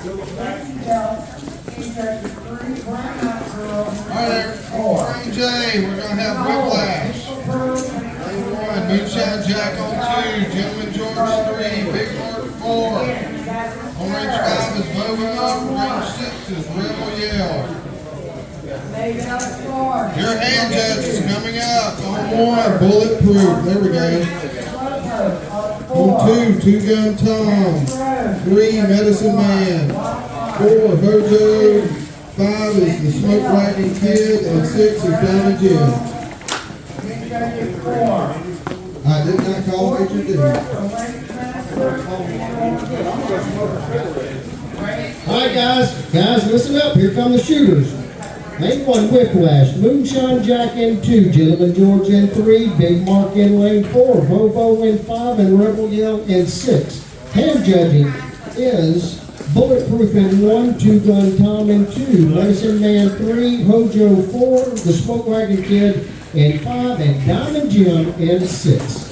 Frank J, we're going to have Whiplash. Lane 1, Moonshine Jack on 2, Gentleman George 3, Big Mark 4. On range 5 is Bobo, range 6 is Rebel Yell. Your hand judge is coming up. On 1, Bulletproof. There we go. On 2, Two Gun Tom. 3, Medicine Man. 4, Hojo. 5 is the Smoke Wagon Kid. And 6 is Diamond Jim. I did not call Major D. Alright guys, listen up. Here come the shooters. Lane 1, Whiplash, Moonshine Jack in 2, Gentleman George in 3, Big Mark in lane 4, Bobo in 5, and Rebel Yell in 6. Hand judging is Bulletproof in 1, Two Gun Tom in 2, Medicine Man 3, Hojo 4, the Smoke Wagon Kid in 5, and Diamond Jim in 6.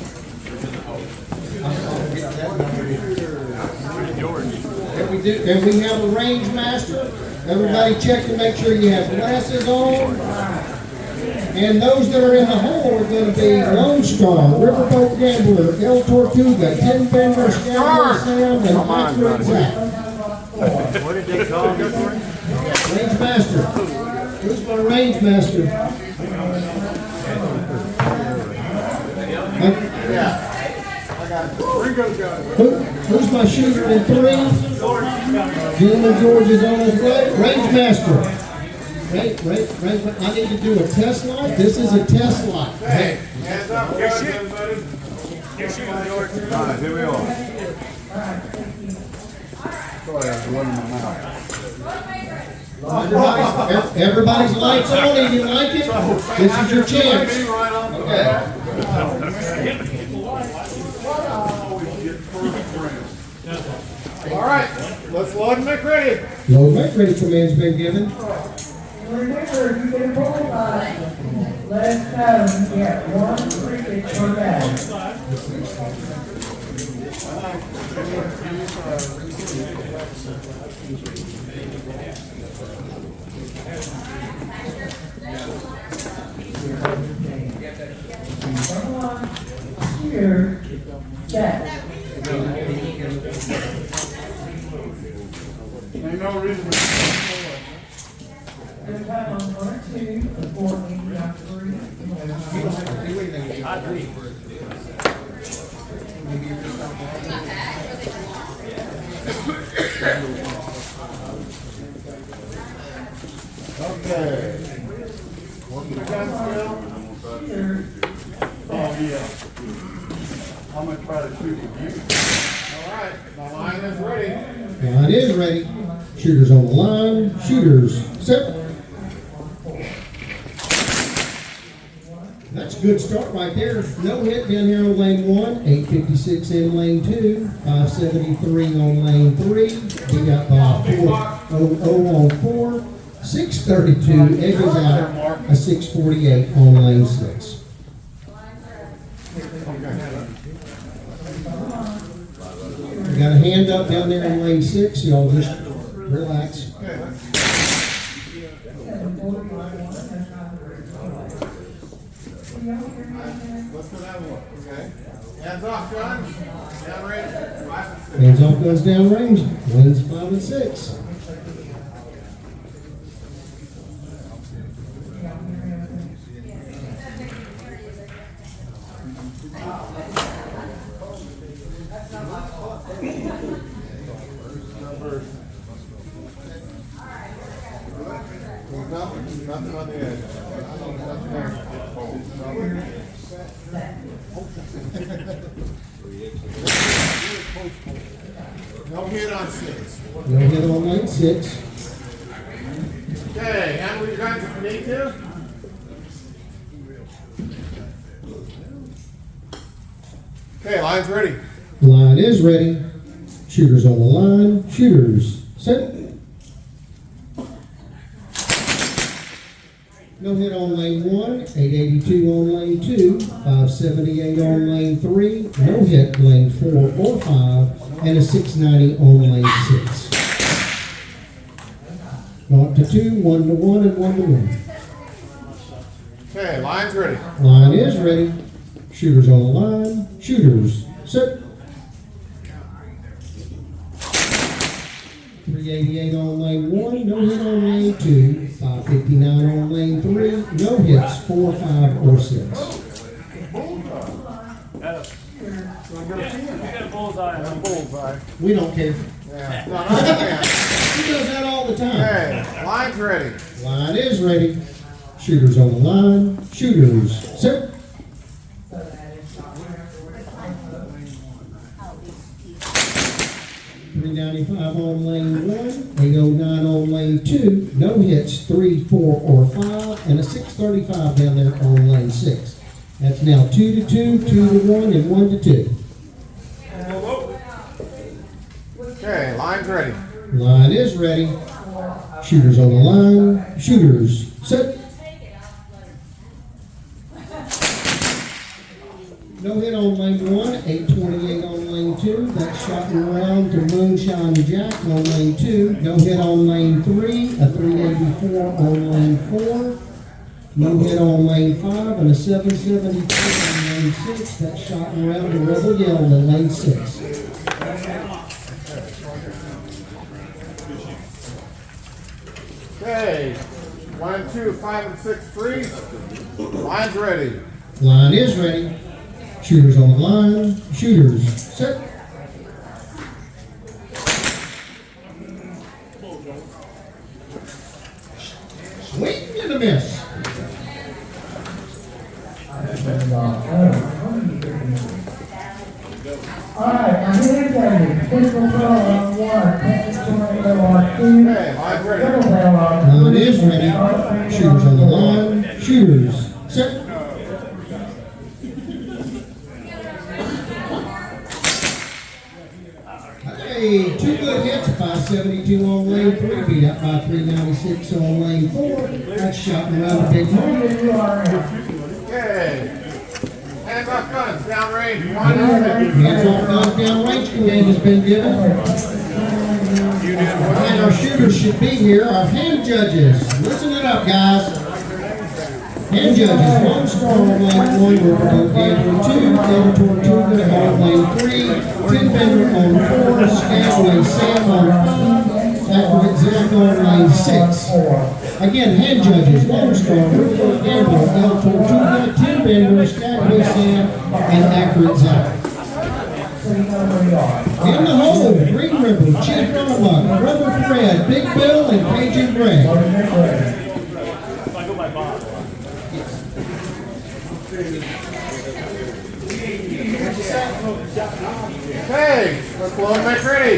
And we have a range master. Everybody check to make sure you have glasses on. And those that are in the hole are going to be Lone Star, Riverboat Gambler, El Tortuga, Ten Bender, Scouter Sam, and Hot Zach. What did they call this one? Range master. Who's my range master? Yeah. I got it. Ringo's got it. Who's my shooter in 3? Gentleman George is on his way. Range master. Range, I need to do a test light. This is a test light. Hey, hands up, guys, everybody. You're shooting, George. All right, here we are. Sorry, I was one in my mouth. Everybody's lights on. If you like it, this is your chance. Okay. All right, let's load and make ready. Load and make ready command's been given. Remember, you get a roll by, let us know you get 1 cricket per day. Someone here, that. Ain't no reason to Every time on 1 or 2, the 4 means you have 3. Okay. What the gun smell? Oh, yeah. I'm going to try to shoot with you. All right, my line is ready. Line is ready. Shooters on the line. Shooters set. That's a good start right there. No hit down here on lane 1. 856 in lane 2. 573 on lane 3. We got 400 on 4. 632 edges out. A 648 on lane 6. We got a hand up down there in lane 6. Y'all just relax. Let's go that one. Okay. Hands off, John. Down range. 5 and 6. Hands off goes down range. Wins 5 and 6. Nothing on the edge. No hit on 6. No hit on lane 6. Okay, handle your guns if you need to. Okay, line's ready. Line is ready. Shooters on the line. Shooters set. No hit on lane 1, 882 on lane 2, 578 on lane 3, no hit lane 4 or 5, and a 690 on lane 6. 0 to 2, 1 to 1, and 1 to 1. Okay, line's ready. Line is ready. Shooters on the line. Shooters, set. 388 on lane 1, no hit on lane 2. 559 on lane 3, no hits, 4, 5, or 6. You got a bullseye and a bullseye. We don't care. Yeah. No, no, okay. He does that all the time. Okay, line's ready. Line is ready. Shooters on the line. Shooters, set. 395 on lane 1, 809 on lane 2, no hits, 3, 4, or 5, and a 635 down there on lane 6. That's now 2 to 2, 2 to 1, and 1 to 2. Okay, line's ready. Line is ready. Shooters on the line. Shooters, set. No hit on lane 1, 828 on lane 2. That's shot around to Moonshine Jack on lane 2. No hit on lane 3, a 384 on lane 4. No hit on lane 5, and a 774 on lane 6. That's shot around to Rebel Yell in lane 6. Okay, 1, 2, 5, and 6 threes. Line's ready. Line is ready. Shooters on the line. Shooters, set. Swing and a miss. Alright, now here it goes. Physical throw on 1, Territorial on 2. Okay, line's ready. Territorial on 3. Line is ready. Shooters on the line. Shooters, set. Hey, 2 good hits, 572 on lane 3, beat up by 396 on lane 4. That's shot around the big mark. Okay. Hands off guns, downrange. 1 Hands off guns downrange command has been given. And our shooters should be here, our hand judges. Listen it up, guys. Hand judges, Lone Star on lane 1, Riverboat Gambler 2, Territorial on lane 3, Tin Bender on 4, Skagway Sam on 5, Accurate Zach on lane 6. Again, hand judges, Lone Star, Riverboat Gambler, El Tortuga, Tin Bender, Skagway Sam, and Accurate Zach. In the hole, Green River, Chief Romuck, Brother Fred, Big Bill, and Cajun Greg. If I go by Bob. Okay, let's load and make ready.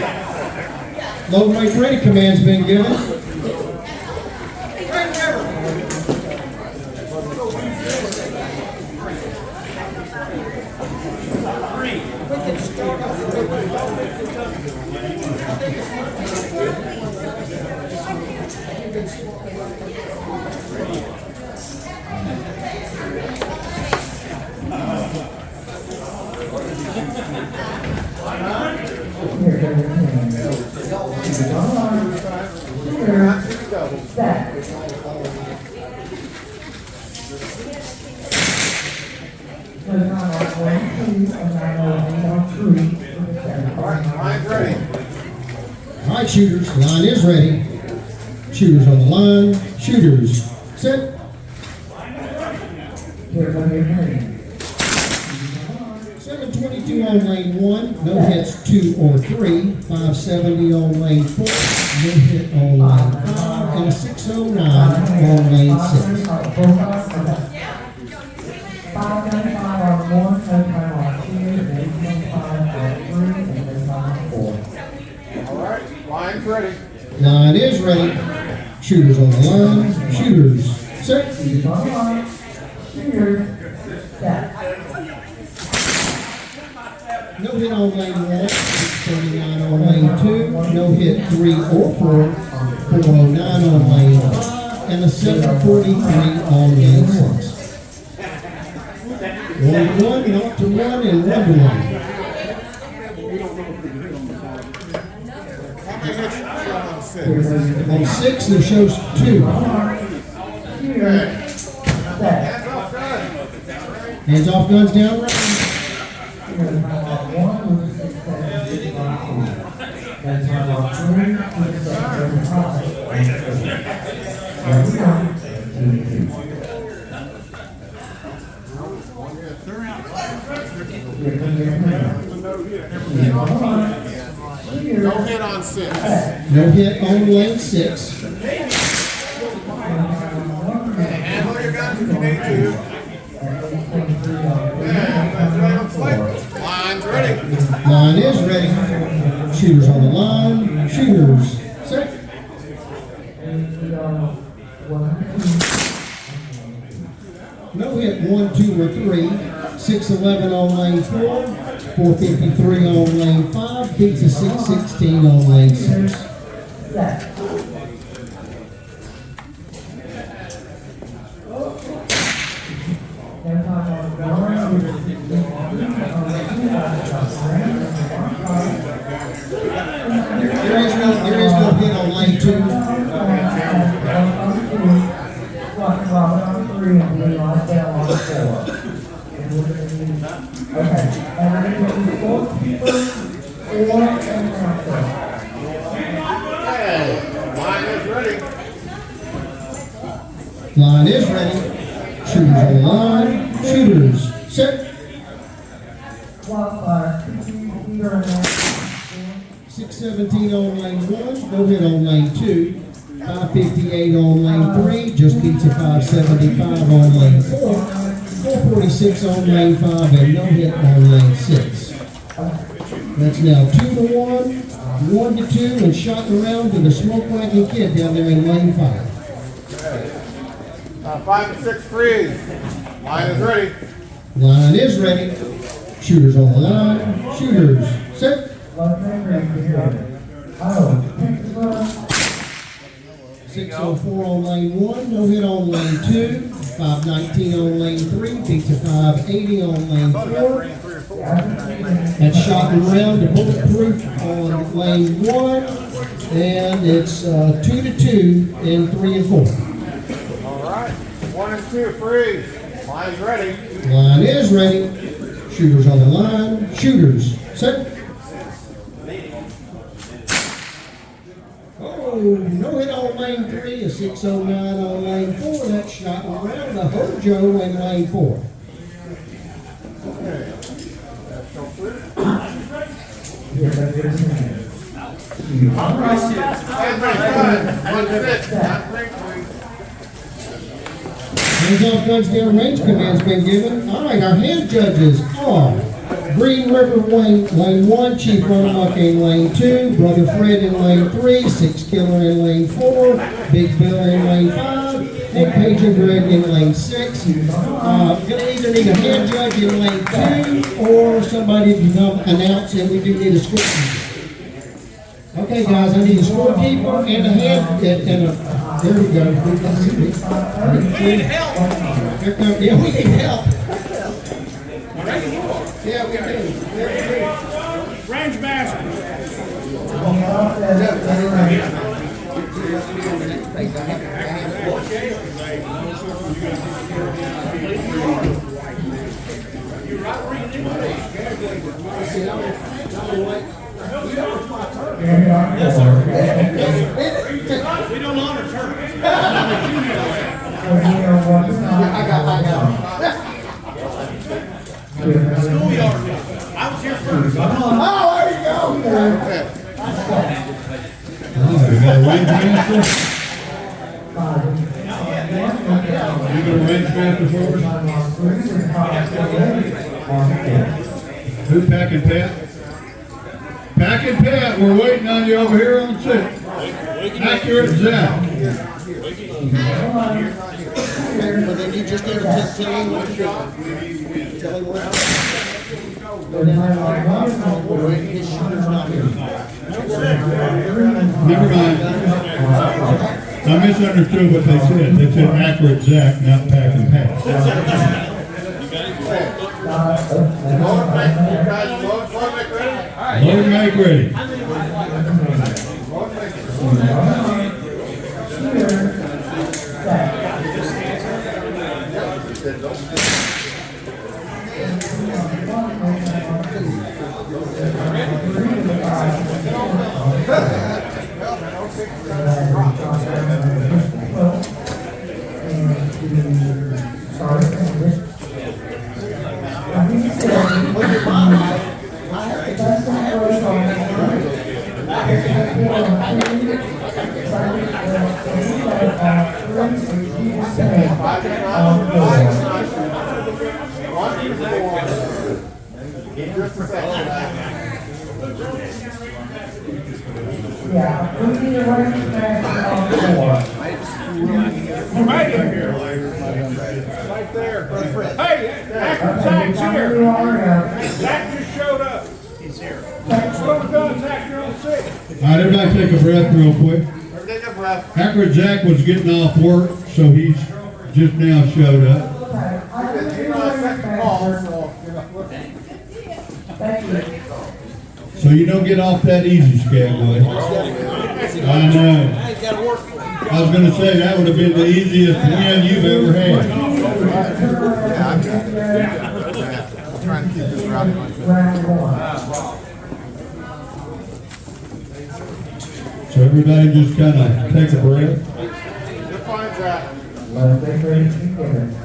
Load and make ready command's been given. Line's ready. All right, shooters, line is ready. Shooters on the line. Shooters, set. 722 on lane 1, no hits 2 or 3. 570 on lane 4, no hit on lane 5, and a 609 on lane 6. 595 on 1, 75 on 2, 825 on 3, and 85 on 4. All right, line's ready. Line is ready. Shooters on the line. Shooters, set. Shooters on the line. Shooters, set. No hit on lane 1, 639 on lane 2, no hit 3 or 4, 409 on lane 5, and a 743 on lane 6. 1 to 1, 0 to 1, and 1 to 1. many hits you show on 6? On 6, there shows 2. Okay. Hands off, gun. Hands off, guns down range. No hit on 6. No hit on lane 6. Handle your guns if you need to. Line's ready. Line is ready. Shooters on the line. Shooters set. No hit 1, 2, or 3. 611 on lane 4. 453 on lane 5. Beats a 616 on lane 6. There is no hit on lane 2. Line is ready. Line is ready. Shooters on the line. Shooters set. 617 on lane 1. No hit on lane 2. 558 on lane 3. Just beats a 575 on lane 4. 446 on lane 5 and no hit on lane 6. That's now 2-1, 1-2, and shot around to the Smoke Wagon Kid down there in lane 5. 5 and 6 freeze. Line is ready. Line is ready. Shooters on the line. Shooters set. 604 on lane 1. No hit on lane 2. 519 on lane 3. Beats a 580 on lane 4. That's shot around to bulletproof on lane 1. And it's 2-2 in 3 and 4. All right. 1 and 2 freeze. Line's ready. Line is ready. Shooters on the line. Shooters set. Oh, no hit on lane 3. A 609 on lane 4. That's shot around the Hojo in lane 4. Okay. That's so clear. Hands off, guns down, range command's been given. All right, our hand judges are Green River lane 1, Chief Roanoke in lane 2, Brother Fred in lane 3, Six Killer in lane 4, Big Bill in lane 5, and Pager Greg in lane 6. Gonna either need a hand judge in lane 2 or somebody to come announce that we do need a scorekeeper. Okay, guys, I need a scorekeeper and a hand, and a, there we go. We need help. Here comes, yeah, we need help. Yeah, we do. Range master. We don't honor tournaments. I got. Schoolyard. I was here first. Oh, there you go. You got a range master? You got a range master for us? Who, Pack and Pat? Pack and Pat, we're waiting on you over here on 6. Accurate Zach. Well, then you just got to tell him what to do. Tell him what his shooter's not here. Never mind. I misunderstood what they said. They said accurate Zach, not Pack and Pat. Load make ready. Load make ready. Load Just a second. Yeah, we need a running back on 4. Right there. Hey, Zach's here. Zach just showed up. He's here. Zach's going to go. Zach, you're on 6. All right, everybody take a breath real quick. Take a breath. After Zach was getting off work, so he's just now showed up. You know, a second call, so, Thank you. So you don't get off that easy, Skagway. I know. I was going to say that would have been the easiest win you've ever had. I'm trying to keep this round. Round 1. So everybody just kind of take a breath. You're fine, Zach. Let us get ready to begin.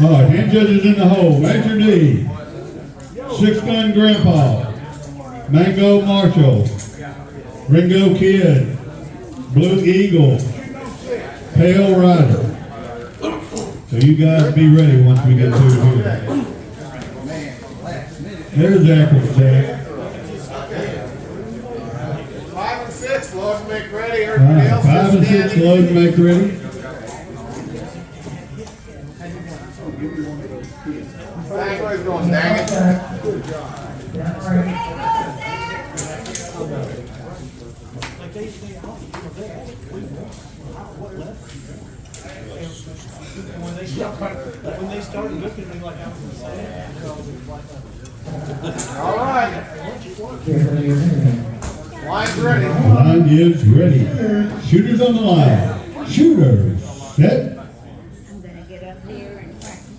All right, hand judges in the hole. Major D, Six Gun Grandpa, Mango Marshall, Ringo Kid, Blue Eagle, Pale Rider. So you guys be ready once we get through here. There's Zach. 5 and 6, load and make ready. All Everybody right, else 5 and is 6, standing. load and make ready. Zach's going, dang it. When they started looking at me like I was insane, All right, line's ready. Line is ready. Shooters on the line. Shooters, set. I'm gonna get up here and practice.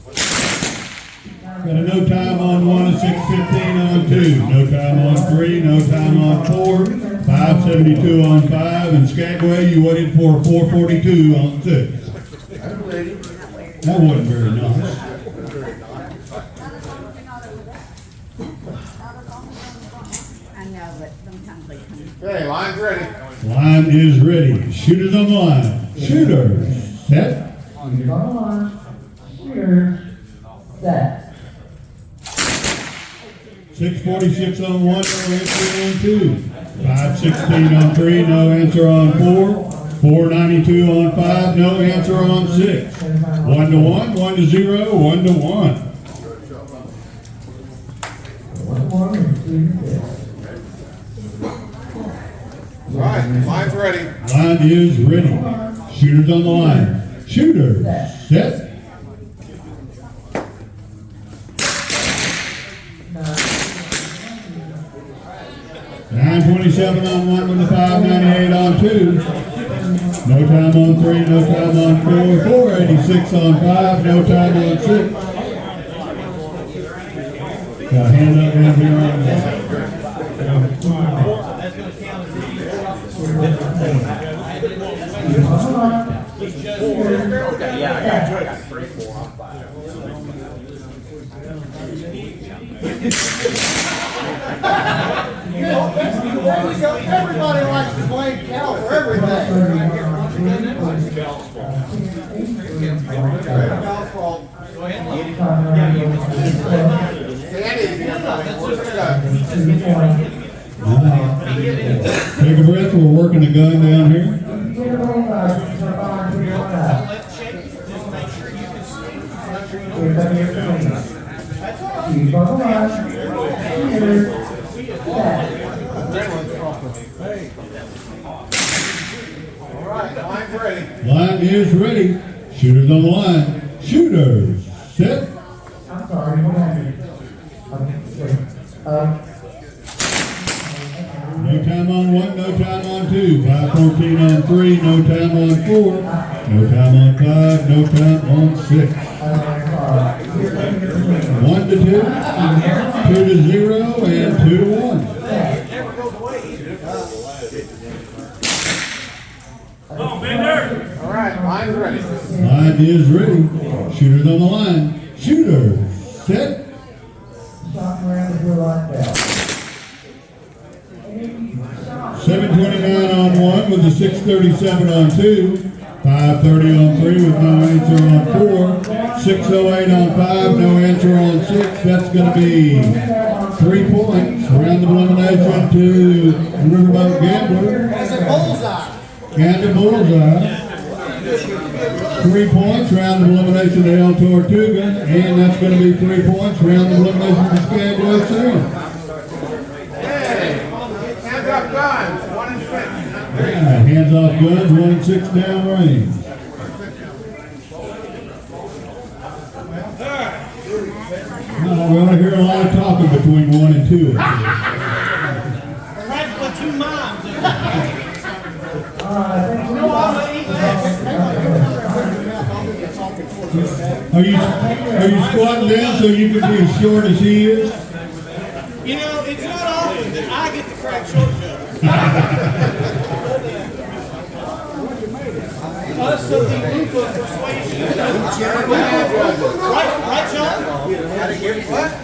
Got a no time on 1 and 6:15 on 2. No time on 3, no time on 4. 5:72 on 5. And Skagway, you waited for 4:42 on 6. That wasn't very nice. I know, but sometimes they come. Okay, line's ready. Line is ready. Shooters on the line. Shooters, set. Shooters on the line. Shooters. Set. 6:46 on 1, no answer on 2. 5:16 on 3, no answer on 4. 4:92 on 5, no answer on 6. 1 to 1, 1 to 0, 1 to 1. 1 and 2 6. All right, line's ready. Line is ready. Shooters on the line. Shooters, set. 9:27 on 1 with the 5:98 on 2. No time on 3, no time on 4. 4:86 on 5, no time on 6. Got a hand up down here on that. Everybody likes to blame Cal for everything. Cal's fault. Stand easy, everybody. Where's the gun? Take a breath, we're working the gun down here. All right, line's ready. Line is ready. Shooters on the line. Shooters, set. I'm sorry, what happened? time on 1, no time on 2. 5:14 on 3, no time on 4. No time on 5, no time on 6. 1 to 2, 2 to 0, and 2 to 1. Come on, Bender. All right, line's ready. Line is ready. Shooters on the line. Shooter, set. Shot around the blue line bell. 7:29 on 1 with a 6:37 on 2. 5:30 on 3 with no answer on 4. 6:08 on 5, no answer on 6. That's going to be 3 points. Round of elimination to Riverboat Gambler. That's a bullseye. And a bullseye. 3 points. Round of elimination to El Tortuga. And that's going to be 3 points. Round of elimination to Skagway Sam. Hands up guns, 1 and 6. Hands off guns, 1 and 6 down range. We want to hear a lot of talking between 1 and 2. Practically 2 moms. Are you squatting down so you can be as short as he is? You know, it's not often that I get to crack short jokes. Us of the group of persuasion. Right, John?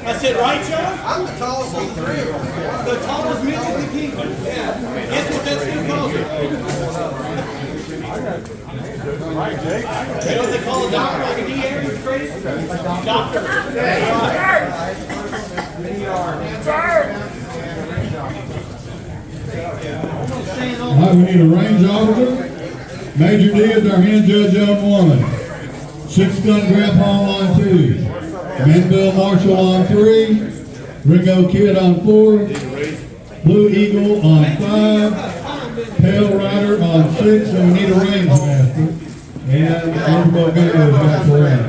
I said, right, John? I'm the tallest of the 3 of them. The tallest midget in the kingdom. Guess what that still calls it? You know what they call a doctor like a DA? It's crazy. Doctor. All right, we need a range officer. Major D is our hand judge on 1. 6-gun grandpa on 2. Manville Marshall on 3. Ringo Kid on 4. Blue Eagle on 5. Pale Rider on 6. And we need a range master. And Riverboat Gambler's got the range.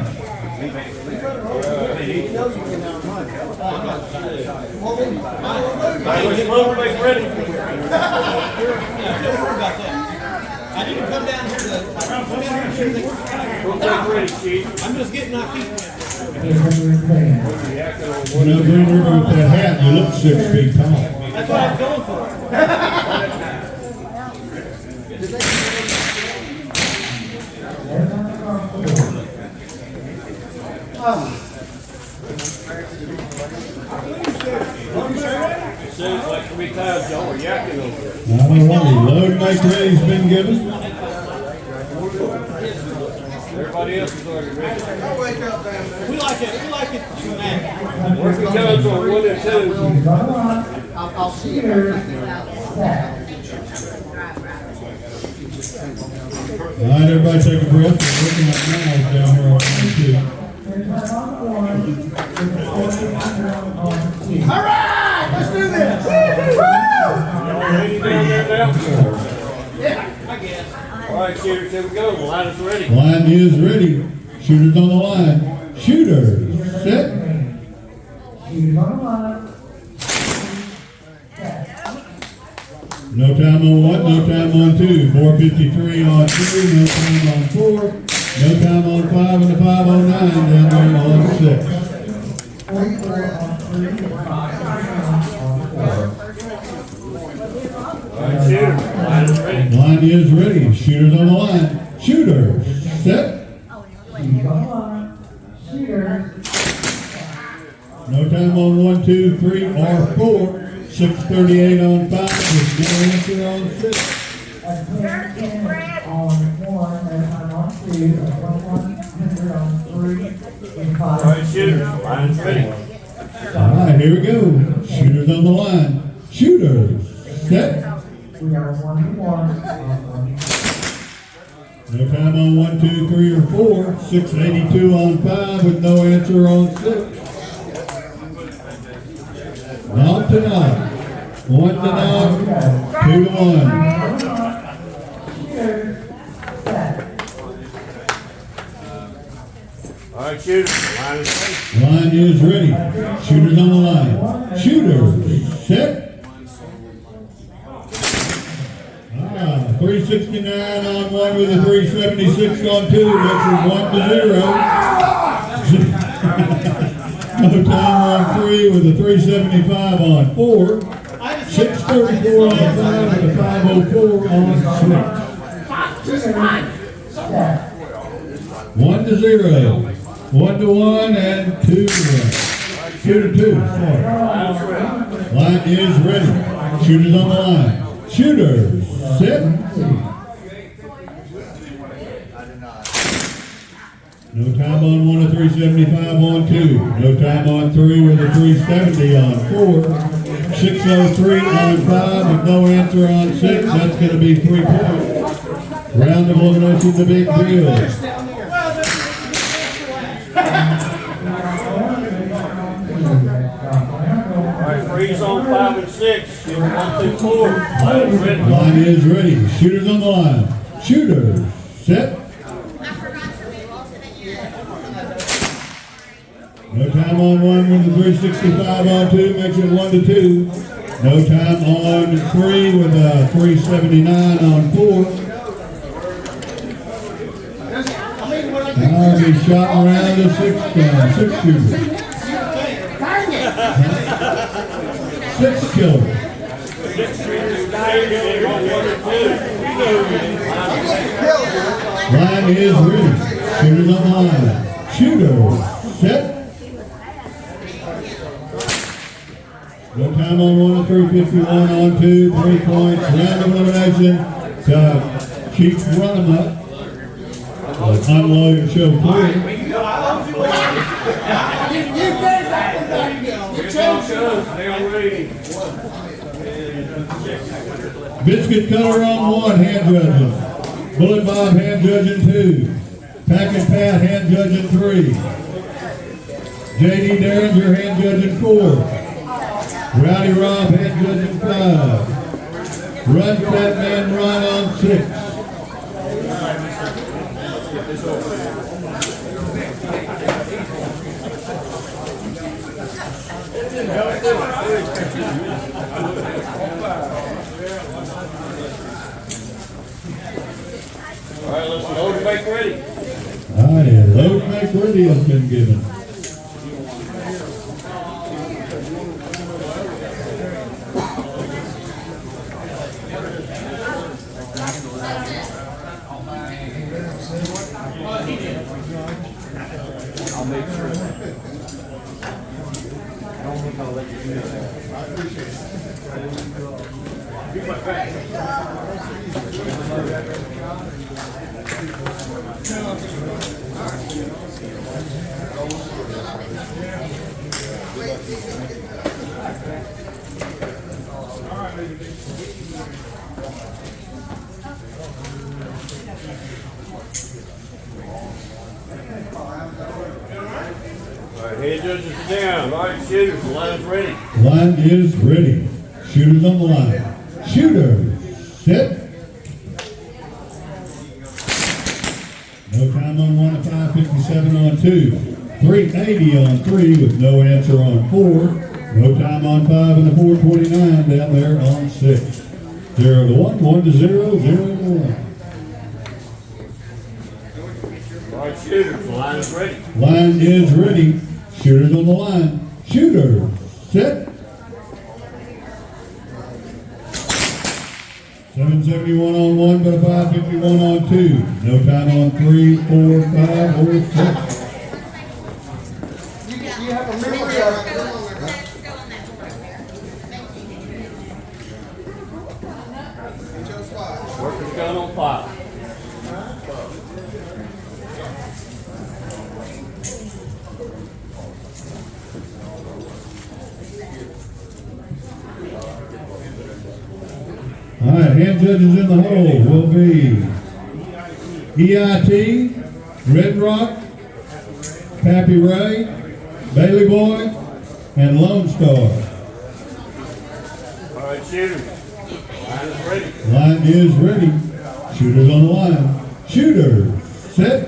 I didn't come down here to. I'm just getting my feet wet. You know, Green River with that hat, you look 6 feet tall. That's what I'm going for. Seems like 3 times y'all were yakking over it. All righty, load make ready's been given. Everybody else is already ready. I'll wake up down there. We like it dramatic. Working guns on 1 and 2. I'll see you. All right, everybody take a breath. We're looking at miles down here on 1 and 2. All right, let's do this. Y'all ready down there now? Yeah. I guess. All right, shooters, here we go. The line is ready. Line is ready. Shooters on the line. Shooters, set. Shooters on the line. No time on 1, no time on 2. 4:53 on 3, no time on 4. No time on 5, and the 5 on 9 down there on 6. 44 on 3, 5 on 4. All right, shooters, the line is ready. Line is ready. Shooters on the line. Shooters, set. Shooters on the line. Shooters. No time on 1, 2, 3, or 4. 6:38 on 5, with no answer on 6. A 10 on 1, and I'm on 2, a 100 on 3, and 5. All right, shooters, the line is ready. All right, here we go. Shooters on the line. Shooters, set. We are 1 to 1 on 1. No time on 1, 2, 3, or 4. 6:82 on 5 with no answer on 6. Not to not. 1 to not. 2 to 1. All right, shooters, the line is ready. Line is ready. Shooters on the line. Shooters, set. 369 on 1 with a 376 on 2, makes it 1-0. No time on 3 with a 375 on 4. 634 on 5 with a 504 on 6. 1-0. 1-1 and 2-1. 2-2. Sorry. Line is ready. Shooters on the line. Shooters set. No time on 1 with 375 on 2. No time on 3 with a 370 on 4. 603 on 5 with no answer on 6. That's going to be 3 points. Round of elimination, the big deal. Freeze on 5 and 6. 1, 2, 4. Line is ready. Line is ready. Shooters on the line. Shooters set. No time on 1 with the 365 on 2, makes it 1-2. No time on 3 with a 379 on 4. Now he's shot around the 6 shooter. 6 killer. 6 shooters, 9 shooters, 1 and 2. Line is ready. Shooters on the line. Shooters set. No time on 1 and 351 on 2, 3 points. Round of elimination to keep running up. Unload and show clear. Biscuit cutter on 1, hand judging. Bullet Bob hand judging 2. Pack and Pat hand judging 3. J.D. Derringer hand judging 4. Rowdy Rob hand judging 5. Run Fat Man Run on 6. All right, let's load and make ready. Load and make ready has been given. I'll make sure. I don't think I'll let you do that. I appreciate it. Be my back. Head judges are down. All right, shooters, the line's ready. Line is ready. Shooters on the line. Shooters set. No time on 1 and 557 on 2. 380 on 3 with no answer on 4. No time on 5 and the 429 down there on 6. 0-1, 1-0, 0-1. All right, shooters, the line is ready. Line is ready. Shooters on the line. Shooters set. 771 on 1, but a 551 on 2. No time on 3, 4, 5, or 6. You have a miracle gun. Working gun on 5. All right, hand judges in the hole will be EIT, Red Rock, Pappy Ray, Bailey Boy, and Lone Star. All right, shooters, line is ready. Line is ready. Shooters on the line. Shooters set.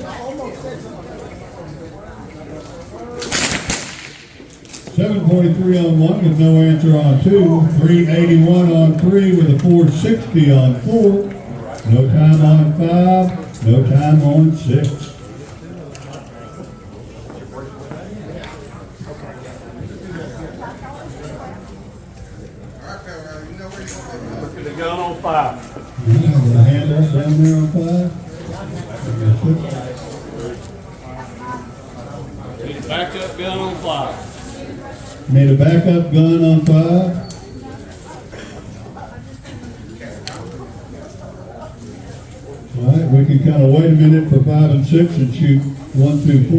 743 on 1 with no answer on 2. 381 on 3 with a 460 on 4. No time on 5, no time on 6. Look at the gun on 5. Got a hand up down there on 5. Need a backup gun on 5. Need a backup gun on 5. All right, we can kind of wait a minute for 5 and 6 and shoot 1 through 4.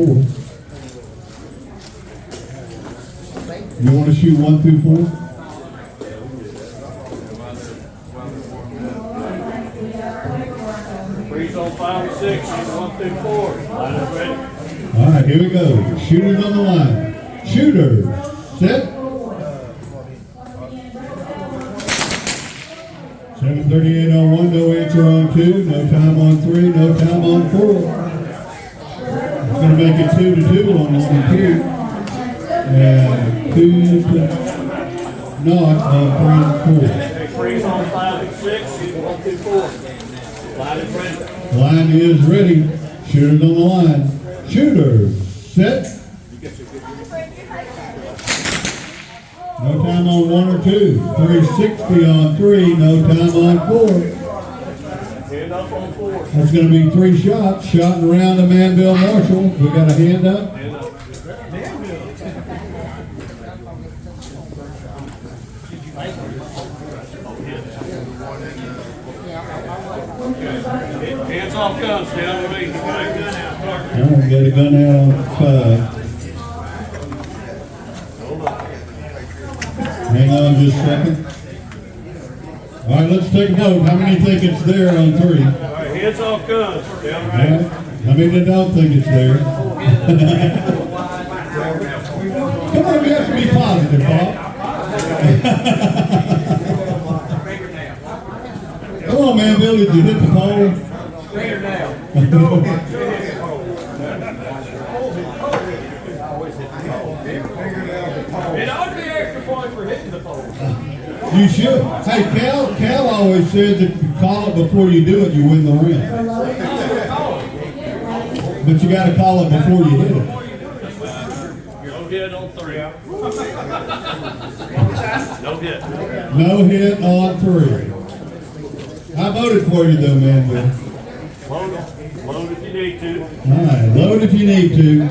You want to shoot 1 through 4? Freeze on 5 and 6. Shoot 1 through 4. Line is ready. All right, here we go. Shooters on the line. Shooter, set. 7:38 on 1, no answer on 2, no time on 3, no time on 4. It's going to make it 2-2 on 1 and 2. And 2 to not on 3 and 4. Freeze on 5 and 6. Shoot 1 through 4. Line is ready. Line is ready. Shooters on the line. Shooter, set. No time on 1 or 2. 360 on 3. No time on 4. Hand up on 4. That's going to be 3 shots. Shot and round to Manville Marshall. We got a hand up. Hand up. Hands off guns. Down with me. You got a gun out. I'm going to get a gun out on 5. Hang on just a second. All right, let's take a vote. How many think it's there on 3? All right, hands off guns. Down All right. right. How many don't think it's there? Come on, you have to be positive, Bob. Come on, man, Bill, did you hit the pole? It ought to be extra point for hitting the pole. You should. Hey, Cal always says if you call it before you do it, you win the round. But you got to call it before you hit it. No hit on 3. No hit. No hit on 3. I voted for you though, man, Bill. Load if you need to. All right, load if you need to.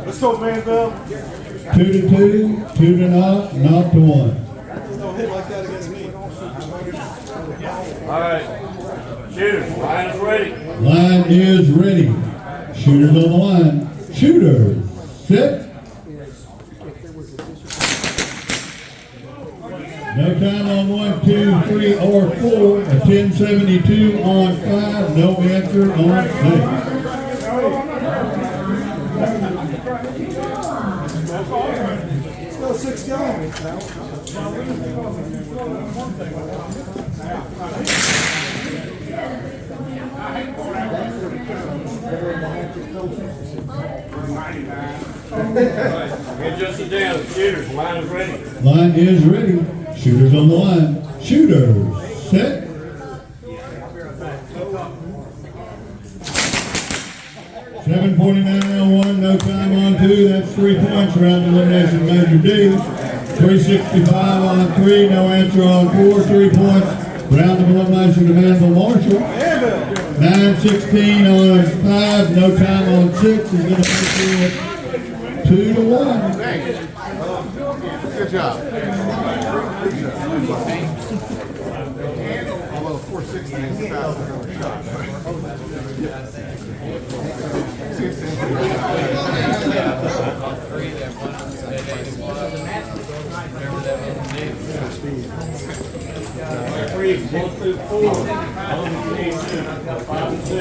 Let's go, Manville. 2 to 2, 2 to not to 1. Don't hit like that against me. All right. Shooters, line is ready. Line is ready. Shooters on the line. Shooter, set. No time on 1, 2, 3, or 4. A 1072 on 5. No answer on 6. Let's go 6 guns. Get just a down. Shooters, line is ready. Line is ready. Shooters on the line. Shooters, set. .749 on 1, no time on 2. That's 3 points. Round elimination, Major D. 365 on 3, no answer on 4. 3 points. Round of elimination to Manville Marshall. 916 on 5, no time on 6 is going to make it 2 to 1. Good job. Although 460 is faster than a shot. Freeze, 1 through 4. Load if you need to. 5 and 6.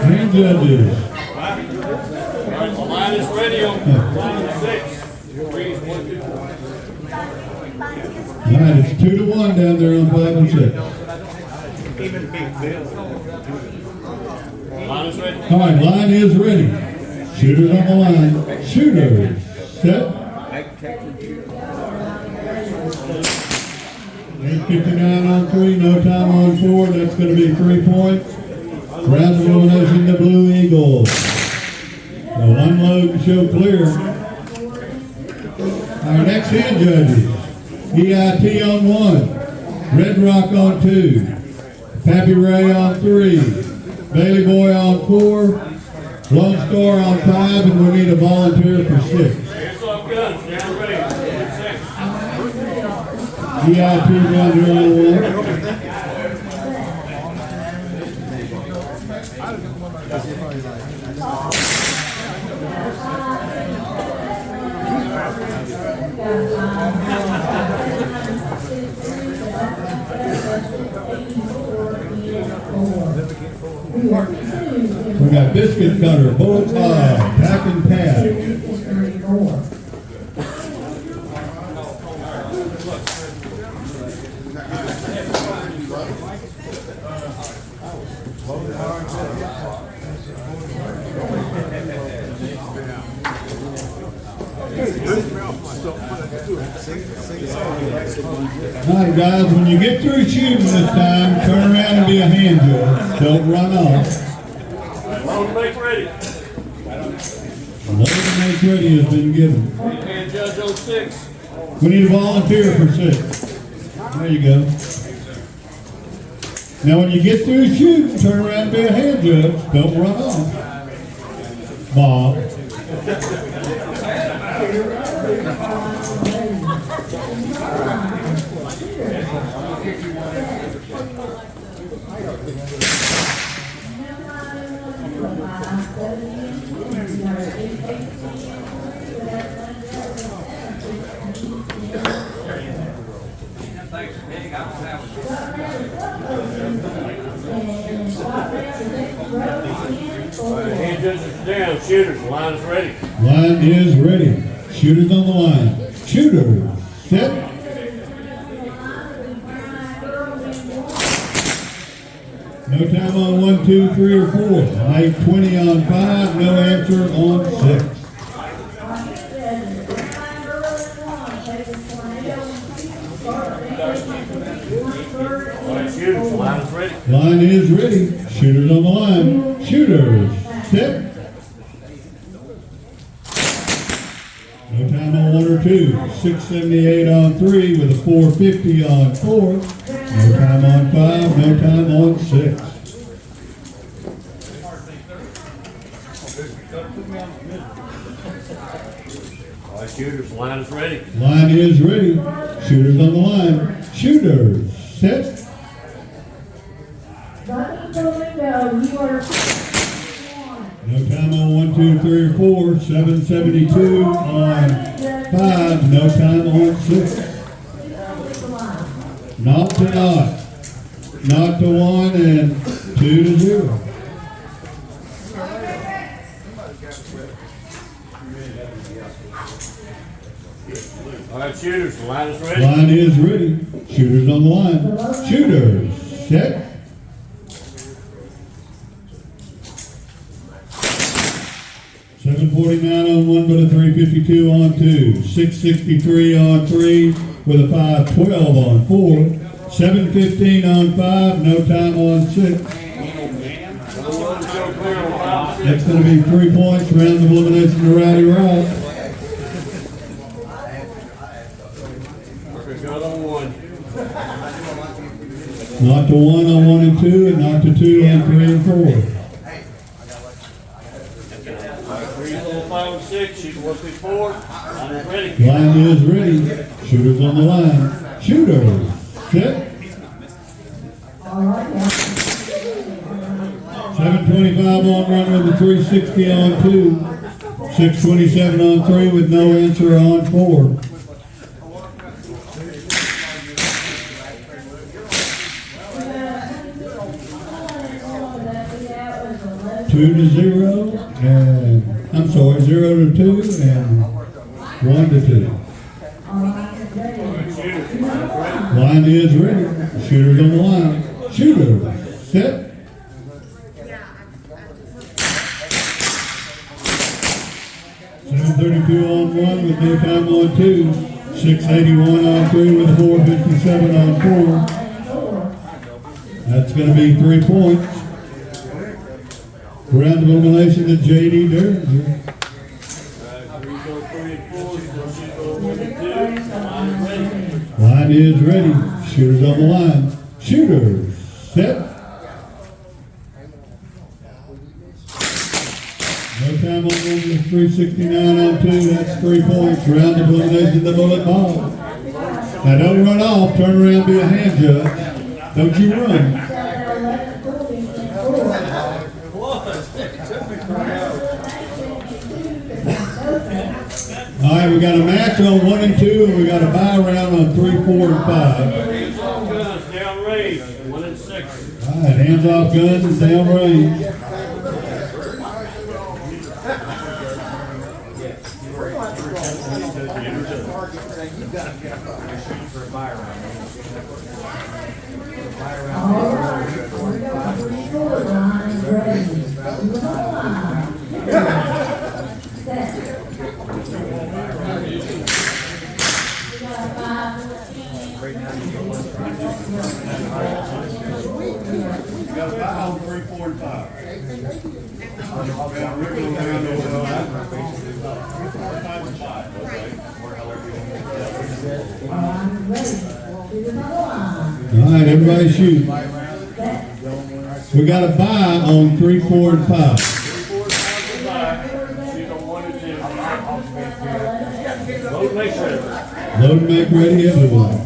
Green judges. Alright, the line is ready on line 6. Freeze, 1 through 4. All right, it's 2 to 1 down there on 5 and 6. Even Big Bill. Line is ready. All right, line is ready. Shooters on the line. Shooters, set. 8:59 on 3, no time on 4. That's going to be 3 points. Round of elimination, the Blue Eagles. So unload and show clear. Our next hand judges. EIT on 1. Red Rock on 2. Pappy Ray on 3. Bailey Boy on 4. Lone Star on 5. And we need a volunteer for 6. Here's all guns, down ready. 6. EIT down here on 1. We got Biscuit Cutter, Bullet Bob, Pack and Pad. Alright guys, when you get through shooting this time, turn around and be a hand judge. Don't run off. Load make ready. Load and make ready has been given. Hand judge on 6. We need a volunteer for 6. There you go. Now when you get through shooting, turn around and be a hand judge. Don't run off. Bob. Hand judges down, shooters, the line is ready. Line is ready. Shooters on the line. Shooters, set. No time on 1, 2, 3, or 4. Make 20 on 5. No answer on 6. Shooters, the line is ready. Line is ready. Shooters on the line. Shooters, set. No time on 1 or 2. 678 on 3 with a 450 on 4. No time on 5. No time on 6. All right, shooters, the line is ready. Line is ready. Shooters on the line. Shooters, set. No time on 1, 2, 3, or 4. 772 on 5. No time on 6. Not to not. Not to 1 and 2 to 0. All right, shooters, the line is ready. Line is ready. Shooters on the line. Shooters, set. $749 on 1 with a 352 on 2. 663 on 3 with a 512 on 4. 715 on 5. No time on 6. That's going to be 3 points. Round of elimination to Rowdy Rock. Got on 1. Not to 1 on 1 and 2, and not to 2 on 3 and 4. 3 on 5 and 6. Shooter 1 through 4. Line is ready. Line is ready. Shooters on the line. Shooters, set. 725 on 1 with a 360 on 2. 627 on 3 with no answer on 4. 2 to 0, and I'm sorry, 0 to 2, and 1 to 2. Line is ready. Shooters on the line. Shooter, set. 7:32 on 1 with no time on 2. 6:81 on 3 with 4:57 on 4. That's going to be 3 points. Round of elimination to J.D. Derringer. Line is ready. Shooters on the line. Shooters, set. No time on 1 with 3:69 on 2. That's 3 points. Round of elimination to Bullet Ball. Now don't run off. Turn around, be a hand judge. Don't you run. All right, we got a match on 1 and 2, and we got a bye round on 3, 4, and 5. Down range, 1 and 6. All right, hands off guns, down range. Got a bye on 3, 4, and 5. All right, everybody shoot. We got a bye on 3, 4, and 5. Load and make ready. Load and make ready, everyone.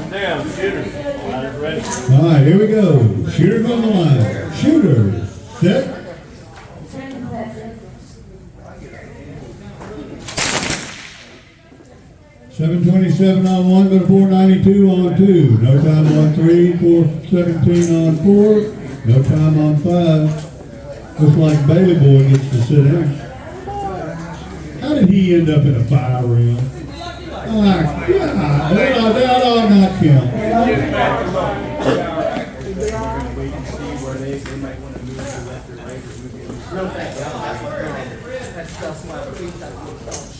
Down, shooters. Line is ready. All right, here we go. Shooters on the line. Shooters, set. 7:27 on 1, but 4:92 on 2. No time on 3, 4:17 on 4. No time on 5. Looks like Bailey Boy gets to sit in. How did he end up in a fire round? Oh, God. That ought not count.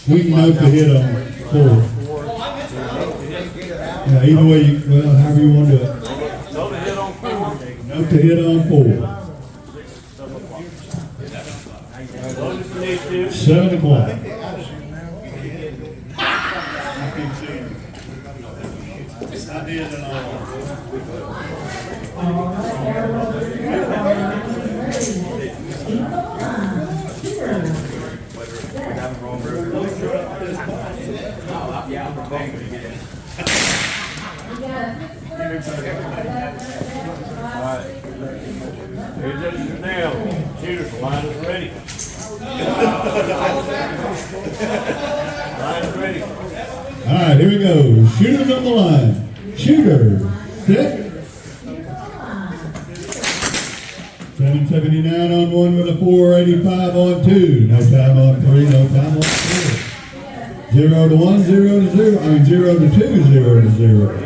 We can note the hit on 4. Yeah, either way, well, however you want to do it. Note the hit on 4. Note the hit on 4. 7 o'clock. I did it all. Now, shooters, line is ready. Line is ready. All right, here we go. Shooters on the line. Shooters, set. 7:79 on 1 with a 4:85 on 2. No time on 3, no time on 4. 0 to 1, 0 to 0. I mean 0 to 2, 0 to 0.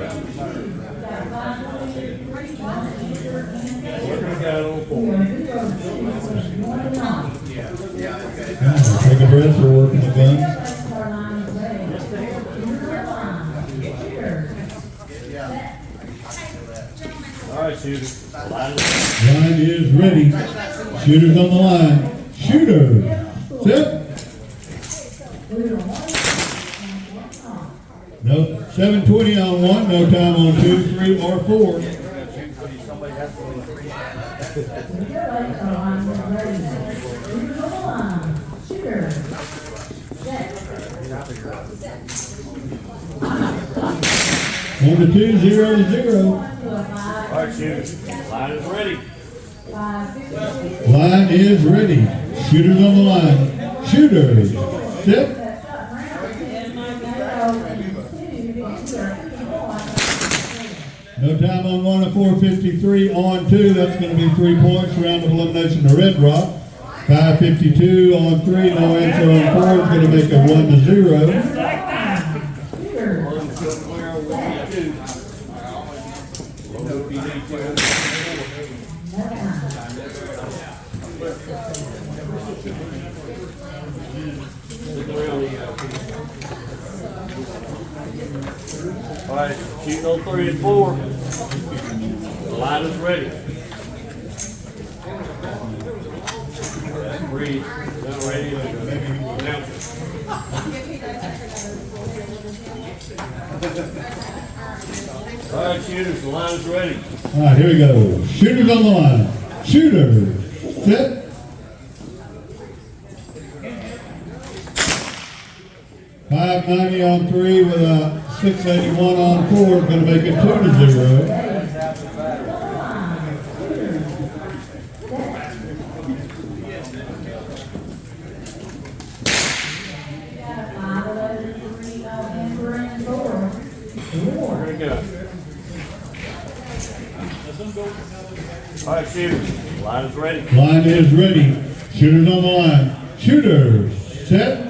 Take a breath, we're working the gun. All right, shooters. Line is ready. Shooters on the line. Shooter, set. No, 7:20 on 1, no time on 2, 3, or 4. One to 2, 0 to 0. All right, shooters. Line is ready. Line is ready. Shooters on the line. Shooters. Set. No time on one, a 4:53 on two. That's going to be 3 points. Round of elimination to Red Rock. 5:52 on three. No answer on four. It's going to make it 1-0. All right, shooting on 3 and 4. The line is ready. Breathe. Not ready. Announce it. All right, shooters, the line is ready. All right, here we go. Shooters on the line. Shooters. Set. $5.90 on three with a $6.81 on four. Going to make it 2-0. Here we go. All right, shooters, the line is ready. Line is ready. Shooters on the line. Shooters. Set.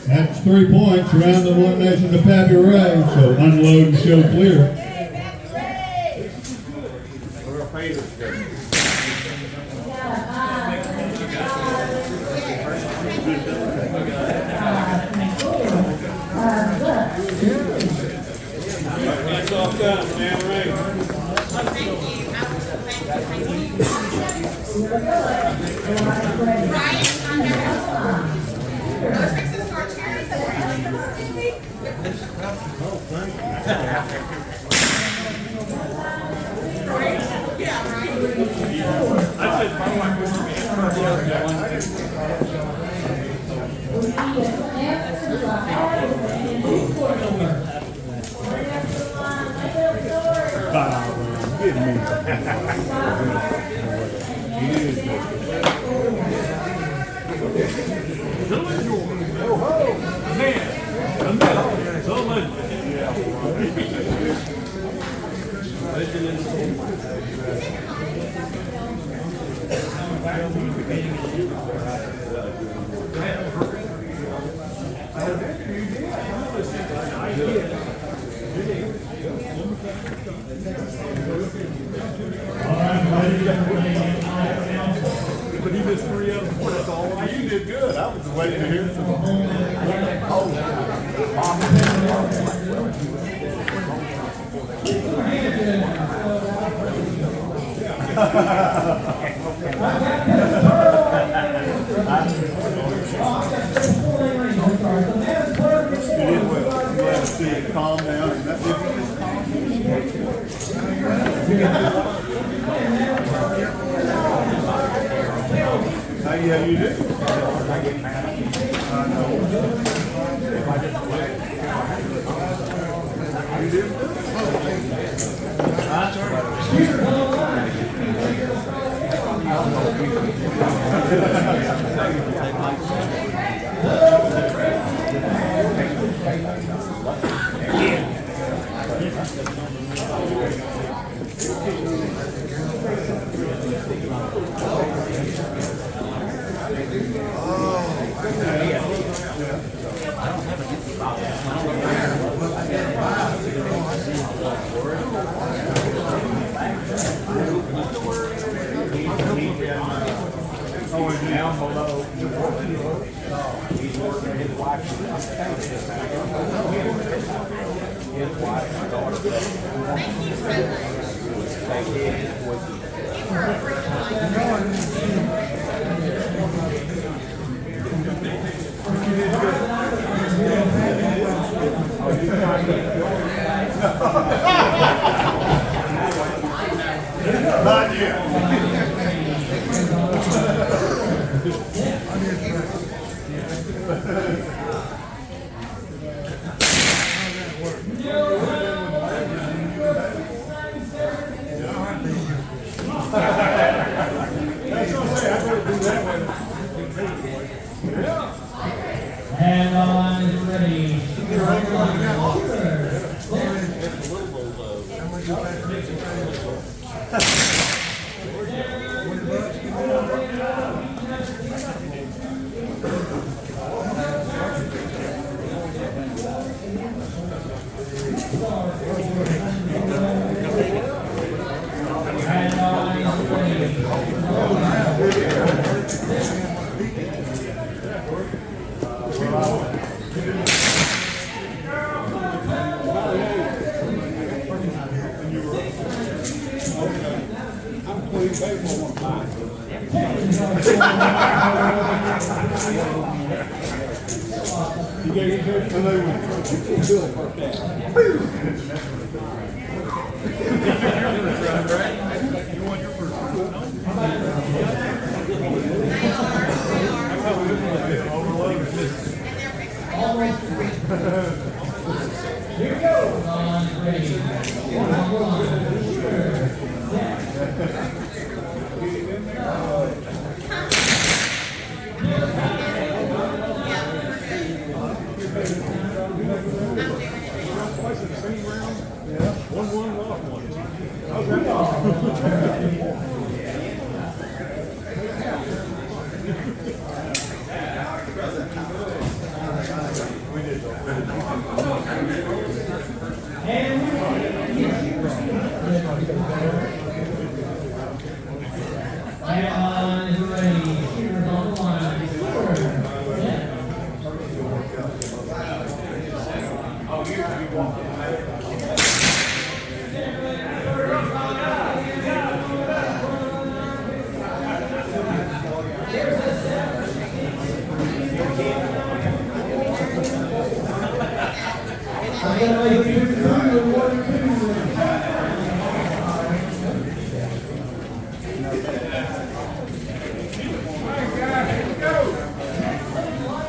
That's 3 points. Round of elimination to Pappy Ray. So unload and show clear. Where our painters go? That's off guns, man, Ray. But he missed 3 out of 4. That's all. You did good. I was just waiting to hear some. See it calm down, and that's it. How you do? I know. You do? Down below. He's working his wife. His wife, my daughter. Not yet. Here we go. Line ready.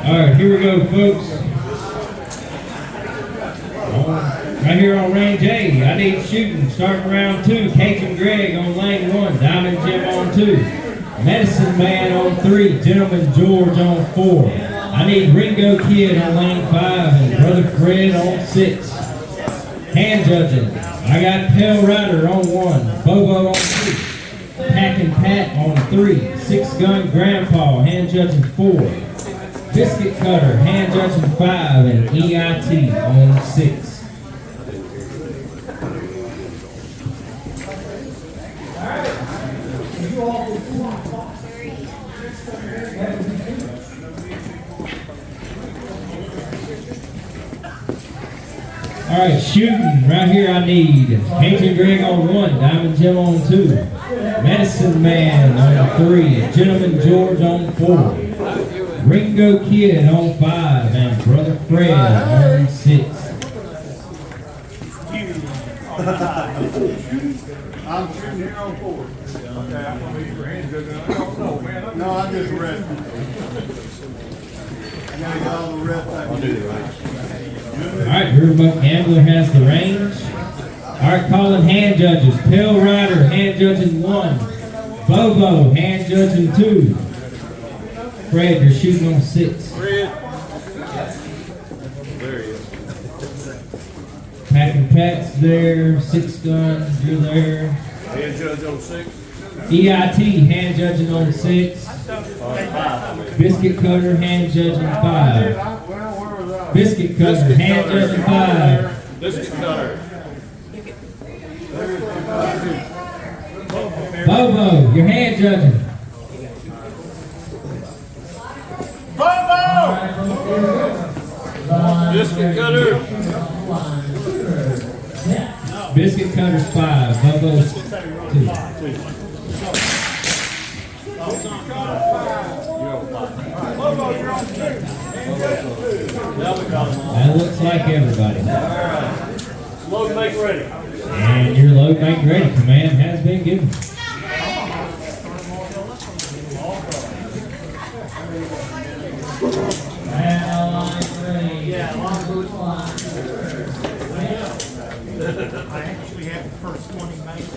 All right, here we go, folks. Right here on range A, I need shooting. Starting round 2, Cajun Greg on lane 1, Diamond Jim on 2, Medicine Man on 3, Gentleman George on 4. I need Ringo Kid on lane 5 and Brother Fred on 6. Hand judging, I got Pale Rider on 1, Bobo on 2, Pack and Pat on 3, Six Gun Grandpa, hand judging 4. Biscuit Cutter, hand judging 5, and EIT on 6. All right, shooting, right here I need Cajun Greg on 1, Diamond Jim on 2, Medicine Man on 3, Gentleman George on 4, Ringo Kid on 5, and Brother Fred on 6. I'm shooting here on 4. Okay, I'm gonna leave your hands good. I don't know, man. No, I'm just resting. I gotta get all the rest I can do. All right, Riverboat Gambler has the range. All right, calling hand judges. Pale Rider, hand judging 1. Bobo, hand judging 2. Fred, you're shooting on 6. Fred. There he is. Pack and Pat's there. 6 Gun, you're there. Hand judge on 6. EIT, hand judging on 6. Biscuit Cutter, hand judging 5. Biscuit Cutter, hand judging 5. Biscuit Cutter. Bobo, your hand judging. Bobo! Biscuit Cutter. Biscuit Cutter's 5. Bobo's 2. That looks like everybody. Load make ready. And your load make ready. Command has been given. I actually had the first 20 made.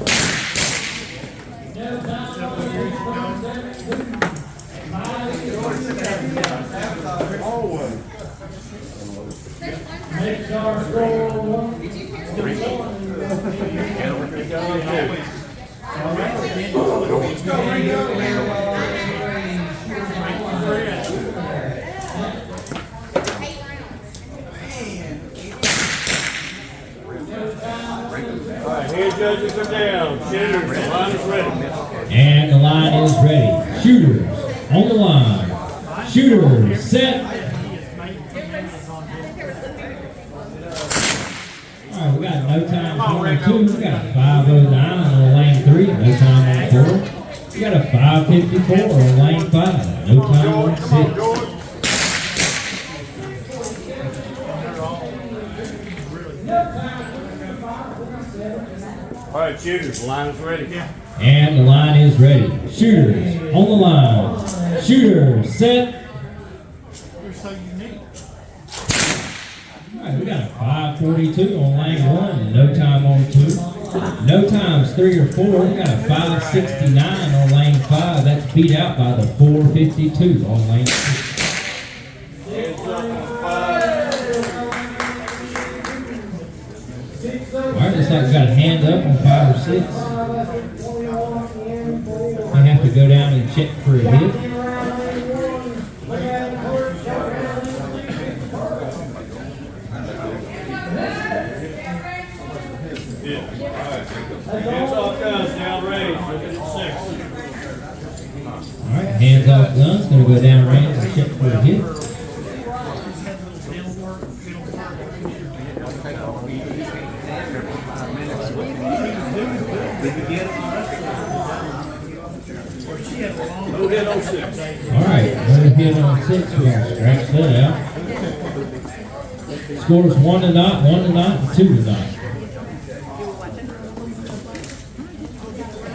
Next our score. Alright, hand judges are down. Shooters, the line is ready. And the line is ready. Shooters on the line. Shooters set. Alright, we got no time on 2. We got a 509 on lane 3. No time on 4. We got a 5 4:54 on lane 5. No time on 6. All right, shooters, the line is ready. And the line is ready. Shooters on the line. Shooters set. You're so unique. All right, we got a 5:42 on lane 1. No time on 2. No times 3 or 4. We got a 5:69 on lane 5. That's beat out by the 4:52 on lane 6. Hands up on 5. All right, looks like we got a hand up on 5 or 6. I have to go down and check for a hit. Hands off guns, down range, look at 6. All right, hands off guns. Going to go down range and check for a hit. No hit on 6. All right, another hit on 6. We're going to scratch that out. Scores 1 to 0, 1 to 0, and 2 to 0.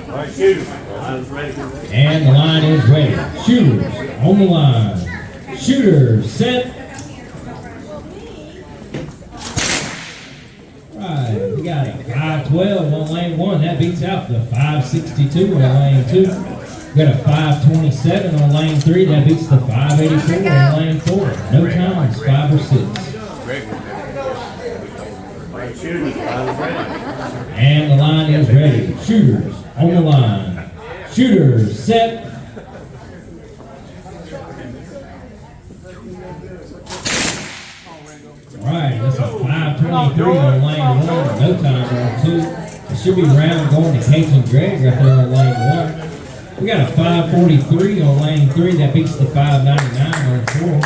All right, shooters, the line is ready. And the line is ready. Shooters on the line. Shooters set. Right, we got a 5:12 on lane 1. That beats out the 5:62 on lane 2. We got a 5:27 on lane 3. That beats the 5:84 on lane 4. No times, 5 or 6. All right, shooters, the line is ready. And the line is ready. Shooters on the line. Shooters set. Alright, that's a 5:23 on lane 1. No time on 2. It should be round going to Cajun Greg right there on lane 1. We got a 5:43 on lane 3. That beats the 5:99 on 4.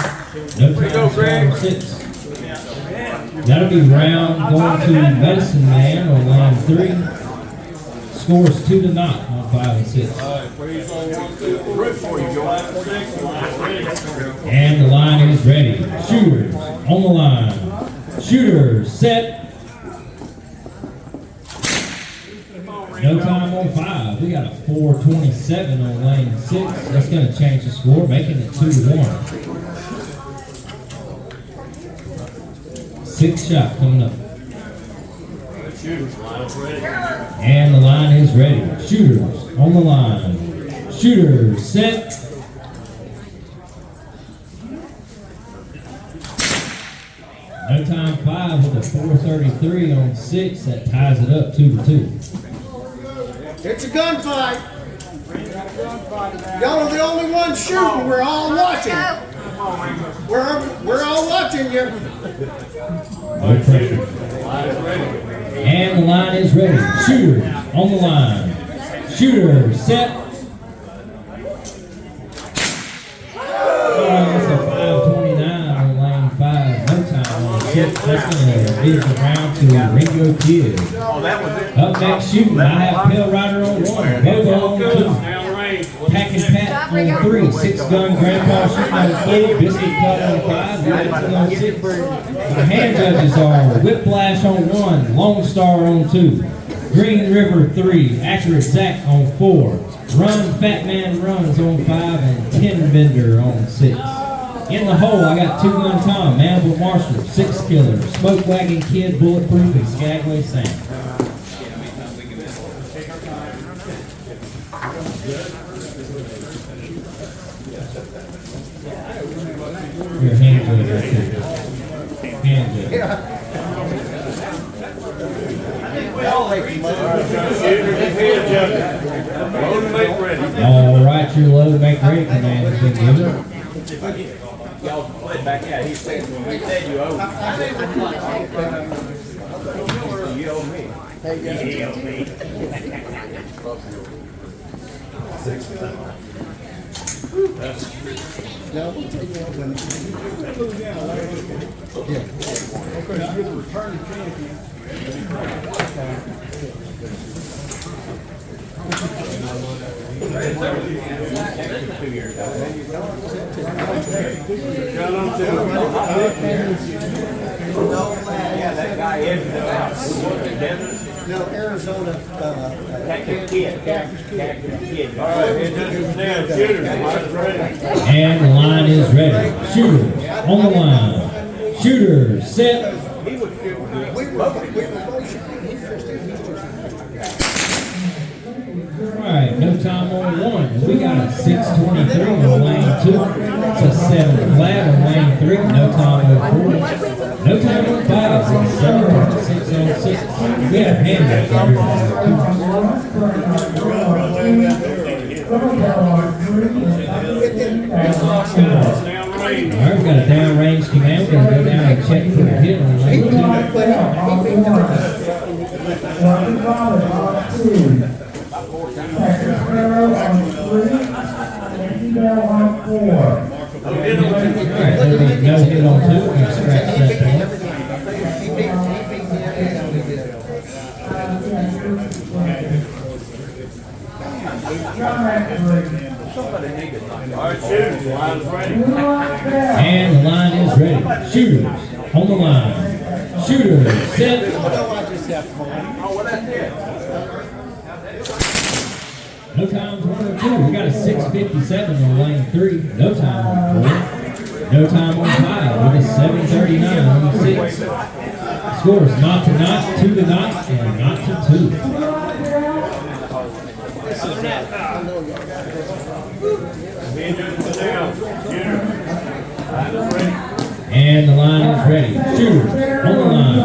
No time, 5 or 6. That'll be round going to Medicine Man on lane 3. Scores 2 to 0 on 5 and 6. All right, freeze on 1, 2, 3, 4. You go 5 and 6, the line is ready. And the line is ready. Shooters on the line. Shooters set. No time on 5. We got a 4:27 on lane 6. That's going to change the score, making it 2 to 1. 6 shot coming up. Shooters, the line is ready. And the line is ready. Shooters on the line. Shooters set. No time 5 with a 4:33 on 6. That ties it up 2 to 2. It's a gunfight. Y'all are the only ones shooting. We're all watching. We're all watching you. No pressure. And the line is ready. Shooters on the line. Shooters set. That's a 5:29 on lane 5. No time on 6. That's going to lead the round to Ringo Kid. Oh, that was it. Up next shooting, I have Pale Rider on 1. Bobo on 2. Down range. Pack and Pat on 3, 6-gun Grandpa shooting on 4, Biscuit Cut on 5, Madison on 6. The hand judges are Whiplash on 1, Lone Star on 2, Green River 3, Accurate Zach on 4, Run Fat Man Runs on 5, and Tin Bender on 6. In the hole, I got 2-gun Tom, Manable Marshall, 6 Killer, Smoke Wagon Kid, Bulletproof, and Skagway Sam. Your hand judge right there. Hand judge. Load and make ready. All right, your load make ready command has been given. Y'all play back out. He said you owe me. You owe me. You owe me. Yeah, that guy is No, Arizona, Cactus Kid. All right, it just now shooters. Mine's ready. And the line is ready. Shooters on the line. Shooters set. He would shoot good. we were both shooting. He's just All right, no time on one. We got a 6:23 on lane 2. It's a 7 flat on lane 3. No time on 4. No time on 5. It's a 7.6 on 6. We have hand up here. All right, we got a downrange command. We're going to go down and check for a hit on lane 2. Alright, there'll be no hit on 2. We're going to scratch that point. All right, shooters. Line's ready. And the line is ready. Shooters on the line. Shooters set. No times 1 or 2. We got a 6:57 on lane 3. No time on 4. No time on 5 with a 7:39 on 6. Scores not to not, 2 to not, and not to 2. And the line is ready. Shooters on the line.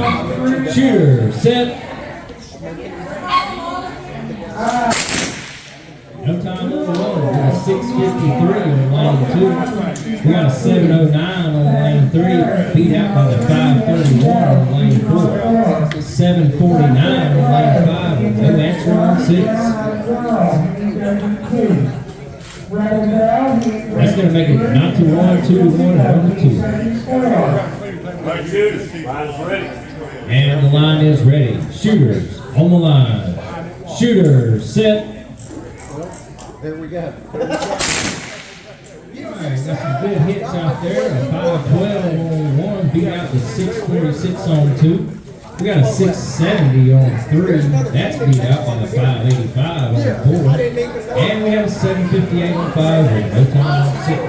Shooters set. No time on 1. We got a 6:53 on lane 2. We got a 7:09 on lane 3. Beat out by the 5:31 on lane 4. 7:49 on lane 5. With no answer on 6. That's going to make it not to 1, 2 to 1, and 1 to 2. Right, shooters. Line's ready. And the line is ready. Shooters on the line. Shooters set. There we go. Alright, got some good hits out there. A 512 on 1, beat out the 646 on 2. We got a 670 on 3. That's beat out by the 585 on 4. And we have a 758 on 5 with no time on 6.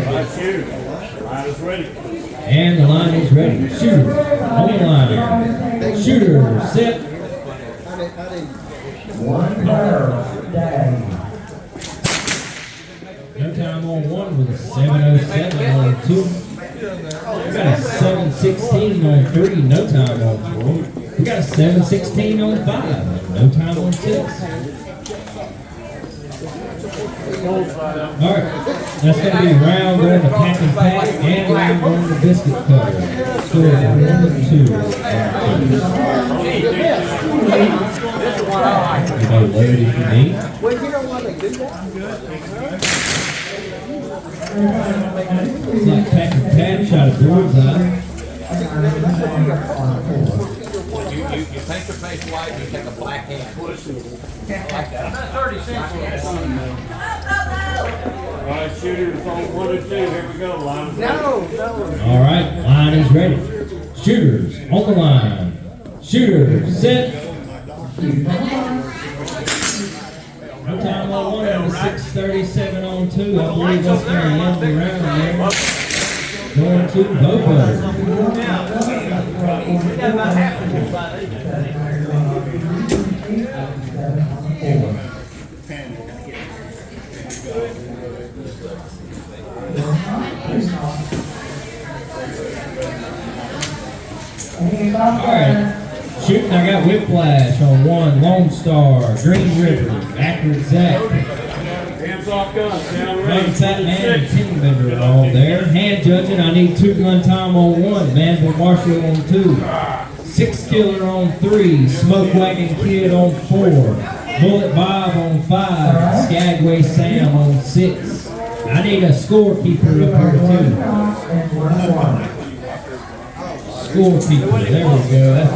Right, shooters. Line is ready. And the line is ready. Shooters on the line. Shooters set. No time on 1 with a 707 on 2. We got a 716 on 3, no time on 4. We got a 716 on 5, no time on 6. Alright, that's going to be round going to pack and pack and round going to biscuit cutter. Score 1 and 2. You know, load if you need. Well, you know why they do that? It's like pack and pack, shot a bird's eye. You paint your face white, you take a black hand. Like that. 30 cents. All right, shooters on 1 and 2. Here we go. Line's ready. All right, line is ready. Shooters on the line. Shooters set. No time on 1 and a 637 on 2. I believe that's going to end the round there. Going to Bobo. Alright, shooting, I got Whiplash on 1, Lone Star, Green River, Accurate Zach. Hands off guns. Down Young range. Fat Man and Team Bender are all there. Hand judging, I need 2 gun time on 1, Manville Marshall on 2, 6 Killer on 3, Smoke Wagon Kid on 4, Bullet Bob on 5, Skagway Sam on 6. I need a scorekeeper up here too. Scorekeeper, there we go. That's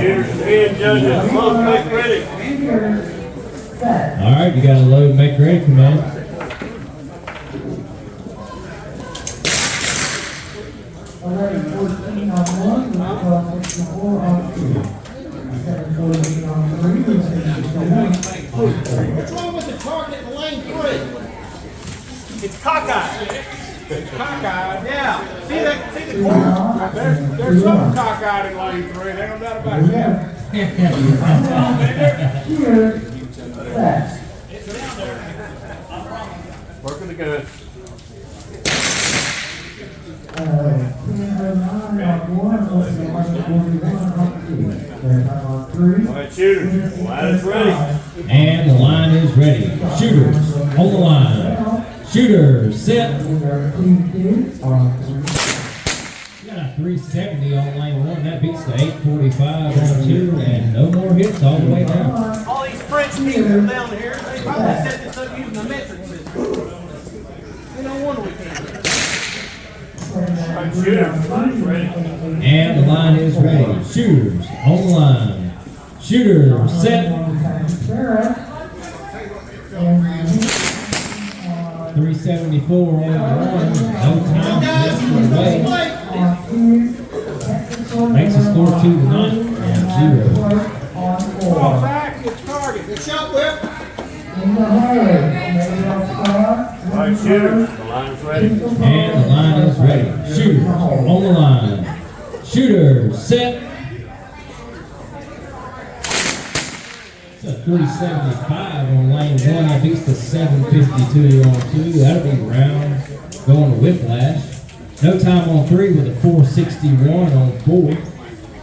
Shooters and head judges, both make ready. All right, you got to load, make ready, command. 11-14 on 1, 12-64 on 2. 7-14 on 3, 6-1 on 4. What's wrong with the target in lane 3? It's cockeyed. It's cockeyed. Yeah. See the corner? There's some cockeyed in lane 3. They don't doubt about that. Here, set. Working the good. 10-09 on 1, 11-41 on 2. Third time on 3. All right, shooters, line is ready. And the line is ready. Shooters on the line. Shooters set. We are 2-2 on 3. You got a 370 on lane 1. That beats the 845 on 2, and no more hits all the way down. All these French people down here, they probably set this up using the metric system. No wonder we can't. All right, shooters, line is ready. And the line is ready. Shooters on the line. Shooters set. 374 on 1. No time away. Makes the score 2-9 and 0. Ball back, it's target. Good shot, Whip. In the hurry, maybe I'll start. All right, shooters, the line is ready. And the line is ready. Shooters on the line. Shooters set. It's a 375 on lane 1. That beats the 752 on 2. That'll be round going to whiplash. No time on 3 with a 461 on 4.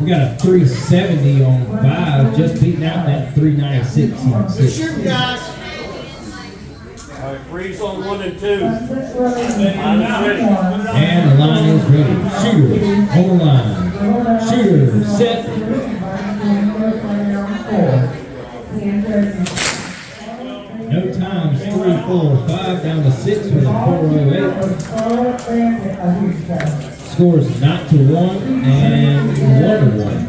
We got a 370 on 5, just beating out that 396 on Good 6. shooting, guys. All right, freeze on 1 and 2. Line Line is ready. And the line is ready. Shooters on the line. Shooters set. No times 3, 4, 5 down to 6 with a 408. Scores not to 1 and 1 to 1.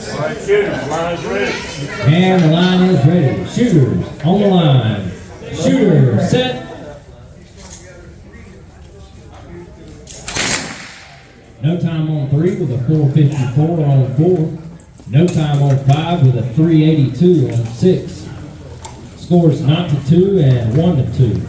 All right, shooters, line is ready. And the line is ready. Shooters on the line. Shooters set. No time on 3 with a 454 on 4. No time on 5 with a 382 on 6. Scores not to 2 and 1 to 2.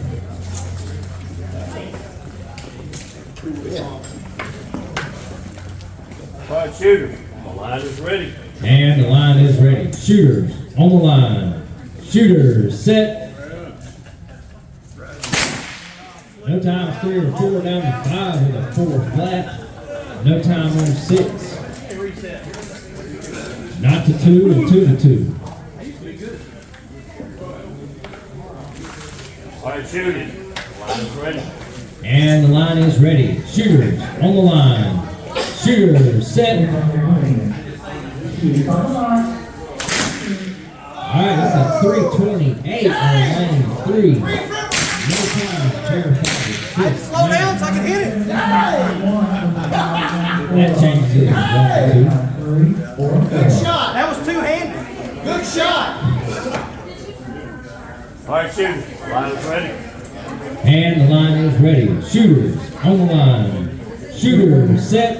All right, shooters, the line is ready. And the line is ready. Shooters on the line. Shooters set. No time 3 or 4 down to 5 with a 4 flat. No time on 6. Not to 2 and 2 to 2. All right, shooters, the line is ready. And the line is ready. Shooters on the line. Shooters set. Alright, that's a 328 on lane 3. No time, terrified. Slow down so I can hit it. That changes it. 1 Good shot. That was two-handed. Good shot. All right, shooters, the line is ready. 2. And the line is ready. Shooters on the line. Shooters set.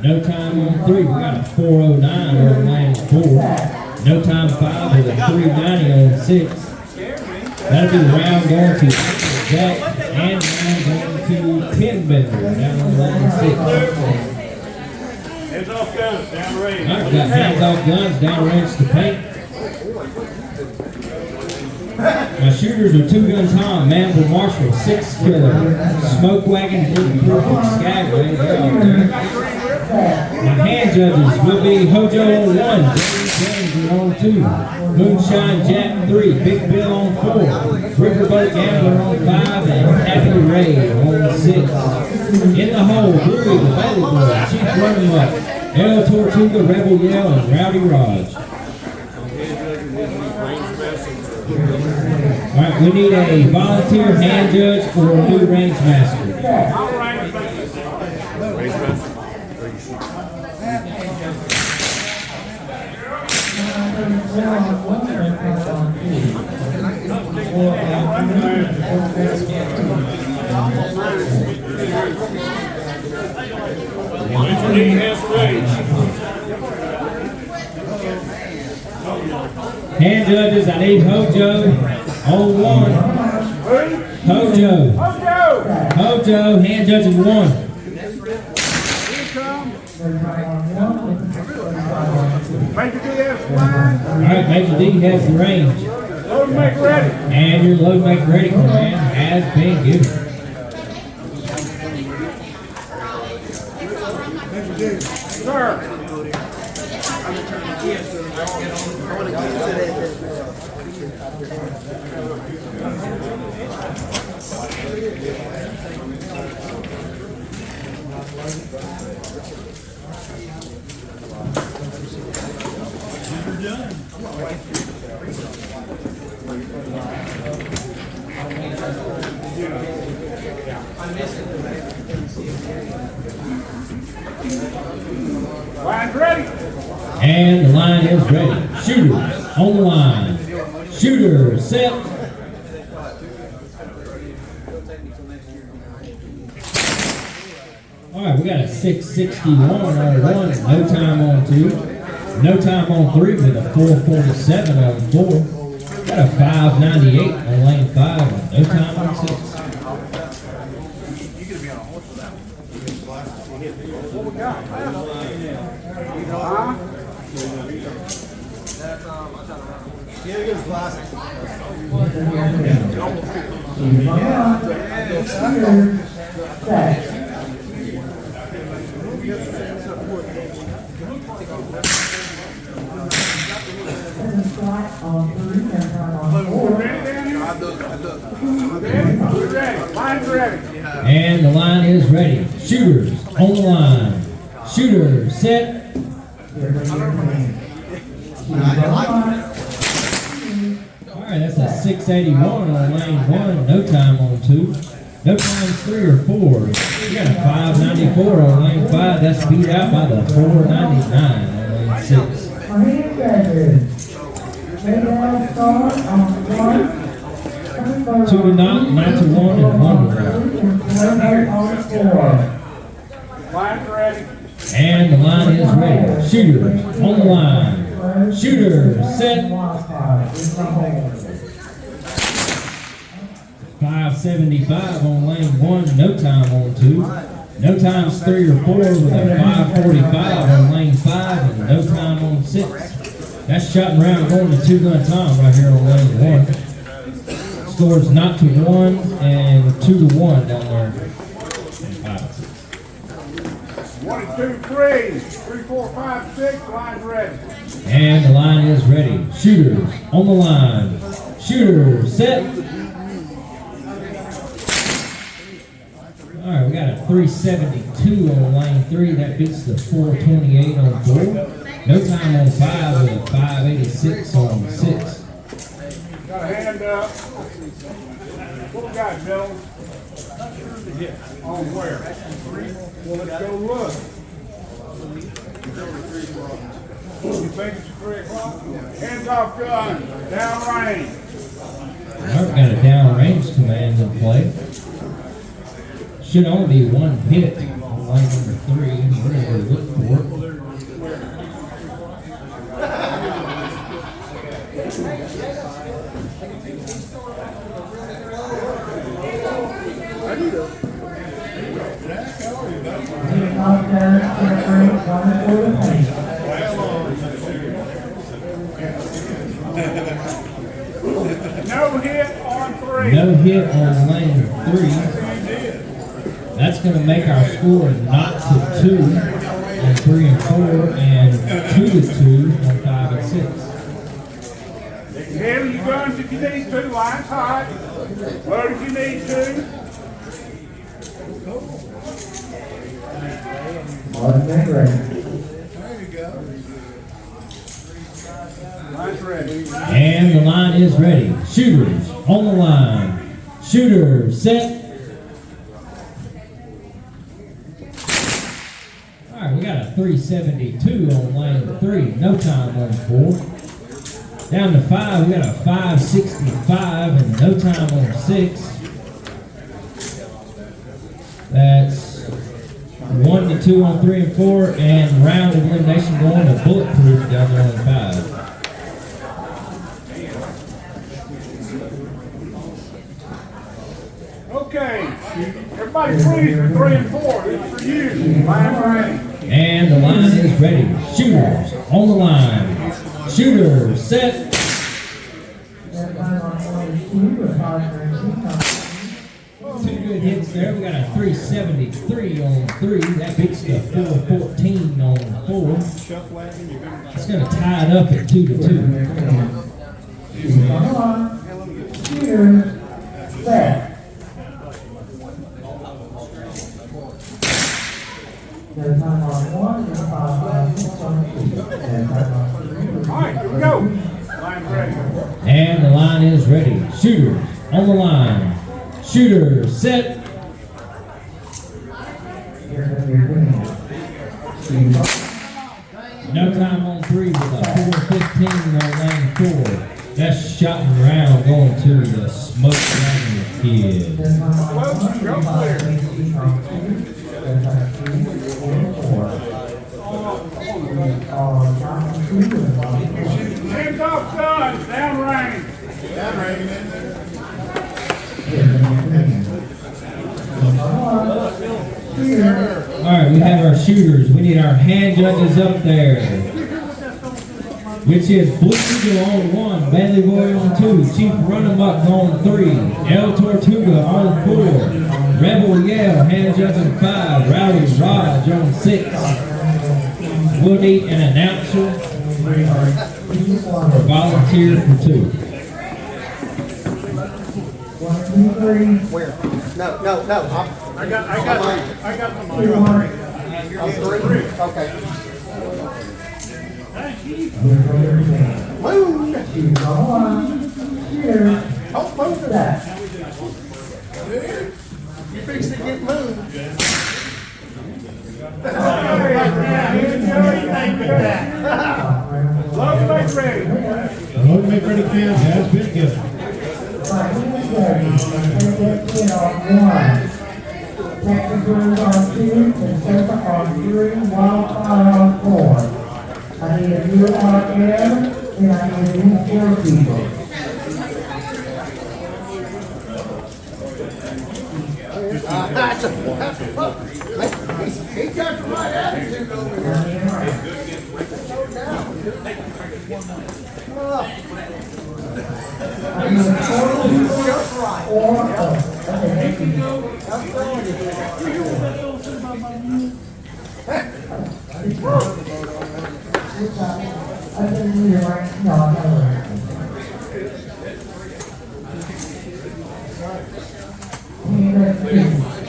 No time on 3. We got a 409 on lane 4. No time 5 with a 390 on 6. That'll be round going to Jack and round going to 10 bender down on lane 6. Hands off guns, down range. All right, got hands off guns, down range to paint. My shooters are Two Gun Tom, Manville Marshall, Six Killer, Smoke Wagon, Bulletproof, and Skagway. They're all there. My hand judges will be Hojo on 1, James on 2, Moonshine Jack 3, Big Bill on 4, Riverboat Gambler on 5, and Happy Ray on 6. In the hole, Brewery, the Bailey Boy, Chief Running Up, El Tortuga, Rebel Yell, and Rowdy Raj. Alright, we need a volunteer hand judge for a new range master. Hand judges, I need Hojo on 1. Hojo, hand judging 1. Major D has the line. Alright, Major D has the range. Load and make ready. And your load make ready command has been given. Sir. Line's ready. And the line is ready. Shooters on the line. Shooter set. Alright, we got a 661 on 1, no time on 2. No time on 3 with a 447 on 4. Got a 598 on lane 5 and no time on 6. What we got? Yeah, he gets glasses. Line's ready. And the line is ready. Shooters on the line. Shooter set. Alright, that's a 681 on lane 1, no time on 2. No times 3 or 4. You got a 594 on lane 5, that's beat out by the 499 on lane 6. 2 to 9, 9 to 1, and 1 to 1. Line's ready. And the line is ready. Shooters on the line. Shooter set. 575 on lane 1, no time on 2. No times 3 or 4 with a 545 on lane 5 and no time on 6. That's shot around going to Two Gun Tom right here on lane 1. Scores not to 1 and 2 to 1 down there. 1, 2, 3. 3, 4, 5, 6. Line's ready. And the line is ready. Shooters on the line. Shooter set. All right, we got a 372 on lane 3. That beats the 428 on 4. No time on 5 with a 586 on 6. Got a hand up. What we got, gentlemen? On where? Well, let's go look. You think it's 3 o'clock? Hands off gun. Down range. All right, we got a downrange command in play. Should only be 1 hit on line number 3. We're going to look for it. No No hit on lane 3. That's going to make our score not to 2 on 3 and 4 and 2 to 2 on 5 and 6. Heavy your guns if you need to, line's hot. Load if you need to. Automatic ready. Line's ready. And the line is ready. Shooters on the line. Shooters set. All right, we got a 372 on lane 3. No time on 4. Down to 5, we got a 565 and no time on 6. That's 1 to 2 on 3 and 4, and round of elimination going to bulletproof down there on 5. Okay, everybody freeze for 3 and 4. This is for you. Line ready. And the line is ready. Shooters on the line. Shooters set. Two good hits there. We got a 373 on 3. That beats the 414 on 4. It's going to tie it up at 2 to 2. Shooters set. There's time on 1, there's 5 on 6 on 2. All right, here we go. Line's ready. And the line is ready. Shooters on the line. Shooters set. No time on 3 with a 415 on lane 4. That's shot and round going to the smoke dragon kid. Close, go clear. Hands off guns, down range. Down range. All right, we have our shooters. We need our hand judges up there. Which is Blue Eagle on 1, Bailey Boy on 2, Chief Runamuck on 3, El Tortuga on 4, Rebel Yale, hand judge on 5, Rowdy Raj on 6. We'll need an announcer or volunteer for 2. 1, 2, 3. Where? No. I got the mic. 2, 1. I'm 3. Okay. Moon. Shooters on the line. Shooters set. You fixed to get moved. Load make ready. Load make ready count has been given. Texas Blues on 2, Conserva on 3, Wildfire on 4. I need a new RM, and I need a new 4 people. He got the right attitude over here. I need a 4 people or I'm telling you. I didn't need it right. No, I'm not right.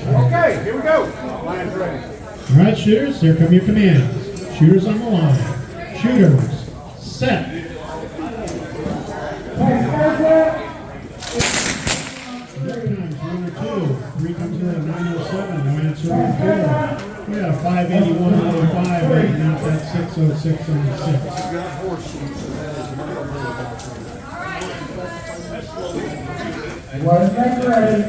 Okay, here we go. Line's ready. All right, shooters, here come your commands. Shooters on the line. Shooters, set. 3 comes in at 907, no answer on 4. We got a 581 on 5 right now, that's 606 on 6. Was that ready?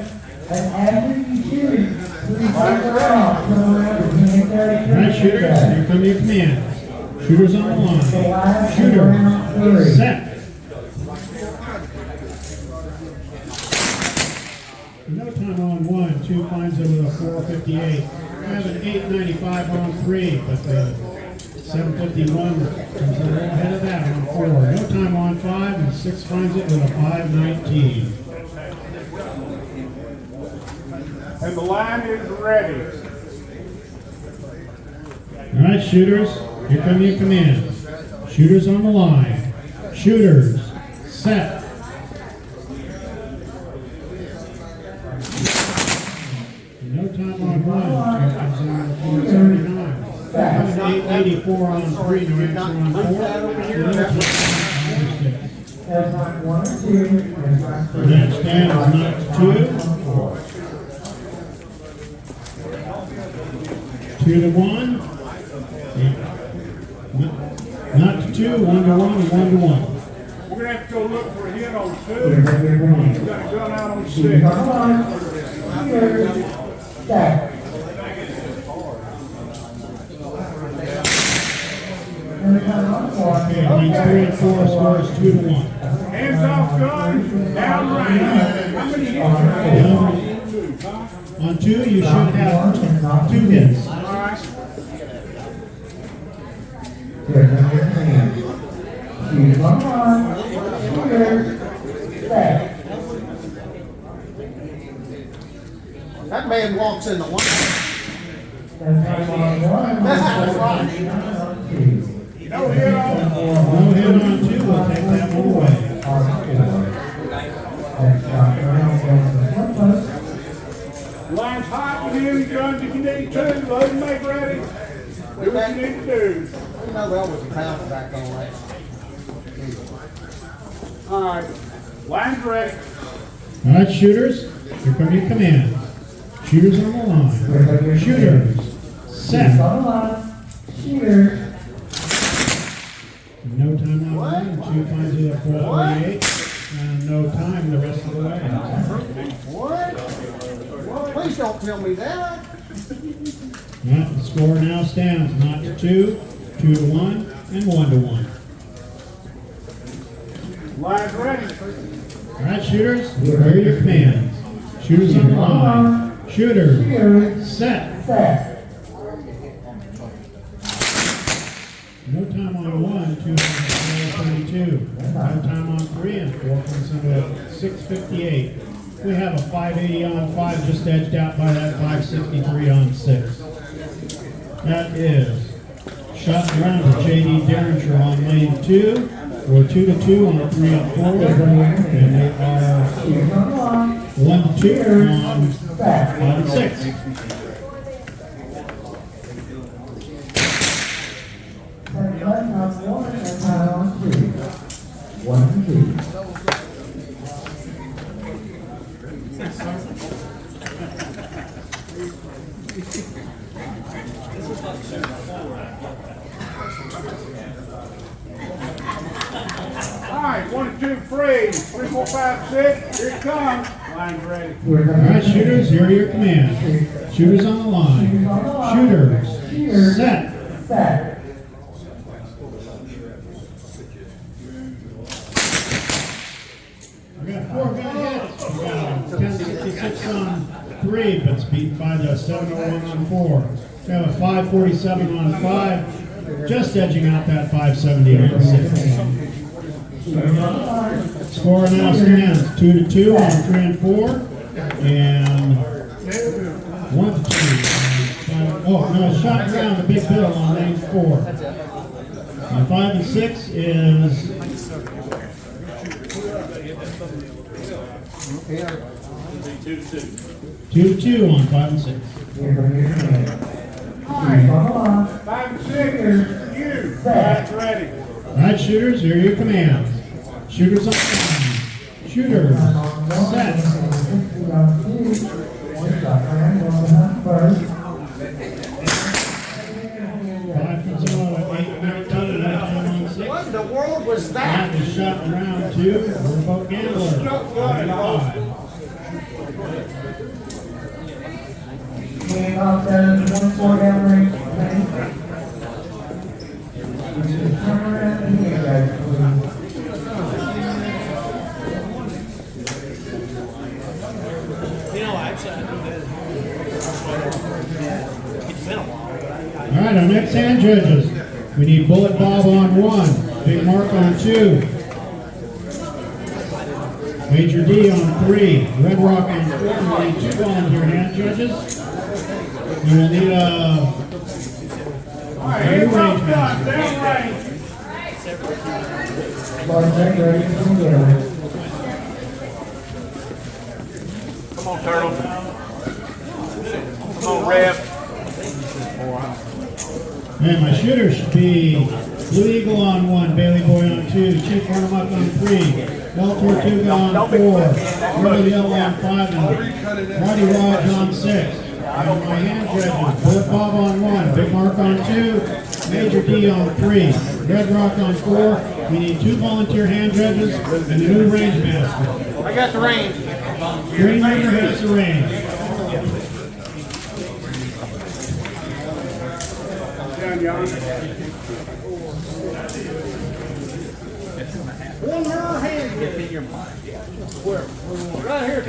And after you shoot, please turn around and hit that. All right, shooters, here come your commands. Shooters on the line. Shooters, set. No time on 1, 2 finds it with a 458. We have an 895 on 3, but the 751 comes a little ahead of that on 4. No time on 5, and 6 finds it with a 519. And the line is ready. All right, shooters, here come your commands. Shooters on the line. Shooters, set. No time on one. It's on 479. 884 on three. No answer on four. No time on 6. There's not one or two. There's not three. That stands not two. 2 to 1. Not to 2. 1 to 1. 1 to 1. We're going to have to go look for a hit on 2. Here's what you're doing. We've got a gun out on 6. Shooters on the line. Shooters, set. And time on 4. Okay, lanes 3 and 4 scores 2 to 1. Hands off gun, down range. How many hits are On 2, you should have 2 hits. All right. Here's what you're doing. Shooters on the line. Shooters, set. That man walks in the line. And time on 1. That's right. No hit on. No hit on 2, we'll take that one away. Line's hot with him, guns if you need to. Load and make ready. Do what you need to do. You know there was a pound back on that. All right. Line's ready. All right, shooters, here come your commands. Shooters on the line. Shooters, set. On the line. Shooters. No time on 1, 2 finds you at 438. And no time the rest of the way. What? Please don't tell me that. Right, the score now stands not to 2, 2 to 1, and 1 to 1. Line's ready. All right, shooters, here are your commands. Shooters on the line. Shooters, set. Set. No time on 1, 2 32. No time on 3, and 4 comes into 658. We have a 580 on 5, just edged out by that 563 on 6. That is shot around to J.D. Derringer on lane 2. We're 2 to 2 on 3 and 4. And they are 1 to 2 on 5 and 6. All right, 1, 2, 3, 3, 4, 5, 6. Here it comes. Line's ready. All right, shooters, here are your commands. Shooters on the line. Shooters, set. Set. We got 4 good hits. We got 1066 on 3, but it's beaten by the 701 on 4. We have a 547 on 5, just edging out that 570 on 6. Score now stands 2 to 2 on 3 and 4, and 1 to 2. Oh, no, shot around the big bill on lane 4. And 5 and 6 is 2 to 2 on 5 and 6. All right. 5 and 6. You. Line's ready. All right, shooters, here are your commands. Shooters on the line. Shooters, set. 5 to 0 at 8:19, 19 on 6. What in the world was that? That is shot in round 2. We're both gamblers. 5. And off the 1-4 down range. Turn around and here, guys, please. All right, our next hand judges. We need Bullet Bob on 1, Big Mark on 2. Major D on 3, Red Rock on 4. We need 2 volunteer hand judges. We will need a new range master. Come on, Turtle. Come on, Rev. And my shooters should be Blue Eagle on 1, Bailey Boy on 2, Chief Arnemuck on 3, Bell Tortuga on 4, River Yell on 5, and Marty Raj on 6. And my hand judges, Bullet Bob on 1, Big Mark on 2, Major D on 3, Red Rock on 4. We need 2 volunteer hand judges and a new range master. I got the range. Green River has the range. One more hand in your mind. Where? Right here.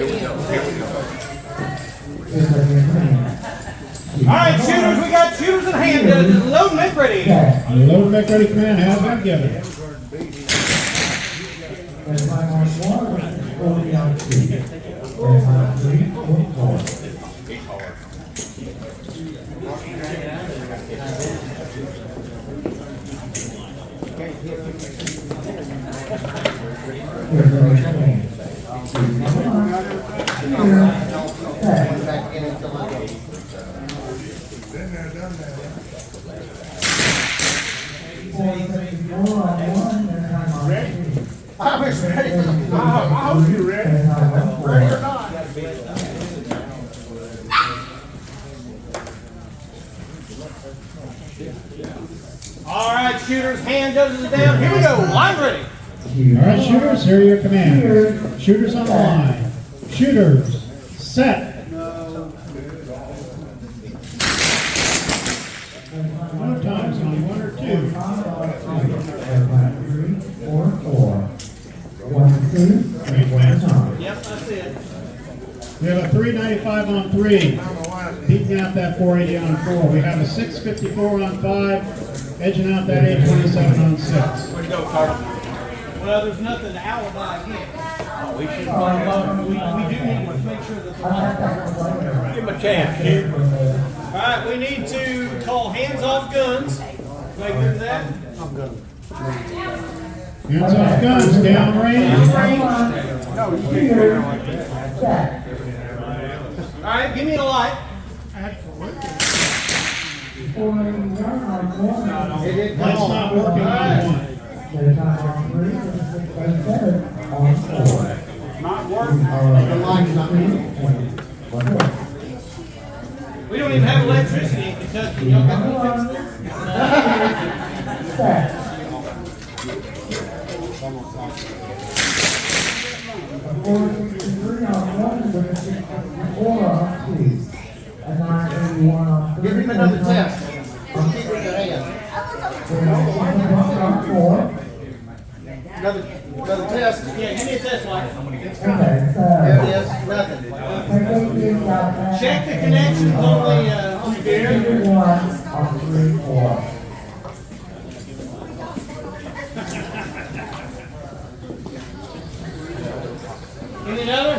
All right, shooters, we got shooters in hand. Load and make ready. Load and make ready command has been given. I was ready. I hope you're ready. Ready or not. All right, shooters, hand judges are down. Here we go. Line ready. All right, shooters, here are your commands. Shooters on the line. Shooters, set. No times on 1 or 2. 1, 2. Yep, that's it. We have a 395 on 3, beating out that 480 on 4. We have a 654 on 5, edging out that 827 on 6. Where'd you go, Carl? Well, there's nothing to alibi against. We do need to make sure that the give him a chance, kid. All right, we need to call hands off guns. Make sure of that. Hands off guns, downrange. All right, give me a light. Light's not working on 1. Not working. The line's not moving. We don't even have electricity in Kentucky. Y'all got to fix this? Give him another test. Keep it in your hand. Another test. Yeah, give me a test light. There it is. Nothing. Check the connections on the gear. Any another?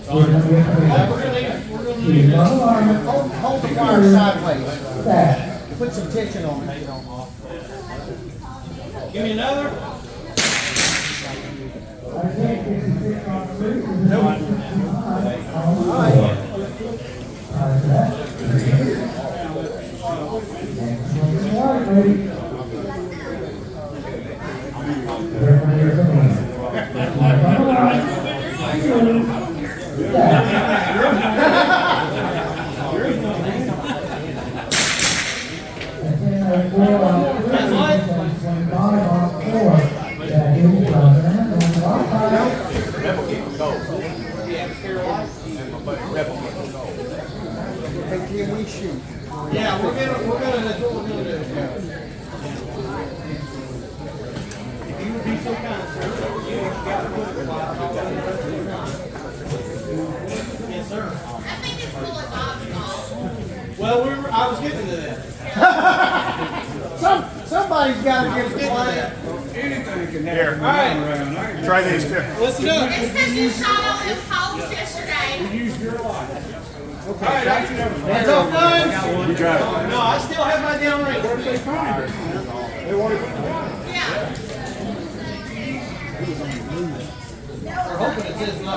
Hold the wire sideways. Put some tension on it. Give me another. Can we shoot? Yeah, that's what we're gonna do. If you would be so kind, sir, you got to put it Yes, sir. Well, I was getting to that. Somebody's got to get the plan. Here, try these too. Listen up. It's because you shot on them poles yesterday. Hands off guns. You got it. No, I still have my downrange. Yeah. We're hoping it says no.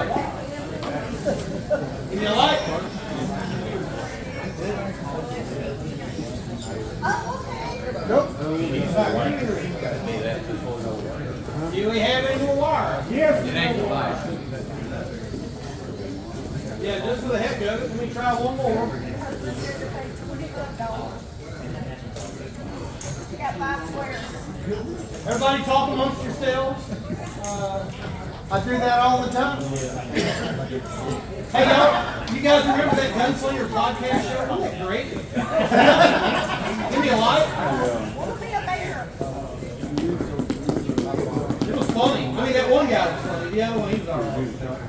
Give me a light. Nope. Do we have any more wire? It ain't the light. Yeah, just for the heck of it, let me try one more. Everybody talk amongst yourselves. I do that all the time. Hey, y'all, you guys remember that Gunslinger podcast show? Wasn't that great? Give me a light. It was funny. I mean, that one guy was funny. The other one, he was all right.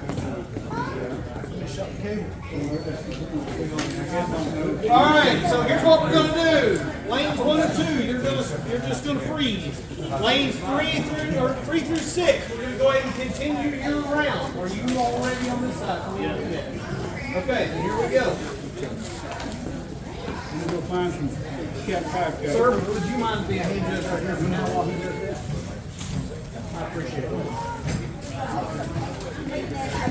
All right, so here's what we're going to do. Lanes 1 and 2, you're just going to freeze. Lanes 3 through 6, we're going to go ahead and continue your round. Are you already on this side? Yeah. Okay, then here we go. Go find some cat pipe guys. Sir, would you mind being a hand judge right here for now while he does this? I appreciate it.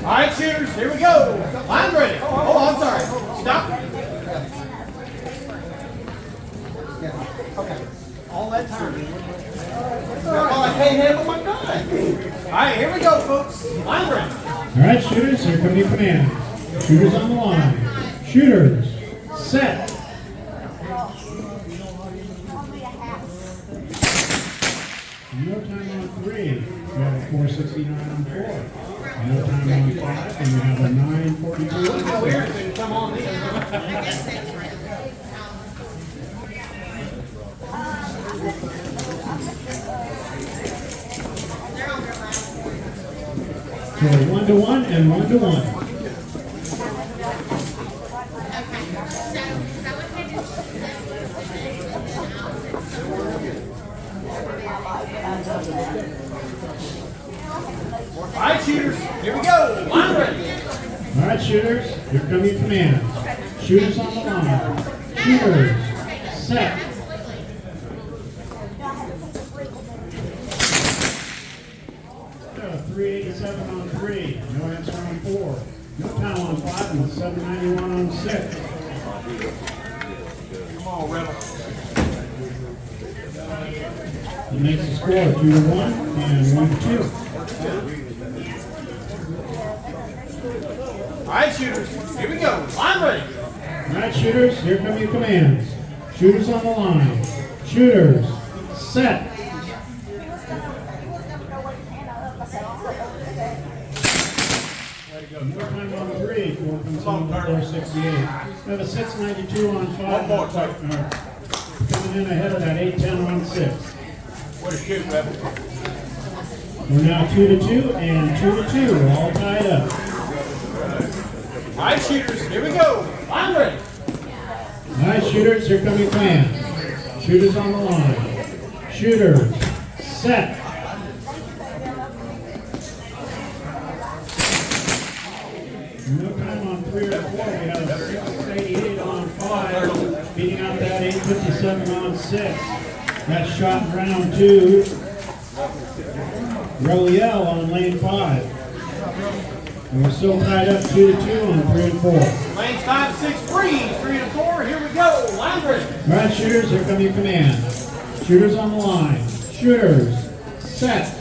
All right, shooters, here we go. Line ready. Oh, I'm sorry. Stop. Okay. All that time. Oh, I can't handle my gun. All right, here we go, folks. Line ready. All right, shooters, here come your command. Shooters on the line. Shooters, set. No time on 3. You have a 469 on 4. No time on 5, and you have a 942 on How 6. weird when you come on in. I guess that's right. They're on their last. So 1 to 1 and 1 to 1. Okay. So go ahead All right, shooters, here we go. Line ready. All right, shooters, here come your commands. Shooters on the line. Shooters, set. Uh, 387 on 3. No answer on 4. No time on 5 and 791 on 6. Come on, Rebel. It makes the score 2 to 1 and 1 to 2. All right, shooters, here we go. Line ready. All right, shooters, here come your commands. Shooters on the line. Shooters, set. No time on 3, 4 from 468. We have a 692 on 5. One more, Coming in ahead of that 810 on 6. What a shoot, Rebel. We're now 2 to 2 and 2 to 2. We're all tied up. All right, shooters, here we go. Line ready. All right, shooters, here come your plans. Shooters on the line. Shooters, set. No time on 3 or 4. We have a 688 on 5, beating out that 857 on 6. That's shot in round 2. Reliel on lane 5. And we're still tied up 2 to 2 on 3 and 4. Lanes 5 to 6 freeze. 3 to 4. Here we go. Line ready. All right, shooters, here come your command. Shooters on the line. Shooters, set.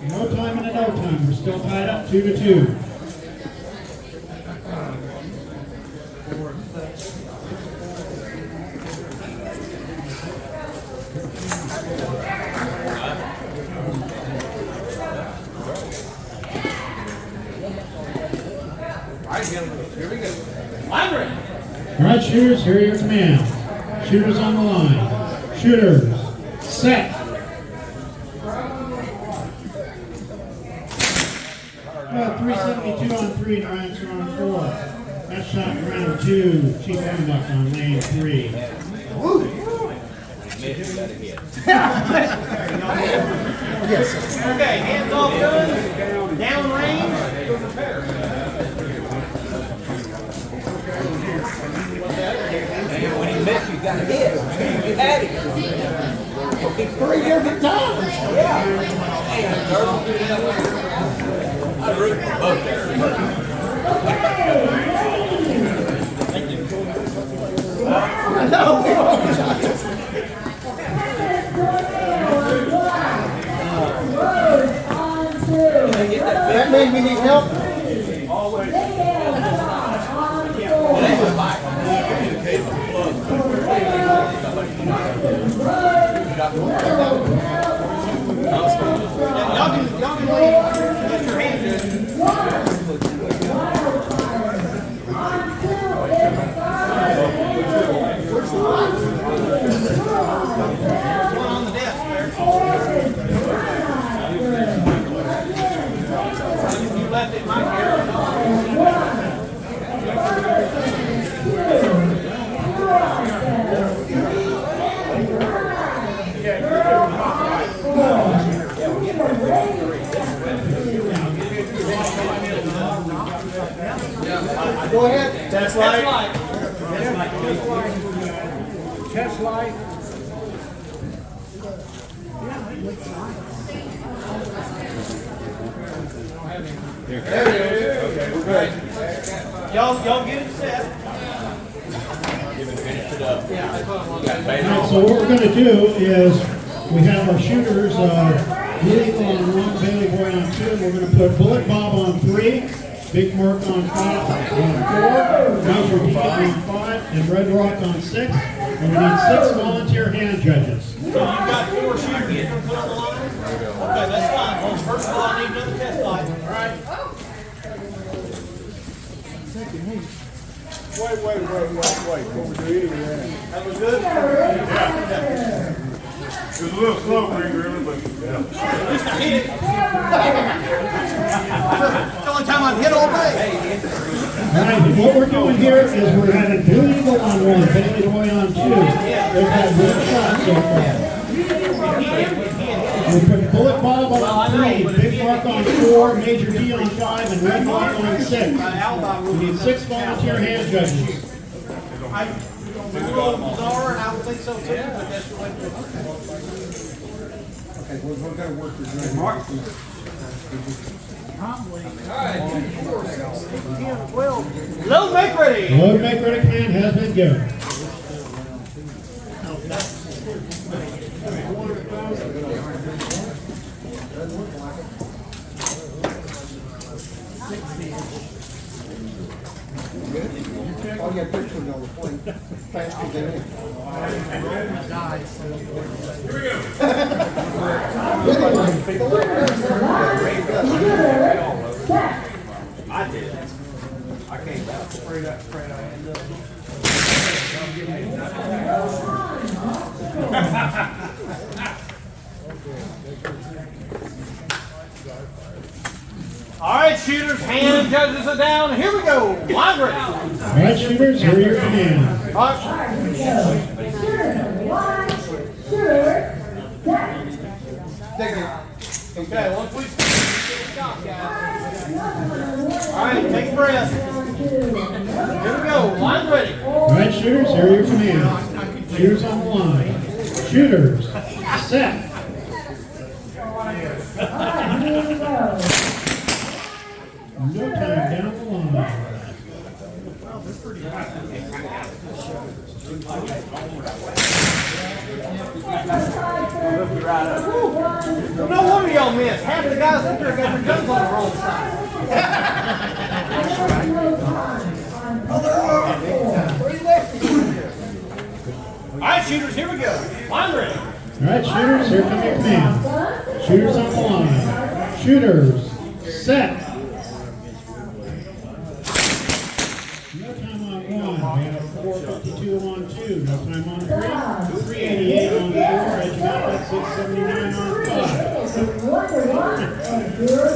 No time and a no time. We're still tied up 2 to 2. All right, gentlemen, here we go. Line ready. All right, shooters, here are your commands. Shooters on the line. Shooters, set. 372 on 3, no answer on 4. That's shot round 2. Chief Unbuck on lane 3. Okay, hands off guns, down range. When he missed, you got hit. You had it. 3 different times. Yeah. I root for both there. That made me need help. Y'all can leave. Let your hands in. One on the desk there. You left it in my care. Go ahead. Test light. Test light. Y'all get it set. Alright, so what we're going to do is we have our shooters leading on 1, Bailey Boy on 2, and we're going to put Bullet Bob on 3, Big Mark on 4, Major D on 5, and Red Rock on 6, and we need 6 volunteer hand judges. So you've got 4 shooters you can put on the line? Okay, that's fine. Well, first of all, I need another test light. All right. Wait. What we're doing here. That was good? It was a little slow for you, really, but yeah. Just a hit. It's the only time I've hit all day. Alright, what we're doing here is we're having Blue Eagle on 1, Bailey Boy on 2. They've had 1 shot so far. We put Bullet Bob on 3, Big Mark on 4, Major D on 5, and Red Rock on 6. We need 6 volunteer hand judges. It's a little bizarre, and I would think so too, but that's the way it is. Okay, we're going to work this right. Load, make ready. Load make ready command has been given. All you have pictures on the plane. Fast as they is. I did. I came back. Afraid I ended up. All right, shooters, hand judges are down. Here we go. Line ready. Alright, shooters, here are your commands. All right. Okay, once we stop, guys. All right, take a breath. Here we go. Line ready. Alright, shooters, here are your commands. Shooters on the line. Shooters, set. No time down the line. No wonder y'all missed. Half the guys up there got their guns on the wrong side. All right, shooters, here we go. Line ready. Alright, shooters, here come your commands. Shooters on the line. Shooters, set. No time on 1. We have 452 on 2. No time on 3. 388 on 4. Edge map at 679 on 5.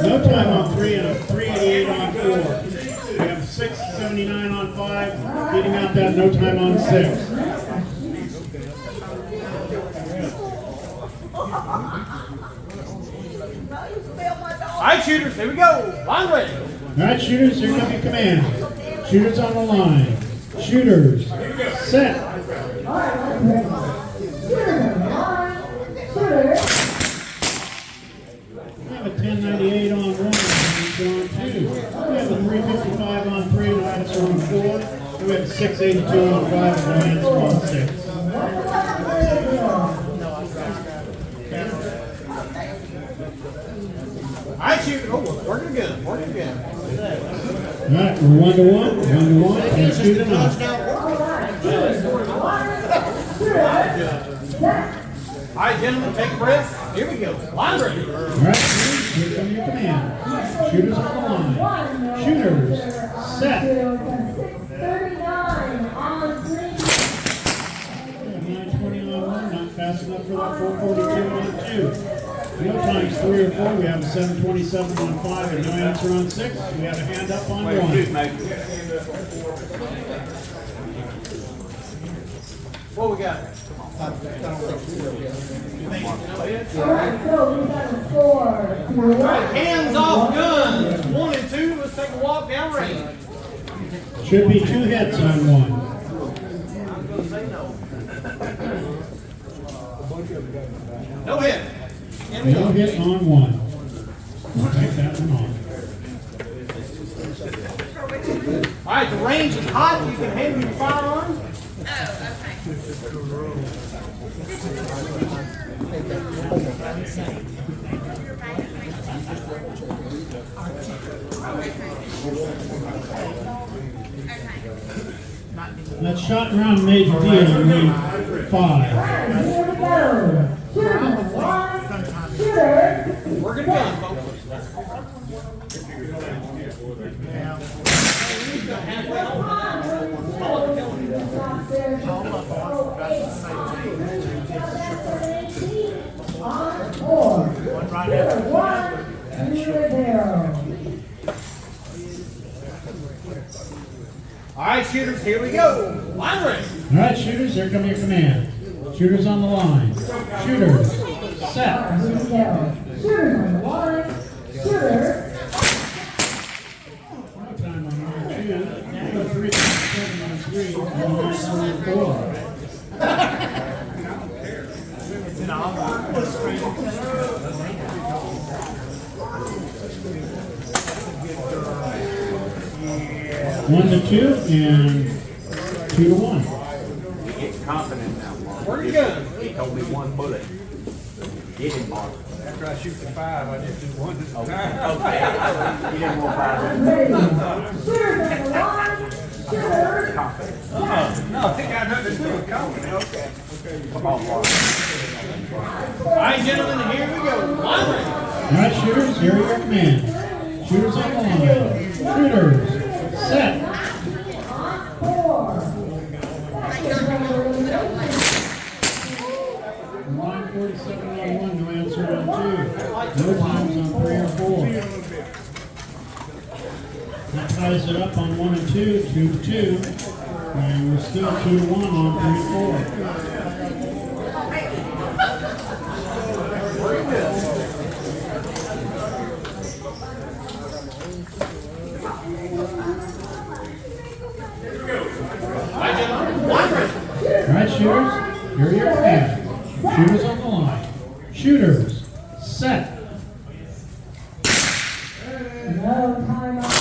No time on 3 and a 388 on 4. We have 679 on 5, beating out that no time on 6. All right, shooters, here we go. Line ready. All right, shooters, here comes your command. Shooters on the line. Shooters, set. We have a 1098 on 1, and on 2. We have a 355 on 3, and answer on 4. We have a 682 on 5, and answer on 6. All right, shooters. Oh, working good. Working good. All right, we're 1 to 1, 1 to 1, and shoot it off. All right, gentlemen, take a breath. Here we go. Line ready. All right, shooters, here comes your command. Shooters on the line. Shooters, set. 920 on 1, not fast enough for that 442 on 2. No times 3 or 4, we have a 727 on 5, and no answer on 6. We have a hand up on 1. What we got? Hands off guns. 1 and 2. Let's take a walk down range. Should be 2 hits on 1. I'm going to say no. No hit. No hit on 1. We'll take that one off. All right, the range is hot. You can handle your firearms. Oh, okay. That shot around Major D on range 5. Working gun, folks. All right, shooters, here we go. Line ready. All right, shooters, here come your command. Shooters on the line. Shooters, set. Shooters on the line. Shooter. Time on 2. 357 on 3. And answer on 4. One to 2 and 2 to 1. He gets confident now. Working gun. He told me 1 bullet. Get him, Mark. After I shoot the 5, I just do 1 at a time. Okay. He didn't want 5. Shooters on the line. Shooter. Confident. No, I think I got nothing to do with confidence. Okay. Come on, Mark. All right, gentlemen, here we go. Line ready. All right, shooters, here are your command. Shooters on the line. Shooters, set. 947 on 1, no answer on 2. No times on 3 or 4. That ties it up on 1 and 2, 2 to 2. And we're still 2 to 1 on 3 and 4. All right, shooters, here are your command. Shooters on the line. Shooters, set. No time out.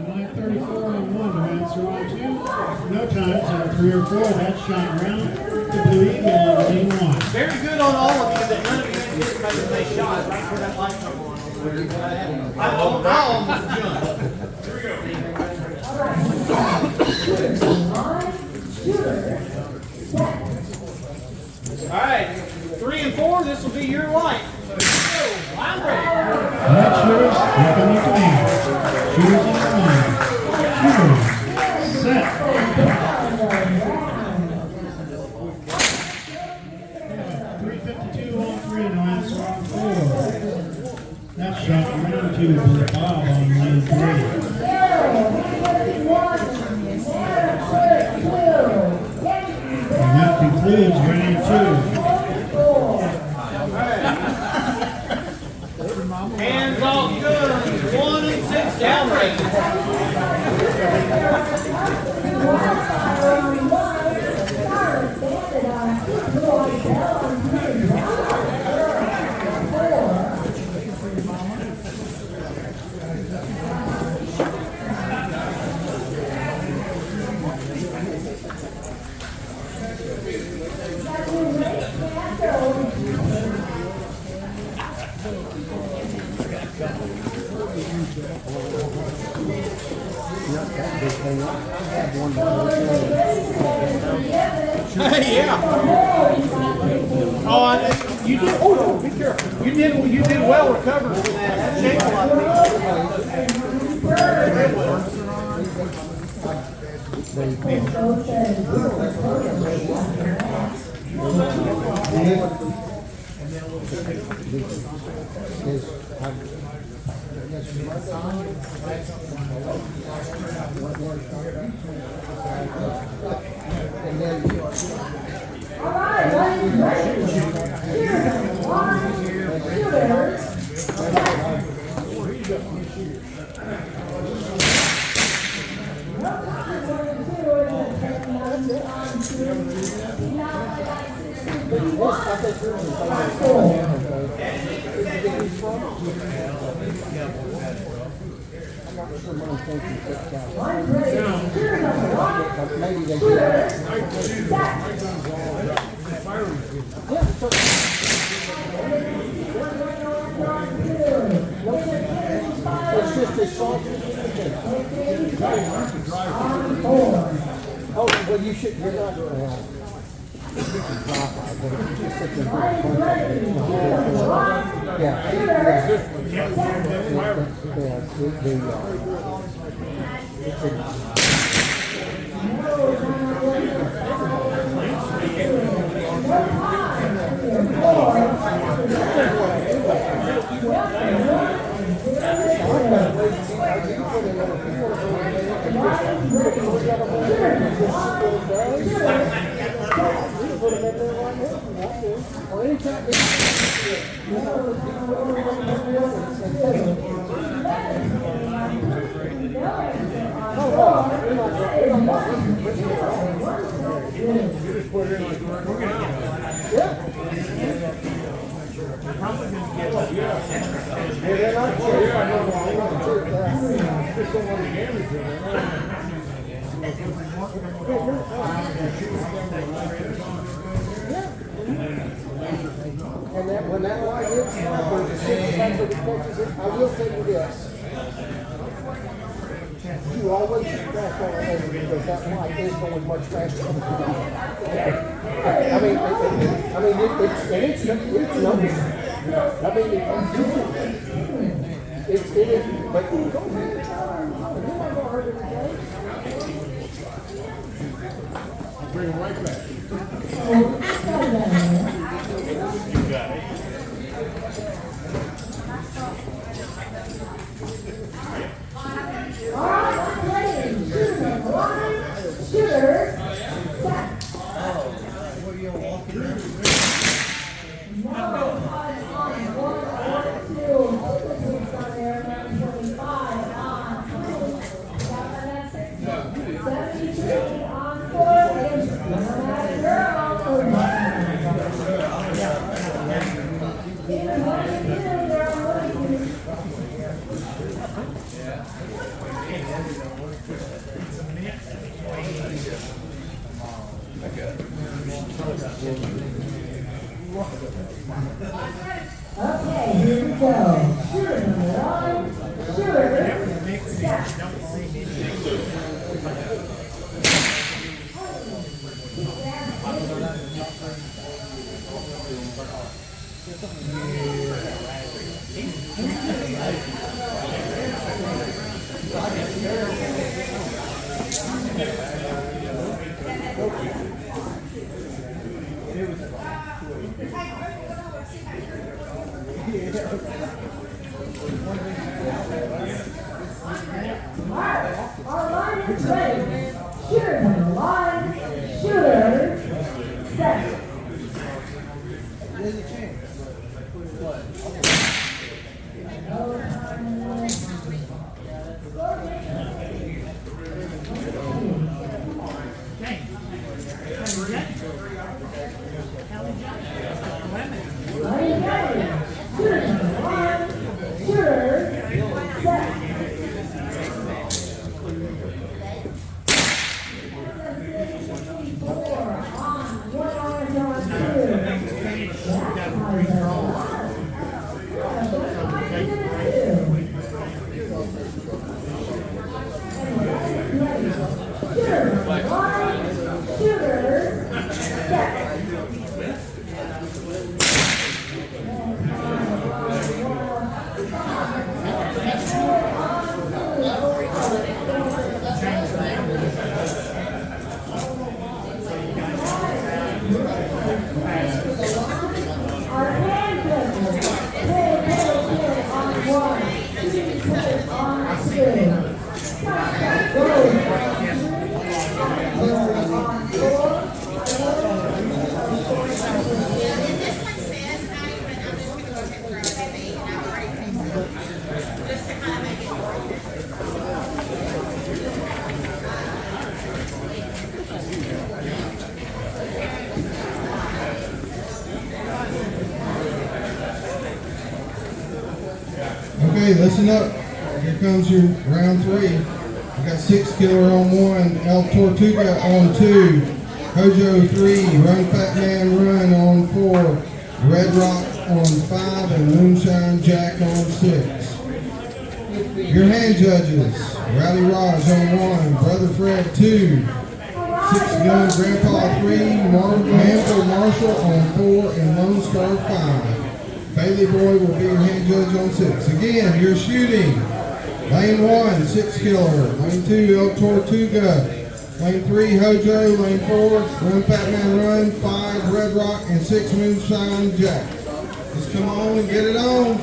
934 on 1, no answer on 2. No times on 3 or 4. That shot around the Blue Eagle on lane 1. Very good on all of you that none of you anticipated they shot right where that light come on. I almost jumped. Here we go. All right, 3 and 4, this will be your light. So here we go. Line ready. All right, shooters, here come your command. Shooters on the line. Shooters, set. 352 on 3, no answer on 4. That shot around to the Bob on lane 3. And that concludes round 2. Hands off guns, 1 and 6 down range. Yeah. Oh, you did. Oh, be careful. You did well recovering from that. That shaped a lot of All right, ladies, here's one shooters. Maybe they It's just as soft as you can get. Oh, well, you should, you're not, you can drop it, but if you just sit there and do it, And that, when that light hits, there's a 6 factor that catches it. I will tell you this. You always should crash on the over because that light is going much faster than the it's noticeable. I mean, it is, but go ahead and try. You might go hurt it today. Bring it right back. You got it. All right, ladies, shooters, set. Okay, here we go. Shooter number 1, shooter, set. Alright. Our line is ready. Shooters on the line. Shooters set. Line ready. Shooters on the line. Shooters set. Okay, listen up. Here comes your round 3. I got 6 Killer on 1, El Tortuga on 2, Hojo 3, Run Fat Man Run on 4, Red Rock on 5, and Moonshine Jack on 6. Your hand judges, Rowdy Raj on 1, Brother Fred 2, 6 Gun Grandpa 3, Manfred Marshall on 4, and Lone Star 5. Bailey Boy will be your hand judge on 6. Again, you're shooting. Lane 1, 6 Killer. Lane 2, El Tortuga. Lane 3, Hojo. Lane 4, Run Fat Man Run. 5, Red Rock. And 6, Moonshine Jack. Just come on and get it on.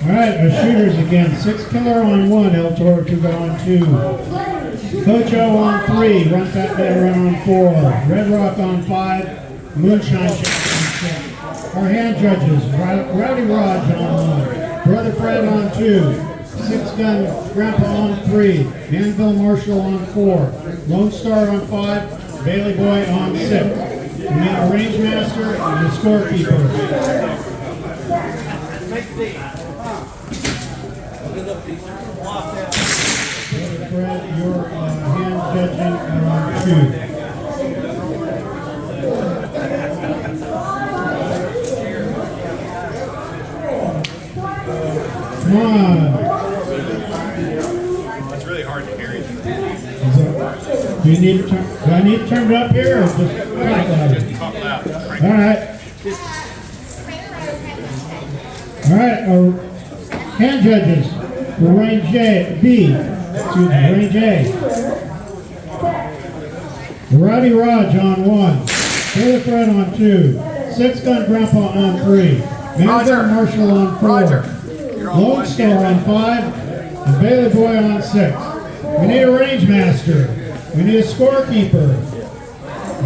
All right, our shooters again. 6 Killer on 1, El Tortuga on 2. Hojo on 3, Run Fat Man Run on 4. Red Rock on 5, Moonshine Jack on 6. Our hand judges, Rowdy Raj on 1, Brother Fred on 2, 6 Gun Grandpa on 3, Manville Marshall on 4, Lone Star on 5, Bailey Boy on 6. We need a range master and a scorekeeper. Fred, your hand judging on 2. Come on. It's really hard to hear you. Do you need to turn? Do I need to turn it up here, or just talk loud? Just talk loud. All right. All right. Our hand judges for range range A. Rowdy Raj on 1, Taylor Fred on 2, 6 Gun Grandpa on 3, Manville Marshall on 4. Lone Star on 5, and Bailey Boy on 6. We need a range master. We need a scorekeeper.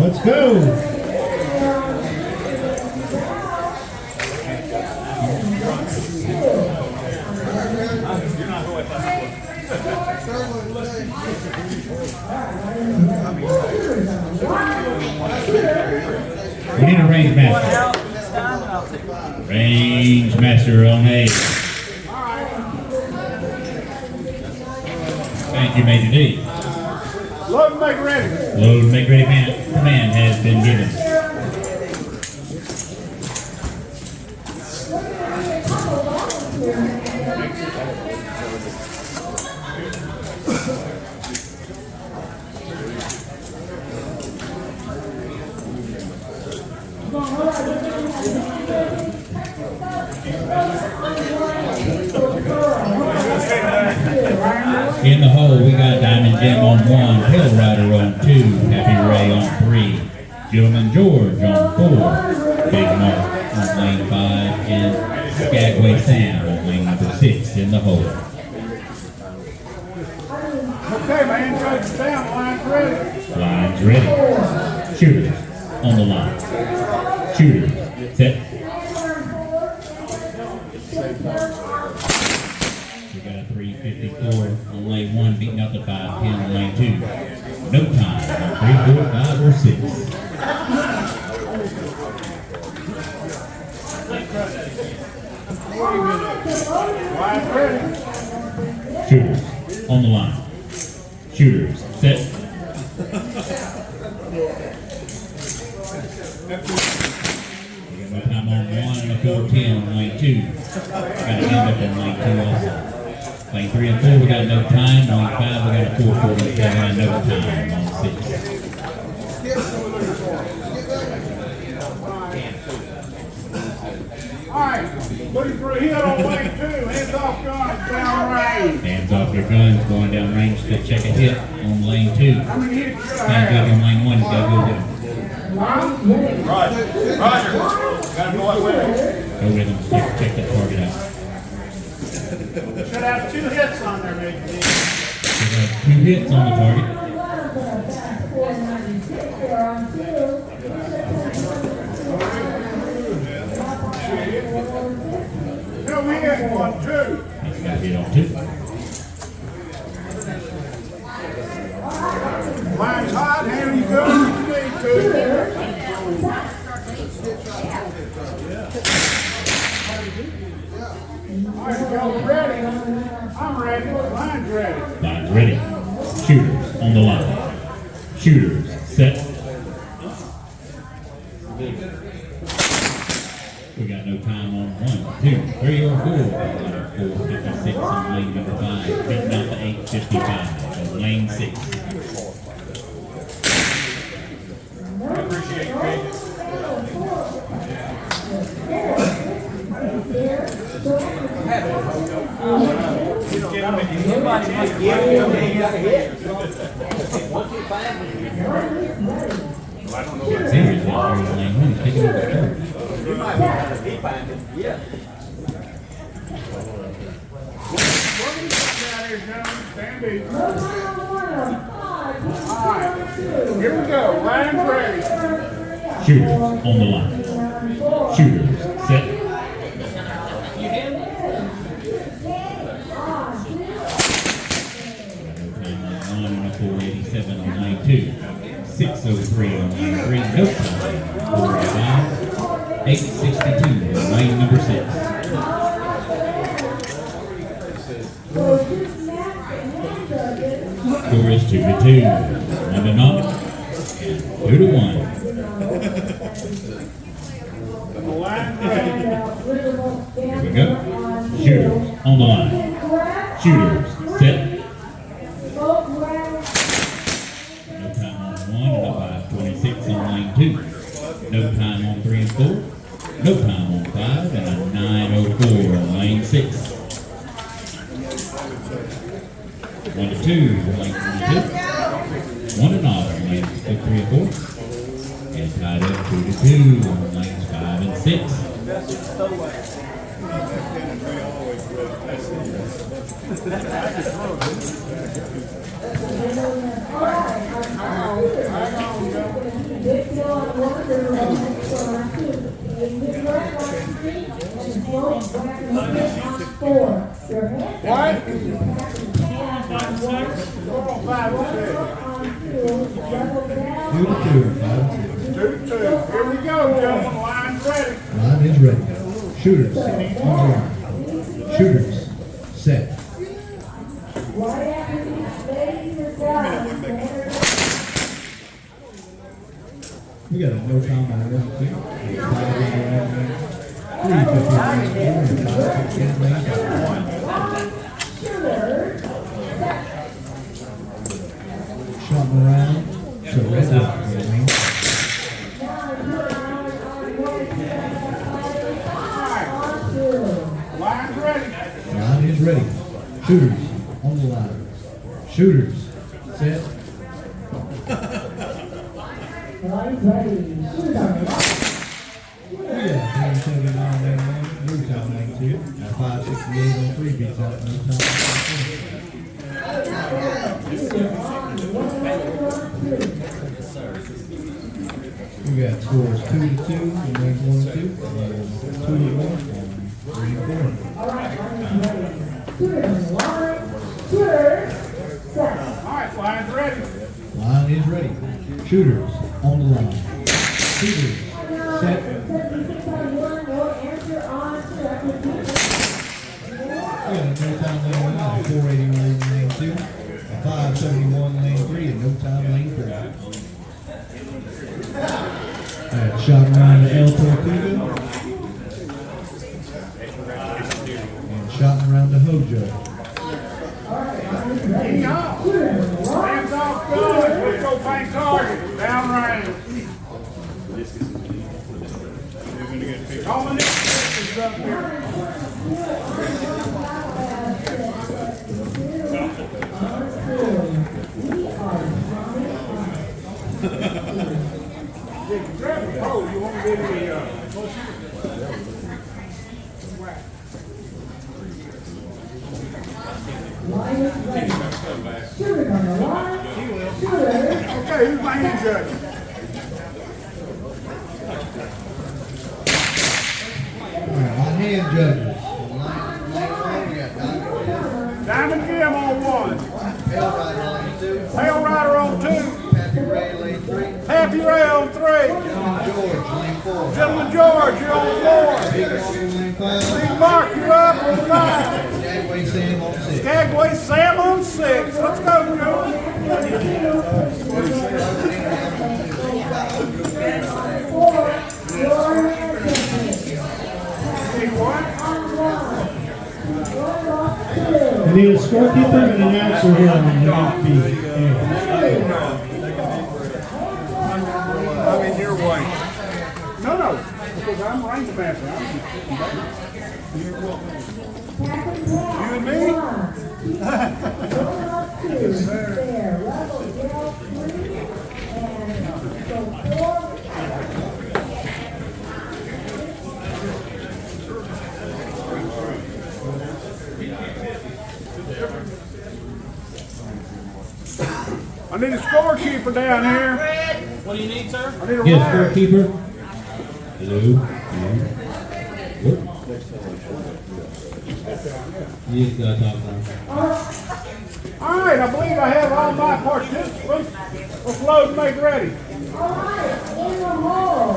Let's go. We need a range master. Range master on A. Thank you, Major D. Load and make ready. Load and make ready command has been given. In the hole, we got Diamond Jim on 1, Hill Rider on 2, Happy Ray on 3, Gentleman George on 4, Big Mark on lane 5, and Skagway Sam on lane number 6 in the hole. Okay, man, coach down, line's ready. Lines ready. Shooters on the line. Shooters set. We got a 354 on lane 1, beating out the 510 on lane 2. No time on 3, 4, 5, or 6. Line's ready. Shooters on the line. Shooters set. We got no time on 1 and a 410 on lane 2. Got a hand up on lane 2 also. Lane 3 and 4, we got no time. Lane 5, we got a 447 and no time on 6. Alright, looking for a hit on lane 2. Hands off guns, down range. Hands off your guns, going down range to check a hit on lane 2. How many hits you gotta Hands have? up on lane 1, you gotta go down. Roger. Roger. Gotta go up with it. Go with them, check that target out. Should have 2 hits on there, maybe. We got 2 hits on the target. No hit, 1, 2. He's got a hit on 2. Line's hot, handle you good if you need to. Alright, y'all ready? I'm ready. Line's ready. Line's ready. Shooters on the line. Shooters set. We got no time on 1, 2, 3, or 4. 456 on lane number 5. Beating out the 855 on lane 6. Appreciate you, man. Serious on lane 1. He's taking over the third. Stand easy. Alright, here we go. Line's ready. Shooters on the line. Shooters set. No time on 1 and a 487 on lane 2. 603 on lane 3. No time. 485. 862 on lane number 6. Score is 2-2. 1-0. And 2-1. Here we go. Shooters on the line. Shooters set. No time on 1 and a 526 on lane 2. No time on 3 and 4. No time on 5 and a 904 on lane 6. 1-2 on lane 2. 1-0 on lanes 2, 3, and 4. And tied up 2-2 on lanes 5 and 6. What? 2-2. Here we go, gentlemen. Line's ready. Line is ready. Shooters on the line. Shooters set. We got a no time on 1, 2. 3 shot around. So red rock, is ready. Shooters on the line. Shooters set. Line's ready. Shoot on the line. Yeah, 79 lane 1, moves out lane 2. 568 on 3 beats out no time. We got scores 2-2 in lanes 1 and 2, 2-1 on 3 and 4. All right, line's ready. Shoot on the line. Shooters set. All right, line's ready. Line is ready. Shooters on the line. Shooters set. 76 on 1, no answer on second. Yeah, no time lane 1, 481 lane 2, 571 lane 3, and no time lane 4. Shot around to El Tortuga. And shot around to Hojo. Hands off guns. Let's go paint target. Down range. All the next is up here. Grab the pole. You want to get any Line is ready. Shooters on the line. Shooters. Okay, who's my hand judge? Alright, my hand judges. Diamond Jim on 1. Pale Rider on 2. Happy Ray on 3. Gentleman George, you're on 4. Big Mark, you're up on 5. Skagway Sam on 6. Let's go, Joe. I need a scorekeeper and an announcer here on the FB. I'm in your way. No, because I'm range master. You and me? I need a scorekeeper down here. What do you need, sir? I need a Yes, rider. scorekeeper. Hello. Yes, talk now. All right, I believe I have all my participants. Let's load and make ready. All right, in the hole.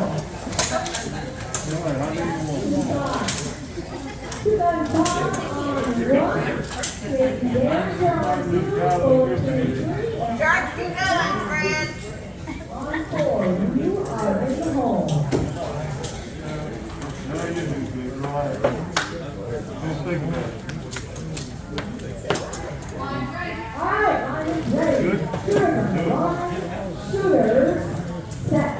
George, you know I'm friends. On 4, you are in the hole. All right, line is ready. Shooter on the line. Shooters set.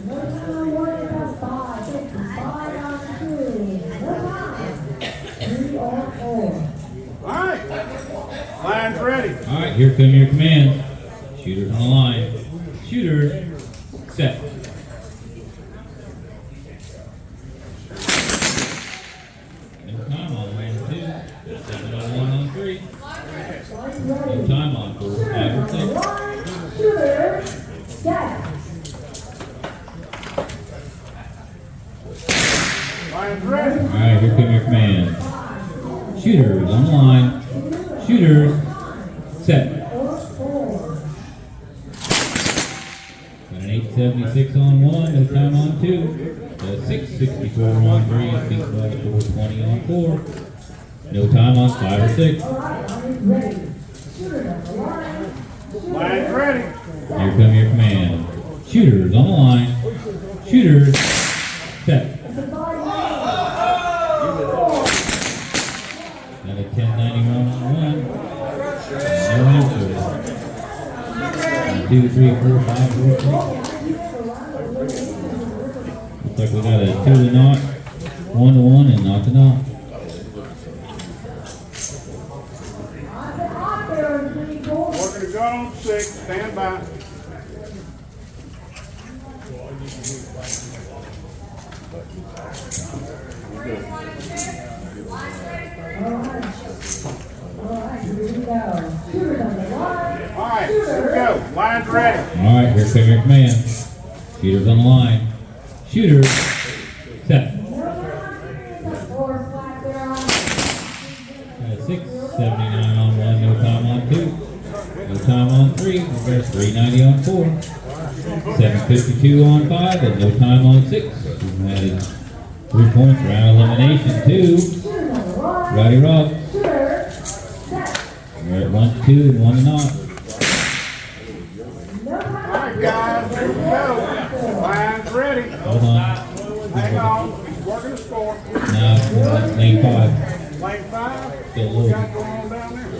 No time on 1 and a 5. 55 on 2. No time. 3 on 4. All right, line's ready. All right, here come your commands. Shooters on the line. Shooters set. No time on lane 2. 701 on 3. No time on 4, 5, or 6. Line, shooters set. Line's ready. All right, here come your commands. Shooters on the line. Shooters set. Got an 876 on 1, no time on 2. A 664 on 3, beat by the 420 on 4. No time on 5 or 6. All right, line is ready. Shooters on the line. Line's ready. Here come your command. Shooters on the line. Shooters set. Got a 1091 on 1. No answer. 2, 3, 4, 5, 4, 6. Looks like we got a 2 to naught. 1-1 and knock to knock. Working the gun on 6, stand by. Alright, here we go. Line's ready. Alright, here come your command. Shooters on the line. Shooters, set. 679 on 1, no time on 2. No time on 3, there's 390 on 4. 752 on 5, and no time on 6. We've added 3 points, round elimination 2. Roddy Rock. We're at 1-2 and 1 0. Alright guys, here we go. Line's ready. Hold on. Hang on. Working the score. Now, lane 5. Lane 5. Still What loading. got going on down there?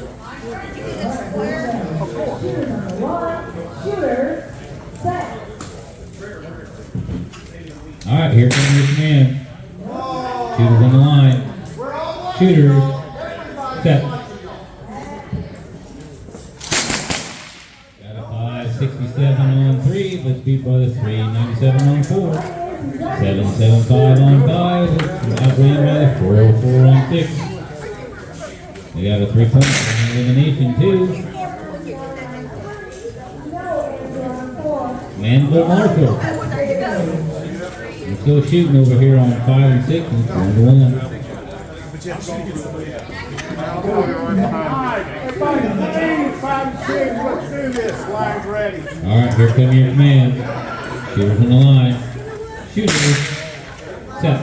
Of course. Alright, here comes your command. Shooters on the line. Shooters, set. Got a 567 on 3, let's beat by the 397 on 4. 775 on 5, outran by the 404 on 6. We got a 3 point elimination 2. Manville Marshall. We're still shooting over here on 5 and 6 and it's 1-1. Alright, everybody, 5 and 6. Let's do this. Line's ready. Alright, here come your command. Shooters on the line. Shooters, set.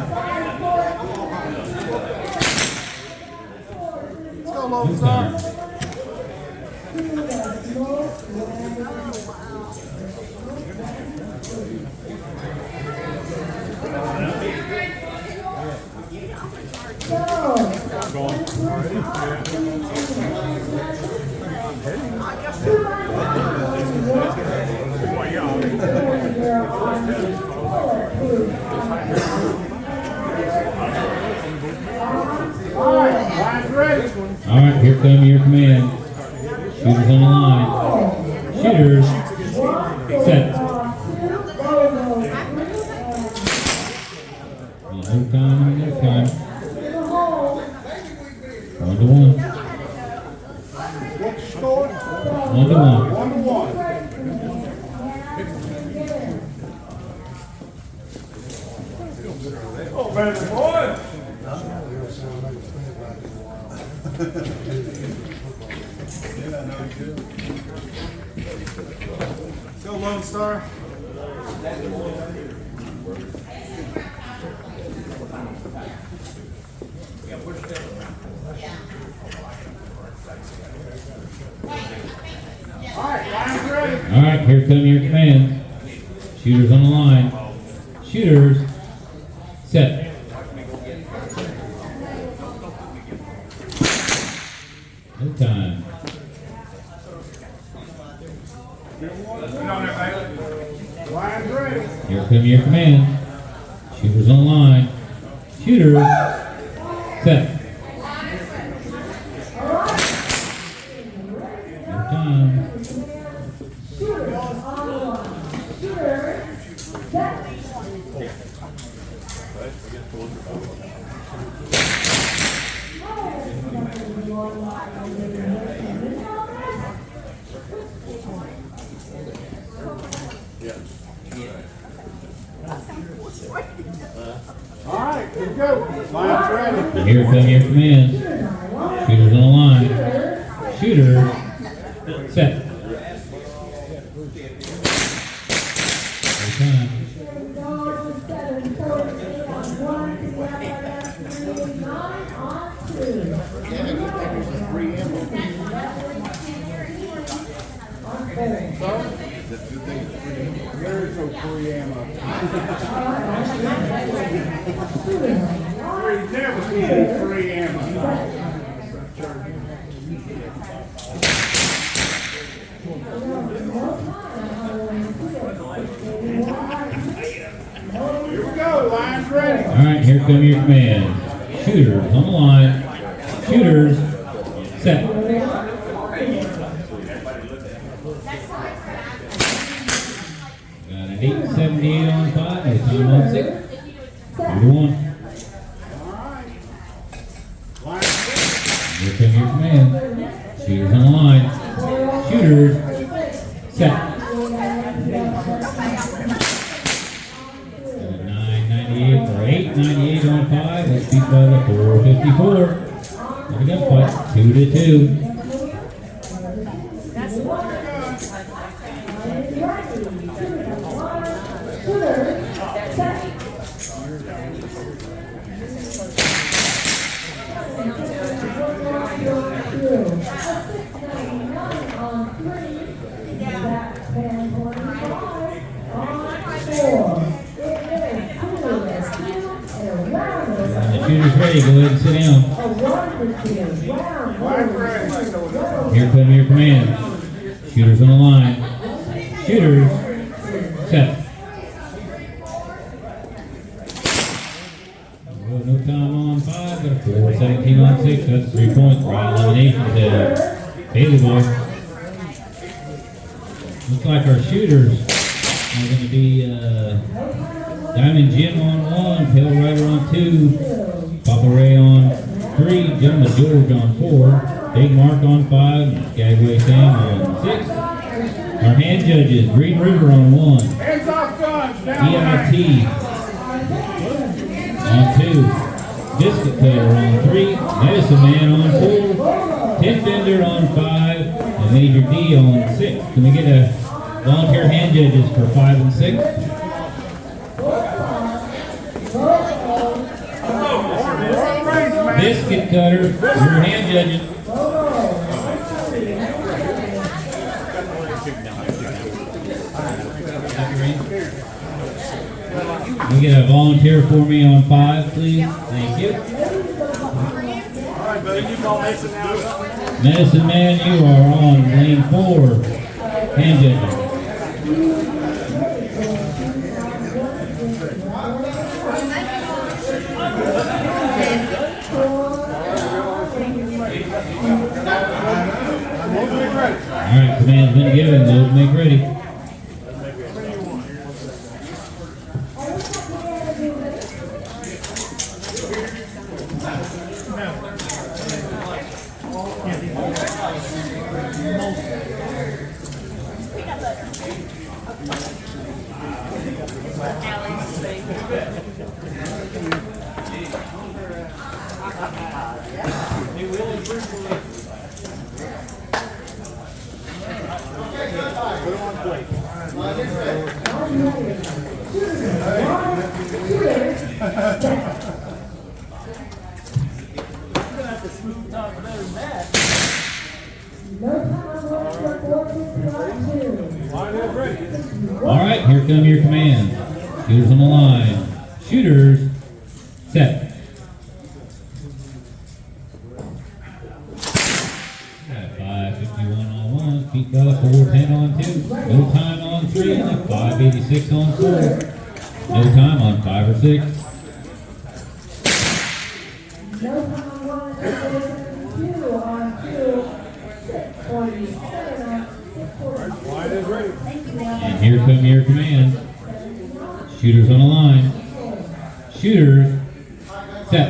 Good time. Alright, line's ready. Alright, here come your command. Shooters on the line. Shooters, set. No time, no time. 1-1. What's the score? 1-1. 1-1. Oh, baby boy. Go Lone Star. Alright, line's ready. Alright, here come your command. Shooters on the line. Shooters, set. No time. Line's ready. Here come your command. Shooters on the line. Shooters, set. No time. Alright, here we go. Line's ready. Here come your command. Shooters on the line. Shooters, set. No time. There's no free ammo. There's never been free ammo. Here we go, line's ready. All right, here come your command. Shooters on the line. Shooters, set. Got an 878 on 5, no time on 6. 2-1. Here come your command. Shooters on the line. Shooters, set. 998 or 898 on 5. Let's beat by the 454. There we go, fight 2-2. The shooter's ready, go ahead and sit down. Here come your command. Shooters on the line. Shooters, set. No time on 5, got a 417 on 6, that's 3 points. Right elimination to Bailey Boy. Looks like our shooters are going to be Diamond Jim on 1, Pale Rider on 2, Papa Ray on 3, Gentleman George on 4, Big Mark on 5, Skagway Sam on 6. Our hand judges, Green River on 1, Hands off guns, down. EIT on 2, Biscuit Cutter on 3, Medicine Man on 4, Tin Bender on 5, and Major D on 6. Can we get a volunteer hand judges for 5 and 6? Biscuit Cutter, your hand judges. Can we get a volunteer for me on 5, please? Thank you. Alright, buddy, you call Mason now. Medicine Man, you are on lane 4. Hand judges. Alright, command's been given, load and make ready. Alright, here come your commands. Shooters on the line. Shooters, set. Got 551 on 1, Pete got a 410 on 2, no time on 3, and a 586 on 4. No time on 5 or 6. And here come your commands. Shooters on the line. Shooters, set.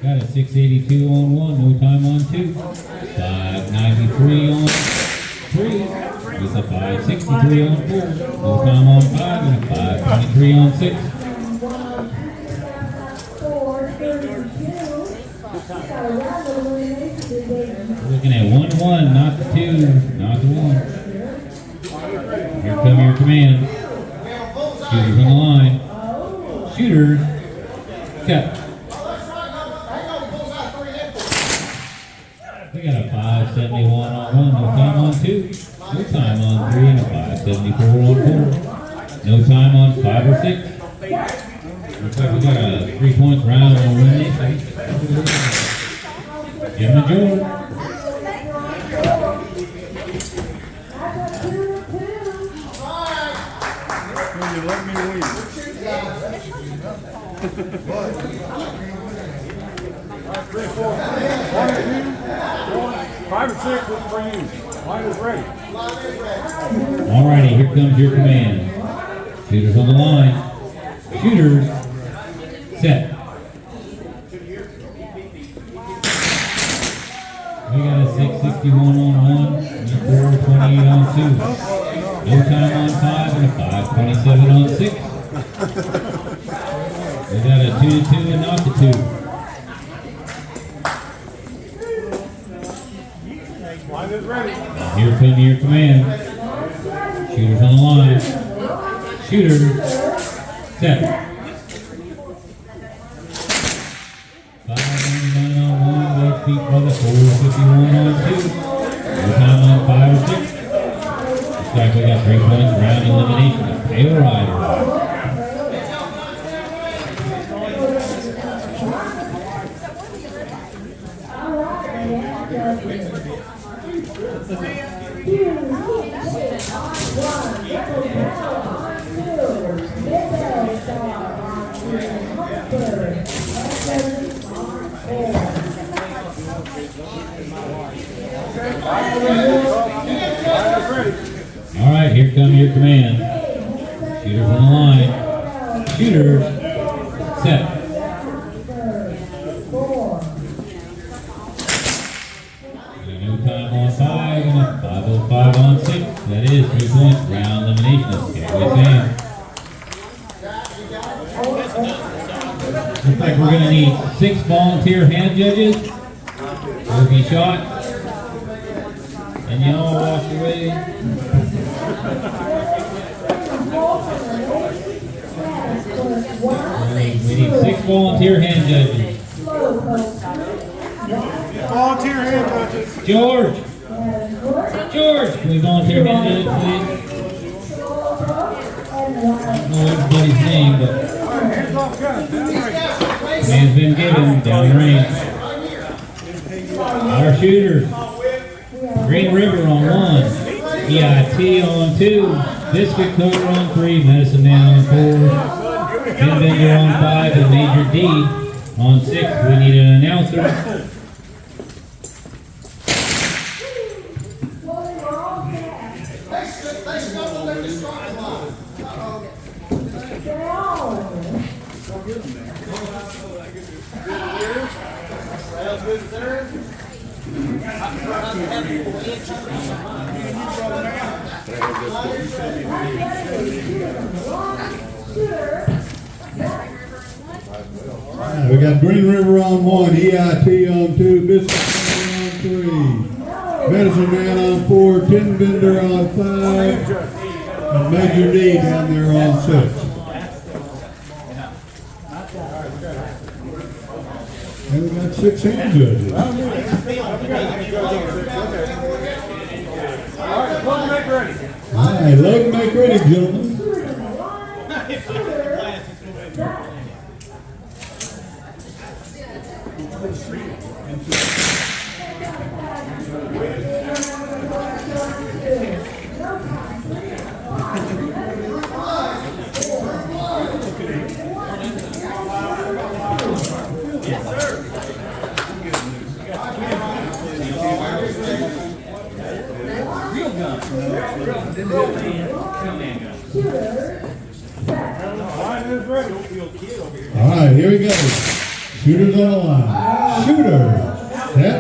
Got a 682 on 1, no time on 2. 593 on 3. With a 563 on 4. No time on 5 and a 523 on 6. Looking at 1-1, not the 2, not the 1. Here come your commands. Shooters on the line. Shooters, set. We got a 571 on 1, no time on 2. No time on 3 and a 574 on 4. No time on 5 or 6. Looks like we got a 3 points round on elimination. Gentleman George. 3 and 4. 1 and 2. 5 and 6 is for you. Line is ready. Alrighty, here comes your command. Shooters on the line. Shooters, set. We got a 661 on 1, and a 428 on 2. No time on 5, and a 527 on 6. We got a 2-2 and not the 2. Line is ready. Here comes your command. Shooters on the line. Shooters, set. 599 on 1, left feet brother, 451 on 2. No time on 5 or 6. Looks like we got 3 points, round elimination of Tail Rider. All right, here come your command. Shooters on the line. Shooters, set. No time on 5 and a 505 on 6. That is 3 points, round elimination of Cowboy Fast. Looks like we're going to need 6 volunteer hand judges. Will be shot. And you all walk away. We need 6 volunteer hand judges. Volunteer hand judges. George! George! Can we volunteer hand judges, please? I don't know everybody's name, but Hands off guns. Down range. man's been given down range. Our shooters. Green River on 1. EIT on 2. Biscuit Coater on 3. Medicine Man on 4. Ken Bender on 5. And Major D on 6. We need an announcer. We got Green River on 1, EIT on 2, Biscuit on 3, Medicine Man on 4, Tin Bender on 5, and Major D down there on 6. And we got 6 hand judges. All right, load make ready. All right, load and make ready, gentlemen. All right, here we go. Shooters on the line. Shooters, set.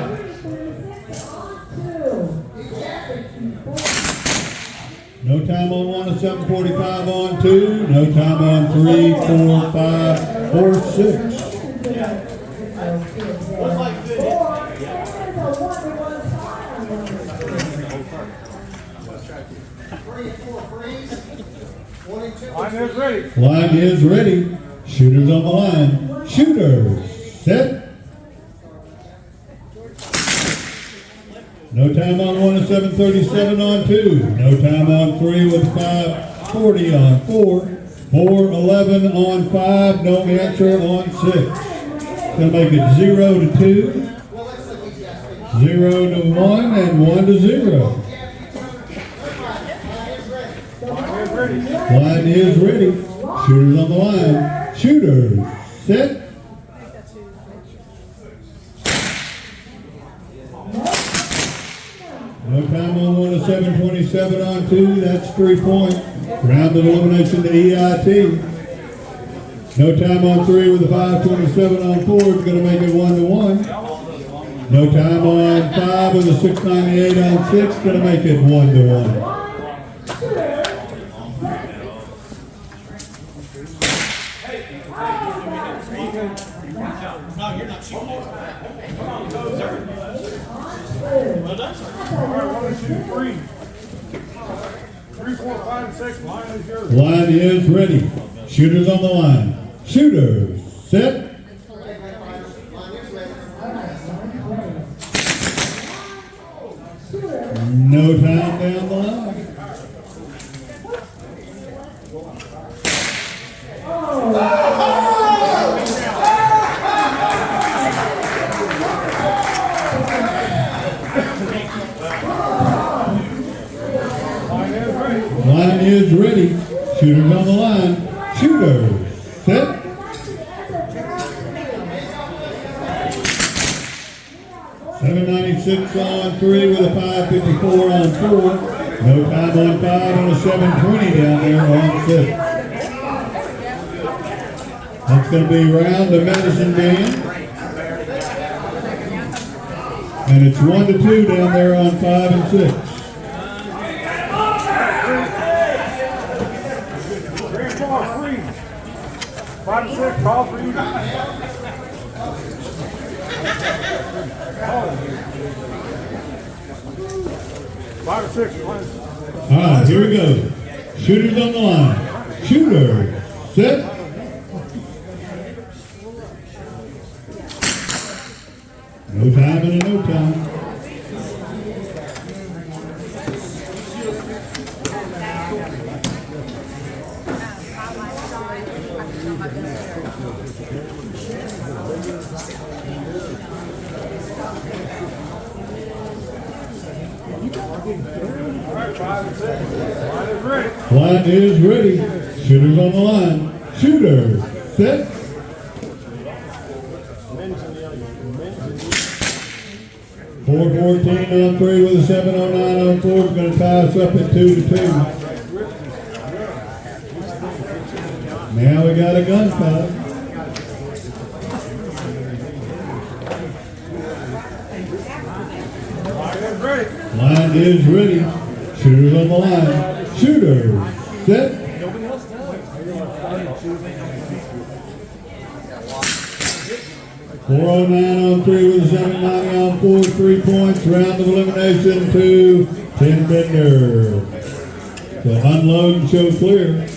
No time on 1 and 7:45 on 2. No time on 3, 4, 5, or 6. Line is ready. Line is ready. Shooters on the line. Shooters, set. No time on 1 and 7:37 on 2. No time on 3 with 5:40 on 4. 4:11 on 5. No answer on 6. Gonna make it 0 to 2, 0 to 1, and 1 to 0. Line is ready. Shooters on the line. Shooters, set. No time on one, a 7:27 on two. That's 3 points. Round of elimination to EIT. No time on three with a 5:27 on four. It's going to make it 1-1. No time on five with a 6:98 on six. Going to make it 1-1. No, you're not shooting. All right, 1, 2, 3. 3, 4, 5, and 6. Line is yours. Line is ready. Shooters on the line. Shooters, set. No time down the line. Line is ready. Shooters on the line. Shooters, set. .796 on three with a 5:54 on four. No time on five and a 7:20 down there on six. That's going to be round the medicine man. And it's 1-2 down there on 5 and 6. 5 and 6, call for you. 5 and 6, please. All right, here we go. Shooters on the line. Shooter, set. No time and a no time. Line is ready. Shooters on the line. Shooter, set. .414 on three with a 7:09 on four. It's going to tie us up at 2-2. Now we got a gunfight. Line is ready. Shooters on the line. Shooter, set. .409 on three with a 7:90 on four. 3 points. Round of elimination to 10 Bender. So unload and show clear.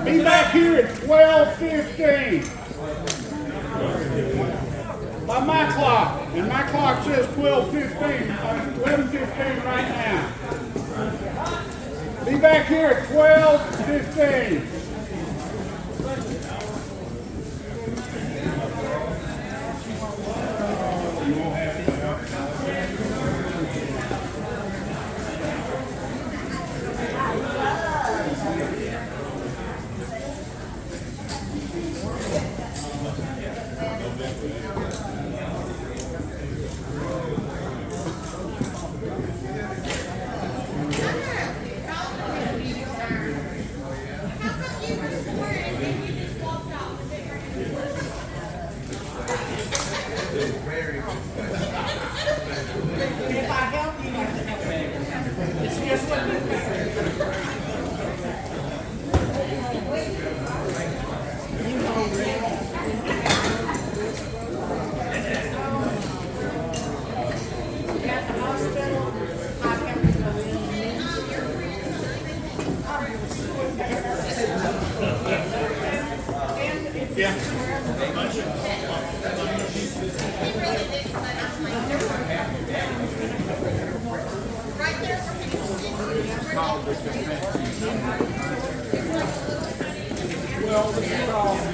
Be back here at 12:15. By my clock, and my clock says 12:15, 11:15 right now. Be back here at 12:15. If I help you, it's just what you got the hospital, I have to go in. Yeah. Well, this is all the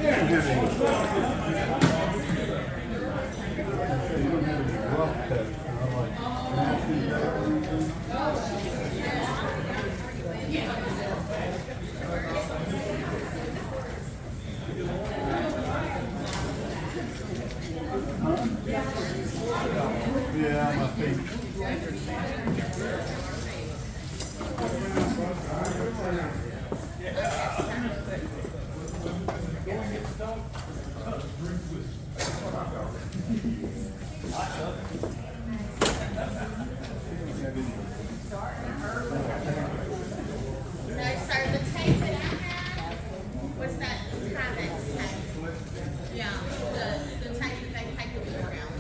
Yeah, my feet. No, sir, the tape that I had was that Timex tape. Yeah, the tape that they take the wheel around.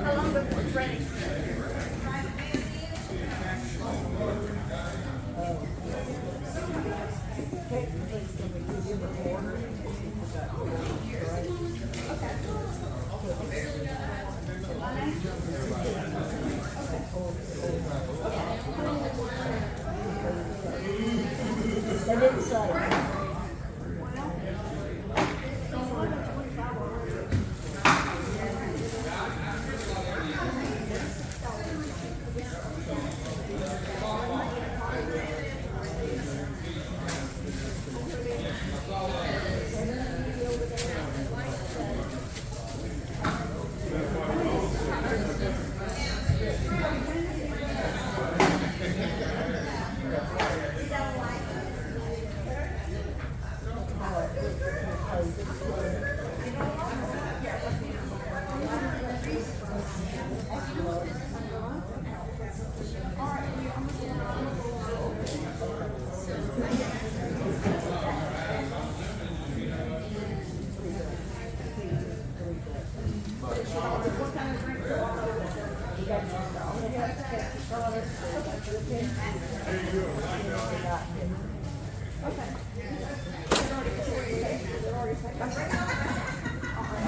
How long before it's ready? They didn't say.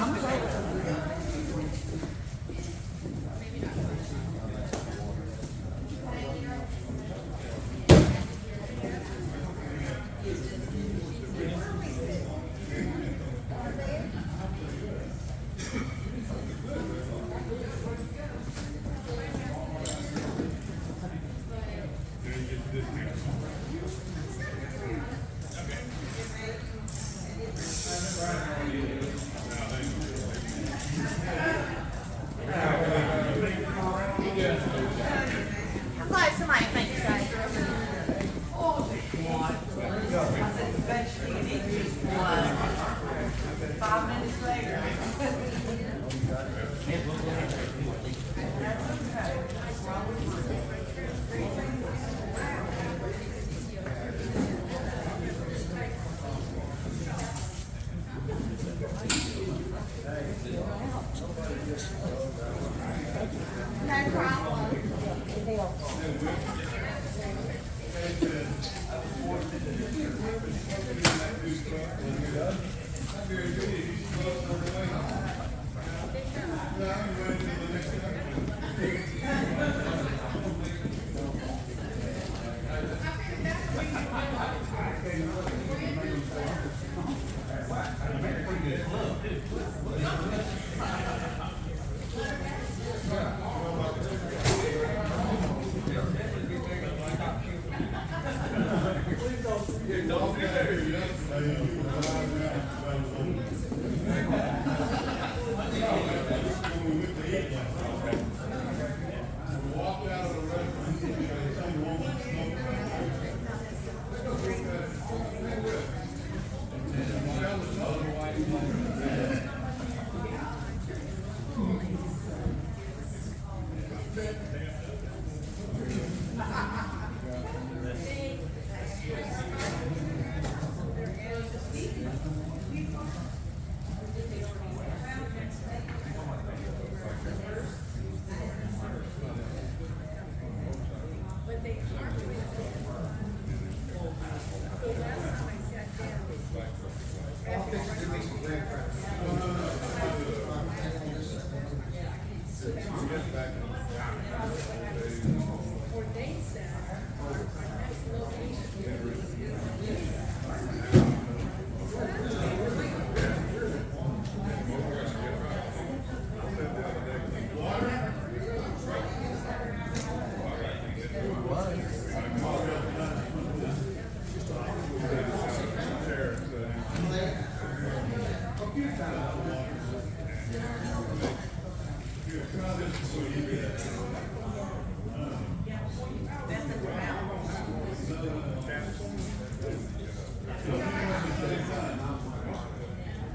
I'm glad somebody thinks so. No problem.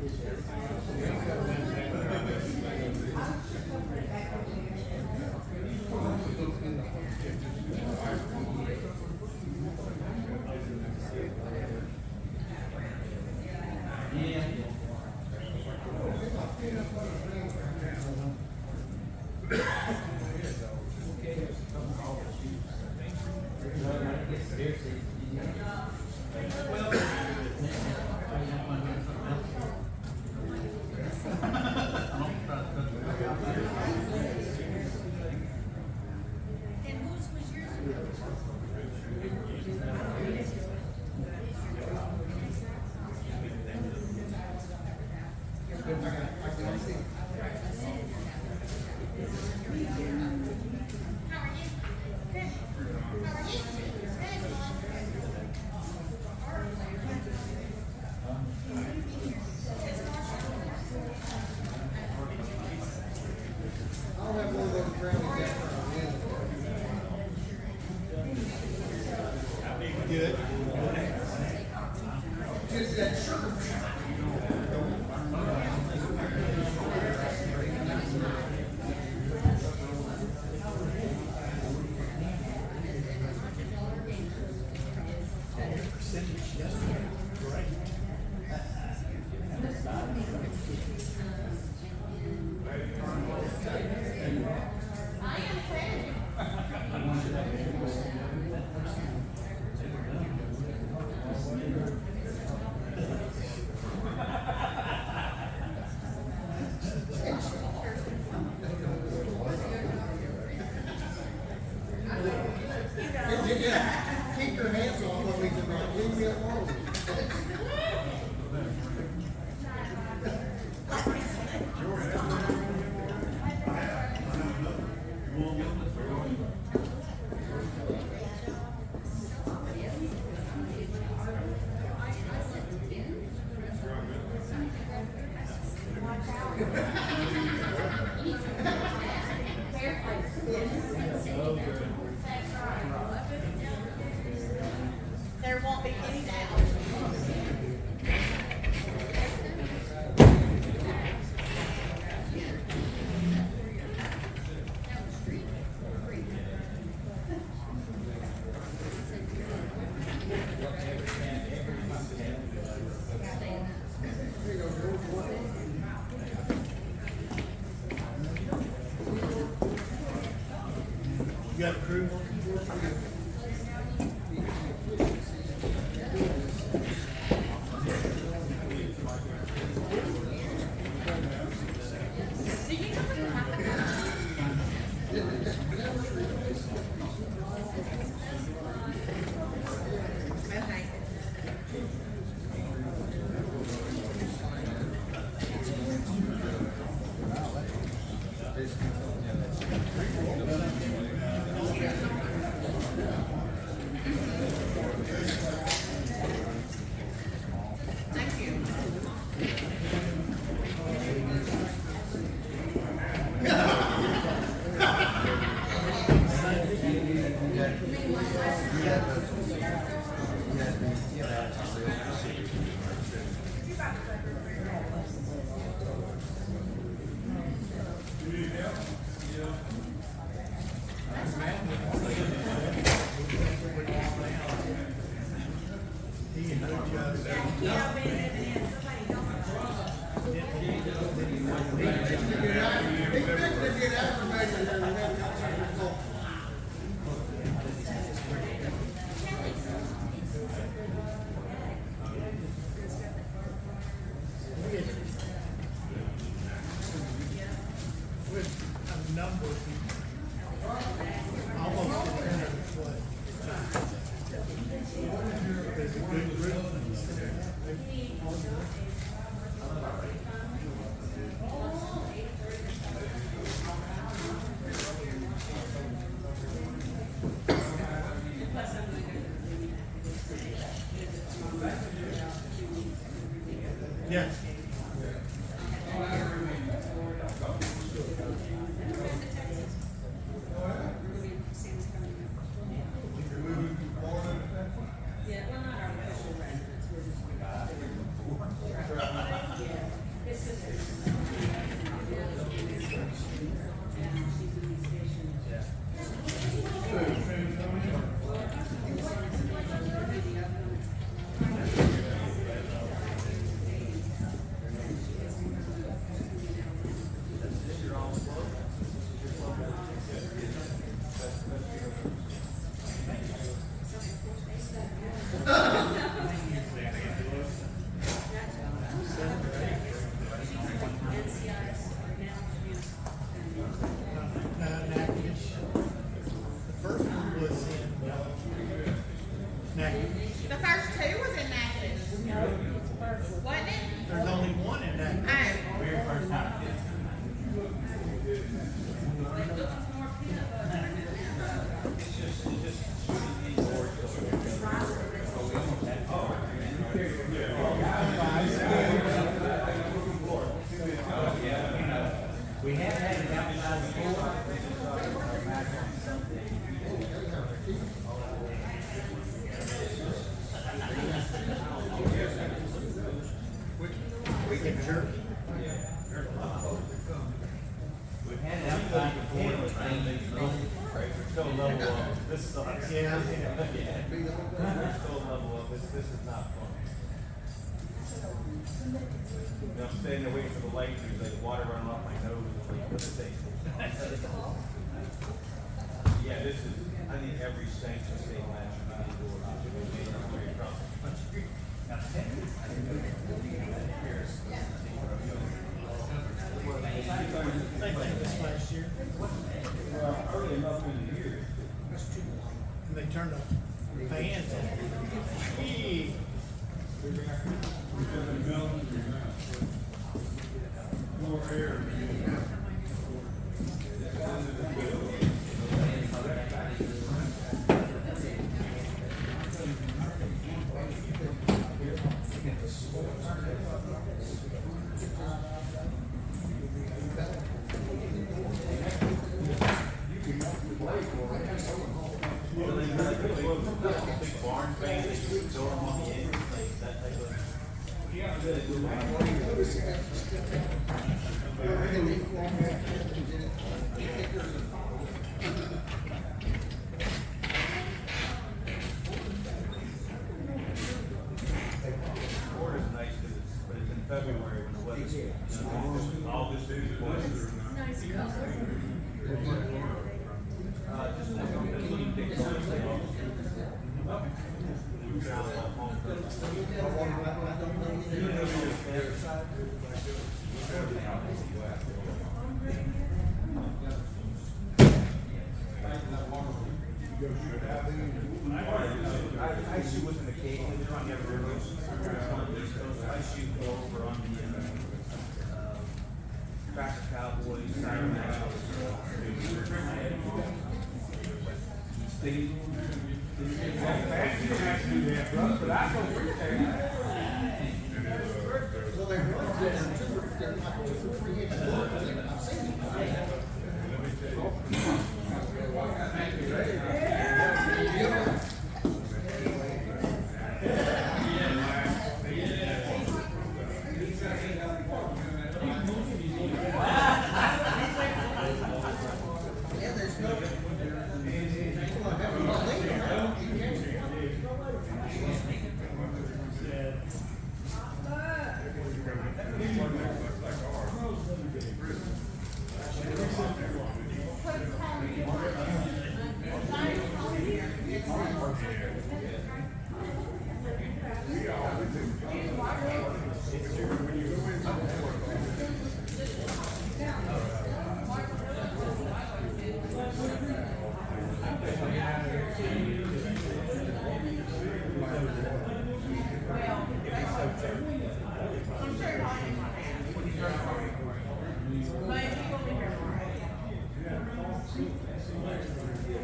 And whose was yours? How are you? Good. How are you? I'll have one of those brownies after I'm in. Good. Just that sugar. Yeah, keep your hands off of me tonight. Leave me alone. There won't be any doubt. You got a crew? Yes. Yeah, well, not our official residence, we're just. We have had it outside before. We've had it outside before. Still level up. This sucks. Yeah. Still level up. This is not fun. You know, I'm standing there waiting for the light, and there's like water running off my nose. I'm like, what's it? Yeah, this is, I think every sanction state match should be indoors. It should be made on the way across the country. Same thing this last year. Well, early enough in the year. And they turned the fans on. Gee. More air. Big barn fans, they just throw them on the end, like that type of. Florida's nice because but it's in February when the weather's, all this is Nice color. just looking big. I shoot within the cage. They're trying to get rid of those. I shoot over on the Cracker Cowboys, Siren Matches.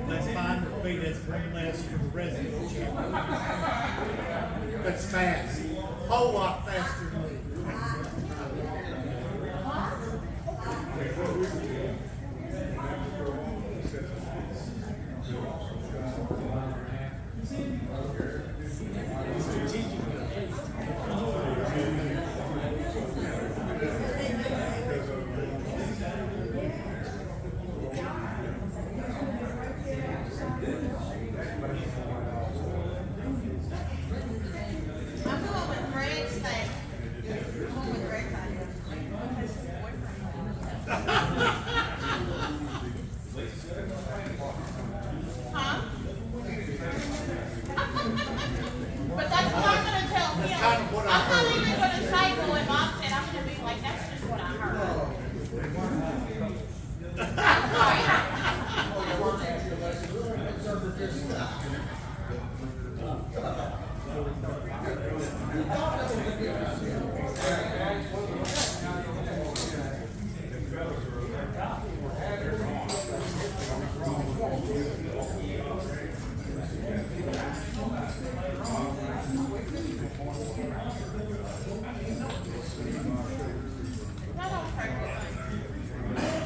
Let's find the speed that's ringmaster for the resident champion. That's fast. Whole lot faster than me. I'm going with Greg's thing. I'm going with Greg's thing. Huh? But that's what I'm gonna tell him. I'm not even gonna say what Mom said. I'm gonna be like, that's just what I heard. That don't hurt.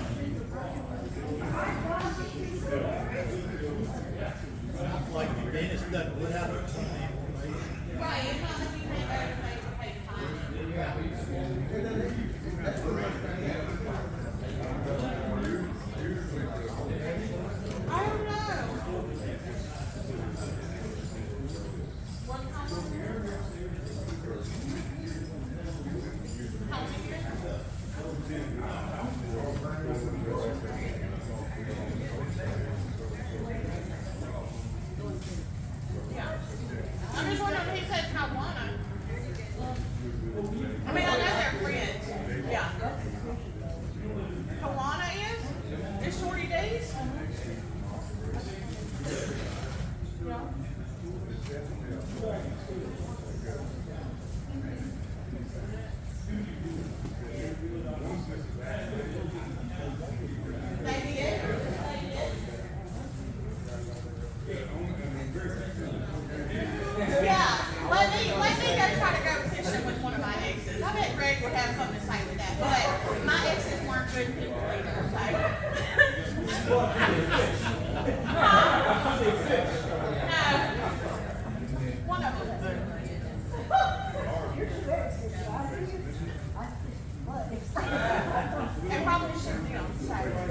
And probably shouldn't be on Saturday.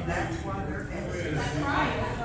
That's why they're. That's right.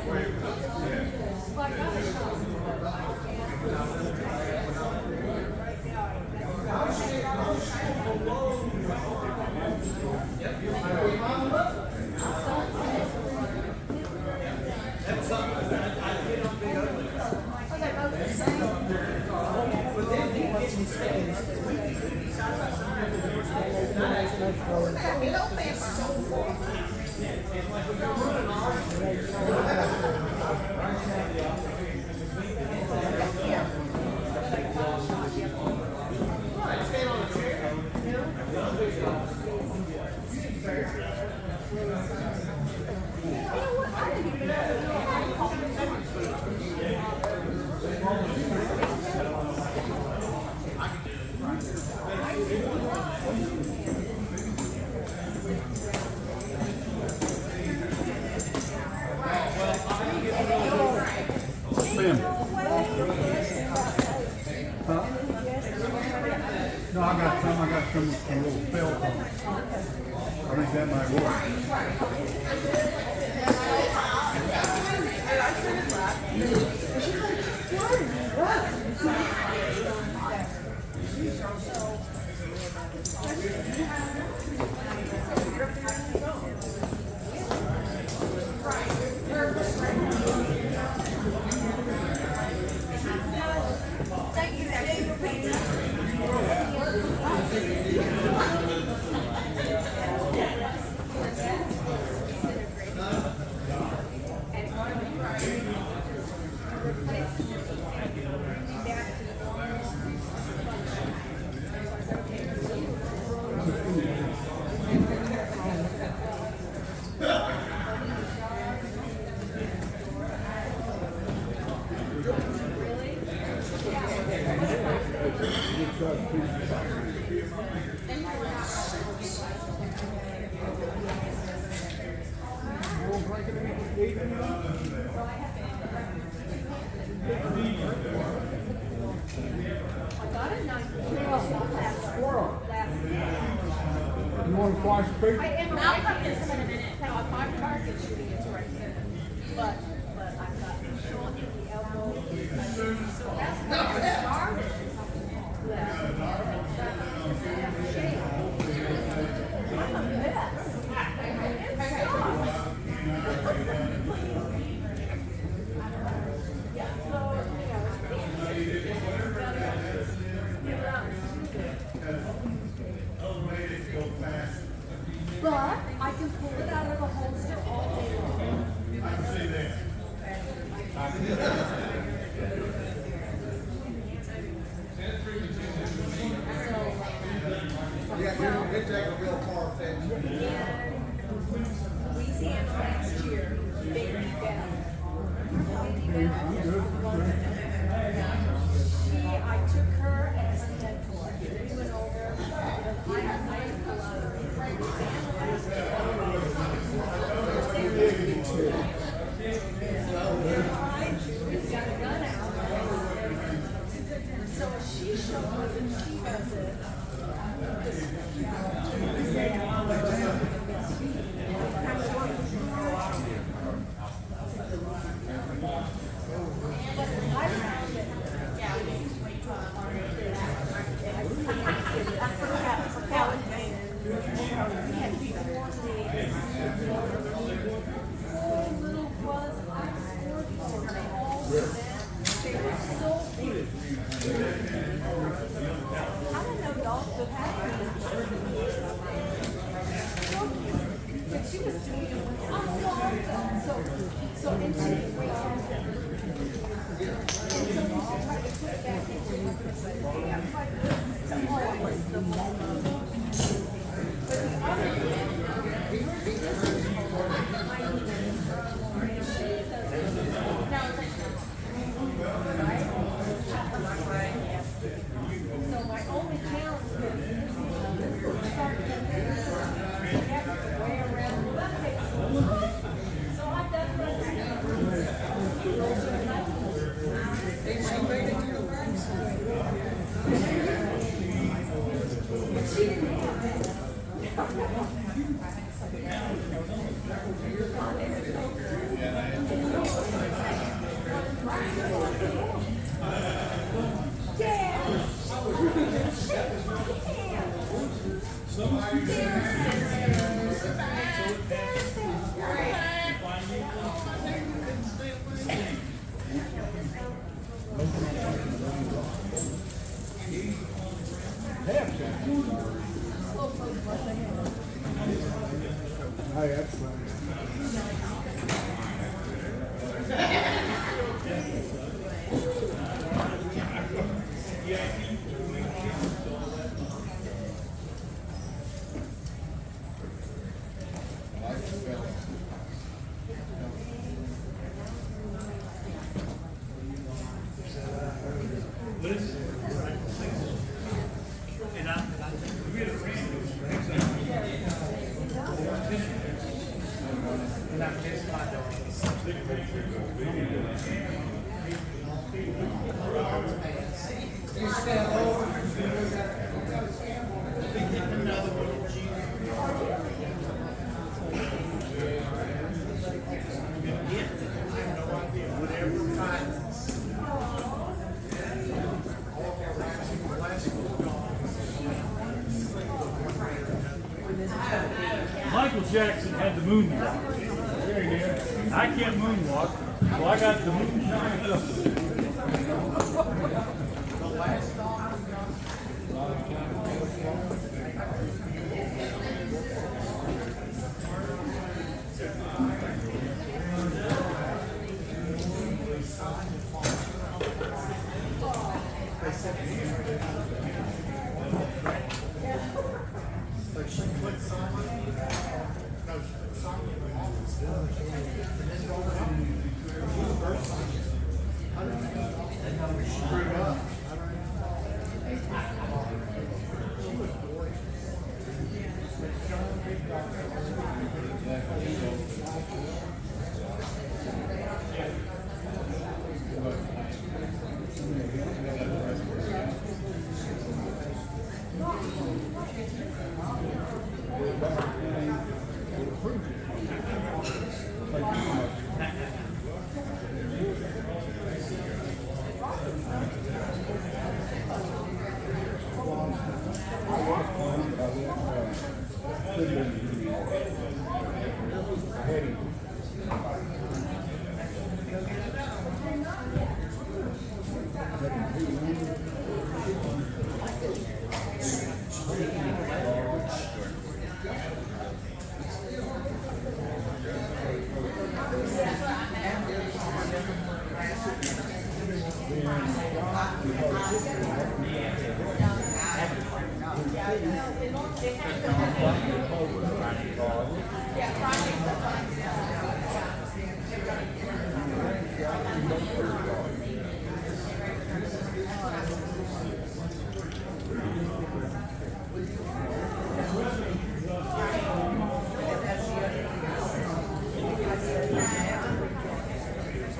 There we go. No, I got some little felt on it. I think that might work. You want to fly speak? I'll come in some in a minute. Now, my target shooting is right there. But I've got the shoulder, the elbow. So that's where I started. I'm a mess. But I can pull it out of the holster all day long. I see that. Yeah, it's like a real far-fetched. Louisiana last year, Baby Bell. I took her as a mentor. We went over. I got a gun out. So she showed up and she does it. Hey, that's funny. Michael Jackson had the moonwalk. There he is. I can't moonwalk, so I got the moonshine.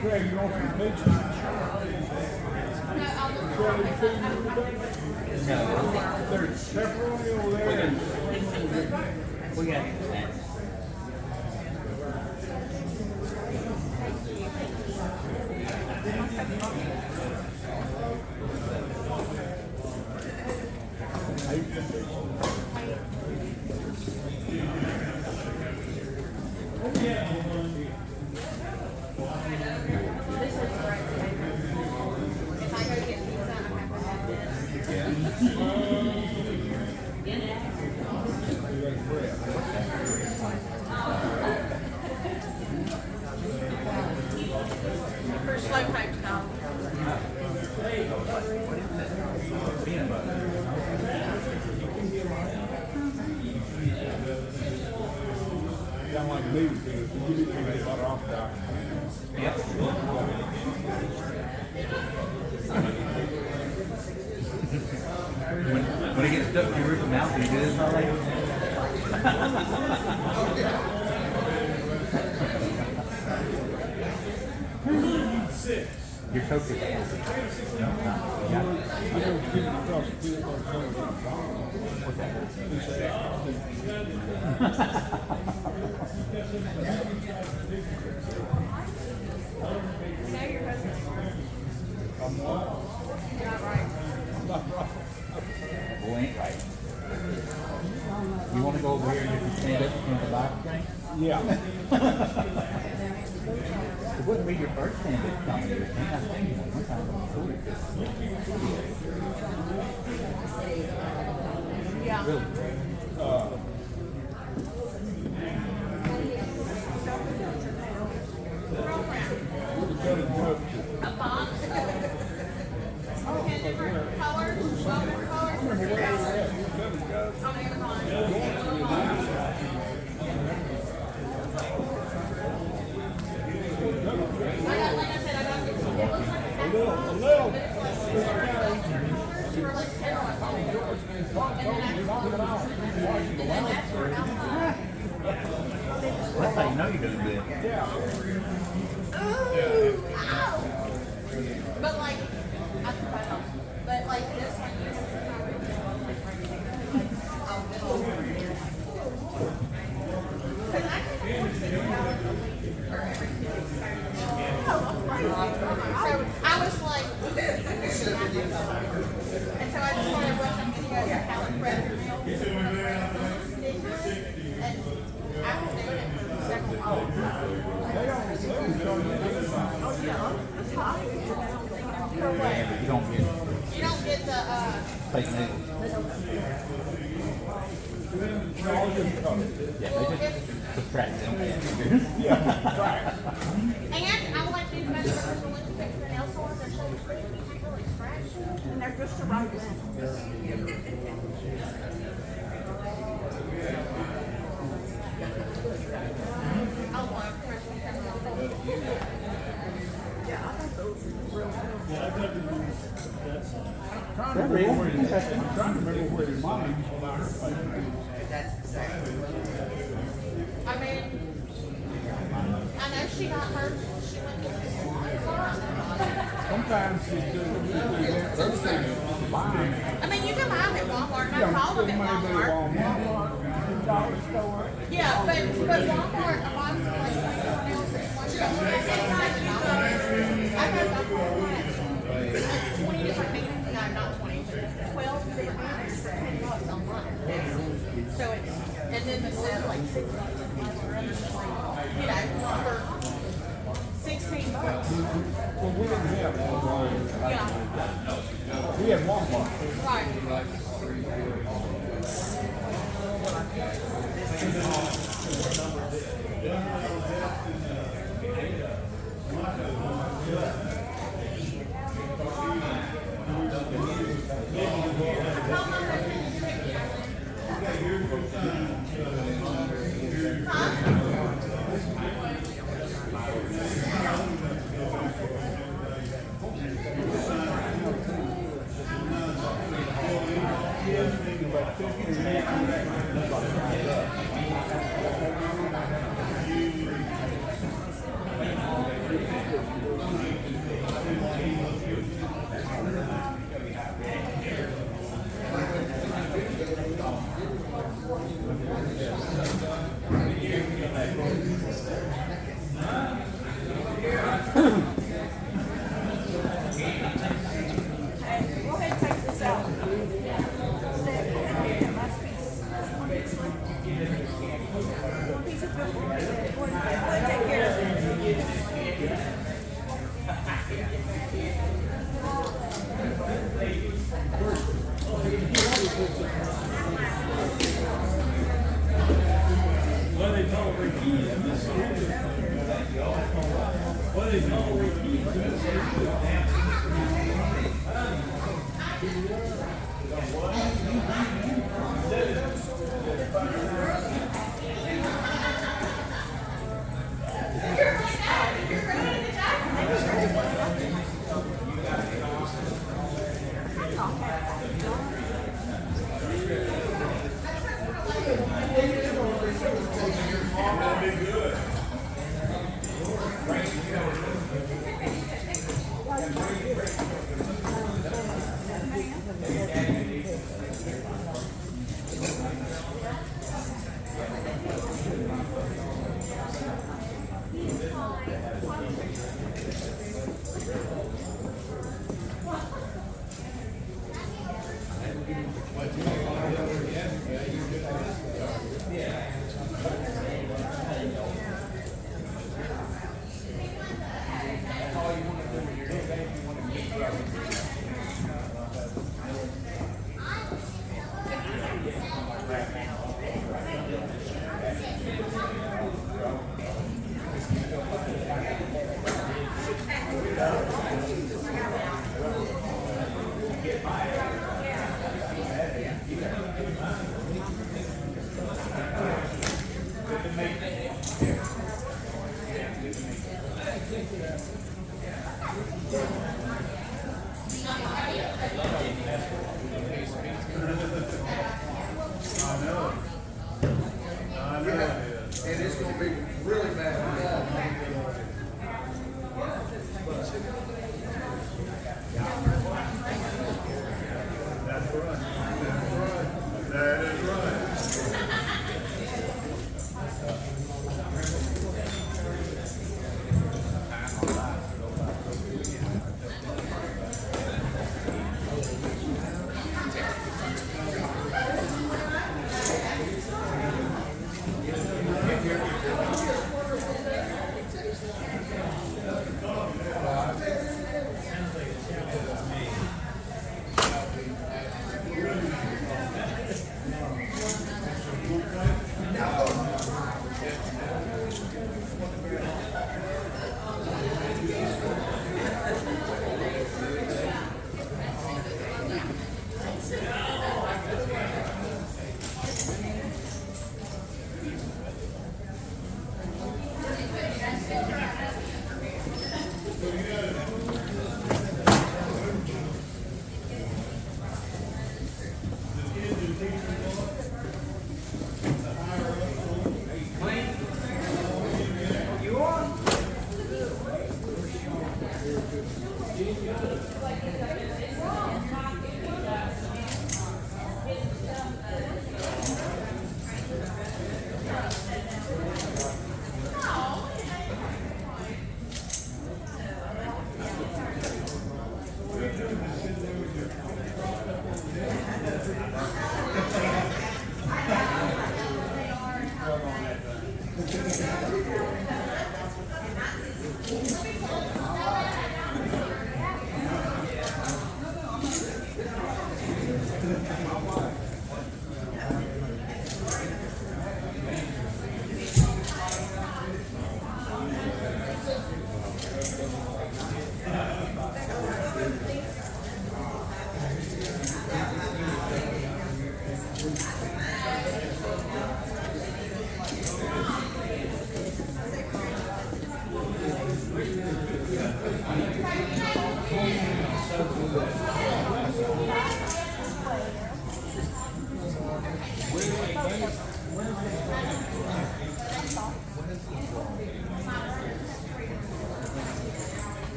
Greg, you want some pictures? There's pepperoni over there. We got For slow pipes now. Sound like me, because you need to get butter off that. Yep. When it gets stuck to your roof of mouth, you do this all right? You're cooking. Boy, ain't right. You want to go over here and just stand up in front of the box thing? Yeah. It wouldn't be your first stand up coming here. I've seen you one time before. Yeah. Really? A box. Okay, different colors. Well, different colors. On Amazon. Like I said, I got this. It looks like a little. But it's like and then that's for outside. That's how you know you're doing good. Ooh, ow. But like, but like this one, because I I was like, and so I just started watching videos of how to prep your meals. And I was doing it for several months. Yeah, but You don't get the, fake news. Yeah, they just subtract them. and I want to do the best purpose for when you pick the nail salon, they're so pretty, you can't really scratch. And they're just the right length. I want a professional camera. Yeah, I think those are real I'm trying to remember where his mom used to buy her plate. That's exactly what it is. I mean, I know she got hers. She went to the salon. Sometimes she's doing buying. I mean, you can buy them at Walmart. And I call them at Walmart. Dollar store. Yeah, but Walmart, a lot of like nails is $1. I got the whole like 20 different nails. No, not 20. 12 different nails for $10 online. So it's, and then the set like $6 you know, for $16. Well, we didn't have online. Yeah. We had Walmart. Right. And it's gonna be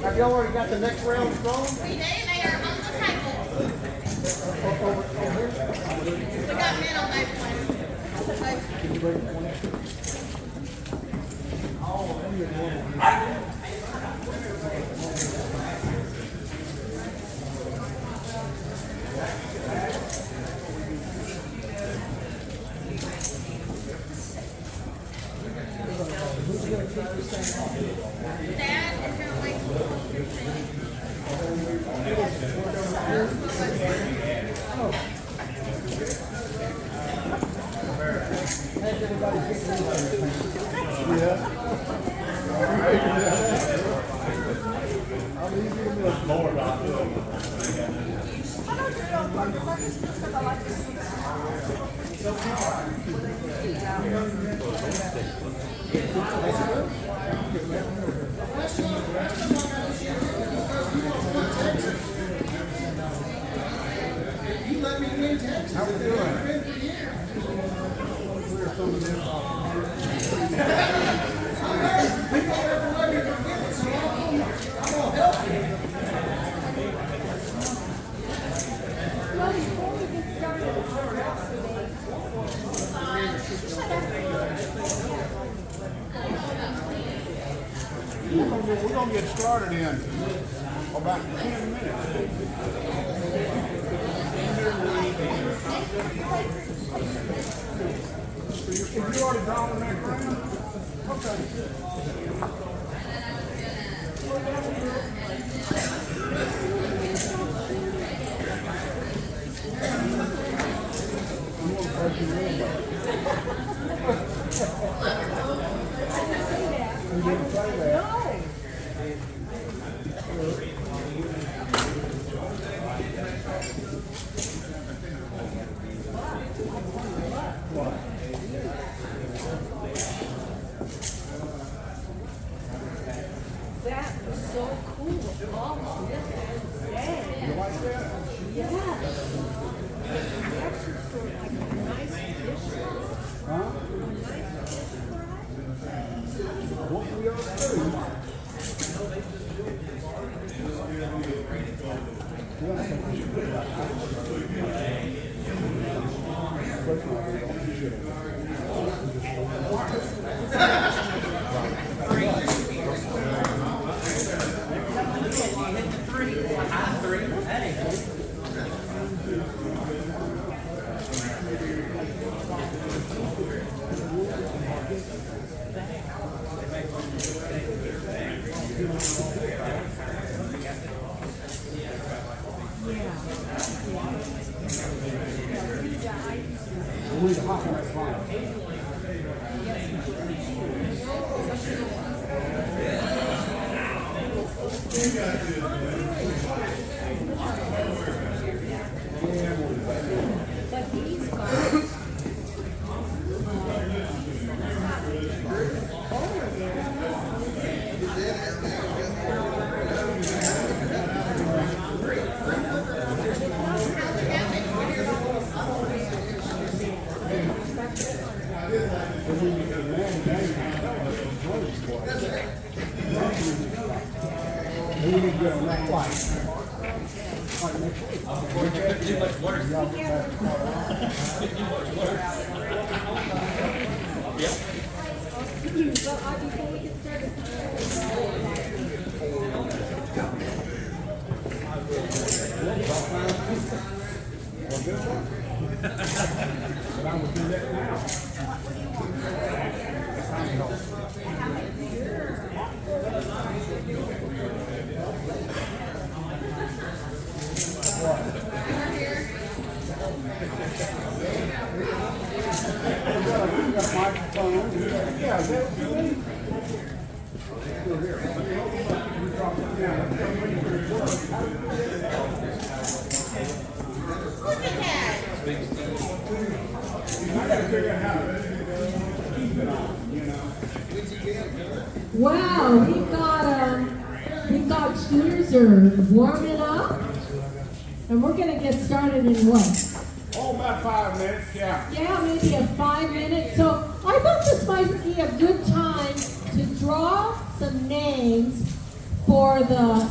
Have y'all already got the next round strong? We do, they are on the table. We got men on both Dad is going to wait. You let me win Texas. How we doing? We're gonna get started in about 10 minutes. If you already drawn the next round? Okay. That was so cool. All this day. You like that? Yeah. That's just sort of like a nice dish. Huh? A nice dish fry. What we are doing. But these guys, wow, we've got shooters are warming up, and we're gonna get started in what? Oh, about 5 minutes, yeah. Yeah, maybe a 5 minutes. So I thought this might be a good time to draw some names for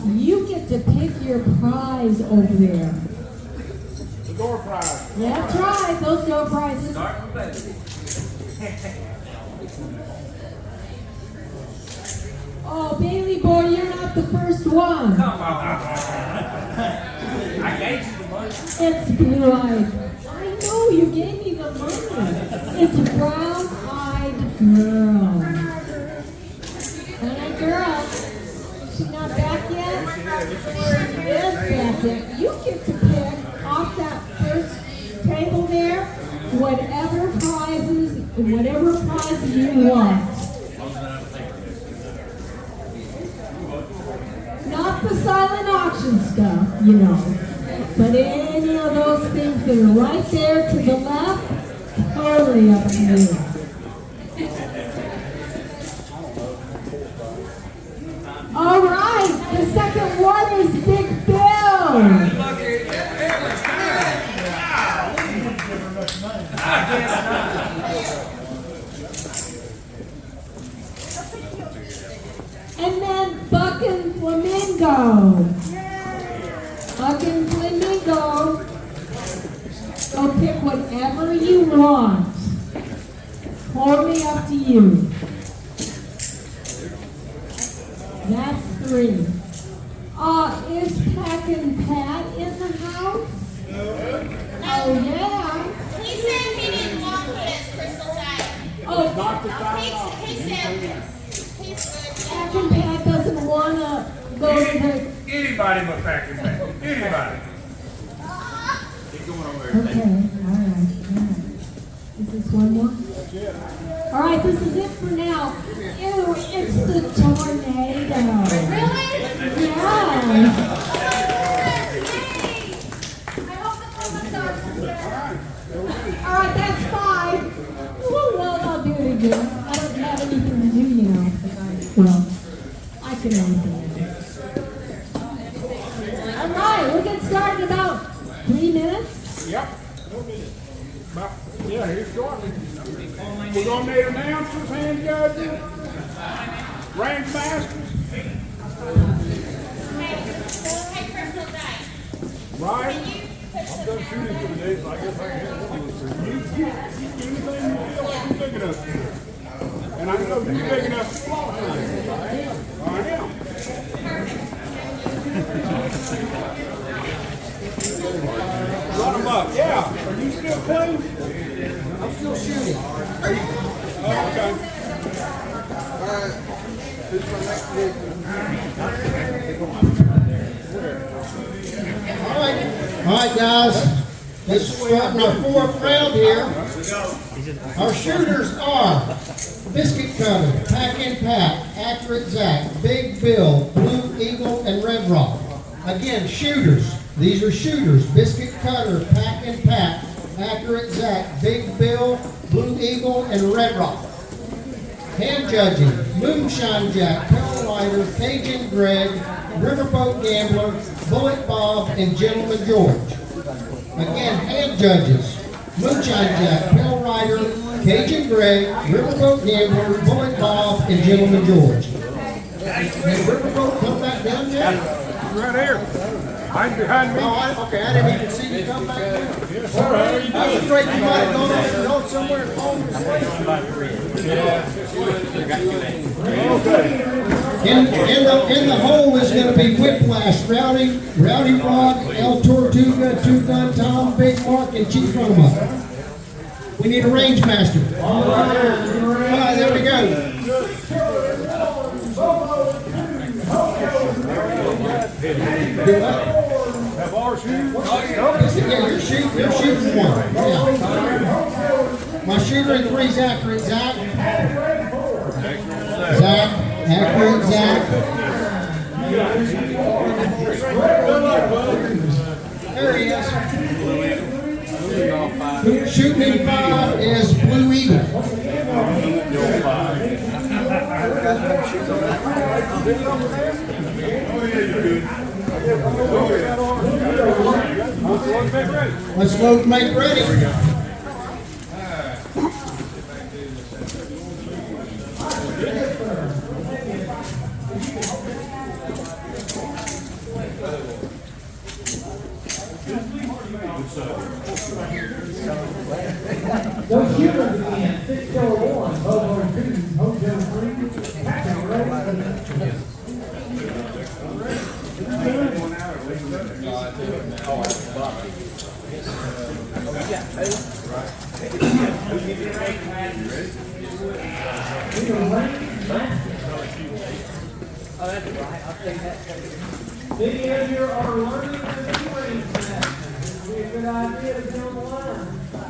you get to pick your prize over there. The door prize. Yeah, that's right, those door prizes. Start with Betty. Oh, Bailey boy, you're not the first one. Come on. I gave you the money. It's blue-eyed. I know, you gave me the money. It's a brown-eyed girl. Brown-eyed girl. She's not back yet? She is back yet. You get to pick off that first table there whatever prize you want. Not the silent auction stuff, you know, but any of those things that are right there to the left, totally up to you. All right, the second one is Big Bill. And then Buck and Flamingo. Buck and Flamingo. Go pick whatever you want. Totally up to you. That's 3. Is Pack and Pat in the house? Oh, yeah. He said he didn't want his Crystal Day. Oh, He said he's good. Pack and Pat doesn't want to go to the... Anybody but Pack and Pat. Anybody. Okay, all right. Is this one more? All right, this is it for now. Ew, it's the tornado. Really? Yeah. All right, that's 5. Well, I'll do it again. I don't have anything to do, you know. Well, I can only do it. All right, we'll get started in about 3 minutes. Yep. Yeah, here's Jordan. We're going to need announcers, hand judges, range masters. Hey, Crystal Day. Right? I'm done shooting for the day, so I guess I can have one. You anything you feel like you're big enough to do. And I know you're big enough to qualify. I am. Run them up. Yeah. Are you still clean? I'm still shooting. Oh, okay. All right, guys. Let's start our 4th round here. Our shooters are Biscuit Cutter, Pack and Pat, Accurate Zach, Big Bill, Blue Eagle, and Red Rock. Again, shooters. These are shooters. Biscuit Cutter, Pack and Pat, Accurate Zach, Big Bill, Blue Eagle, and Red Rock. Hand judging, Moonshine Jack, Pearl Lighter, Cajun Greg, Riverboat Gambler, Bullet Bob, and Gentleman George. Again, hand judges, Moonshine Jack, Pearl Rider, Cajun Greg, Riverboat Gambler, Bullet Bob, and Gentleman George. Did Riverboat come back down yet? Right here. Hide behind me. Oh, okay, I didn't even see you come back down. Yes, sir. How are you doing? I was afraid you might have gone off the road somewhere and fallen asleep. Okay. In the hole is going to be Whiplash, Rowdy Rod, El Tortuga, Two Gun Tom, Big Mark, and Chief Roma. We need a range master. All right, there we go. Have our shoes? Yeah, you're shooting one. Yeah. My shooter in 3 is Accurate Zach. Accurate Zach. There he is. Shooting in 5 is Blue Eagle. Let's load and make ready. Those shooters again, 6 killer 1, Bobo 2, Hotel 3, Pack and Red. Many of you are learning to be range masters. It would be a good idea to get on the line. I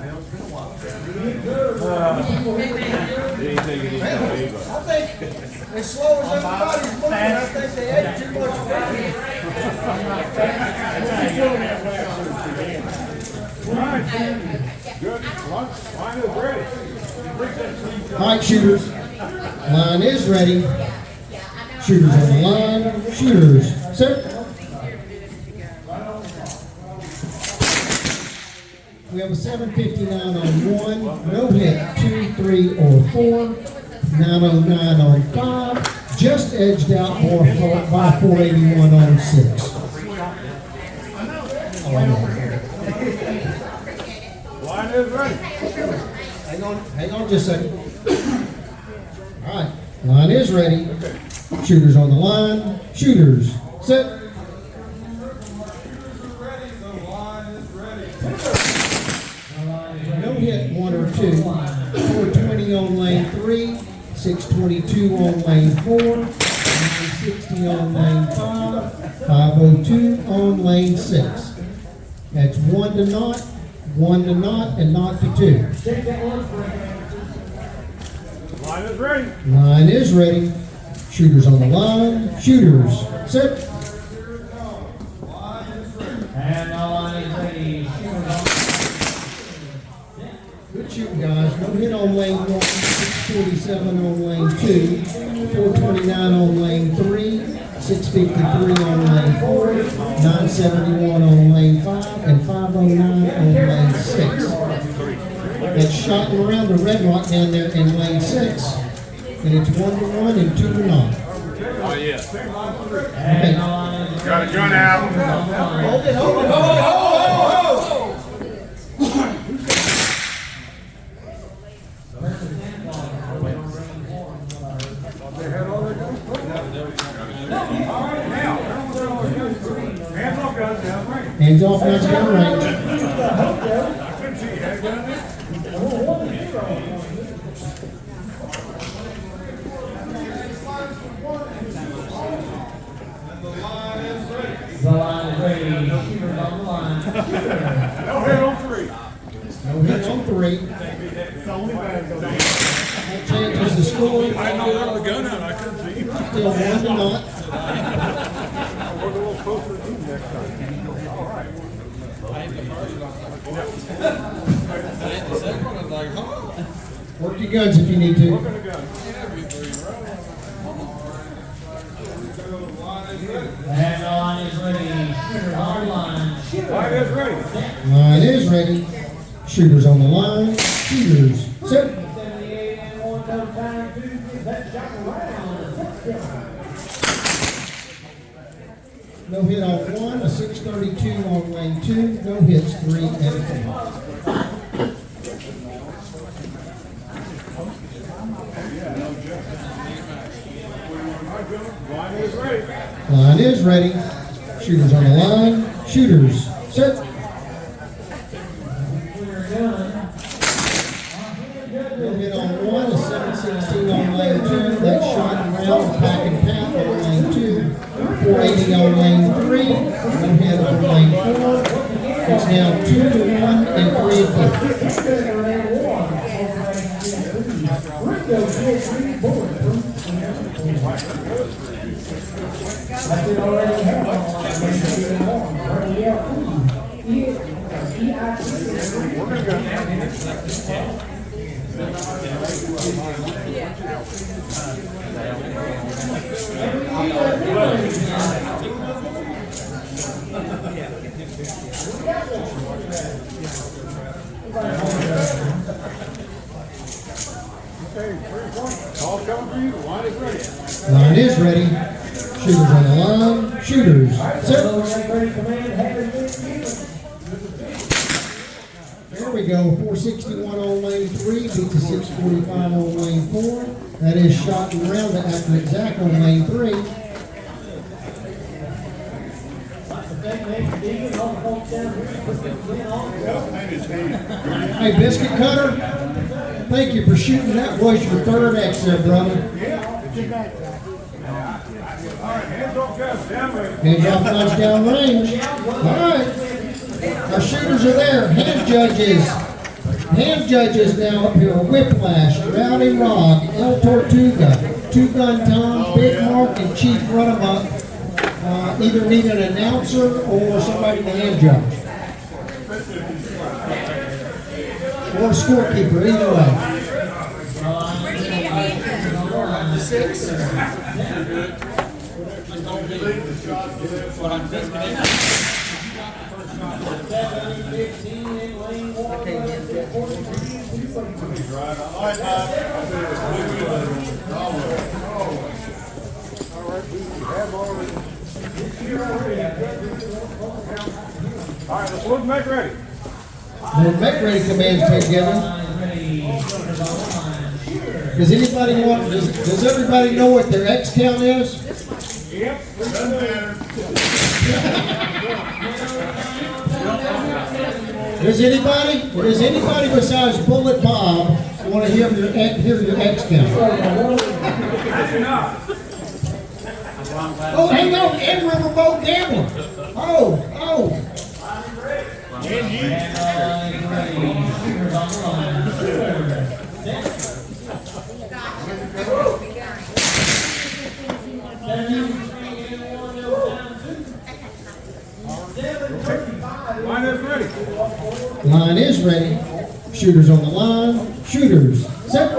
think as slow as everybody's moving, I think they ate too much Good. Line is ready. All right, shooters. Line is ready. Shooters on the line. Shooters. Sir. We have a 759 on 1, no hit 2, 3, or 4, 909 on 5, just edged out more by 481 on 6. Line is ready. Hang on just a second. All right, line is ready. Shooters on the line. Shooters. Set. No hit, 1 or 2. 420 on lane 3. 622 on lane 4. 960 on lane 5. 502 on lane 6. That's 1 to naught, 1 to naught, and naught to 2. Line is ready. Line is ready. Shooters on the line. Shooters. Set. And the line is ready. Good shooting, guys. No hit on lane 1. 647 on lane 2. 429 on lane 3. 653 on lane 4. 971 on lane 5. And 509 on lane 6. That's shotting around the red rock down there in lane 6. And it's 1 to 1 and 2 to naught. Oh, yeah. Okay. Got a gun out. Hold it, hold it, hold it, hold Hands off, guys. Down range. Hands off, guys, down range. I couldn't see you had a gun in there. The line is ready. Shooters on the line. No hit on 3. No hits on 3. It's only bad. That changes the score. I didn't know there was a gun out. I couldn't see you. Still 1 to naught. We're a little closer to you next time. All right. Work your guns if you need to. Look at the gun. And the line is ready. Shooters on the line. Line is ready. Line is ready. Shooters on the line. Shooters. Set. 78 and 1 no time to get that shot around. No hit on 1. A 632 on lane 2. No hits 3 and 4. Line is ready. Line is ready. Shooters on the line. Shooters. Set. No hit on 1. A 716 on lane 2. That's shot around. Pack and path on lane 2. 480 on lane 3. No hit on lane 4. It's now 2 to 1 and 3 to Call coming for you. Line is ready. Line is ready. Shooters on the line. Shooters. Set. There we go. 461 on lane 3. Beats a 645 on lane 4. That is shot and round after exact on lane 3. Hey, Biscuit Cutter. Thank you for shooting. That was your 3rd X there, brother. All right, hands off, guys. Down range. Hands off, guys, down range. All right. Our shooters are there. Hand judges. Hand judges now up here. Whiplash, Rowdy Rock, El Tortuga, Two Gun Tom, Big Mark, and Chief Runamuck. Either need an announcer or somebody to hand judge. Or a scorekeeper, either way. 6. All right, let's look back ready. The Met Ready commands together. Does anybody want, does everybody know what their X count is? Yep. Doesn't matter. Does anybody besides Bullet Bob want to hear your X count? That's enough. Oh, hang on, and Riverboat Gambler. Oh. Line is ready. Line is ready. Shooters on the line. Shooters, set.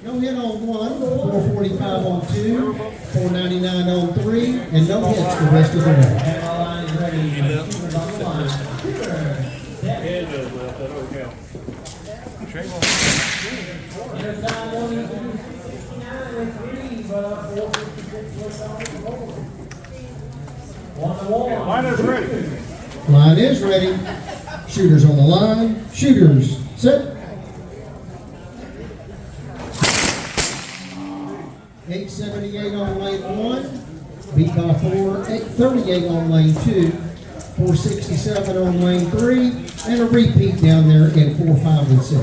No hit on 1, 445 on 2, 499 on 3, and no hits the rest of the way. Line is ready. Line is ready. Shooters on the line. Shooters, set. 878 on lane 1, beat by 838 on lane 2, 467 on lane 3, and a repeat down there in 4, 5, and 6.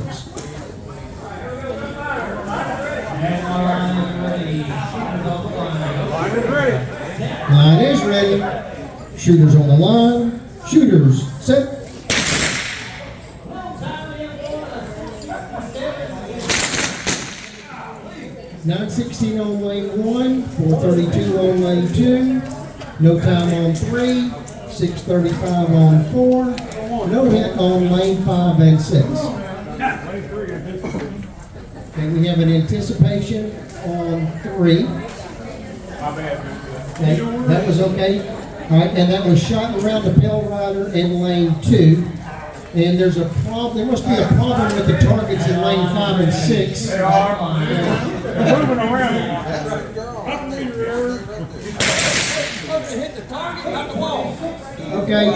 Line is ready. Line is ready. Shooters on the line. Shooters, set. 916 on lane 1, 432 on lane 2, no time on 3, 635 on 4, no hit on lane 5 and 6. And we have an anticipation on 3. Okay, that was okay. All right, and that was shot around the Pale Rider in lane 2. And there's a problem, there must be a problem with the targets in lane 5 and 6. They are. Moving around. Hit the target, not the wall. Okay,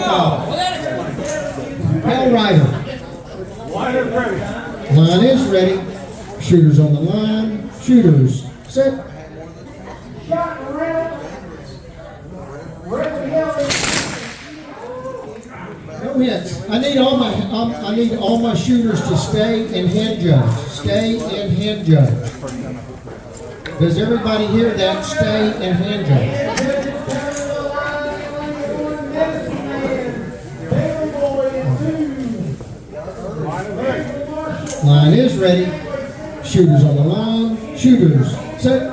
Pale Rider. Line is ready. Line is ready. Shooters on the line. Shooters, set. No hits. I need all my shooters to stay and hand judge. Stay and hand judge. Does everybody hear that? Stay and hand judge. Line is ready. Shooters on the line. Shooters, set.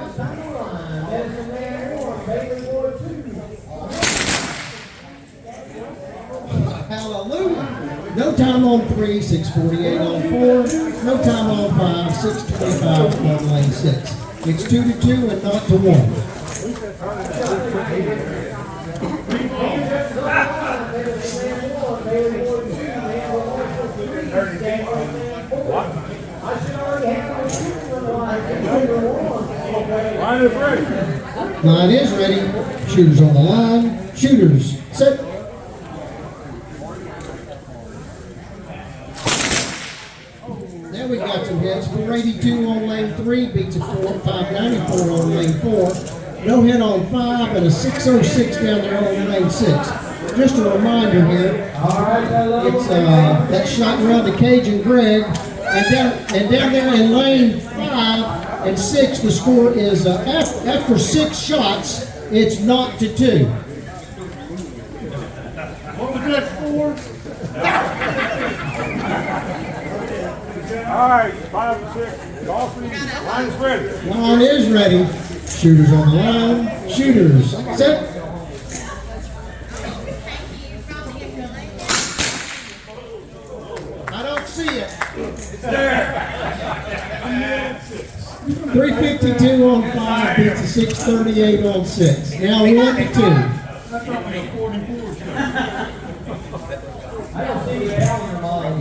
Hallelujah. No time on 3, 648 on 4. No time on 5, 625 on lane 6. It's 2-2 and not to 1. Line is ready. Line is ready. Shooters on the line. Shooters, set. Now we got some hits. 482 on lane 3 beats a 594 on lane 4. No hit on 5 and a 606 down there on lane 6. Just a reminder here, it's that shot around the Cage and Greg, and down there in lane 5 and 6, the score is after 6 shots, it's 0-2. What was that score? All right, 5 and 6. Dawson, line is ready. Line is ready. Shooters on the line. Shooters, set. I don't see it. It's there. 352 on 5 beats a 638 on 6. Now 1-2.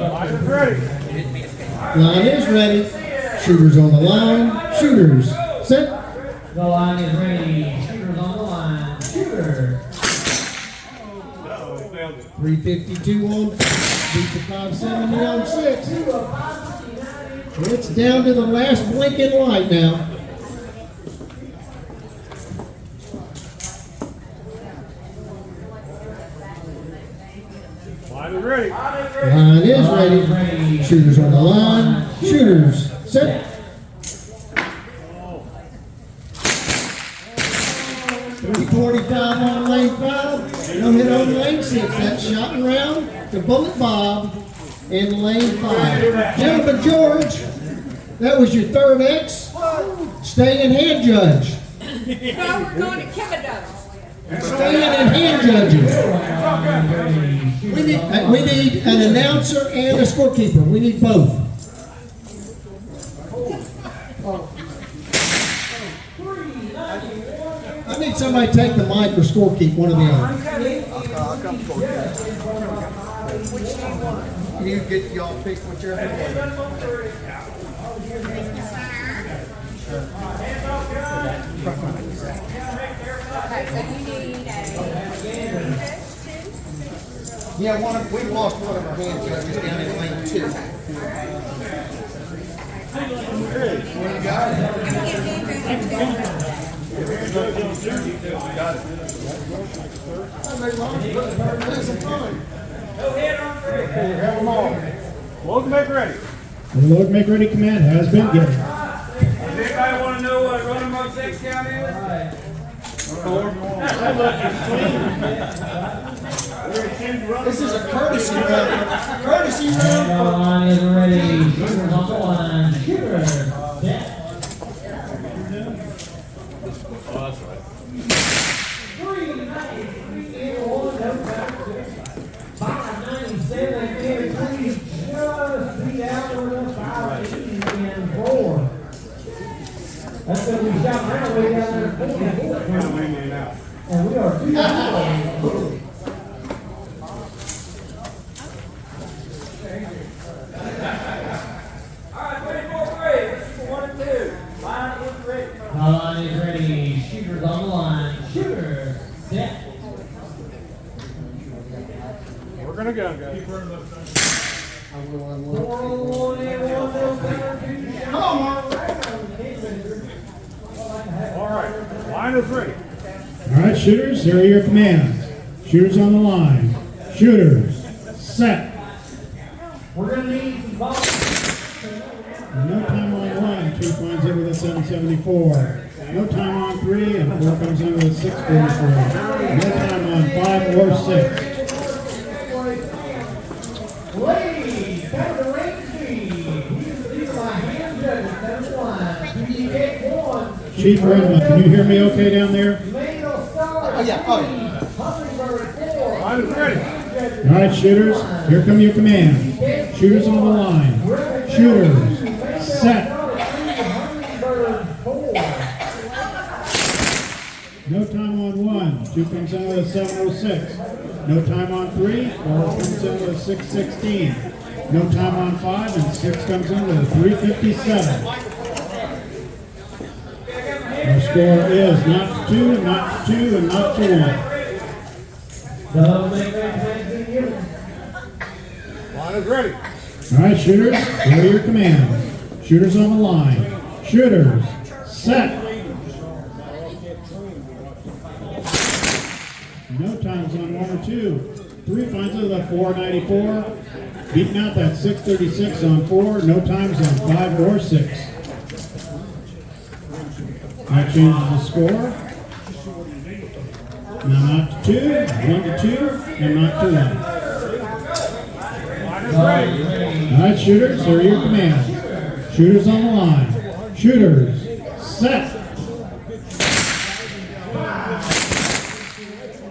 Line is ready. Line is ready. Shooters on the line. Shooters, set. The line is ready. Shooters on the line. Shooter. nailed it. 352 on, beat the 570 on 6. It's down to the last blinking light now. Line is ready. Line is ready. Shooters on the line. Shooters set. 345 on lane 5. No hit on lane 6. That's shot and round to Bullet Bob in lane 5. Gentleman George, that was your third X. Stay in hand judge. No, we're going to Kevin. Stay in and hand judging. We need an announcer and a scorekeeper. We need both. I need somebody to take the mic or scorekeep, one or the other. I'll come for you. You get y'all pick whichever one. Yeah, we lost one of our hand judges down in lane 2. What do you got? Okay, have them all. Load and make ready. The load make ready command has been given. Does anybody want to know what Roanoke 6 count is? This is a courtesy round. Courtesy round. Line is ready. Shooters on the line. Shooters set. Oh, that's right. 597 carry 3 just beat out with a 584. That's going to be shot around way down there. And we are 2 Line is ready. Shooters on the line. Shooters set. We're gonna go, guys. All right, line is ready. All right, shooters, there are your commands. Shooters on the line. Shooters set. We're going to need some volunteers. No time on 1, 2 finds it with a 774. No time on 3, and 4 comes in with a 644. No time on 5 or 6. Ladies, come to ring C. These are hand judges. Number 1. PDX1. Chief Redmond, can you hear me okay down there? Mango Star. Oh, yeah. Oh, yeah. Hummingbird 4. Line is ready. All right, shooters, here come your commands. Shooters on the line. Shooters set. Hummingbird 4. No time on 1, 2 comes in with a 706. No time on 3, 4 comes in with a 616. No time on 5, and 6 comes in with a 357. Our score is not to 2, not to 2, and not to 1. Line is ready. All right, shooters, here are your commands. Shooters on the line. Shooters set. No times on 1 or 2. 3 finds it with a 494. Beating out that 636 on 4. No times on 5 or 6. That changes the score. Now not to 2, 1 to 2, and not to 1. All right, shooters, here are your commands. Shooters on the line. Shooters set.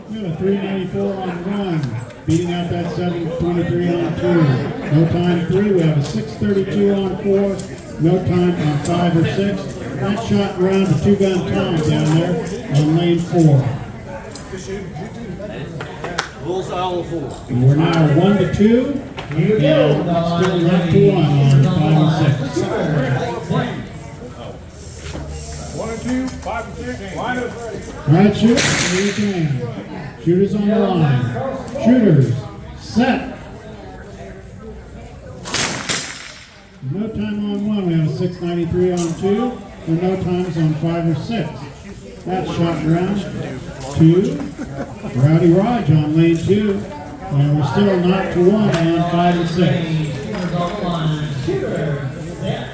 We have a 394 on 1, beating out that 723 on 2. No time 3, we have a 632 on 4, no time on 5 or 6. That shot around to 2-gun Tom down there on lane 4. Bullseye on 4. And we're now 1 to 2, and still not to 1 on 5 and 6. 1 and 2, 5 and 6, line is ready. All right, shooters, here you can. Shooters on the line. Shooters, set. No time on 1. We have a 693 on 2, and no times on 5 or 6. That's shot round 2. Rowdy Raj on lane 2, and we're still not to 1 on 5 and 6. Shooters on the line. Shooters, set.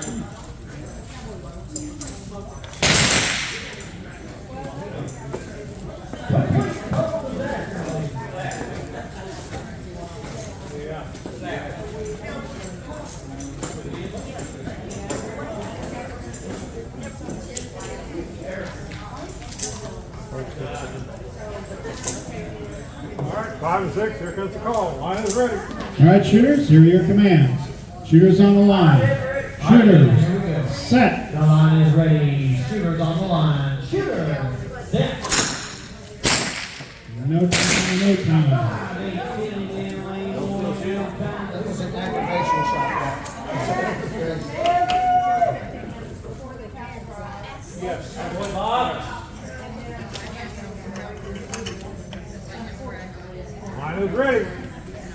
All right, 5 and 6, here comes the call. Line is ready. All right, shooters, here are your commands. Shooters on the line. Shooters, set. The line is ready. Shooters on the line. Shooters, set. No time, no time. That was an activation shot. Line is ready.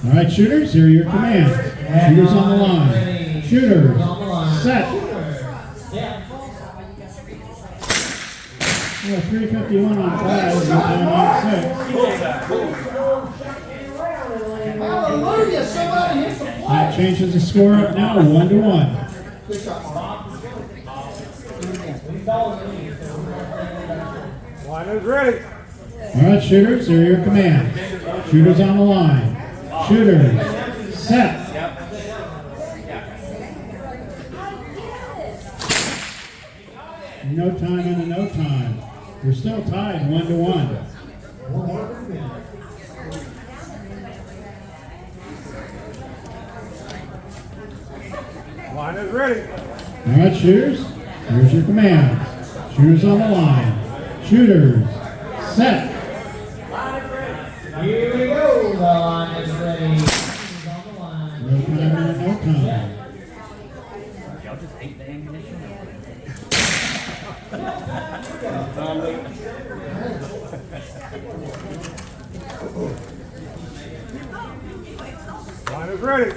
All right, shooters, here are your commands. Shooters on the line. Shooters, set. Well, 351 on 5, no time on 6. Hallelujah, somebody hit the plate. That changes the score up now, 1-1. Good shot, Bob. Line is ready. All right, shooters, here are your commands. Shooters on the line. Shooters, set. No time and a no time. We're still tied 1-1. Line is ready. All right, shooters, here's your commands. Shooters on the line. Shooters, set. Here we go. The line is ready. Shooters on the line. No time and a no time. Y'all just hate the ammunition? Line is ready.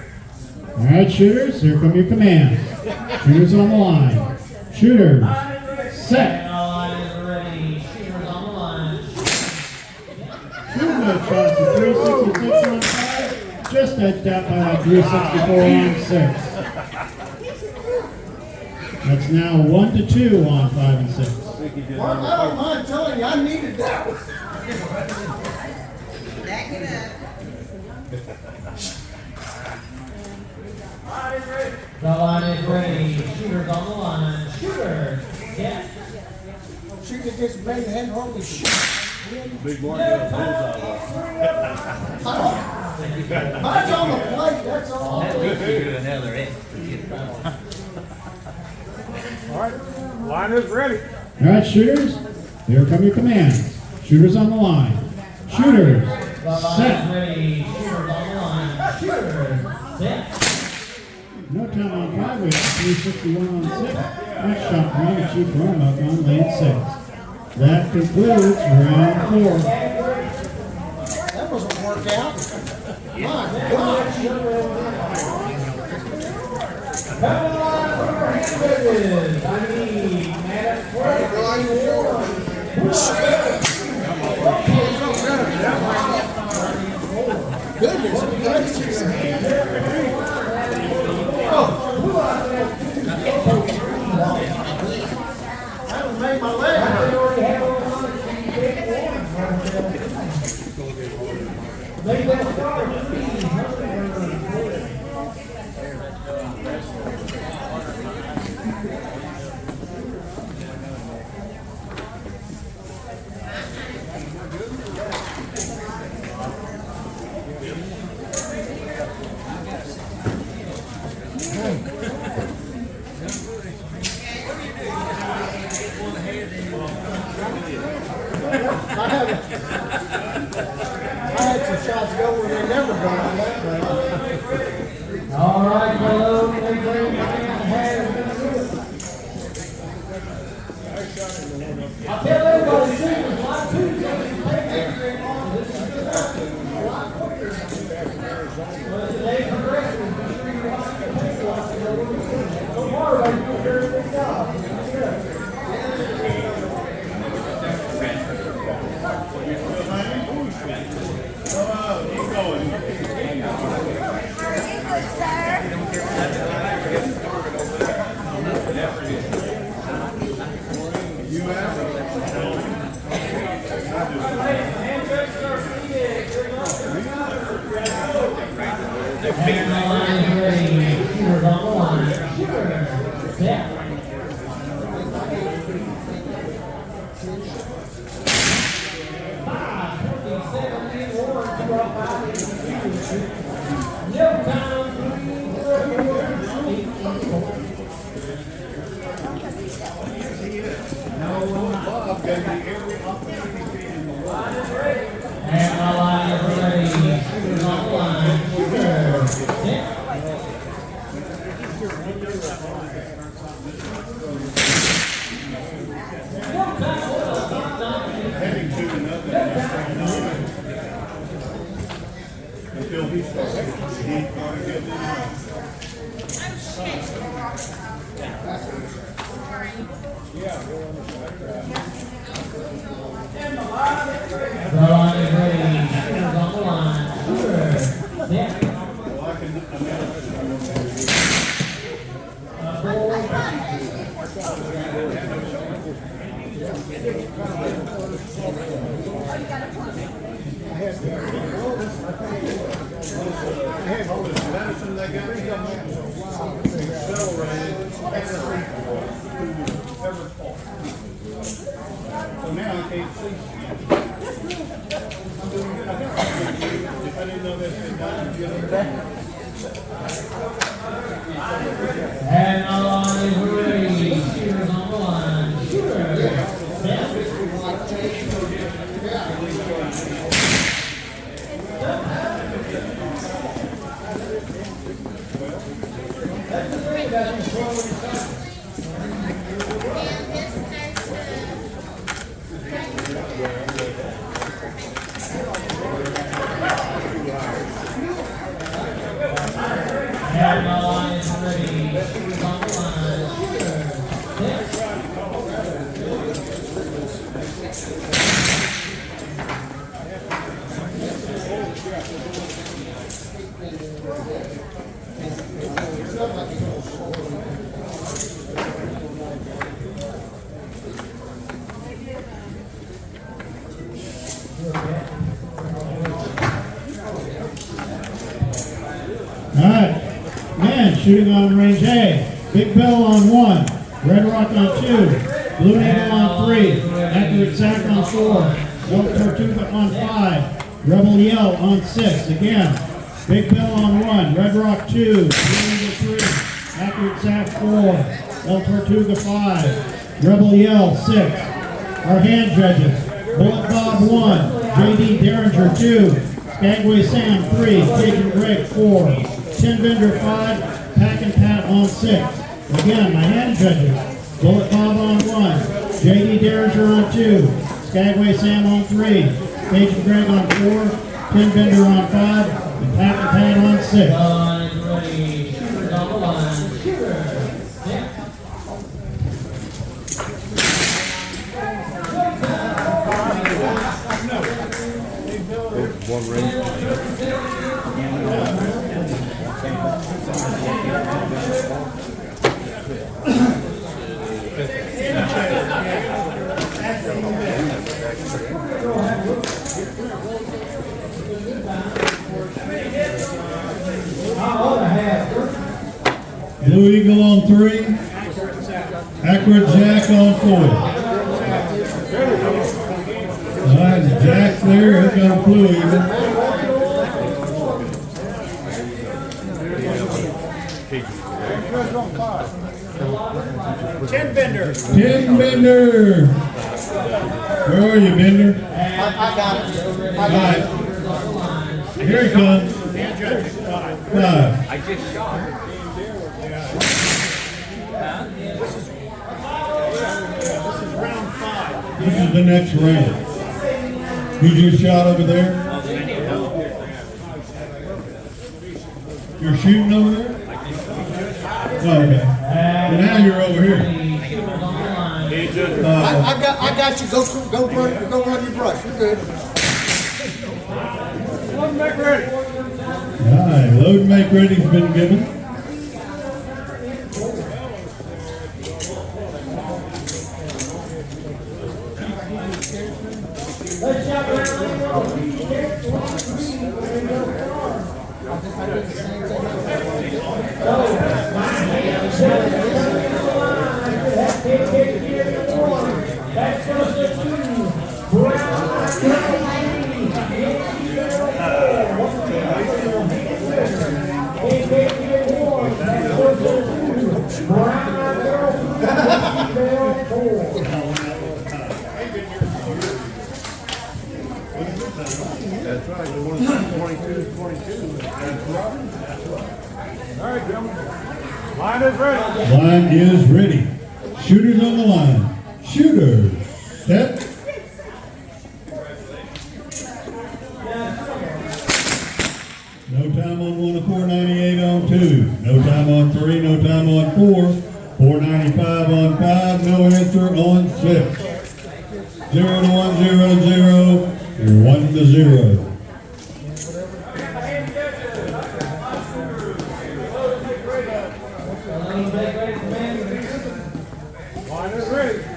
All right, shooters, here come your commands. Shooters on the line. Shooters, set. The line is ready. Shooters on the line. Shooting that shot for 366 on 5. Just edged out by that 364 on 6. That's now 1-2 on 5 and 6. Mark, I don't mind telling you, I needed that one. Back it up. The line is ready. Shooters on the line. Shooters, set. Shooting against men and hardly shoot. Big Mark does Mine's on the plate, that's all. At least you do another end. All right, line is ready. All right, shooters, here come your commands. Shooters on the line. Shooters, The line is set. ready. Shooters on the line. Shooters, set. No time on 5, we have 361 on 6. That shot round and Chief Roanoke on lane 6. That concludes round 4. That was a workout. My gosh. Goodness gracious. That would make my leg I had some shots go where they never go on that road. I'll tell everybody soon, there's lot 2 coming. This is a lot quicker. But today progresses, be sure you watch the paperwork. So far, everybody's doing a very good job. That's good. Keep going. And the line is ready. Shooters on the line. Shooters. Set. 5:27 2 up 5. No time. 18-4. Bob gave me every opportunity in the world. And the line is ready. Shooters on the line. Shooters. Set. Heading to another until he starts. He's going to get in there. The line is ready. Shooters on the line. Shooters. Set. Well, I can imagine. I had all this medicine they got me accelerated ever fought. So now I can't see. I'm doing good. If I didn't know this had done, you know. And the line is ready. Shooters on the line. Shooters. Set. And the line is ready. Shooters on the line. Shooters. Set. All right, man, shooting on range A. Big Bill on 1, Red Rock on 2, Blue Eagle on 3, Accurate Sack on 4, Silver Tortuga on 5, Rebel Yell on 6. Again, Big Bill on 1, Red Rock 2, Blue Eagle 3, Accurate Sack 4, El Tortuga 5, Rebel Yell 6. Our hand judges, Bullet Bob 1, J.D. Derringer 2, Skagway Sam 3, Cajun Greg 4, Tin Bender 5, Pack and Pat on 6. Again, my hand judges, Bullet Bob on 1, J.D. Derringer on 2, Skagway Sam on 3, Cajun Greg on 4, Tin Bender on 5, and Pack and Pat on 6. Line is ready. Shooters on the line. Shooters. Set. One ring. Blue Eagle on 3, Accurate Jack on 4. All right, Jack's there, he's got a Blue Eagle. Tin Bender. Tin Bender. Where are you, Bender? I got it. All right, here he comes. 5. I just shot. This is round 5. This is the next round. You just shot over there? You're shooting over there? Oh, okay. Well, now you're over here. I got you. Go run your brush. You're good. Load and make ready. All right, load and make ready's been given. That's right, the one 22. All right, gentlemen. Line is ready. Line is ready. Shooters on the line. Shooters. Set. No time on 1 to 498 on 2. No time on 3. No time on 4. 495 on 5. No answer on 6. 0 to 1, 0 to 0. 1 to 0.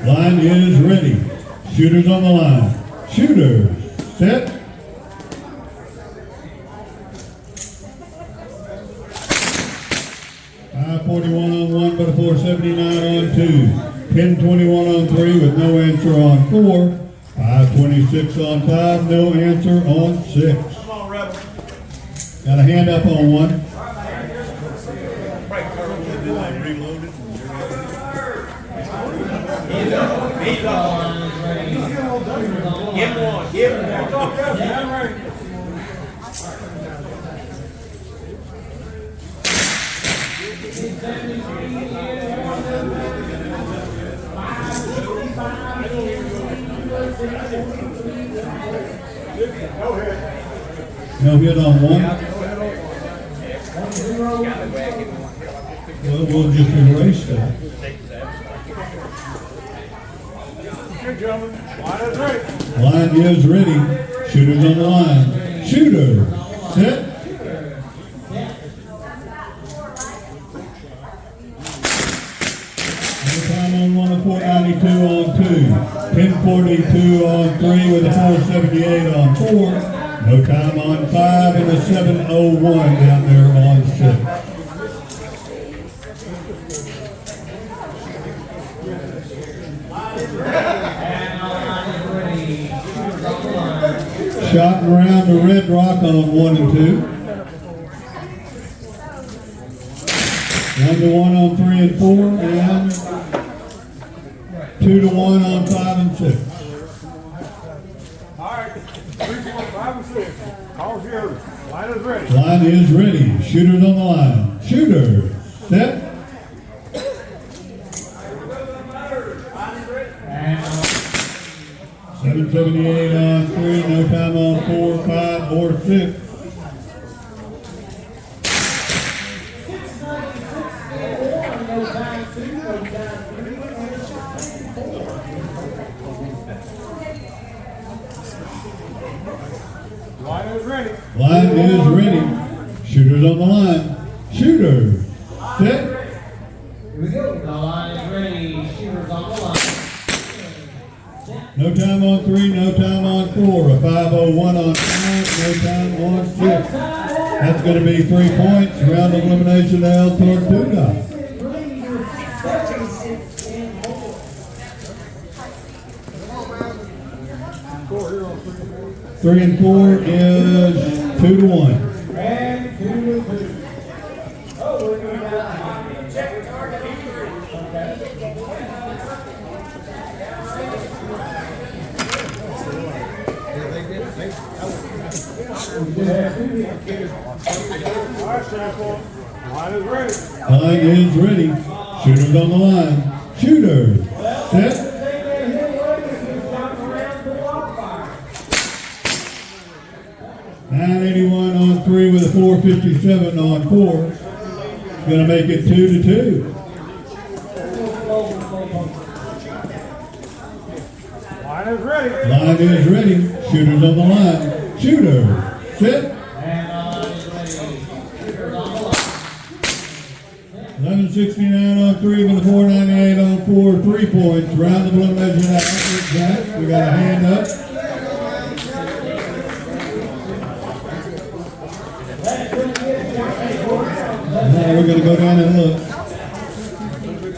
Line is ready. Shooters on the line. Shooters. Set. .541 on 1, but a 479 on 2. 1021 on 3 with no answer on 4. 526 on 5, no answer on 6. Come on, Rebel. Got a hand up on 1. Give him one. Give him one. No hit on 1. Well, we'll just erase that. Good, gentlemen. Line is ready. Line is ready. Shooters on the line. Shooter. Set. No time on 1 to 492 on 2. 1042 on 3 with a 478 on 4. No time on 5 and a 701 down there on 6. Shot around the Red Rock on 1 and 2. 1 to 1 on 3 and 4, and 2 to 1 on 5 and 6. All right. 3, 4, 5, and 6. Call shooters. Line is ready. Line is ready. Shooters on the line. Shooters. Set. .778 on 3, no time on 4, 5, or 6. Line is ready. Line is ready. Shooters on the line. Shooters. Set. Here we go. The line is ready. Shooters on the line. No time on 3, no time on 4. A 501 on 5, no time on 6. That's going to be 3 points. Round of elimination to El Tortuga. 3 and 4 is 2 to 1. And 2 to 2. Oh, we're going down. All right, Sample. Line is ready. Line is ready. Shooters on the line. Shooters. Set. 981 on 3 with a 457 on 4. Gonna make it 2-2. Line is ready. Line is ready. Shooters on the line. Shooter. Set. 1169 on 3 with a 498 on 4. 3 points. Round the blue measure out. Zach, we got a hand up. Now we're going to go down and look. We're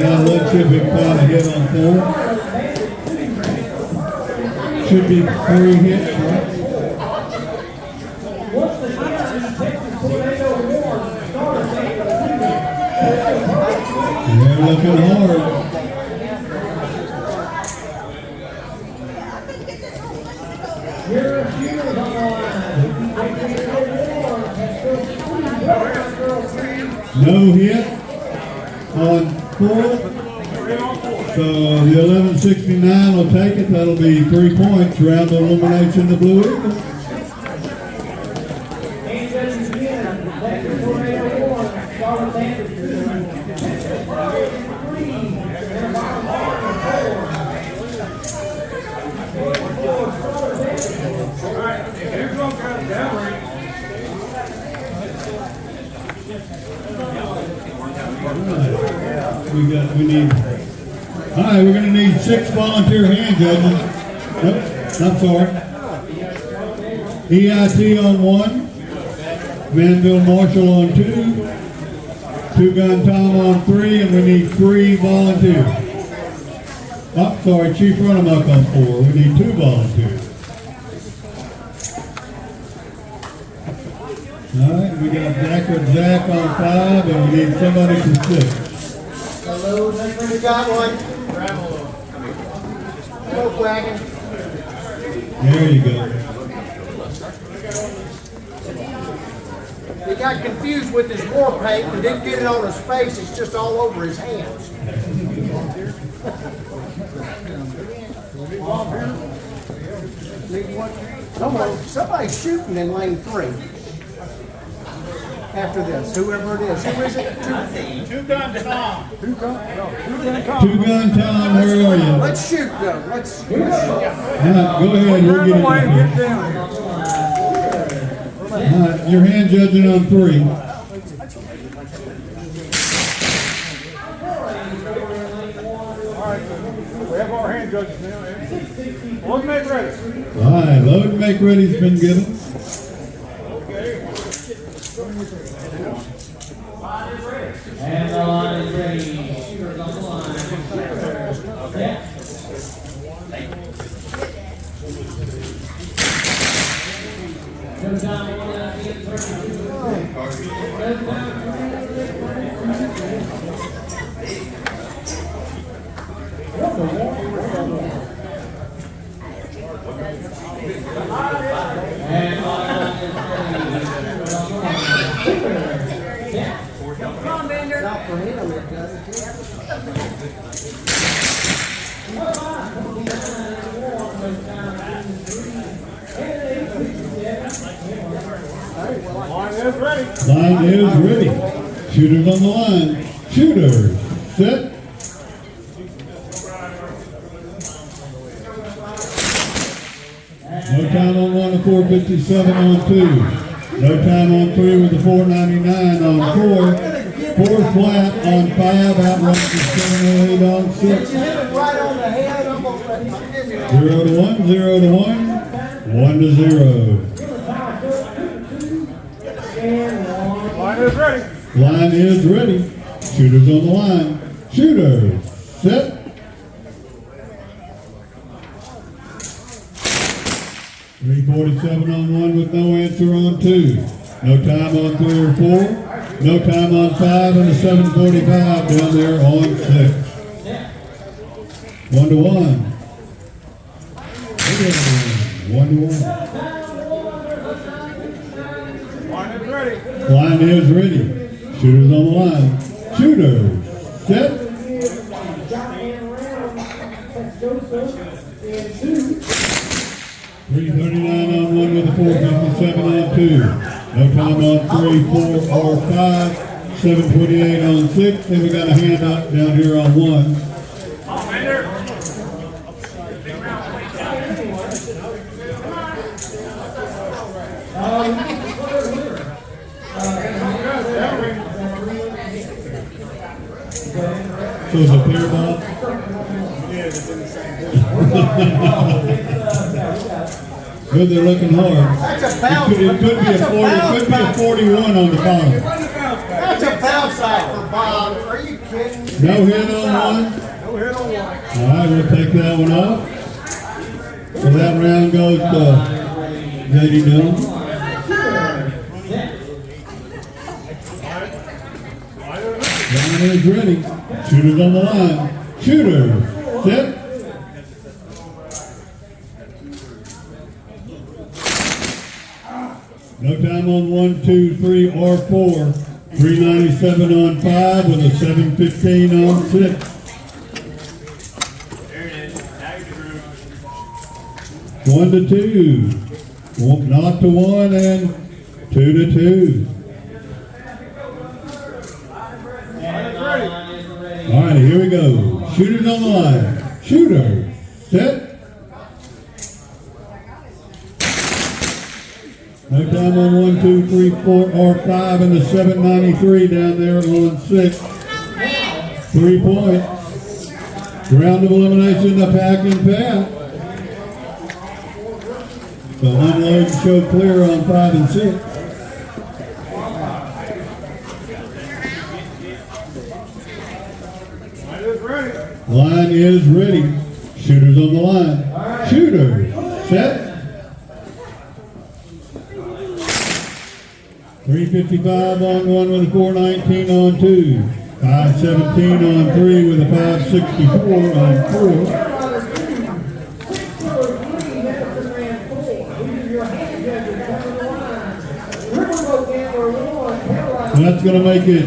now look, see if we can find a hit on 4. Should be 3 hits, right? They're looking hard. No hit on 4. So the 1169 will take it. That'll be 3 points. Round the elimination of the Blue Eagles. We need. All right, we're going to need 6 volunteer hand judges. Nope, I'm sorry. EIT on 1, Manville Marshall on 2, 2-gun Tom on 3, and we need 3 volunteers. Oh, sorry, Chief Runamuck on 4. We need 2 volunteers. All right, we got Zach on 5, and we need somebody for 6. Hello, we got one. Wagon. There you go. He got confused with his war paint and didn't get it on his face. It's just all over his hands. Somebody's shooting in lane 3. After this, whoever it is. Who is it? 2-gun Tom. 2-gun Tom. 2-gun Tom, where are you? Let's shoot, though. Let's Go ahead, we'll get it. Get down here. All right, your hand judging on 3. All right, we have our hand judges now. Load and make ready. All right, load and make ready's been given. And the line is ready. Shooters on the line. Yeah. Good time. Line is ready. Shooters on the line. Shooters. Set. No time on 1, a 457 on 2. No time on 3 with a 499 on 4. 4 flat on 5. Outright to 708 on 6. 0 to 1, 0 to 1, 1 to 0. Line is ready. Line is ready. Shooters on the line. Shooters. Set. .347 on 1 with no answer on 2. No time on 3 or 4. No time on 5 and a 745 down there on 6. 1 to 1. 1 to 1. Line is ready. Line is ready. Shooters on the line. Shooters. Set. 339 on 1 with a 457 on 2. No time on 3, 4, or 5. 728 on 6. Then we got a hand up down here on 1. So it's a pair ball? Good, they're looking hard. That's a bounce. It could be a 41 on the bottom. That's a bounce out for Bob. Are you kidding me? No hit on 1. No hit on 1. All right, we'll take that one off. So that round goes to J.D. Dillon. Line is ready. Shooters on the line. Shooter, set. No time on 1, 2, 3, or 4. 397 on 5 with a 715 on 6. There it is. Now you're through. 1 to 2. Not to 1 and 2 to 2. All right, here we go. Shooters on the line. Shooter, set. No time on 1, 2, 3, 4, or 5, and the 793 down there on 6. 3 points. Round of elimination, the pack and pat. So unload and show clear on 5 and 6. Line is ready. Shooters on the line. Shooter, set. 355 on 1 with a 419 on 2. 517 on 3 with a 564 on 4. So that's going to make it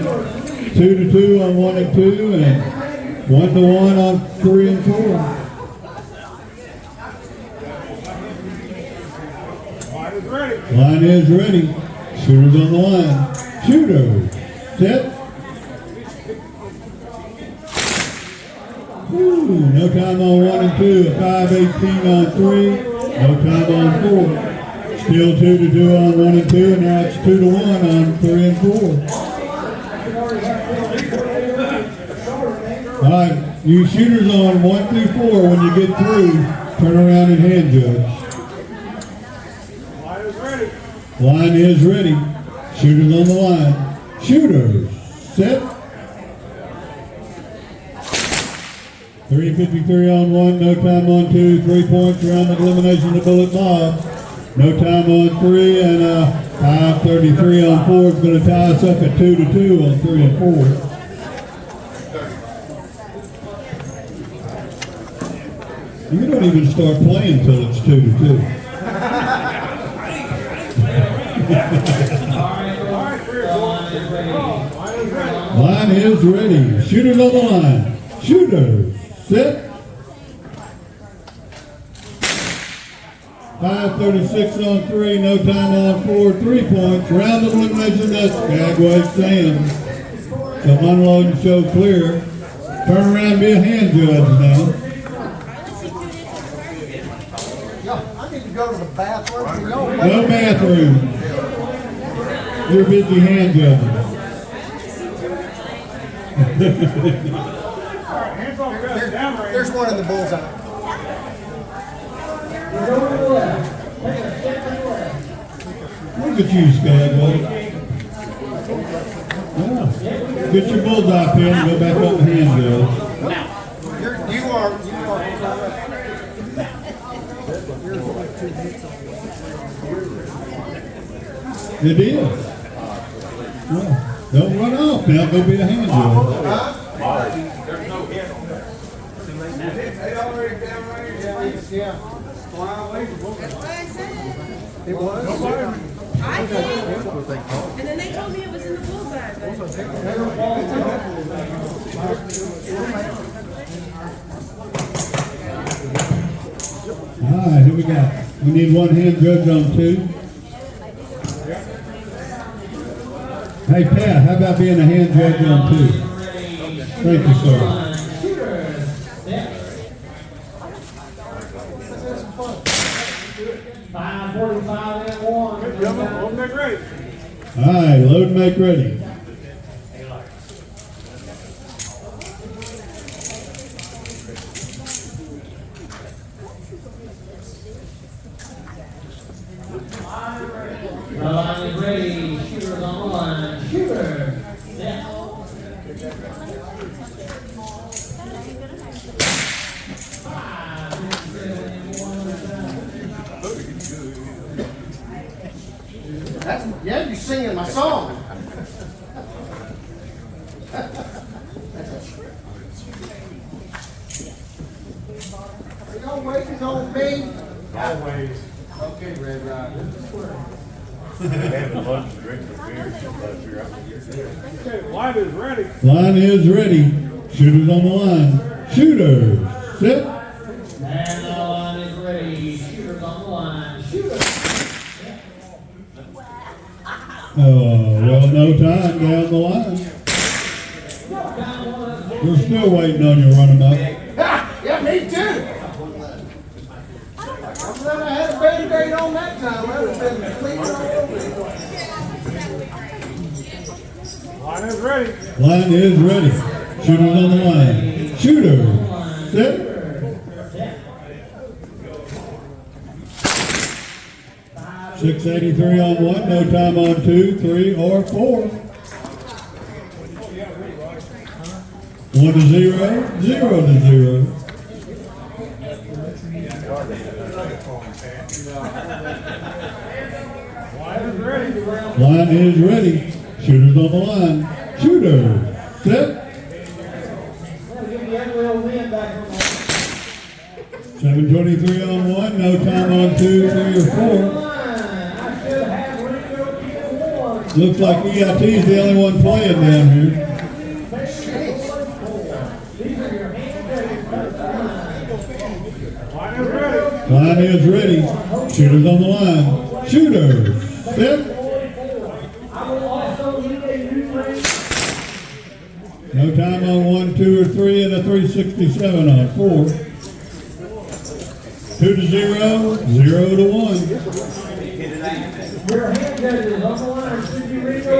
2 to 2 on 1 and 2 and 1 to 1 on 3 and 4. Line is ready. Shooters on the line. Shooter, set. No time on 1 and 2. A 518 on 3. No time on 4. Still 2 to 2 on 1 and 2, and now it's 2 to 1 on 3 and 4. All right, you shooters on 1 through 4, when you get through, turn around and hand judge. Line is ready. Shooters on the line. Shooters, set. 353 on 1, no time on 2, 3 points around the elimination of Bullet Bob. No time on 3, and 533 on 4 is going to tie us up at 2 to 2 on 3 and 4. You don't even start playing until it's 2 to 2. Line is ready. Shooters on the line. Shooters, set. 536 on 3, no time on 4, 3 points. Round of elimination, that's Cowboy Sam. So unload and show clear. Turn around and be a hand judge now. I need to go to the bathroom. No bathroom. You're busy hand judging. There's one in the bullseye. Look at you, Skagway. Yeah. Get your bullseye pin and go back up and hand judge. You are It is. Yeah. Don't run off now, go be a hand judge. There's no hit on that. yeah. It was. I did. And then they told me it was in the bullseye. right, who we got? We need one hand judge on 2. Hey Pat, how about being a hand judge on 2? Thank you, sir. 5:45 and 1. Hey, gentlemen, hold that ready. All right, load and make ready. The line is ready. Shooters on the line. Shooter. Set. Yeah, you're singing my song. Are y'all waiting on me? Always. Okay, Red Rocket. Having lunch and drinking beer. Okay, line is ready. Line is ready. Shooters on the line. Shooters, set. And the line is ready. Shooters on the line. Shooters. Well, no time down the line. We're still waiting on you, running up. Yeah, me too. I'm glad I had a Band-Aid on that time. I would have been bleeding all over it. Line is ready. Line is ready. Shooters on the line. Shooters, set. 683 on 1, no time on 2, 3, or 4. 1 to 0, 0 to 0. Line is ready. Line is ready. Shooters on the line. Shooters, set. 723 on 1, no time on 2, 3, or 4. Looks like EIT's the only one playing down here. Line is ready. Shooters on the line. Shooters, set. No time on 1, 2, or 3, and a 367 on 4. 2 to 0, 0 to 1. Your hand judges on the line should be ready to go.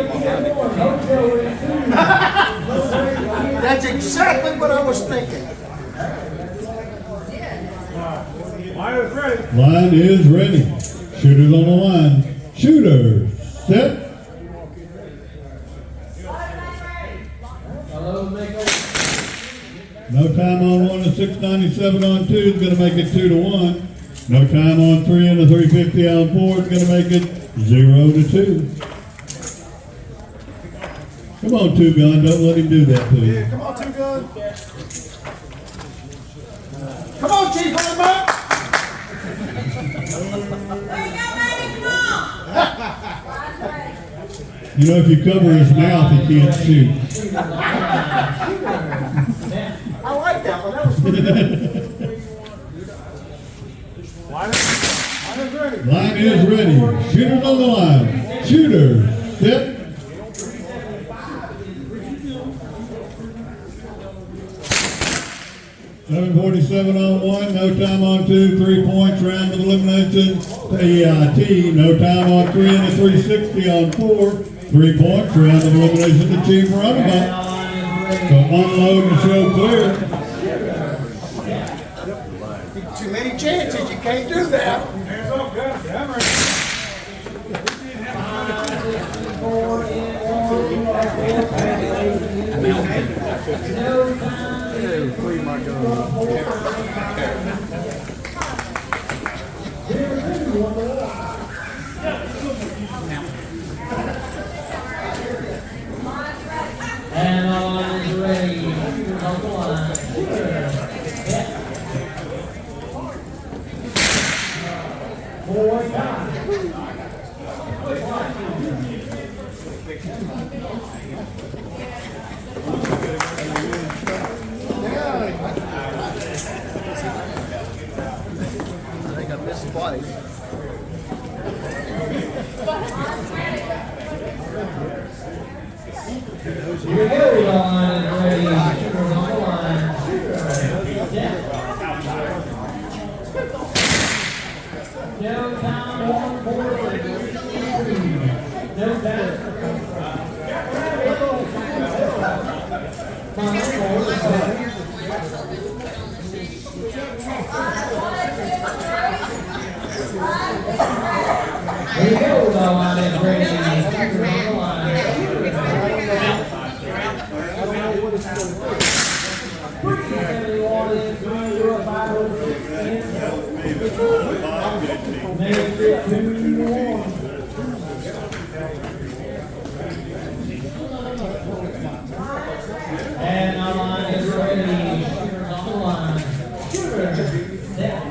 That's exactly what I was thinking. Line is ready. Line is ready. Shooters on the line. Shooters, set. No time on 1 and 697 on 2 is going to make it 2 to 1. No time on 3 and a 350 on 4 is going to make it 0 to 2. Come on, Two Gun, don't let him do that to you. Come on, Two Gun. Come on, Chief Hunter. You know, if you cover his mouth, he can't shoot. I like that one. That was pretty good. Line is ready. Line is ready. Shooters on the line. Shooters, set. 747 on 1, no time on 2, 3 points, round of elimination to EIT. No time on 3 and a 360 on 4, 3 points, round of elimination to Chief Runabout. So unload and show clear. Too many chances, you can't do that. Hands up, guys. Hammer. And the line is ready. Shooters on the line. Shooters. Set. 4 times. Here we go, the line is ready. Shooters on the line. Set. No time, 1-4. No time. Here we go, the line is ready. Shooters on the line. And our line is ready. Shooters on the line. Shooters set.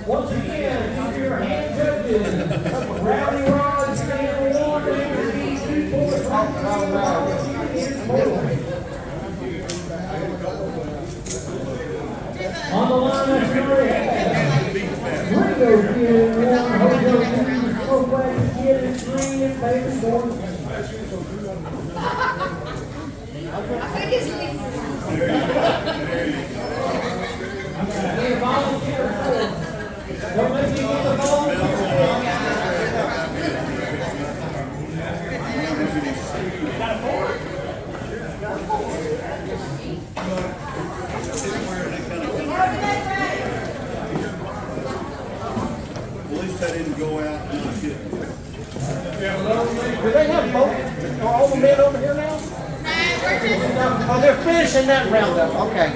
Once again, keep your hand judges. Rowdy Rod, stand 1, Major D, 2, 4, on the line, that's number 8. Ringo Kid, 1, Hojo Kid, Smoke Wagon Kid, and 3, and David Gordon. I think it's Volunteer 4. Don't let me get the volunteer. At least I didn't go out and just get. Do they have both? Are all the men over here now? Oh, they're finishing that roundup. Okay.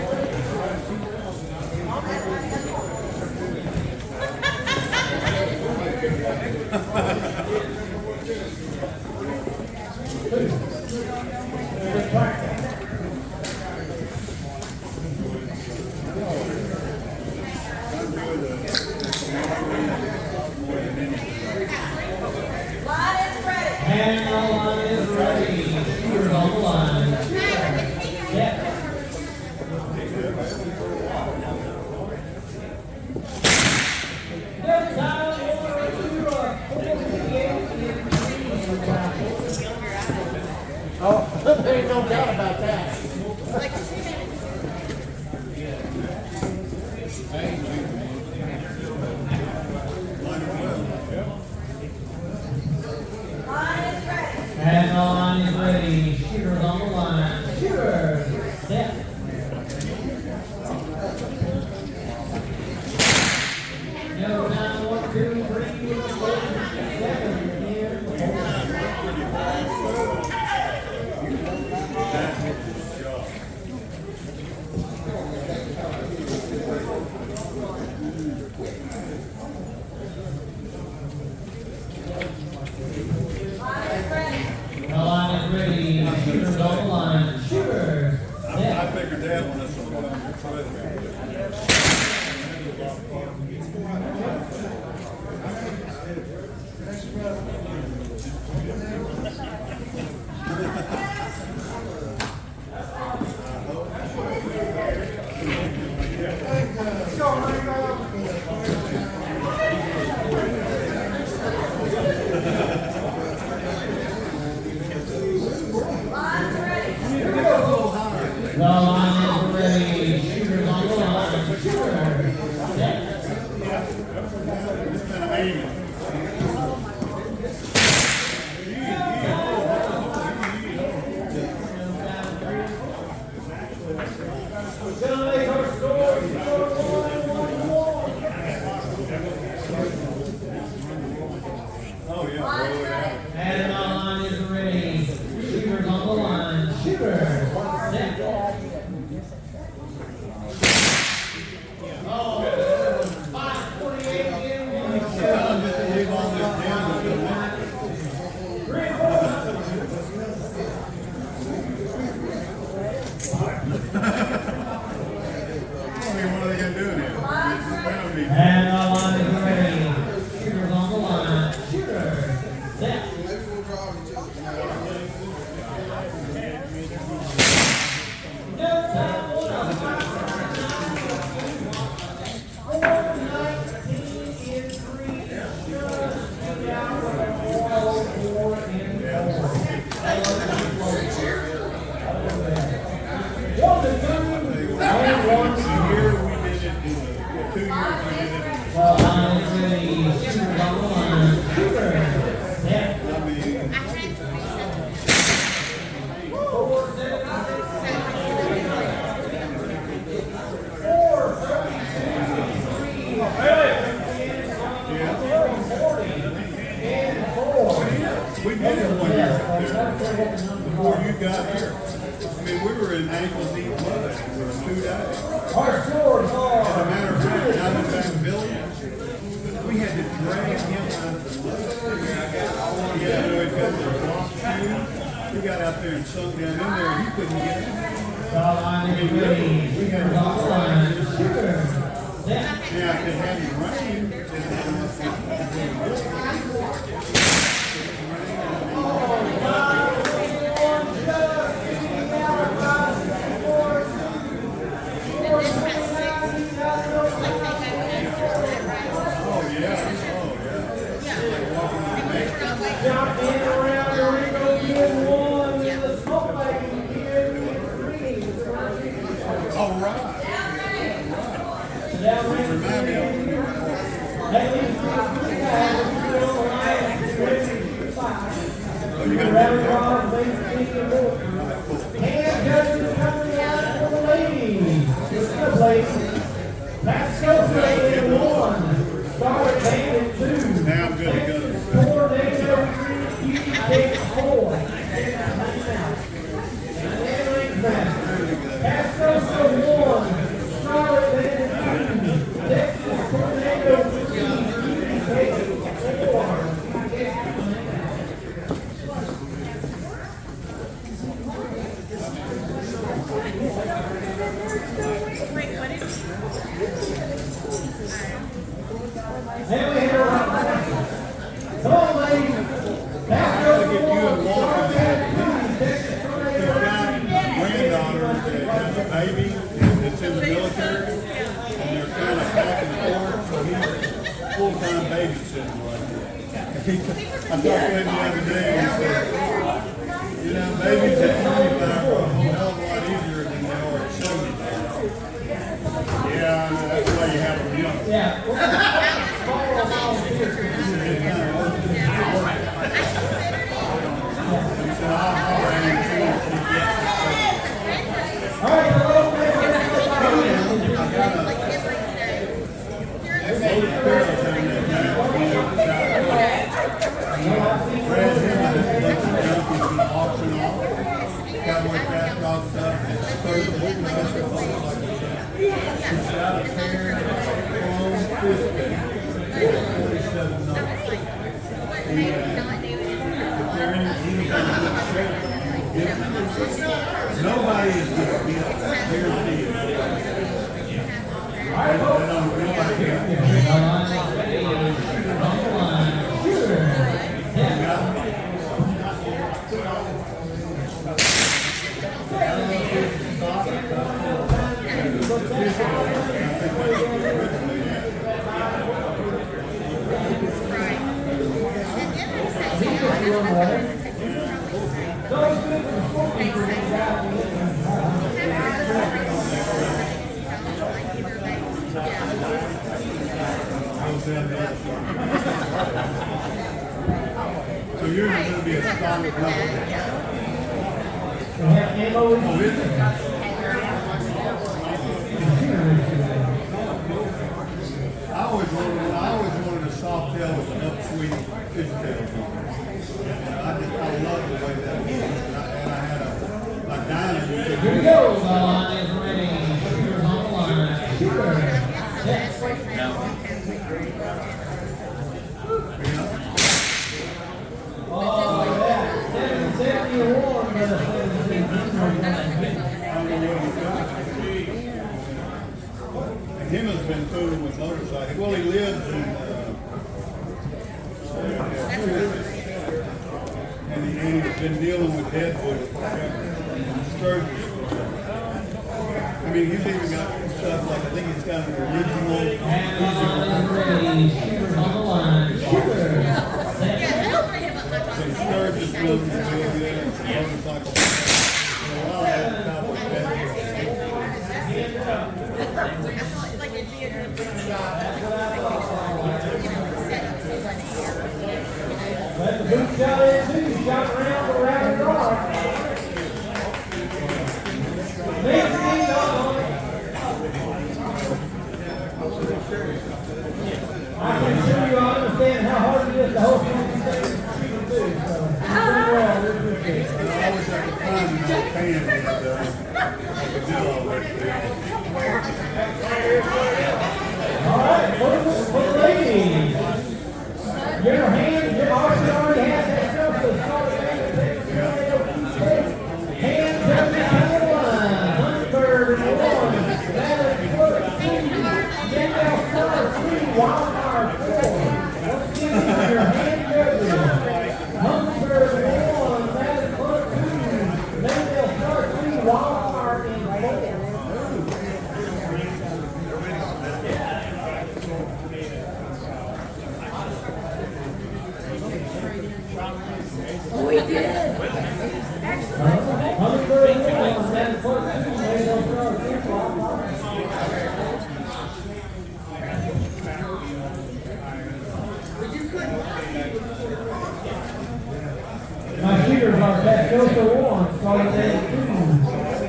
And the line is ready. Shooters on the line. Yeah. Oh, there ain't no doubt about that. And the line is ready. Shooters on the line. Shooters. Set. No time. 1, 2, 3, 4, 7. The line is ready. Shooters on the line. Shooters. I figured that one is The line is ready. Shooters on the line. Shooters. Set. And the line is ready. Shooters on the line. Shooters. Set. What are they gonna do in here? And the line is ready. Shooters on the line. Shooters. Set. No time. We did it 1 year up there before you got here. I mean, we were in ankle deep mud for 2 days. As a matter of fact, out in that building, we had to drag him out of the mud. Yeah, because of the block shoes. We got out there and sunk down in there, and he couldn't get out. I mean, literally, we had to walk around. Yeah, if it hadn't rained, all right. Remind me of you got now I'm good to go. Baby that's in the military, and they're kind of back and forth, so he's full-time babysitting right now. I talked to him the other day and he said, you know, babies at 25 are a whole hell of a lot easier than they are at 75. Yeah, I know, that's why you have them young. Cowboy Fast Draw stuff. Nobody is going to be guaranteed. I don't realize so yours is going to be a solid level. Oh, is it? I always wanted a soft tail with an upsweet fishtail. I love the way that was. And I had a diamond. Here we go. The line is ready. Shooters on the line. Shooters. Set. Oh, yeah. 771 for the 771. Him has been fooling with motorcycles. Well, he lives in, and he's been dealing with deadwood sturgeon. I mean, he's even got stuff like, I think he's got an original. Some sturgeon floating real good, motorcycle. A lot of that Cowboy Fast Like it'd be a good set Let the boot shot in too. Shot around the round draw. I can assure you I understand how hard it is to hold things too. So, I wish I could find another pan that I could do all that. all right, for the ladies. Your hands, your arms already have that stuff, so start hands up to the line. Huntsburg in one. Valley Foot, two. Daniel Star, three. Wildfire, four. Let's give you your hand judges. Huntsburg in one. Valley Foot, two. Daniel Star, three. Wildfire in four. We did. My shooters are Pascosa 1, Tornado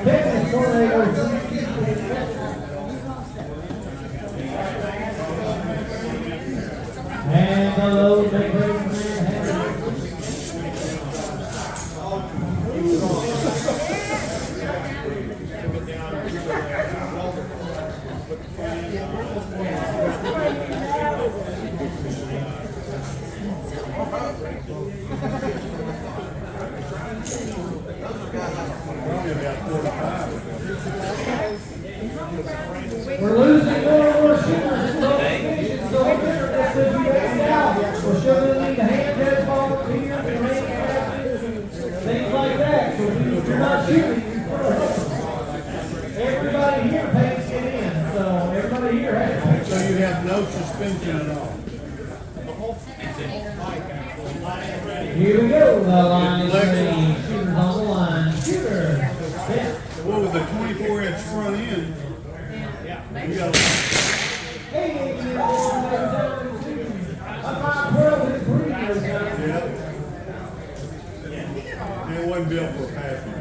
2, Texas Tornado 3, and the low big race man. We're losing more and more shooters. So we're sure going to need the hand judge volunteers and hand judges, things like that. So if you're not shooting, everybody here pays to get in. So everybody here has to. So you have no suspension at all. Here we go. The line is ready. Shooters on the line. Shooter. Well, with the 24-inch front end, you got Hey, it wasn't built for passing.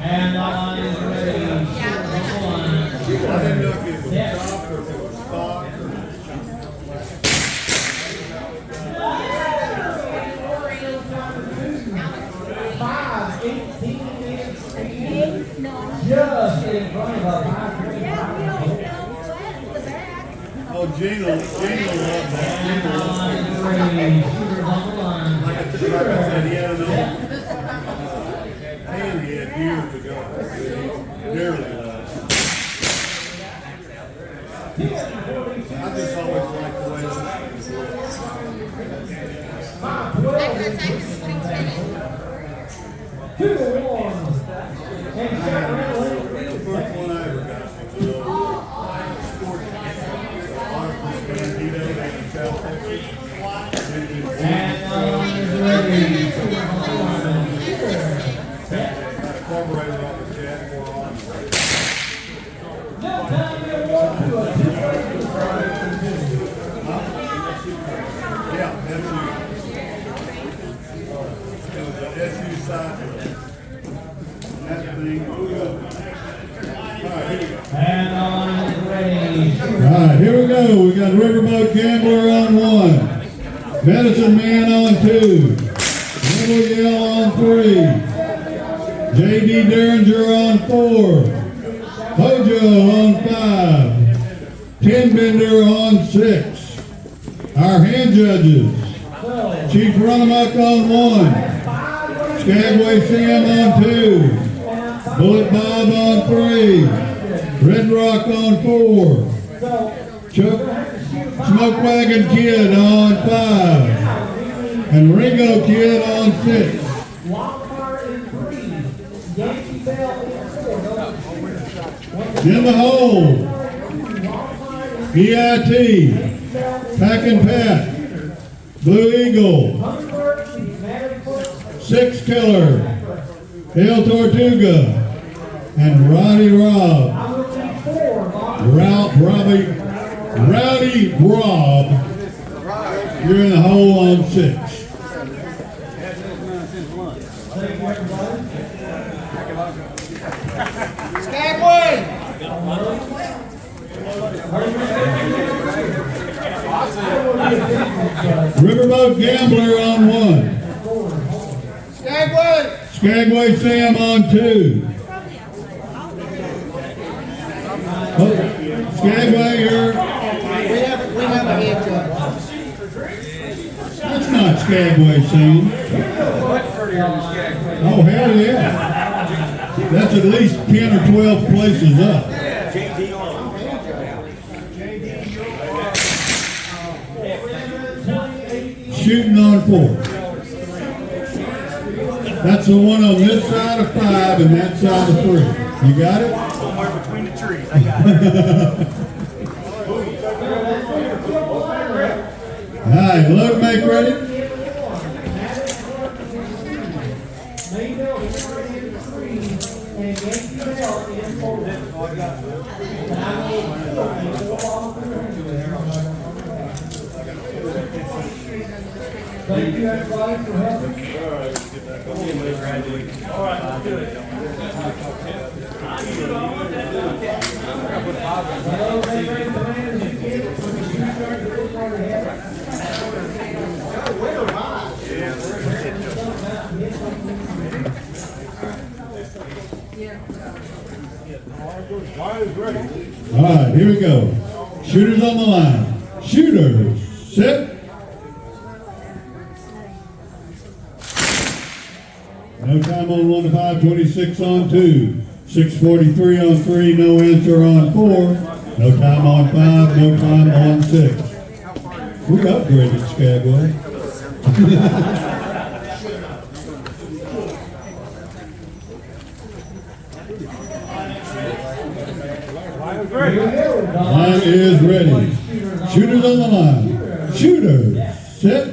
And the line is ready. Shooters on the line. I didn't know if it was stock or if it was stock. 5:18 just in front of us. Oh, Gina loved that. Gina loved that. Shooters on the line. Like I said, he had an old hand he had years ago. Dearly loved. I just always liked the way that was. 2-1. And The first one I ever got was Bandito in South Texas. and ready. Got a carburetor off the jet for on. Now time to walk to a Yeah, SU. It was an SU side. That thing. All right, here we go. and on is ready. All right, here we go. We got Riverboat Gambler on 1. Medicine Man on 2. Little Yell on 3. J.D. Derringer on 4. Hojo on 5. Tin Bender on 6. Our hand judges. Chief Runamuck on 1. Skagway Sam on 2. Bullet Bob on 3. Red Rock on 4. Smoke Wagon Kid on 5. And Ringo Kid on 6. In the hole, EIT, Pack and Pat, Blue Eagle, Six Killer, El Tortuga, and Rowdy Rob. Rowdy Rob, you're in the hole on 6. Skagway! Riverboat Gambler on 1. Skagway! Skagway Sam on 2. Oh, Skagway, you're... We have a head judge. That's not Skagway Sam. Oh, hell yeah. That's at least 10 or 12 places up. Shooting on 4. That's the one on this side of 5 and that side of 3. You got it? Somewhere between the trees. I got it. All right, load make ready. Thank you, everybody, for helping. All right, let's do it. All right, here we go. Shooters on the line. Shooters, set. No time on 1 to 5, 26 on 2, 6:43 on 3, no answer on 4, no time on 5, no time on 6. We upgraded Skagway. Line is ready. Shooters on the line. Shooters, set.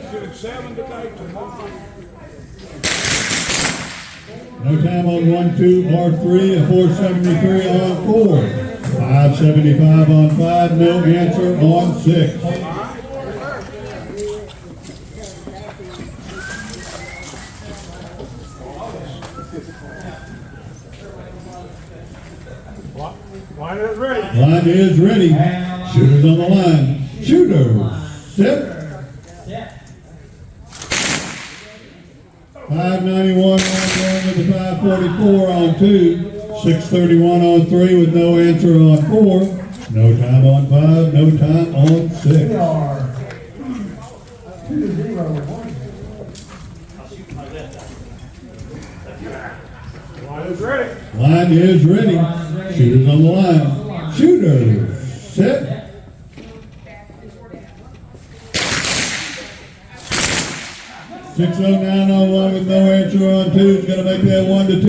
No time on 1, 2, or 3, a 473 on 4. 575 on 5, no answer on 6. Line is ready. Line is ready. Shooters on the line. Shooters, set. 591 on 1 with the 544 on 2, 631 on 3 with no answer on 4, no time on 5, no time on 6. We are 2-0. Line is ready. Line is ready. Shooters on the line. Shooters, set. 609 on 1 with no answer on 2 is going to make that 1 to 2.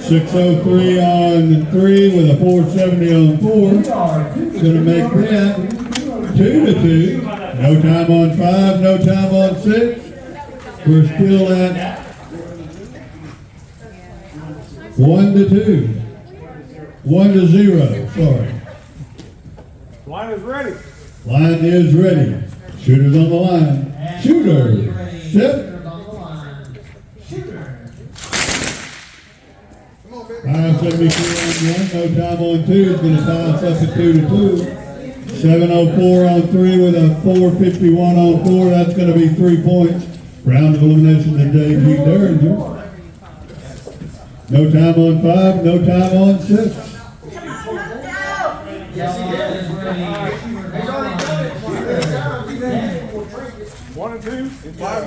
603 on 3 with a 470 on 4 is going to make that 2 to 2. No time on 5, no time on 6. We're still at 1 to 2. 1 to 0, sorry. Line is ready. Line is ready. Shooters on the line. Shooters, set. 573 on 1, no time on 2 is going to tie us up at 2 to 2. 704 on 3 with a 451 on 4, that's going to be 3 points. Round of elimination to Dave G. Derringer. No time on 5, no time on 6. Yes, he did. He's already done it. 1 and 2. 5.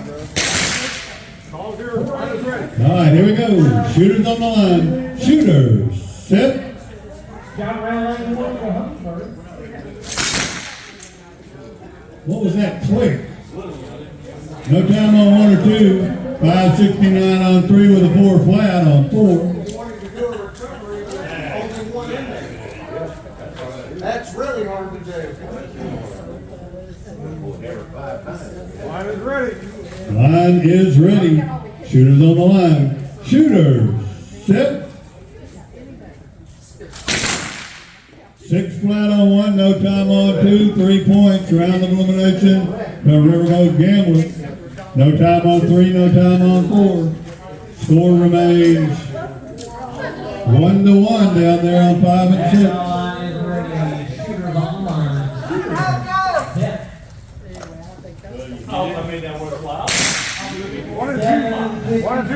Call here, line is ready. All right, here we go. Shooters on the line. Shooters, set. John around lane one for Humphrey. What was that click? No time on 1 or 2. 569 on 3 with a 4 flat on 4. That's really hard to do. Line is ready. Line is ready. Shooters on the line. Shooters, set. 6 flat on 1, no time on 2, 3 points. Round of elimination. The Riverboat Gambler. No time on 3, no time on 4. Score remains 1-1 down there on 5 and 6. Oh, I made that worthwhile. 1 and 2. 1 and 2,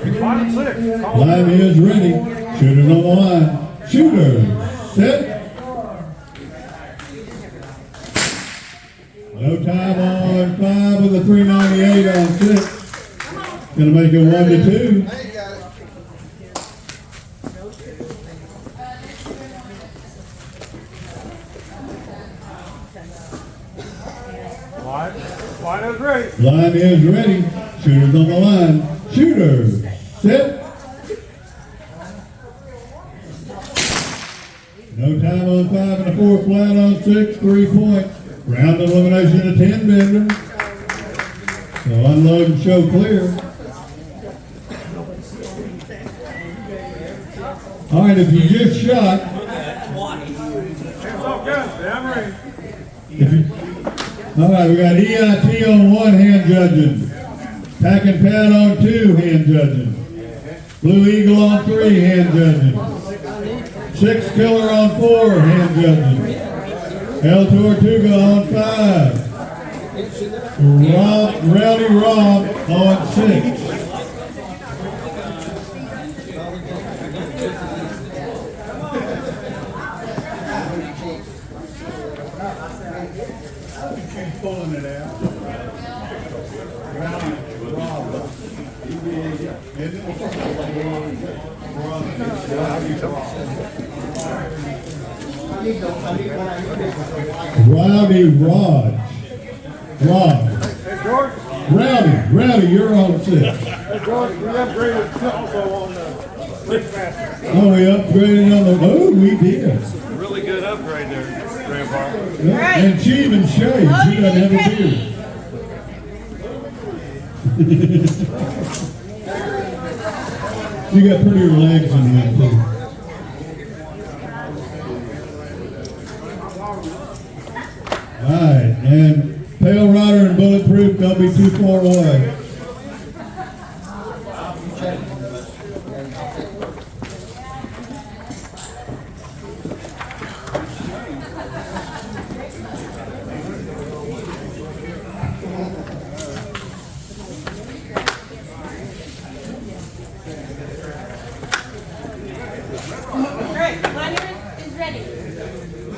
3. 5 and 6. Line is ready. Shooters on the line. Shooters, set. No time on 5 with a 398 on 6. Gonna make it 1-2. Line is ready. Line is ready. Shooters on the line. Shooters, set. No time on 5 and a 4 flat on 6, 3 points. Round of elimination of 10 vendors. So unload and show clear. All right, if you just shot, Hands off guns. Down range. all right, we got EIT on 1, hand judging. Pack and Pad on 2, hand judging. Blue Eagle on 3, hand judging. 6 Killer on 4, hand judging. El Tortuga on 5. Rowdy Rob on 6. She's pulling it out. Rowdy Rod. Hey, George. Rowdy, you're on 6. Hey, George, we upgraded also on the Breakmaster. Oh, we upgraded on the, oh, we did. Really good upgrade there, Grandpa. And she even shaved. She doesn't have a beard. You got prettier legs than him, too. Alright, and Pale Rider and Bulletproof, don't be too far away.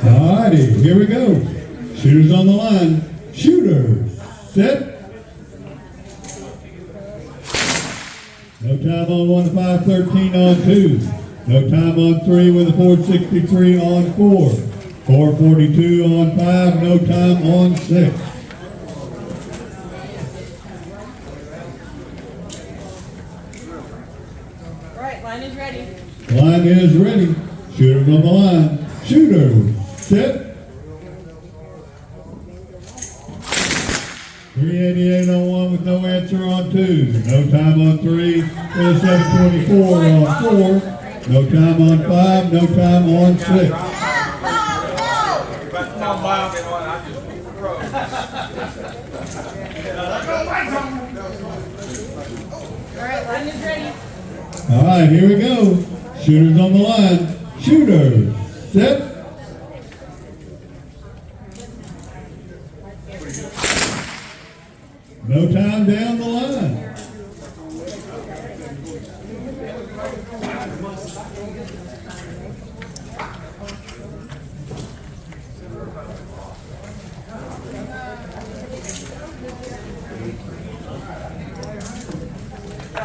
Alrighty, here we go. Shooters on the line. Shooters, set. No time on 1 to 5, 13 on 2. No time on 3 with a 463 on 4. 442 on 5, no time on 6. Alright, line is ready. Line is ready. Shooters on the line. Shooters, set. 388 on 1 with no answer on 2. No time on 3 with a 724 on 4. No time on 5, no time on 6. Alright, line is ready. All right, here we go. Shooters on the line. Shooters, set. No time down the line.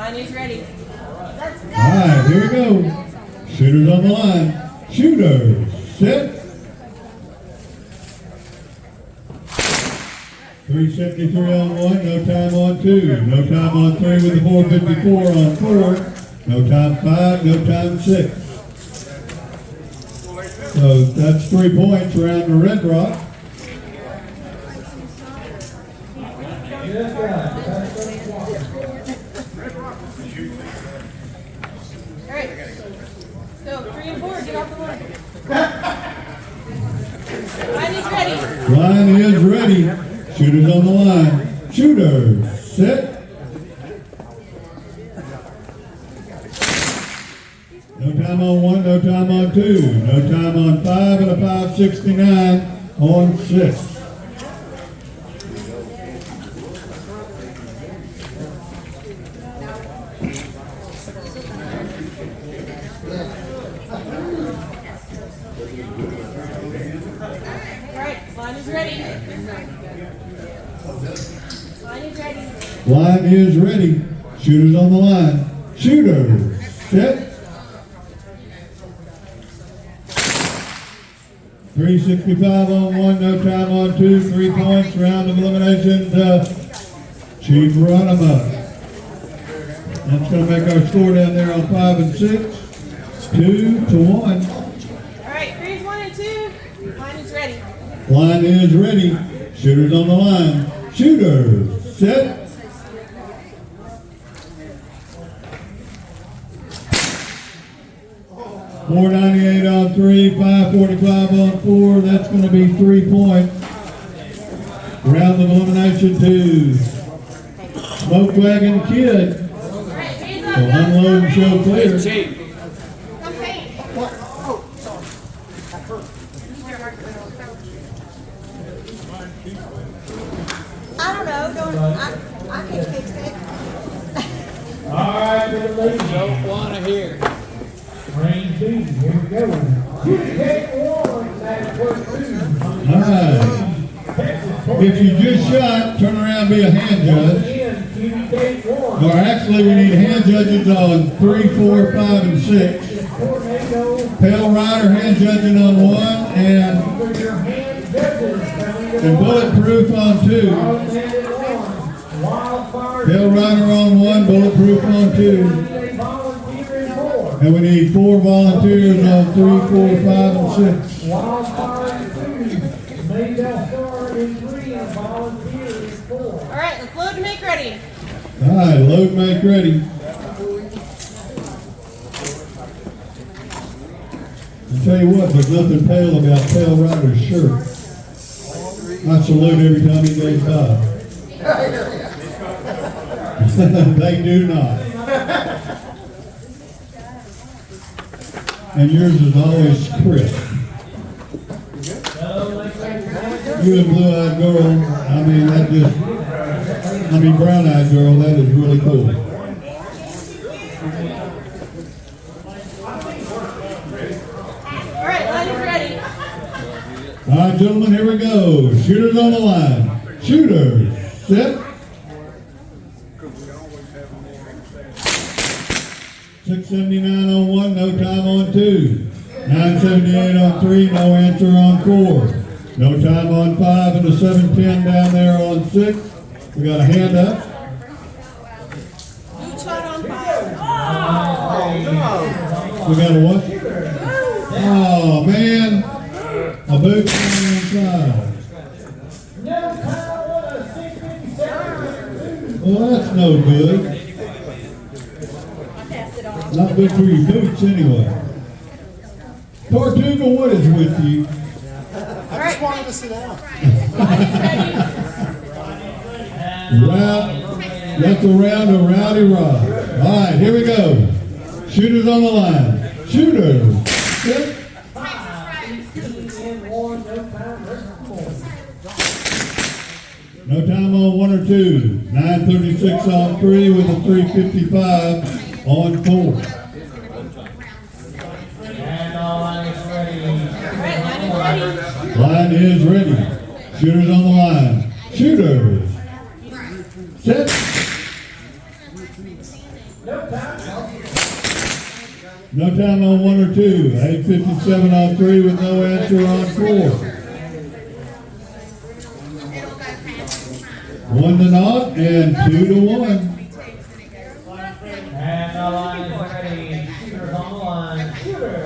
Line is ready. Let's go. All right, here we go. Shooters on the line. Shooters, set. 373 on 1, no time on 2, no time on 3 with the 454 on 4, no time 5, no time 6. So that's 3 points around the Red Rock. All right. So 3 and 4, get off the line. Line is ready. Line is ready. Shooters on the line. Shooters, set. No time on 1, no time on 2, no time on 5, and a 569 on 6. All right. Line is ready. Line is ready. Line is ready. Shooters on the line. Shooters, set. 365 on 1, no time on 2, 3 points, round of elimination to Chief Runamuck. That's going to make our score down there on 5 and 6, 2-1. All right. 3 is 1 and 2. Line is ready. Line is ready. Shooters on the line. Shooters, set. 498 on 3, 545 on 4. That's going to be 3 points. Round of elimination to Smoke Wagon Kid. All right. Hands up. So unload and show clear. Come paint. I don't know. I can fix it. All right, little lady. Don't want to hear. Range 2, here we go. You take 1, that's worth 2. All right. If you just shot, turn around and be a hand judge. You take 1. Or actually, we need hand judges on 3, 4, 5, and 6. Tornado. Pale Rider hand judging on 1, and For your hand judges. Bulletproof on 2. Wildfire. Pale Rider on 1, Bulletproof on 2. And we need 4 volunteers on 3, 4, 5, and 6. Wildfire 2. Maydell Star in 3 and volunteer in 4. All right. Let's load and make ready. All right, load, make ready. I'll tell you what, there's nothing pale about Pale Rider's shirt. I salute every time he goes by. They do not. And yours is always crisp. You and blue-eyed girl, brown-eyed girl, that is really cool. All right. Line is ready. All right, gentlemen, here we go. Shooters on the line. Shooters, set. 679 on 1, no time on 2. 978 on 3, no answer on 4. No time on 5, and a 710 down there on 6. We got a hand up. Boot shot on 5. We got a what? Oh, man. A boot shot on 5. Well, that's no good. Not good for your boots anyway. Tortuga, what is with you? All right. Wanted to sit down. Line is ready. That's a round of Rowdy Rod. All right, here we go. Shooters on the line. Shooters. Set. No time on 1 or 2. 936 on 3 with a 355 on 4. And all line is ready. All right. Line is ready. Line is ready. Shooters on the line. Shooters. Set. No time on 1 or 2. 8:57 on 3 with no answer on 4. 1 to 0 and 2 to 1. And the line is ready. Shooters on the line. Shooters.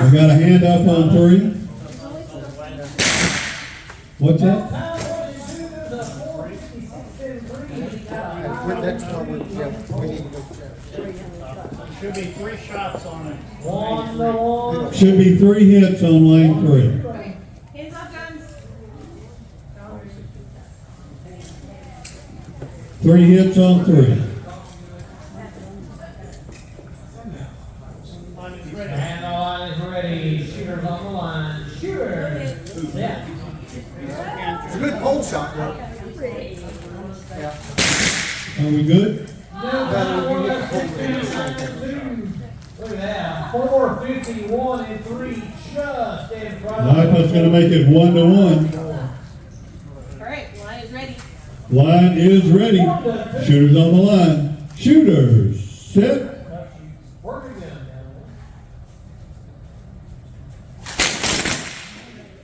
We got a hand up on 3. What's that? Should be 3 shots on it. 1 to 1. Should be 3 hits on lane 3. Hands up, guns. 3 hits on 3. And the line is ready. Shooters on the line. Shooters. Set. It's a good pole shot, though. Are we good? Look at that. 4:51 and 3 just in front of That's going to make it 1 to 1. All right, line is ready. Line is ready. Shooters on the line. Shooters. Set. Work again.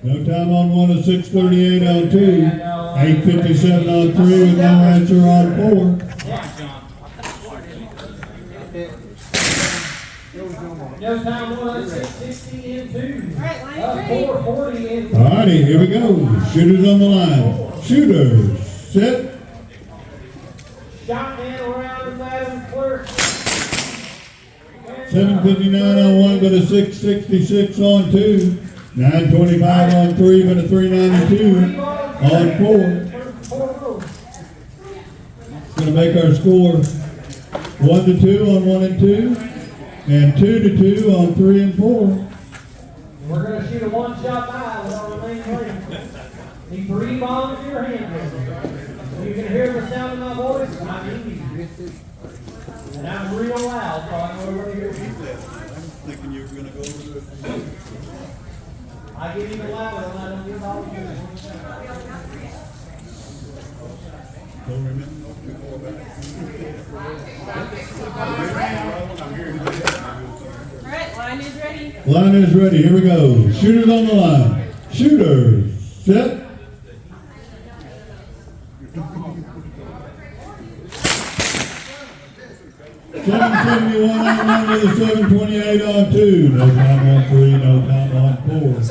No time on 1 to 6:38 on 2. 8:57 on 3 with no answer on 4. No time on 6:60 and 2. All right, line is ready. 4:40 and 3. Alrighty, here we go. Shooters on the line. Shooters. Set. Shot man around the Madam Clerk. 7:59 on 1, but a 6:66 on 2. 9:25 on 3, but a 3:92 on 4. Going to make our score 1 to 2 on 1 and 2, and 2 to 2 on 3 and 4. We're going to shoot a one-shot die with our remaining three. Need 3 bombs in your hand. You can hear the sound of my voice. I need you. And I'm real loud, so I know where to hear you. Thinking you were going to go over the... I get even louder when I don't get all of you. Don't remember before back. All right, line is ready. Line is ready. Here we go. Shooters on the line. Shooters. Set. $7.71 on 1 with a 7.28 on 2. No time on 3, no time on 4.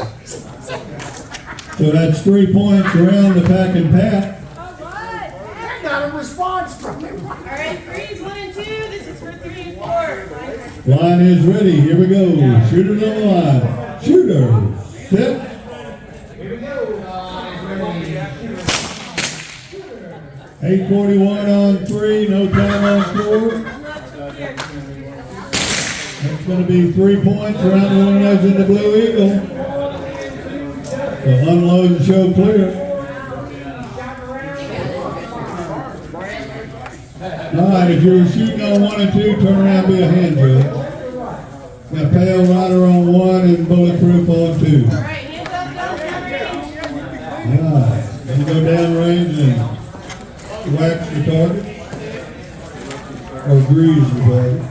So that's 3 points around the pack and pat. All right. I got a response from him. All right, 3's 1 and 2. This is for 3 and 4. Line is ready. Here we go. Shooters on the line. Shooters. Set. Here we go. Ready. 8:41 on 3. No time on 4. That's going to be 3 points. Round one goes in the Blue Eagle. So unload and show clear. All right, if you're shooting on 1 and 2, turn around and be a hand drill. Got Pale Rider on 1 and Bulletproof on 2. All right, hands up, guns, down range. All right, you go down range and wax the target. Or grease the target.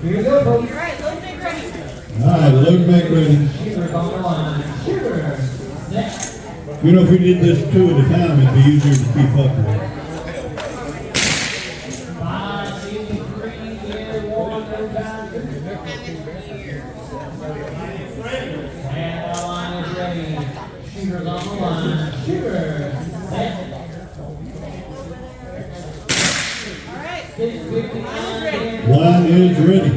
Here you go, folks. All right, load make ready. All right, load and make ready. Shooters on the line. Shooters. Set. You know, if we did this 2 at a time, it'd be easier to keep up with. 5:53 and 1. No time. And the line is ready. Shooters on the line. Shooters. Set. All right, 6:59. Line is ready.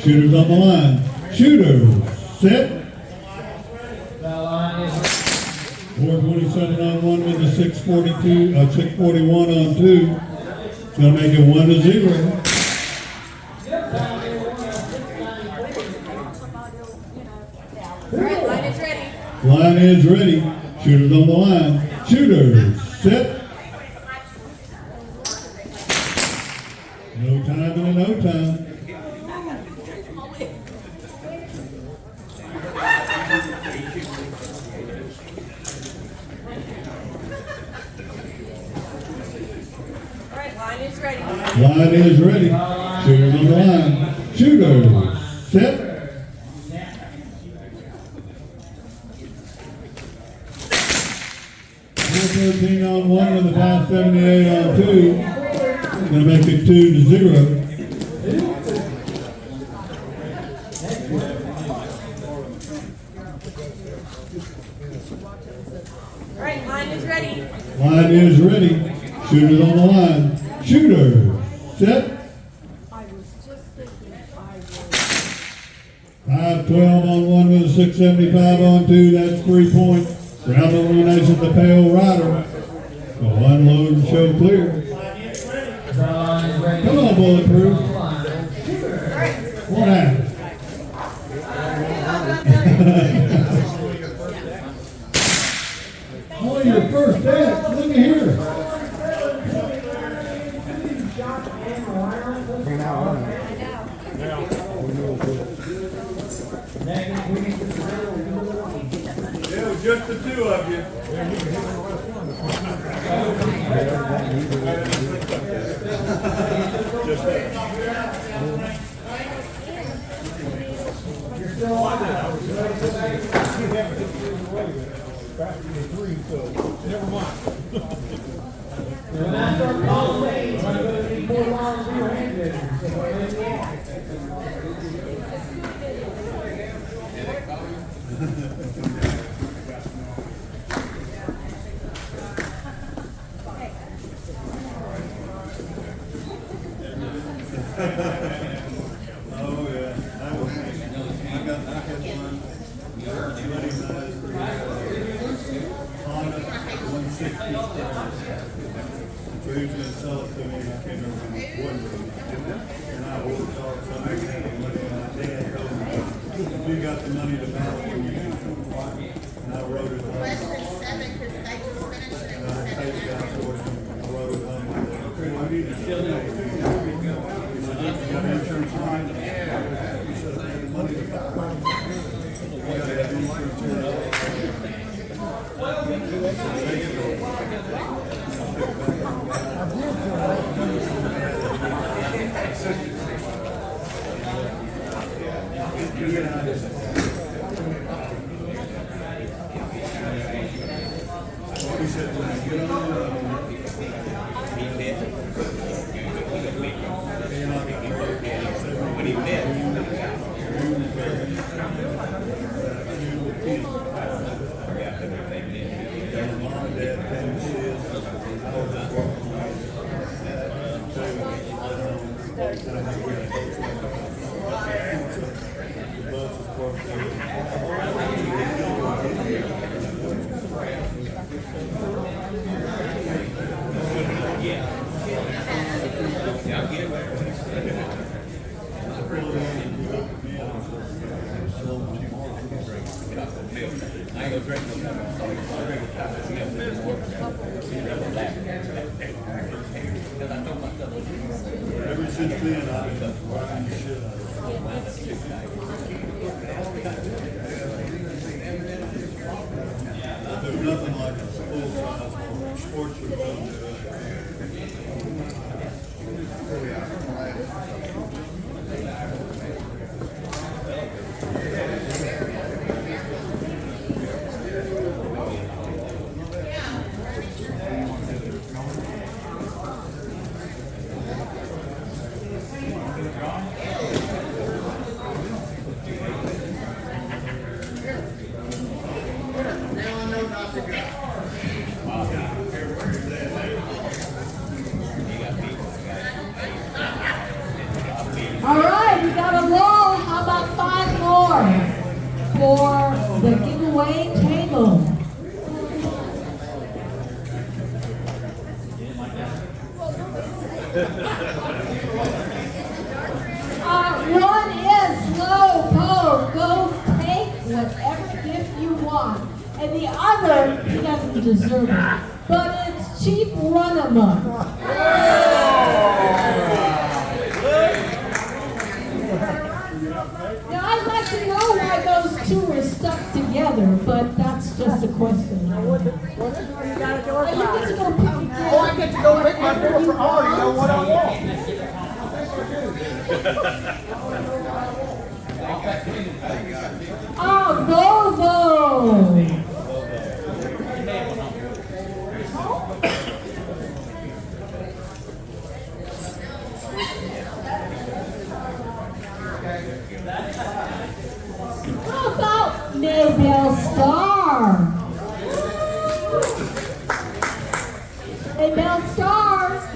Shooters on the line. Shooters. Set. The line is 4:27 on 1 with a 6:41 on 2. It's going to make it 1 to 0. All right, line is ready. Line is ready. Shooters on the line. Shooters, set. No time and a no time. All right, line is ready. Line is ready. Shooters on the line. Shooters, set. 13 on 1 with a 578 on 2. Gonna make it 2-0. All right, line is ready. Line is ready. Shooters on the line. Shooters, set. 512 on 1 with a 675 on 2. That's 3 points. Round of elimination to Pale Rider. So unload and show clear. Come on, Bulletproof. What happened? Oh, your first dance. Look at here. It was just the two of you. Never mind. Oh yeah, I was thinking. I had one. Honda 160. So he was going to sell it to me, and I can't remember when it was. And I ordered some money, and my dad told me, "You got the money to buy it when you can." And I wrote it home. Less than 7 because I just finished it. And I paid the guy for it. I wrote it home. Okay, I need to kill it. He said, "You got insurance on it?" He said, "I had the money to buy it." You got to have insurance on it. Ever since then, I've been riding the shit out of it. There's nothing like a full-size sports shoe. All right, we got a roll. How about 5 more for the giveaway table? One is slow, Go take whatever And the other, he doesn't deserve it. But it's Chief Runamuck. Now, I'd like to know why those two were stuck together, but that's just a question. You gotta do it. You get to go pick a Oh, I get to go pick my door for all. You know what I want. Oh, Volvo! How about Maybelle Star? Maybelle Star,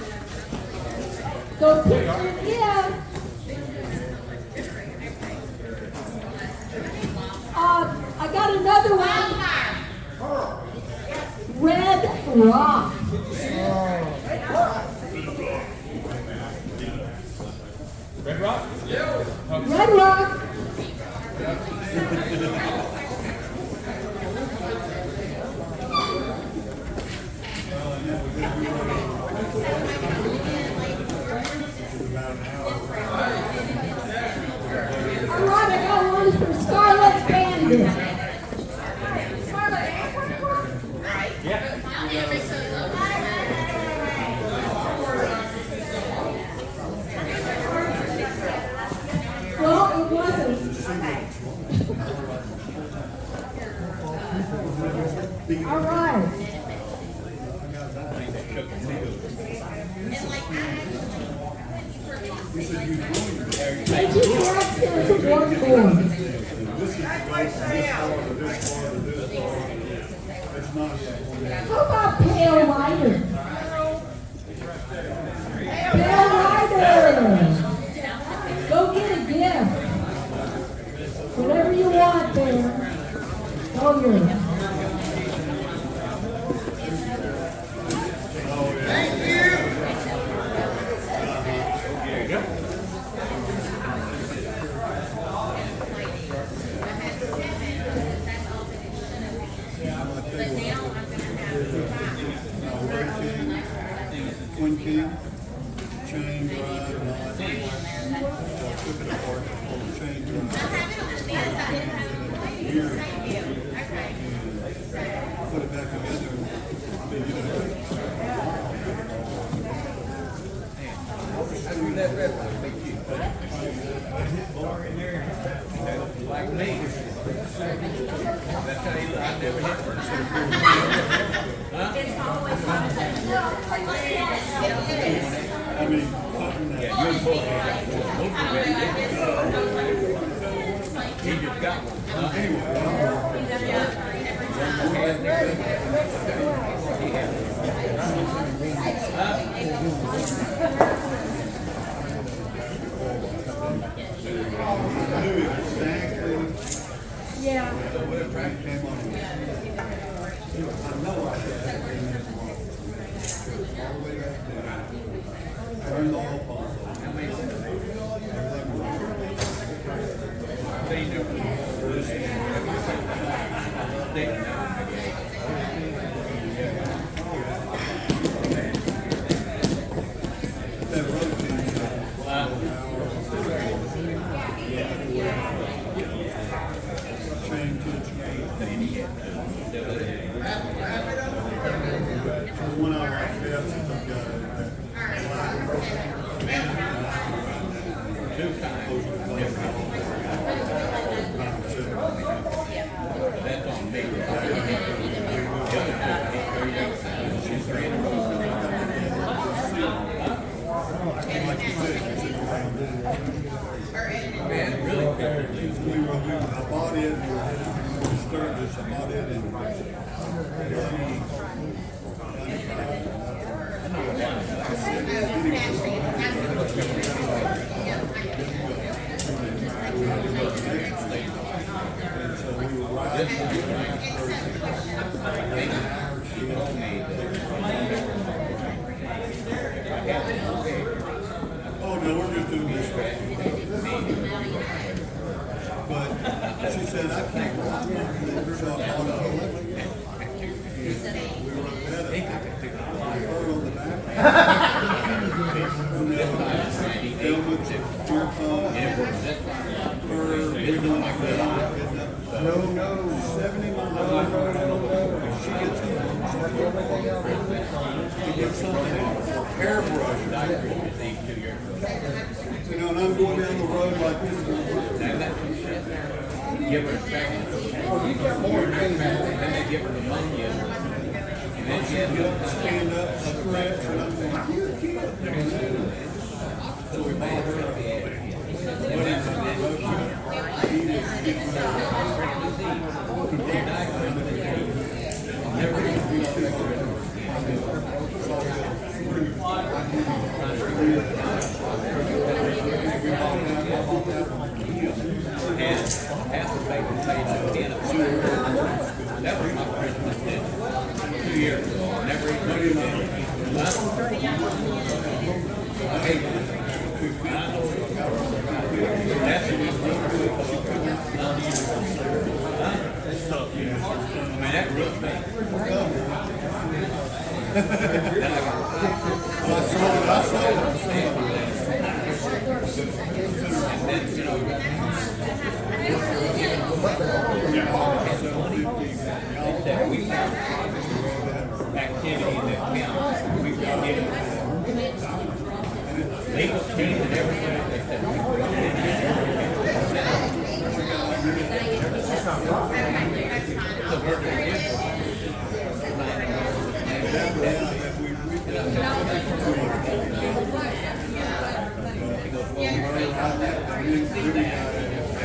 go pick your gift. I got another one. Red Rock. Red Rock? Red Rock. All right, I got one for Scarlet Bandit. Well, it wasn't. All right. How about Pale Rider? Pale Rider! Go get a gift. Whatever you want there. Go get it. Twin King, chain drive, knot. Took it apart, pulled the chain drive. Gear. Put it back together. Like me. That's how you, I never hit I mean, yeah, you're supposed to he just got one. Yeah. I bought it, Sturgis, I bought it in oh no, we're just doing this. But she said, I can't walk. So I bought it. You know, and I'm going down the road like this. Give her a second. You get more than that, and then they give her the money. And then she'll Stand up, stretch, and I'm going, so we made her the half the paper paid like 10 of them. That was my Christmas dinner 2 years ago. I never even looked at it. I hate it. That's what I mean, that really me. And then, you know, that we have activity that counts. We've got given legal team and everything. The birthday gift.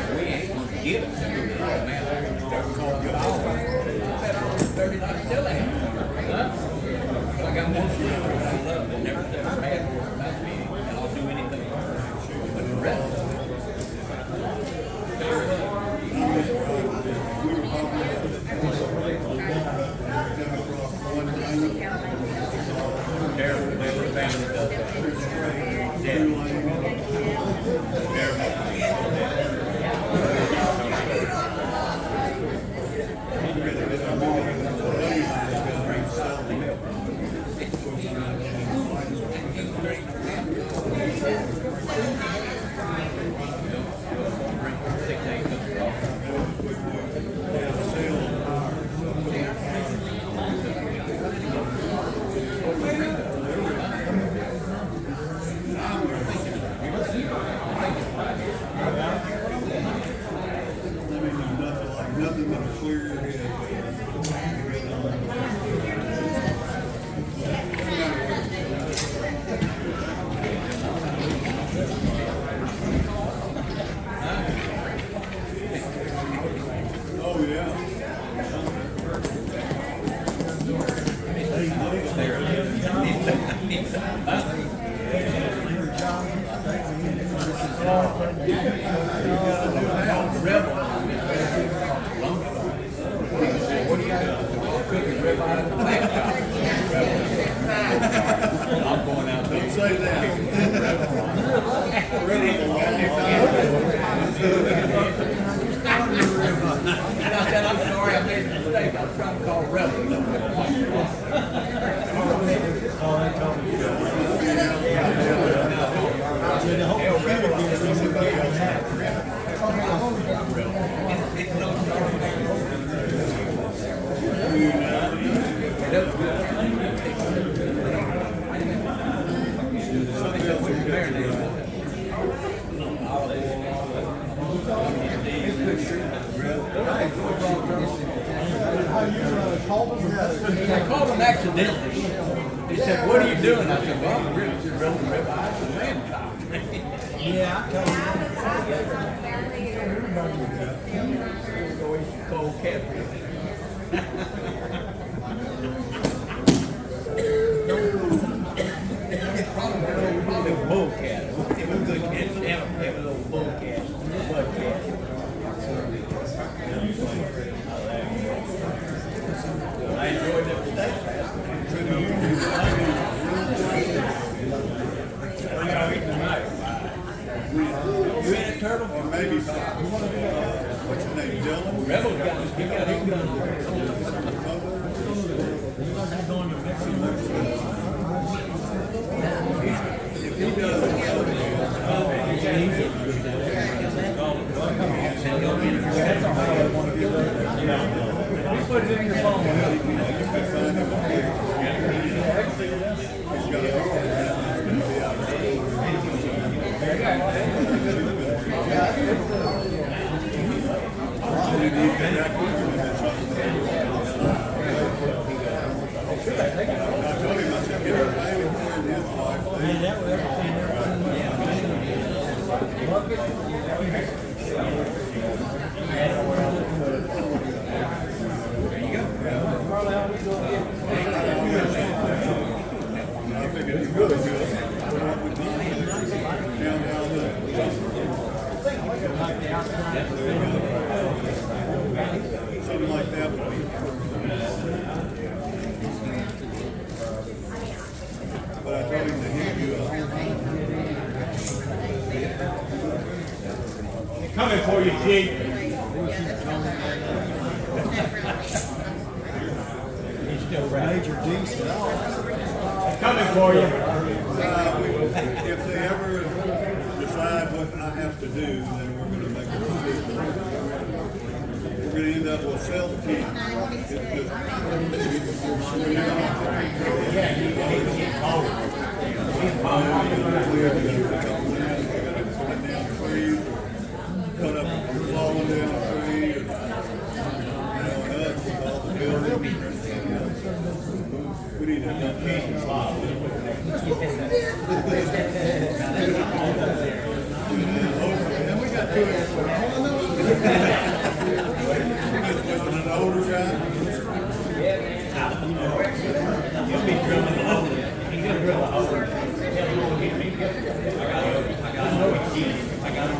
We ain't gonna get it. Man, still ain't. I got one friend I love that never said a bad word about me, and I'll do anything. But the rest of it, terrible. Family does that. nothing but a clear head. Oh, yeah. I'm going out there. Say that. And I said, I'm sorry, I made a mistake. I was trying to call Rebel. I called him accidentally. He said, "What are you doing?" I said, "Well, I'm really just rolling ribeyes and lamb chop." Yeah, I told him. Cold catfish. Probably bull cat. It was a good cat. It was a bull cat. Bud cat. I enjoyed that steak. What are y'all eating tonight? You eat a turtle? Or maybe, what's your name, Dylan? Rebel's got his gun. Something like that would be. But I told him to hit you up. Coming for you, G. He's still Major D. Coming for you. If they ever decide what I have to do, then we're going to make a decision. We're going to end up with self-team. Cut up, falling down a tree, or nuts with all the buildings. We need to dump that slide. And we got two with an older guy. You'll be drilling the hole. He's going to drill the hole. I got him.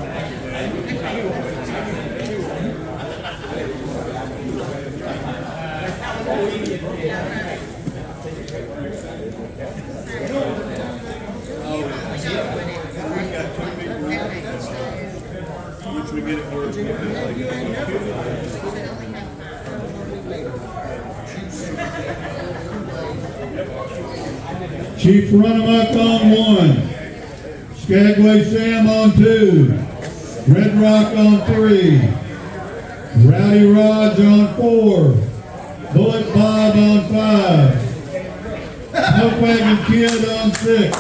We've got two people, which we get it working. Chief Runamuck on 1. Skagway Sam on 2. Red Rock on 3. Rowdy Rods on 4. Bullet Bob on 5. Wagon Kid on 6.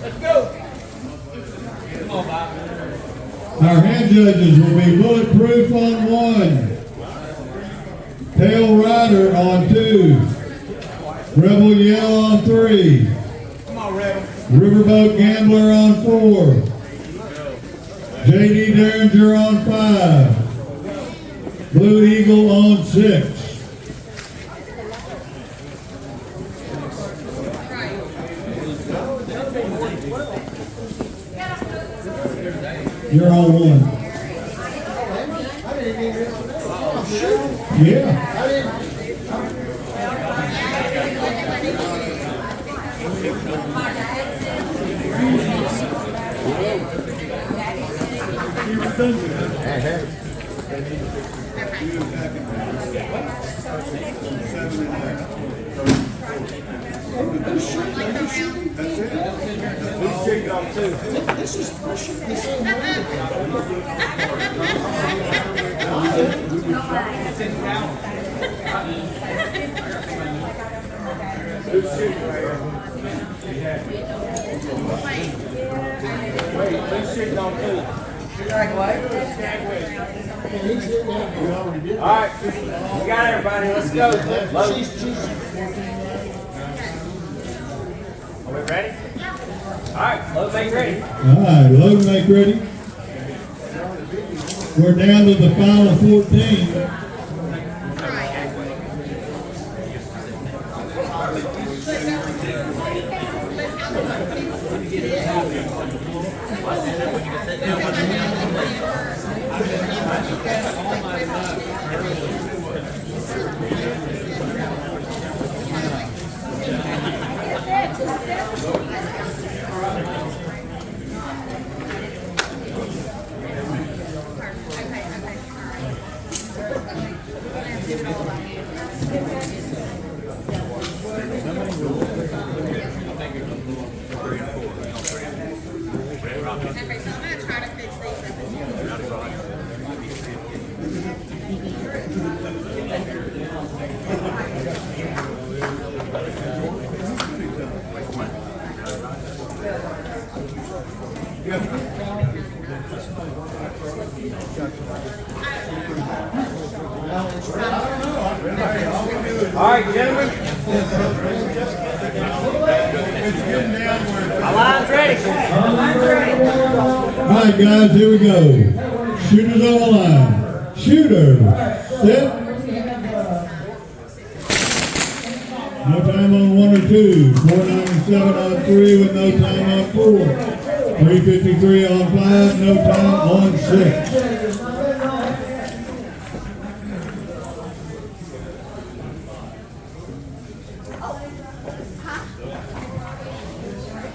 Let's go. Come on, Bob. Our hand judges will be Bulletproof on 1. Tail Rider on 2. Rebel Yell on 3. Come on, Rebel. Riverboat Gambler on 4. J.D. Derringer on 5. Blue Eagle on 6. You're on 1. Yeah. Alright, we got everybody, let's go. Are we ready? Alright, load make ready. Alright, load and make ready. We're down to the final 14. Okay, so I'm gonna try to fix these up. All right, gentlemen. My line's ready. All right, guys, here we go. Shooters on the line. Shooter, set. No time on 1 or 2. 497 on 3 with no time on 4. 353 on 5, no time on 6.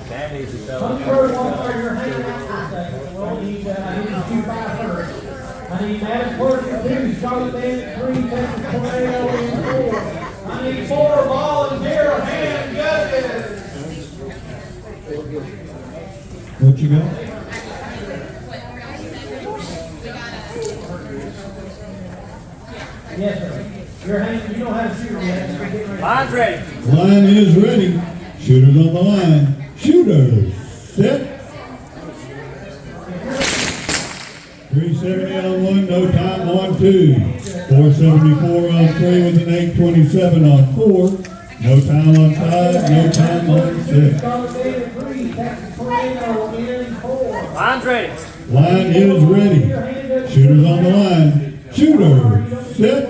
That easy, Come fella. forward, one for your hand out for a second. Well, I need you five first. I need Madden Porter 2, Charlotte Band 3, Texas Tornado in 4. I need 4 volunteer hand judges. What you got? Yes, sir. Your hand, you know how to shoot yet. Line's ready. Line is ready. Shooters on the line. Shooters, set. 370 on 1, no time on 2. 474 on 3 with an 827 on 4. No time on 5, no time on 6. Charlotte Band 3, Texas Tornado in 4. Line's ready. Line is ready. Shooters on the line. Shooters, set.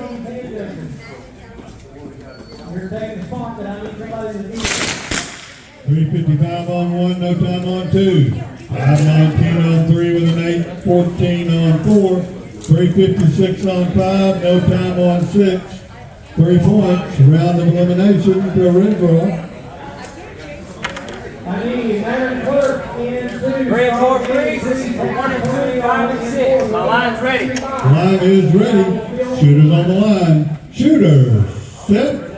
You're taking the spot that I need somebody to do. 355 on 1, no time on 2. 519 on 3 with an 814 on 4. 356 on 5, no time on 6. 3 points, round of elimination to a red draw. I need Madden Clerk in 2. 3 and 4 threes. This is for 1 and 2, 5 and 6. My line's ready. Line is ready. Shooters on the line. Shooters, set.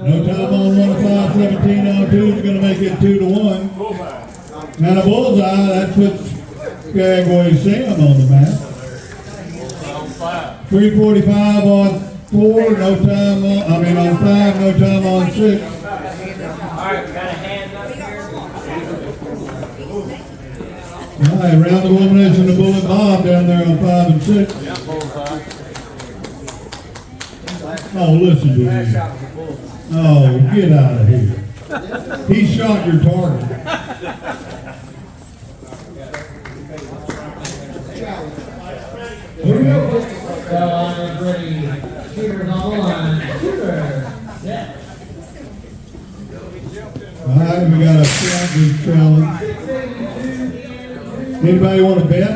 No time on 1, 5, 17 on 2 is going to make it 2 to 1. And a bullseye, that puts Cowboy Sam on the map. 345 on 4, no time on, on 5, no time on 6. All right, we got a hand up here. All right, round of elimination to Bullet Bob down there on 5 and 6. Oh, listen to me. Oh, get out of here. He shot your target. Here we go. The line is ready. Shooters on the line. Shooters. Yeah. All right, we got a challenge. Anybody want to bet?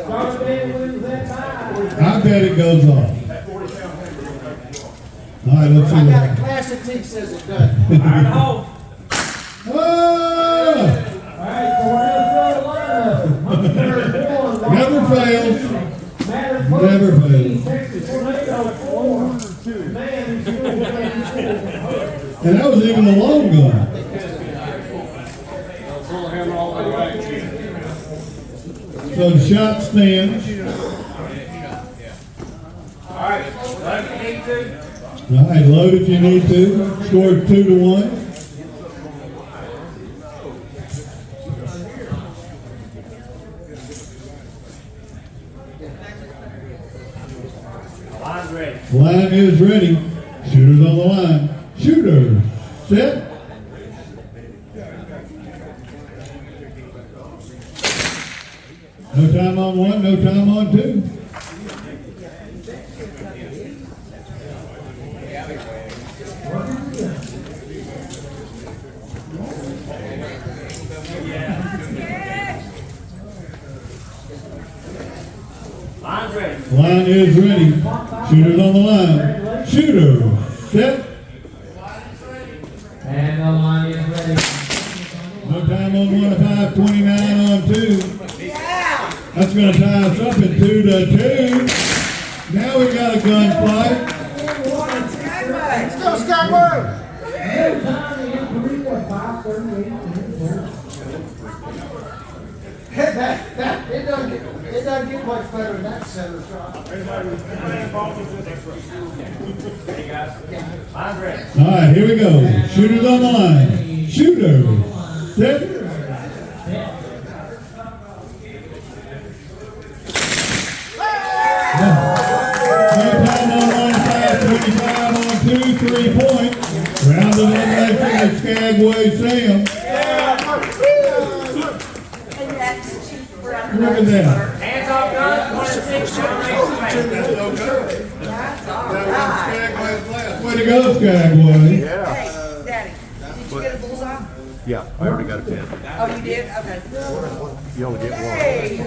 Charlotte Band wins that 5. I bet it goes off. All right, let's see what happens. Classic T says it does. Iron hole. Oh! Alright, so we're gonna throw the lineup. Never fails. Madden Never Clerk 3, fails. Texas Tornado 4. Man, And that was even a long gun. So the shot stands. All right, load if you need to. All right, load if you need to. Scored 2 to 1. Line's ready. Line is ready. Shooters on the line. Shooters, set. No time on 1, no time on 2. Line's ready. Line is ready. Shooters on the line. Shooters, set. and the line is ready. No time on 1 to 5, 29 on 2. That's going to tie us up at 2 to 2. Now we got a gunfight. Let's go, Scott. Time is 3 to 5:38. doesn't get much better than that center shot. All right, here we go. Shooters on the line. Shooter. Set. No time on one side, 25 on 2, 3 points. Round of elimination of Skagway Sam. Look at that. Hands off guns, 1 and 6, Way to go, Skagway. Hey, Daddy, did you get a bullseye? Yeah, I already got a pin. Oh, you did? Okay. You only get one. Hey!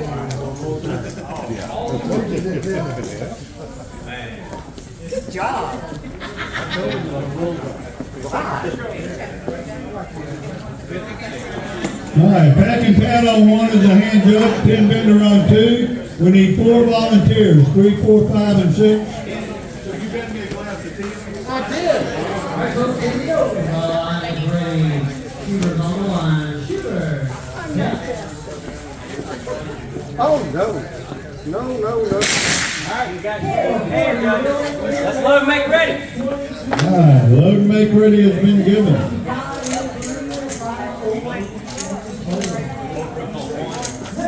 Good job. All right, pack and pad on 1 is a hands up, 10 bender on 2. We need 4 volunteers, 3, 4, 5, and 6. I did. All right, folks, here we go. Line ready. Shooters on the line. Shooter. Oh, no. No. Alright, you got your hands up. Let's load and make ready. All right, load and make ready has been given.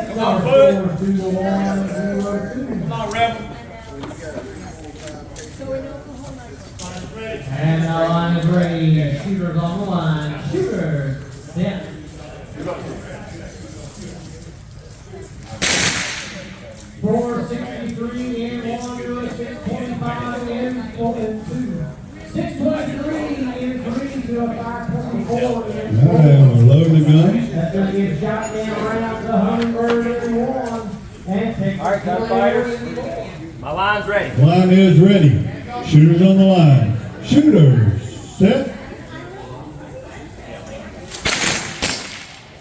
Come on, Bud. Come on, Rebel. And our line is ready. Shooters on the line. Shooter. Set. 463 in 1 to a 625 in 4 and 2. 623 in 3 to a 524 in 4. All right, we're loading the gun. That's going to get shot down around the Hummingbird everyone. And take Alright, gunfighters. My line's ready. Line is ready. Shooters on the line. Shooters. Set.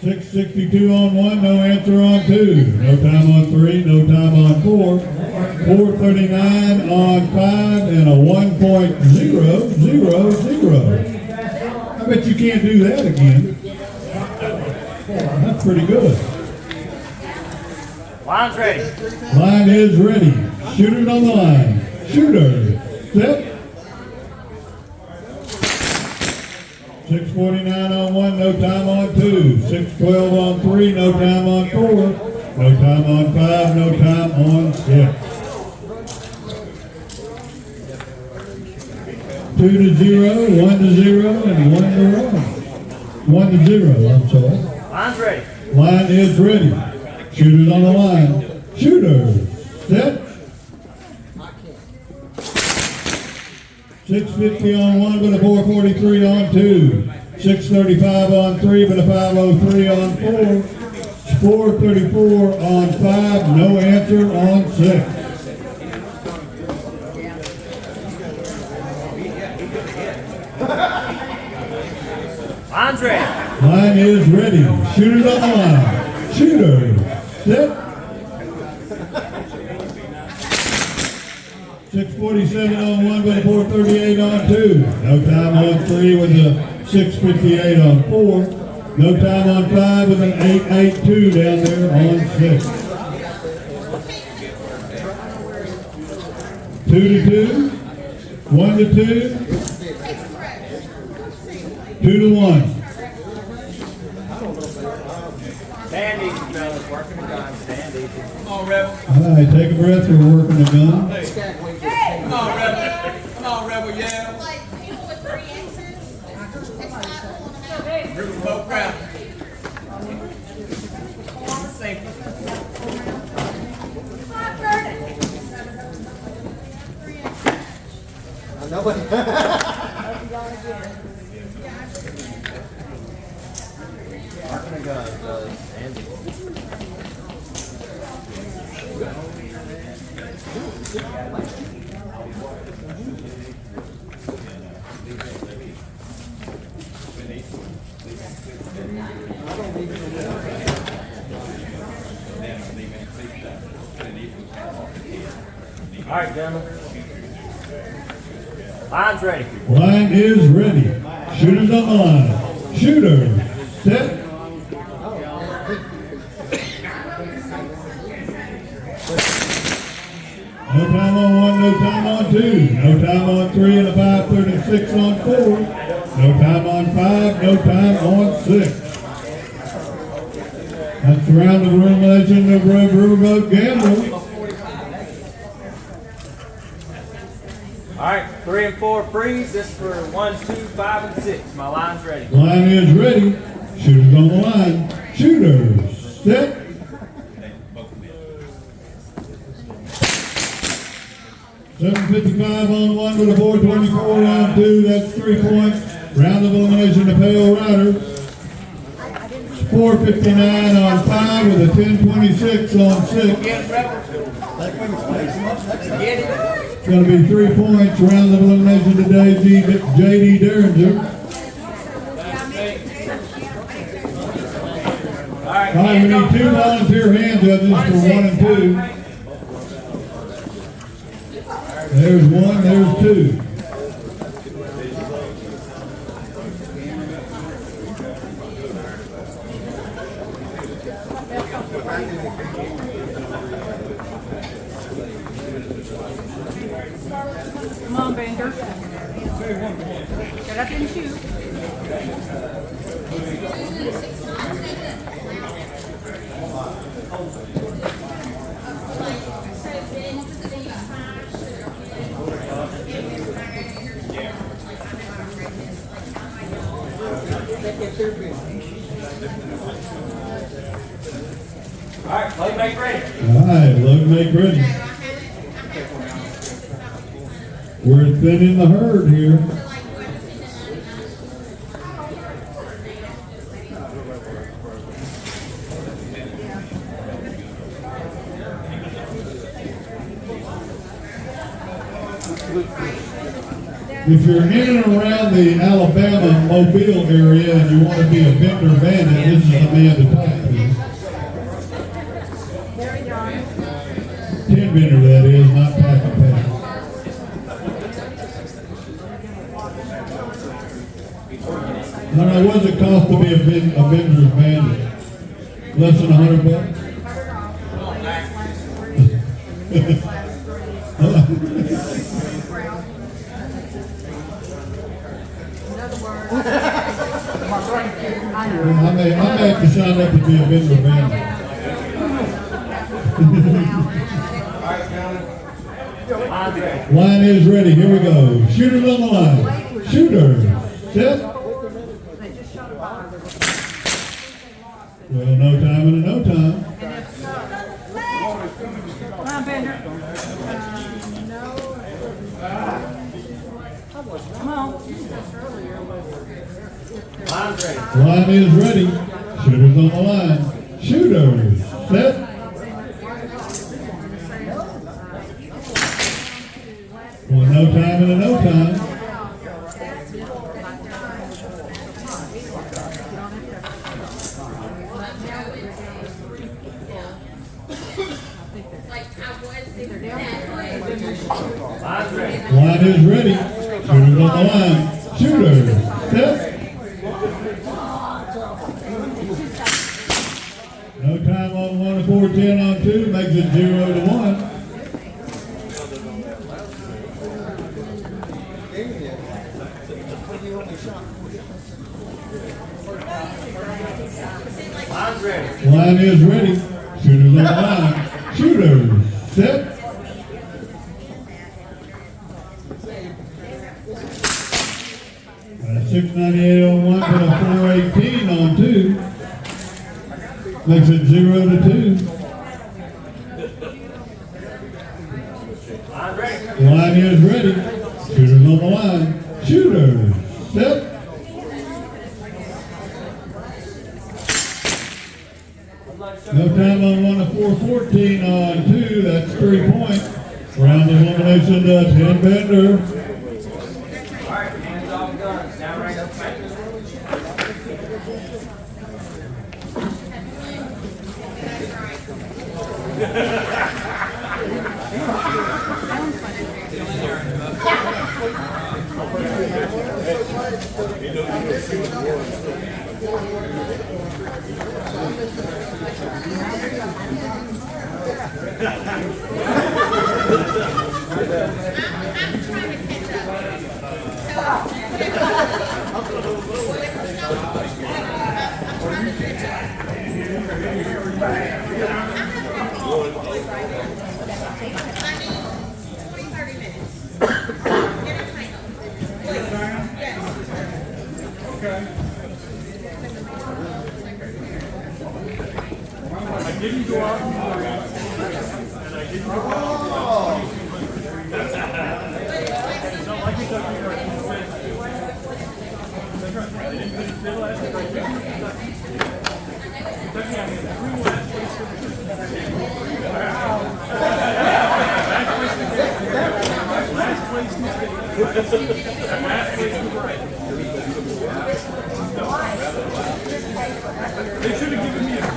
662 on 1, no answer on 2. No time on 3, no time on 4. 439 on 5, and a 1.000. I bet you can't do that again. That's pretty good. Line's ready. Line is ready. Shooters on the line. Shooter. Set. 649 on 1, no time on 2. 612 on 3, no time on 4. No time on 5, no time on 6. 2 to 0, 1 to 0, and 1 to 1. 1 to 0, I'm sorry. Line's ready. Line is ready. Shooters on the line. Shooter. Set. 650 on 1, but a 443 on 2. 635 on 3, but a 503 on 4. 434 on 5, no answer on 6. Line's ready. Line is ready. Shooters on the line. Shooter. Set. 647 on 1, but a 438 on 2. No time on 3 with a 658 on 4. No time on 5 with an 882 down there on 6. 2 to 2. 1 to 2. 2 to 1. Stand easy, fellas. Working the gun. Stand easy. Come on, Rebel. All right, take a breath. We're working the gun. Come on, Rebel. Come on, Rebel, yeah. Like people with 3 X's, it's not pulling them out. River boat crowd. Hot burning. Nobody. Marking a gun does Andy. All right, gentlemen. Line's ready. Line is ready. Shooters on the line. Shooter. Set. 2. No time on 3 and a 5:36 on 4. No time on 5. No time on 6. That's the round of elimination of Red Riverboat Gambler. All right, 3 and 4 freeze. This for 1, 2, 5, and 6. My line's ready. Line is ready. Shooters on the line. Shooters. Set. 7:55 on 1 with a 4:24 on 2. That's 3 points. Round of elimination to Pale Rider. 4:59 on 5 with a 10:26 on 6. It's going to be 3 points. Round of elimination to J.D. Derringer. All right, we need 2 volunteer hand judges for 1 and 2. There's 1, there's 2. Come on, Bender. Get up and shoot. All right, load make ready. All right, load make ready. We're thinning the herd here. If you're in and around the Alabama, Mobile area and you want to be a vendor bandit, this is the man to talk to. 10 vendor, that is, not pack a pack. I don't know, what does it cost to be a vendor's bandit? Less than $100? I may have to sign up to be a vendor bandit. Line is ready. Here we go. Shooters on the line. Shooters. Set. Well, no time and a no time. Come on, Bender. Come on. Line's ready. Line is ready. Shooters on the line. Shooters. Set. Well, no time and a no time. Line's ready. Line is ready. Shooters on the line. Shooters. Set. No time on 1 and 4, 10 on 2. Makes it 0 to 1. Line's ready. Line is ready. Shooters on the line. Shooters. Set. That's 698 on 1 and a 418 on 2. Makes it 0 to 2. Line's ready. Line is ready. Shooters on the line. Shooters. Set. No time on 1 and 4, 14 on 2. That's 3 points. Round of elimination to 10 Bender. All right, hands off guns. Now right up back. didn't go out and work, and I didn't go out and it's not like Kentucky or that's right. I didn't finish their last year. Kentucky, I had 3 last place finishes. Last place mistake. Last place was right. They should have given me a 3.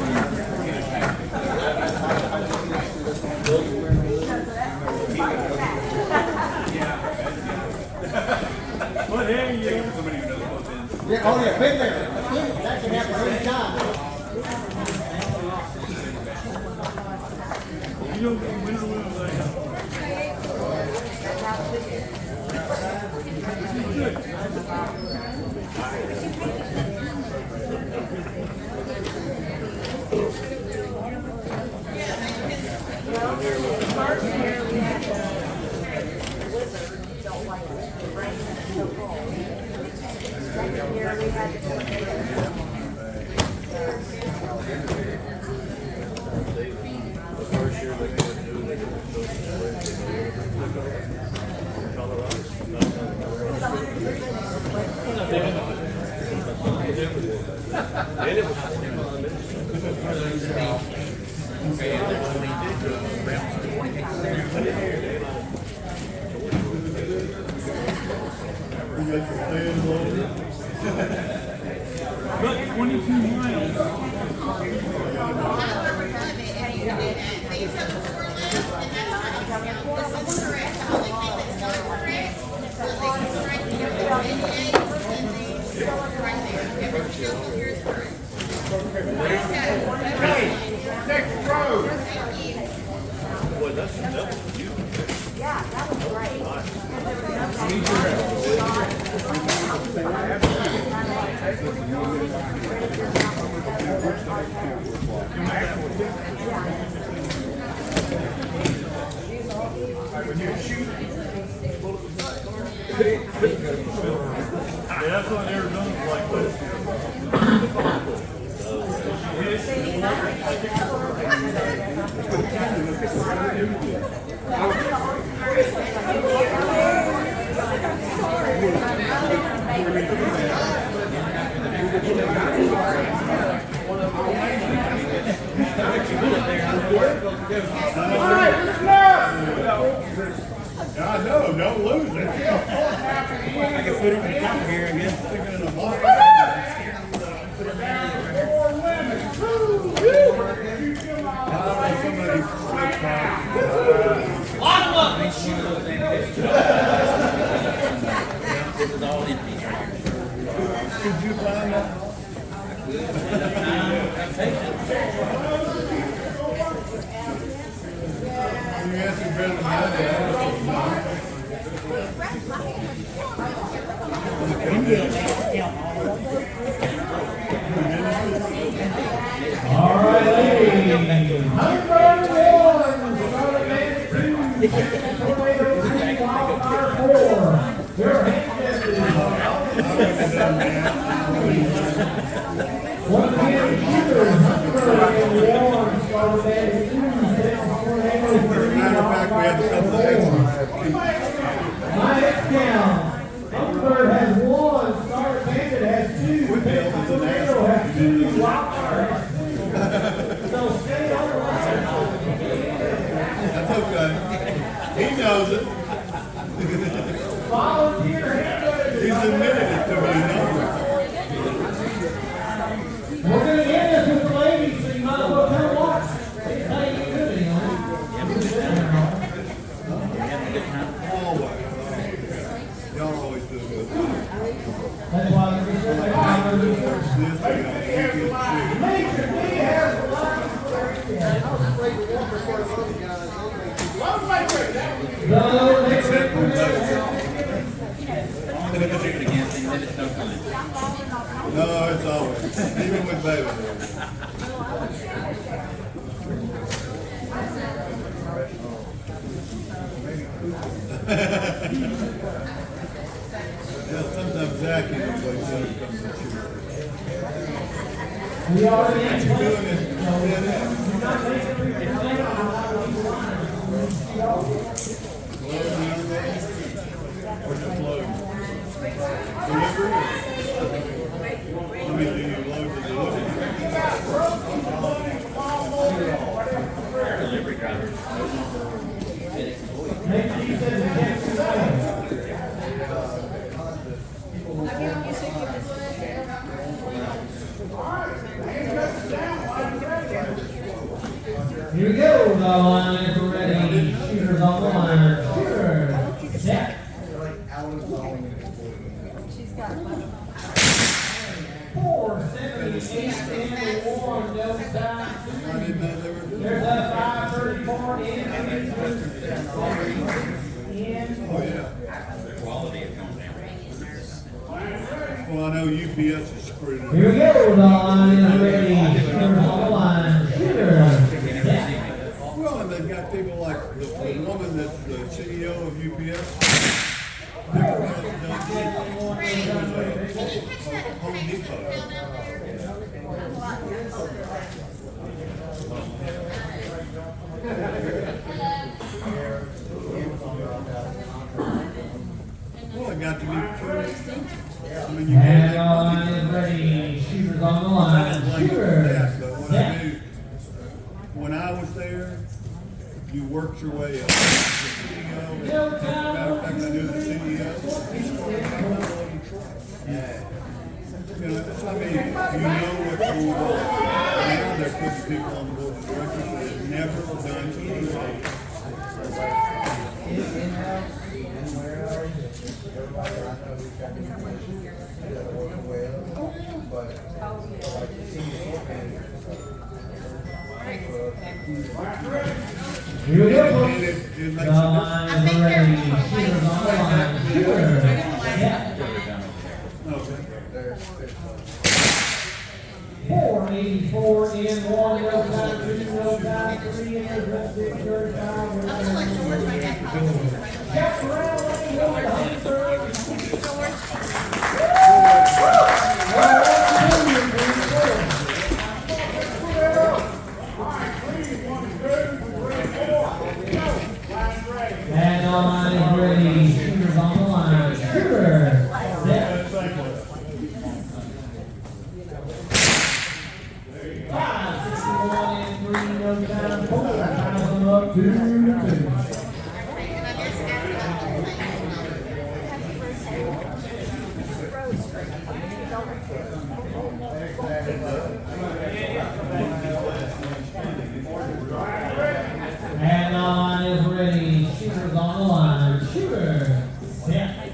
But hey, somebody who knows both ends. Yeah, oh yeah, been there. That can happen anytime. You don't win or lose, like. But 22 miles. Next road. Boy, that's double. Yeah, that was great. Yeah, that's what Arizona's like. I know, don't lose it. I can put it in the top here, I guess. Stick it in the box. Could you find that? You answered better than I All right, ladies. Hummingbird has 1, Star Bandit has 2, Tornado has 2, Wildfire. So stay on the line. That's okay. He knows it. Volunteer hand. He's admitted it to me. We're going to end this with the ladies, so you might as well come watch. They tell you good, you know. Y'all always do good. That's why we said No, it's always. Even with baby. Yeah, sometimes Zach even plays that comes to shoot. we already What you doing? Or just load? Delivery? I mean, do you load the delivery? Delivery driver. Here we go. The line is ready. Shooters on the line. Shooter. Set. She's got one. 478 and 1. No time. There's a 534 in. Oh, yeah. Quality of coming down. Well, I know UPS is screwed up. Here we go. The line is ready. Shooters on the line. Shooter. Set. Well, and they've got people like the woman that's the CEO of UPS. Home Depot. Well, it got to be true. I mean, you And can't the line is ready. Shooters on the line. Shooter. But what I Set. do, when I was there, you worked your way up. No Matter of time. fact, I knew the CEO. He started my own truck. You know, it's, I mean, you know what's going on. Now they're putting people on the board of directors that have never done anything. Here we go. And it The makes a line is ready. Shooters on the line. Shooter. Set. difference. 484 in 1. No time. 2. No time. 3 in. 35. Check around. And the line is ready. Shooters on the line. Shooter. Set. 561 and 3. No time. 4. Time up 2. And the line is ready. Shooters on the line. Shooter. Set.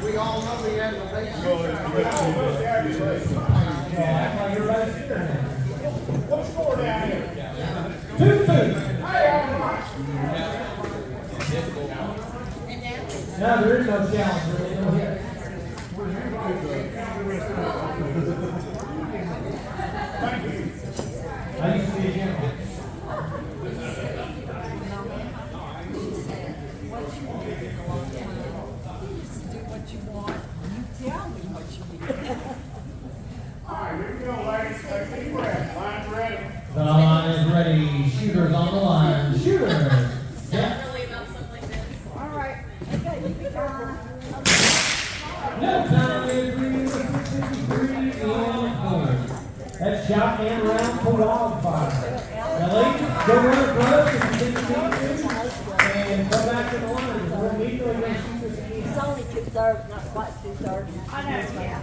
We all know we had the base. What's the score down here? 2-2. No, there is no challenge. There is no hit. I used to be a gentleman. The line is ready. Shooters on the line. Shooters. Set. All right. Okay, you be careful. No time is 3:53 in 4. That's shot and round for wildfire. Now, ladies, go run across and take the team and come back to the line. We're immediately going to shoot this again. It's only 2/3, not quite 2/3. I know, yeah.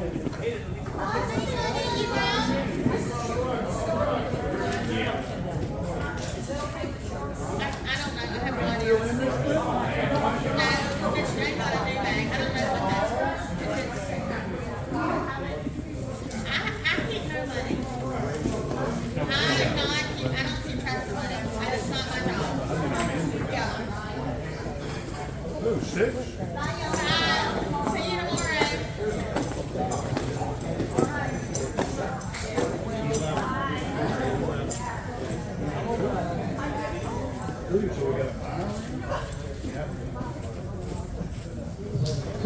Ooh, 6? See you tomorrow. Ooh, so we got a 5?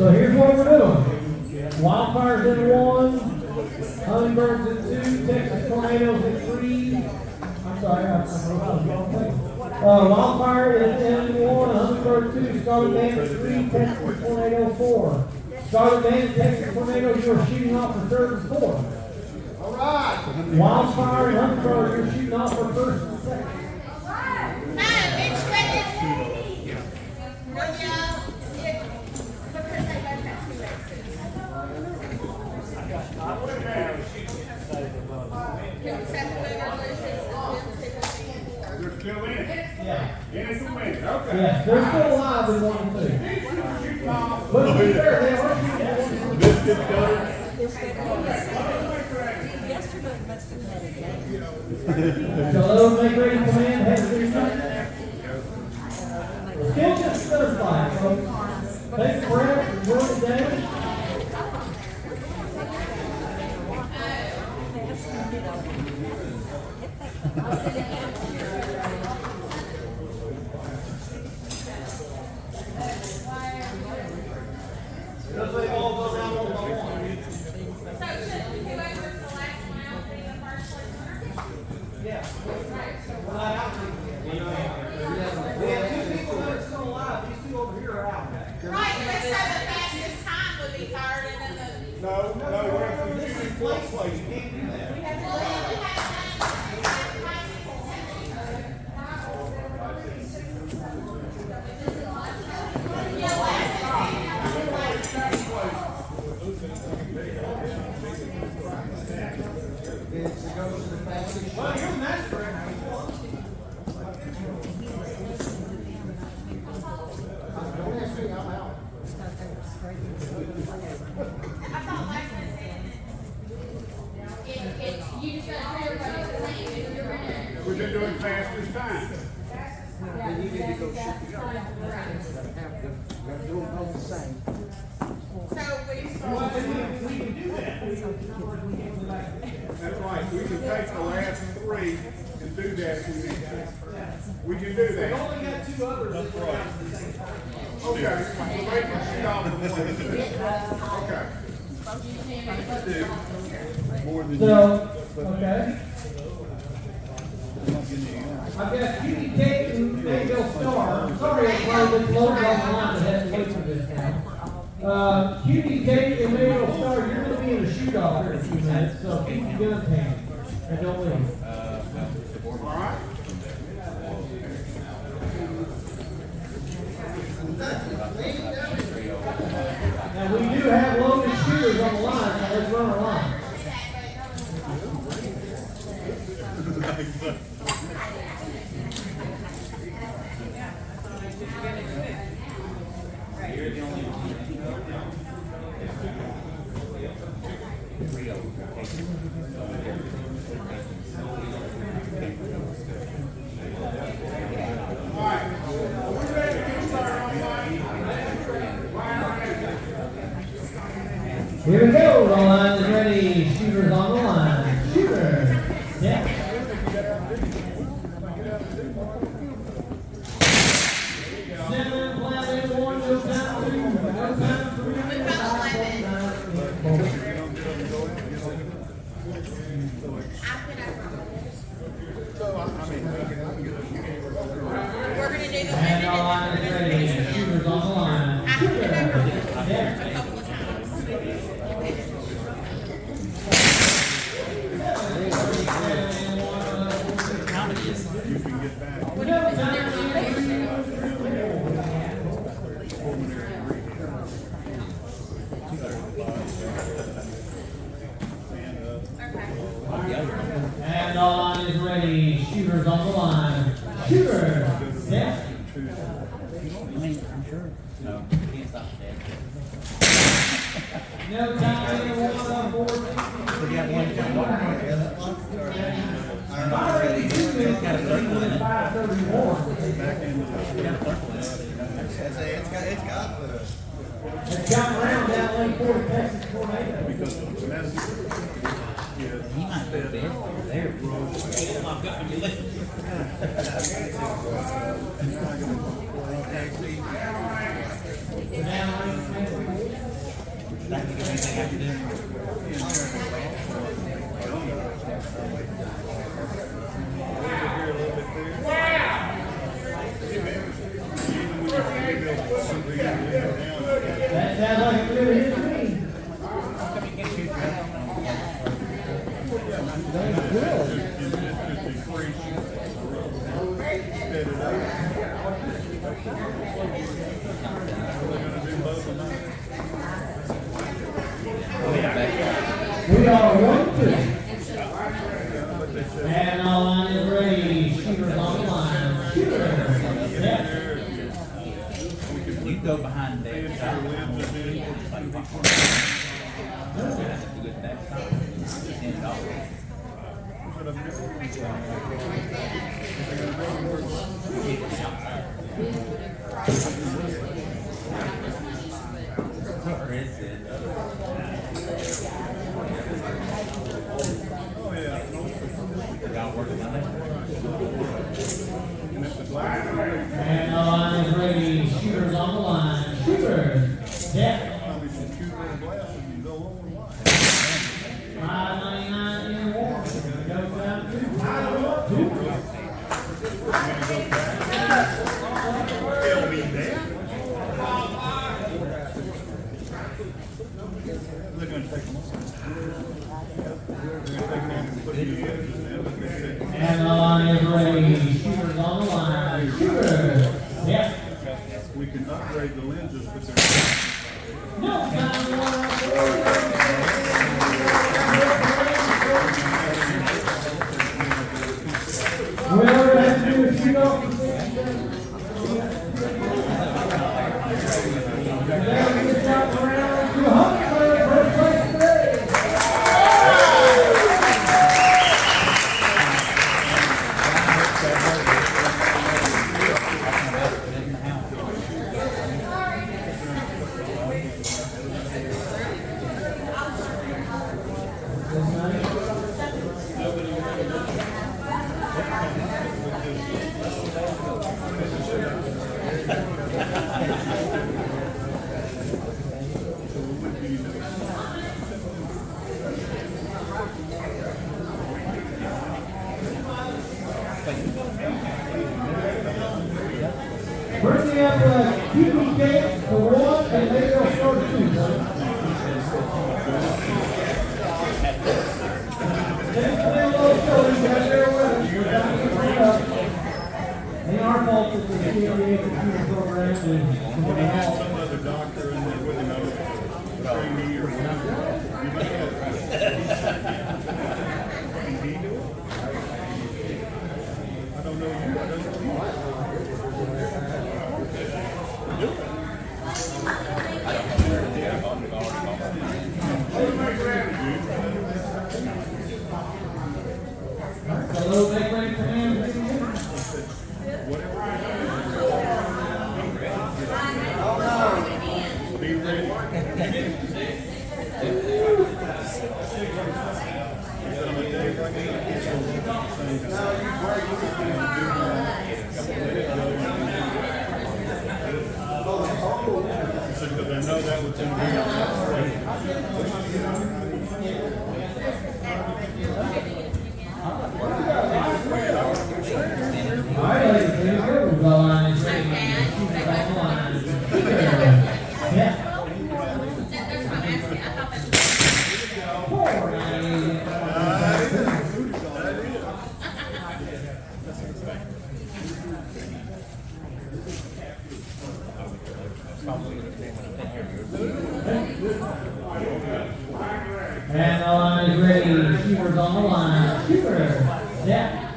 So here's what we're doing. Wildfires in 1, Hummingbirds in 2, Texas Tornadoes in 3. I'm sorry, I wrong thing. Wildfire is in 1, Hummingbird 2, Scarlet Bandit 3, Texas Tornado 4. Scarlet Bandit, Texas Tornado, you are shooting off for 3rd and 4th. All right. Wildfire and Hummingbird, you're shooting off for 1st and 2nd. They're still in it. Yeah. In it to win it. Okay. Yes, they're still alive in 1 and 2. But to be fair, they are shooting. Biscuit cutter. So those make ready command, head to the side. Still just certified, folks. Take a breath, work it down. Does they all go down one by one? Yeah. We have 2 people that are still alive. These 2 over here are out. Right, let's say the fastest time would be third and then the. No, you have to This is place place. You can't do that. Well, you're master. We've been doing fastest time. That's right. We can take the last 3 and do that if we need to. We can do that. only got 2 others. That's right. Okay. So they can shoot off the 1 and 2. Okay. So, okay. I've got Cutie Cake and Mayville Star. Sorry, everybody, this loads on the line that has to wait for this now. Cutie Cake and Mayville Star, you're going to be in a shoot-off here in a few minutes, so keep your guns handy and don't leave. All right. Now, we do have loaded shooters on the line, so let's run our line. Here we go, the line is ready, shooters on the line. Shooter, yeah. Seven, flat in 1, no time 2, no time 3, no We're gonna do the. and our line is ready, shooters on the line. Shooter, yeah. And all line is ready. Shooters on the line. Shooter. Yeah. No time in 1 on 4. Already doing this at 5:31. It's got round down lane 4 Texas Tornado. He might be there. Down lane 4. anything I can do? That sounds like a good hit to me. We are 1-2. And all line is ready. Shooters on the line. Shooters. Yeah. You go behind that. And all line is ready. Shooters on the line. Shooters. Yeah. $5.99 in war. Goes down to $5.02. They're going to take them off. They're going to take them off and put new edges in. And the line is ready. Shooters on the line. Shooters. Yep. We can upgrade the lenses, but they're Whoever has to do is shoot off the Bring me up a TV cake for one, and maybe I'll start two. Ain't our fault that the CLA computer program is some other doctor in there with him, trainee or whatever. You might have. Can he do it? I don't know you. I don't know Hello, big ring for him. Be ready. Because I know that was in All right, ladies, here we go. We'll go on and ready. Shooters on the line. Yeah. And the line is ready. Shooters on the line. Shooters. Yeah.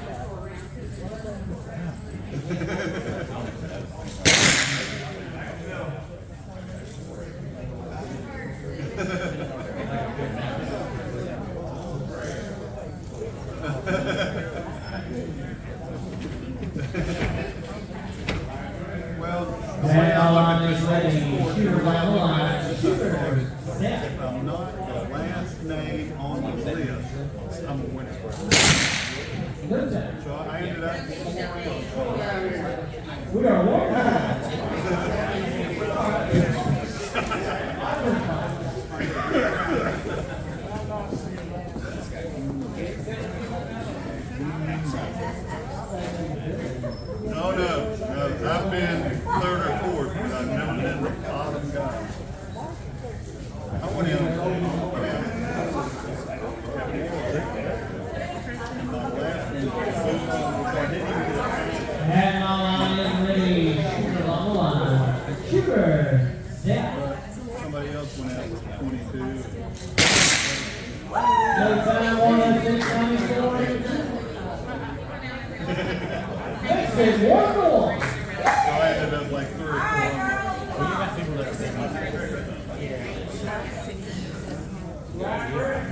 And the line is ready. Shooters on the line. Shooters. Yeah. If I'm not the last name on the list, I'm a winner. Good time. So I ended up We are one. And on is ready. Shooter on the line. Shooter. Set. Somebody else went out with 22. No time, 106.94. Next is Wagon. So I ended up like 3 or 4.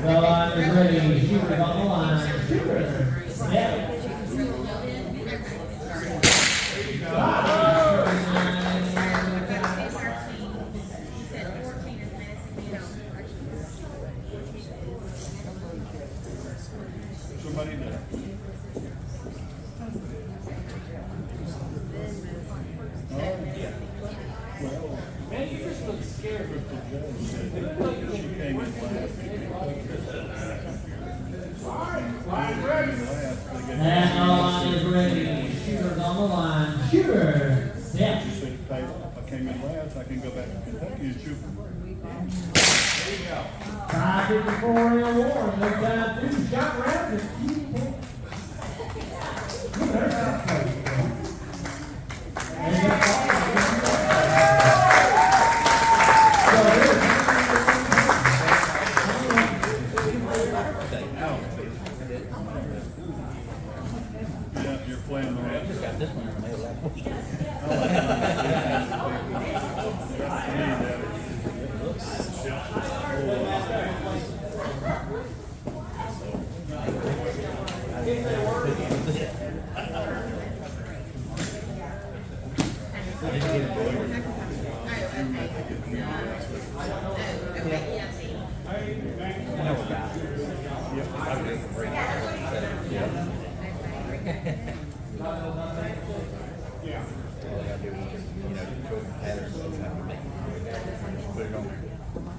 The line is ready. Shooter on the line. Shooter. Set. Somebody there. Man, you just look scared. She came in last. And the line is ready. Shooter's on the line. Shooter. Set. She said, "Hey, I came in last. I can go back to Kentucky and shoot." 5:54 in the war. No time, 2 shot rounds and 2 points. Yeah, you're playing the right. Got this one in the mail last week.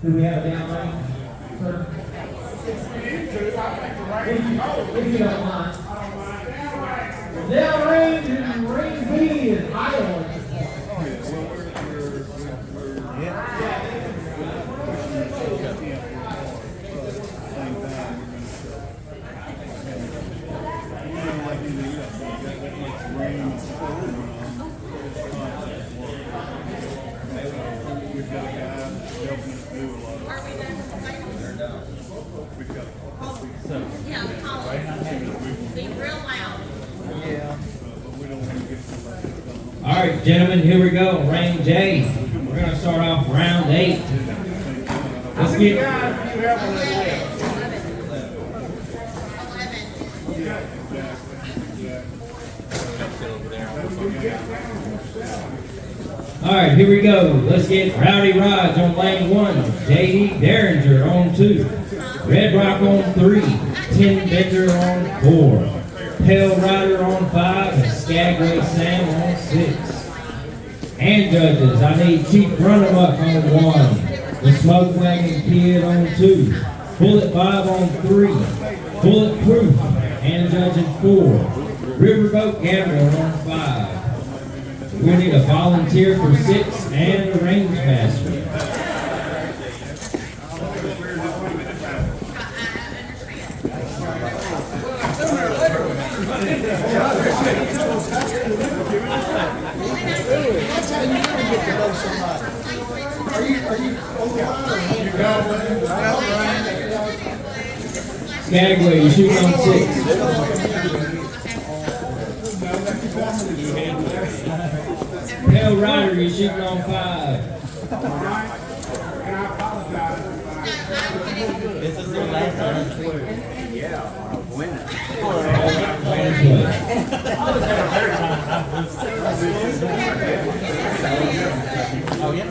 Do we have a down range, sir? If you don't mind. Down range and range B is Iowa. We've got a guy helping us do a lot of we've got Yeah, call be real loud. but we don't want to get somebody done. All right, gentlemen, here we go. Range A. We're going to start off round 8. Let's get. All right, here we go. Let's get Rowdy Rods on lane 1, J.D. Derringer on 2, Red Rock on 3, Tim Bender on 4, Pale Rider on 5, and Skagway Sam on 6. And judges, I need Chief Runamuck on 1, the Smoke Wagon Kid on 2, Bullet 5 on 3, Bulletproof and judging 4, Riverboat Gambler on 5. We need a volunteer for 6 and a range master. Skagway, you shooting on 6. Pale Rider, you shooting on 5. This is their last time. Oh, yeah.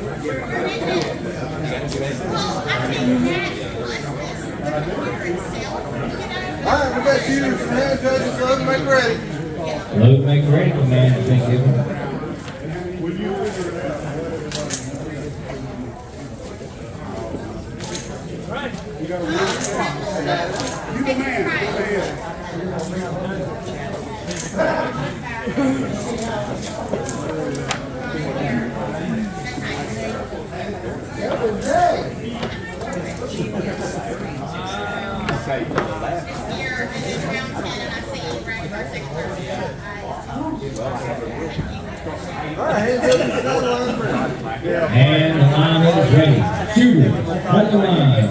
All right, we got shooters and hand judges. Load and make ready. Load and make ready, Commander. Thank you. Will you figure it out? You got a rule. You the man. Go ahead. And the line is ready. Shooters on the line.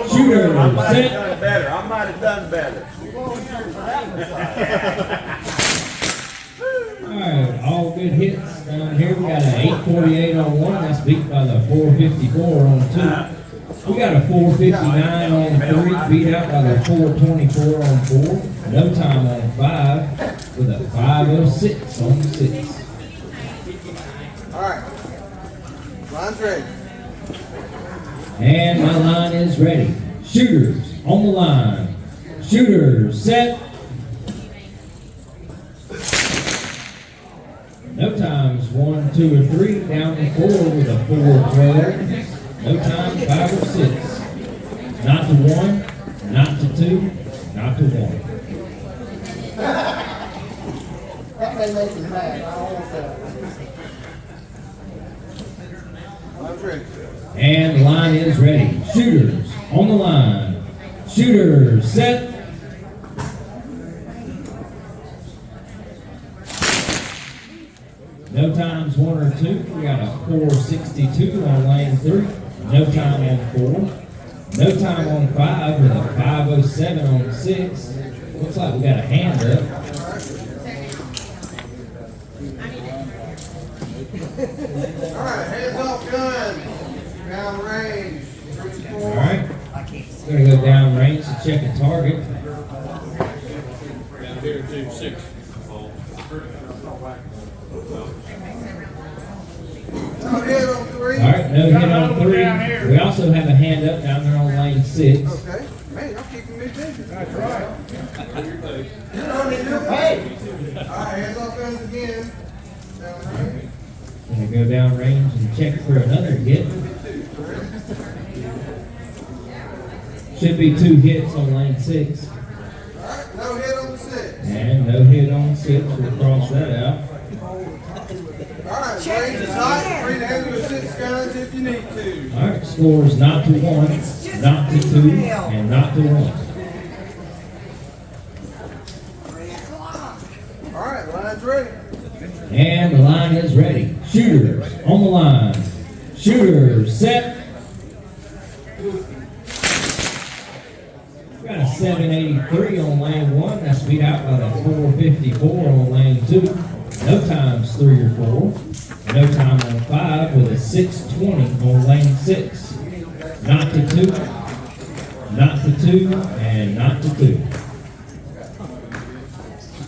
Shooter set. Better. I might have done better. Alright, all good hits down here. We got an 848 on one. That's beat by the 454 on two. We got a 459 on three, beat out by the 424 on four. No time on five, with a 506 on six. All right. Line's ready. And my line is ready. Shooters on the line. Shooters set. No times 1, 2, or 3. Down to 4 with a 412. No time 5 or 6. Not to 1. Not to 2. Not to 1. That may make you mad. I don't want that. Line's ready. And the line is ready. Shooters on the line. Shooters set. No times 1 or 2. We got a 462 on lane 3. No time on 4. No time on 5 with a 507 on 6. Looks like we got a hand up. All right, hands off gun. Down range. 34. All right. Gonna go down range to check a target. Down here to 6. No hit on 3. All right, no hit on 3. We also have a hand up down there on lane 6. Okay. Man, y'all keeping me busy. That's right. Hey. All right, hands off guns again. Down range. Gonna go down range and check for another hit. Should be 2 hits on lane 6. All right, no hit on the 6. And no hit on 6. We'll cross that out. All right, range is hot. Free to handle with 6 guns if you need to. All right, scores not to 1, not to 2, and not to 1. All right, line's ready. And the line is ready. Shooters on the line. Shooters set. We got a 783 on lane 1. That's beat out by the 454 on lane 2. No times 3 or 4. No time on 5 with a 620 on lane 6. Not to 2. Not to 2. And not to 2.